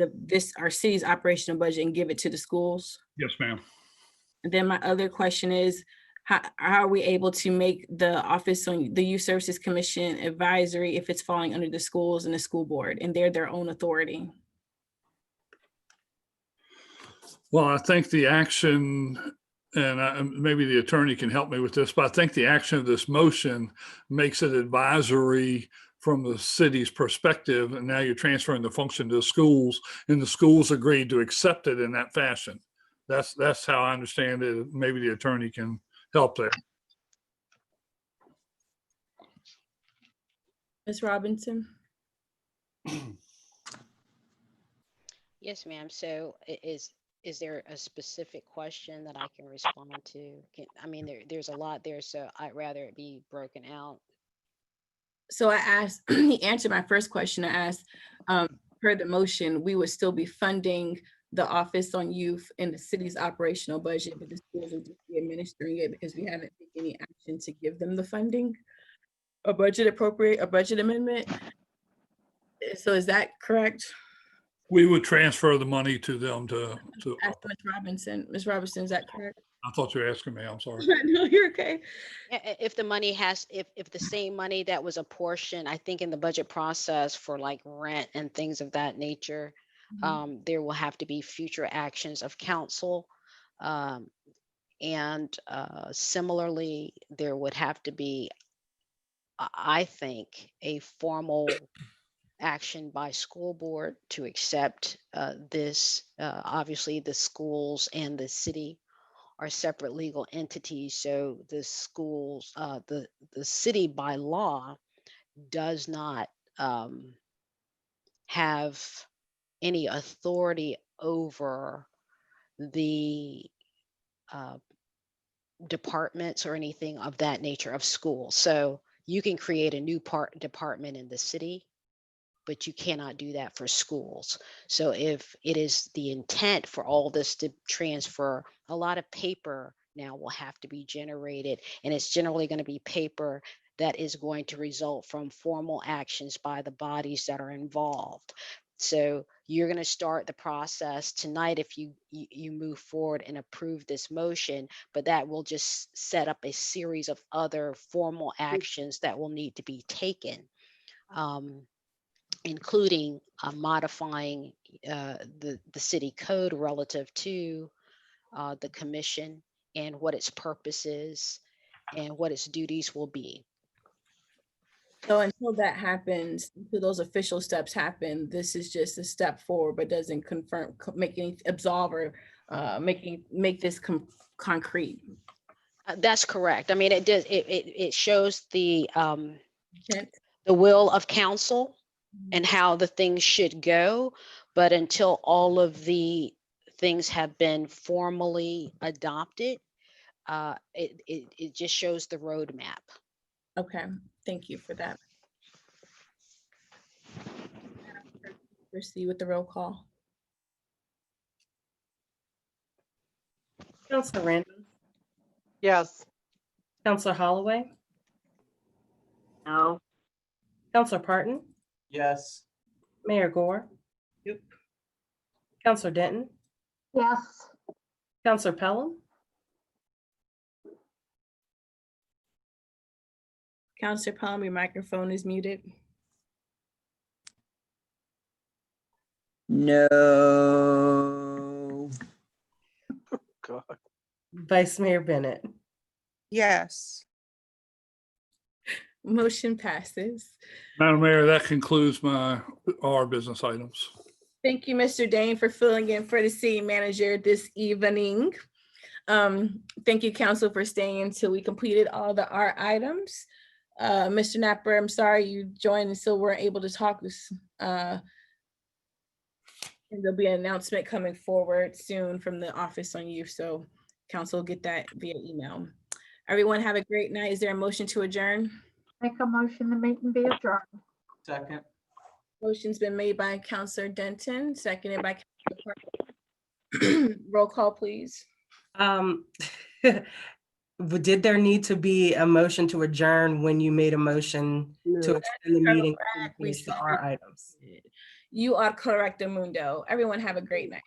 our city's operational budget and give it to the schools. Yes, ma'am. And then my other question is, how are we able to make the Office on the Youth Services Commission advisory if it's falling under the schools and the school board and they're their own authority? Well, I think the action, and maybe the attorney can help me with this, but I think the action of this motion makes it advisory from the city's perspective, and now you're transferring the function to the schools, and the schools agreed to accept it in that fashion. That's how I understand it. Maybe the attorney can help there. Ms. Robinson? Yes, ma'am. So is there a specific question that I can respond to? I mean, there's a lot there, so I'd rather it be broken out. So I asked, he answered my first question. I asked, per the motion, we would still be funding the Office on Youth in the city's operational budget, but the schools will just be administering it because we haven't taken any action to give them the funding, a budget amendment. So is that correct? We would transfer the money to them to Ask Ms. Robinson. Ms. Robinson, is that correct? I thought you were asking me, I'm sorry. No, you're okay. If the money if the same money that was a portion, I think in the budget process for like rent and things of that nature, there will have to be future actions of council. And similarly, there would have to be, I think, a formal action by school board to accept this. Obviously, the schools and the city are separate legal entities. So the schools, the city by law does not have any authority over the departments or anything of that nature of schools. So you can create a new department in the city, but you cannot do that for schools. So if it is the intent for all this to transfer, a lot of paper now will have to be generated, and it's generally going to be paper that is going to result from formal actions by the bodies that are involved. So you're going to start the process tonight if you move forward and approve this motion, but that will just set up a series of other formal actions that will need to be taken. Including modifying the city code relative to the commission and what its purpose is and what its duties will be. So until that happens, until those official steps happen, this is just a step forward, but doesn't confirm, make any absolve or make this concrete. That's correct. I mean, it does. It shows the will of council. and how the things should go. But until all of the things have been formally adopted, it just shows the roadmap. Okay, thank you for that. Proceed with the roll call. Counselor Randall, Yes. Counselor Holloway, No. Counselor Parton, Yes. Mayor Gore. Yep. Counselor Denton, Yes. Counselor Pelham, Counselor Palm, your microphone is muted. No. God. Vice Mayor Bennett. Yes. Motion passes. Madam Mayor, that concludes our business items. Thank you, Mr. Dane, for filling in for the city manager this evening. Thank you, council, for staying until we completed all our items. Mr. Napper, I'm sorry you joined and still weren't able to talk this. And there'll be an announcement coming forward soon from the Office on Youth, so council will get that via email. Everyone have a great night. Is there a motion to adjourn? Make a motion, the meeting be adjourned. Second. Motion's been made by Counselor Denton, seconded by Counselor Parton. Roll call, please. Did there need to be a motion to adjourn when you made a motion to extend the meeting to finish our items? You are correct, Mundo. Everyone have a great night.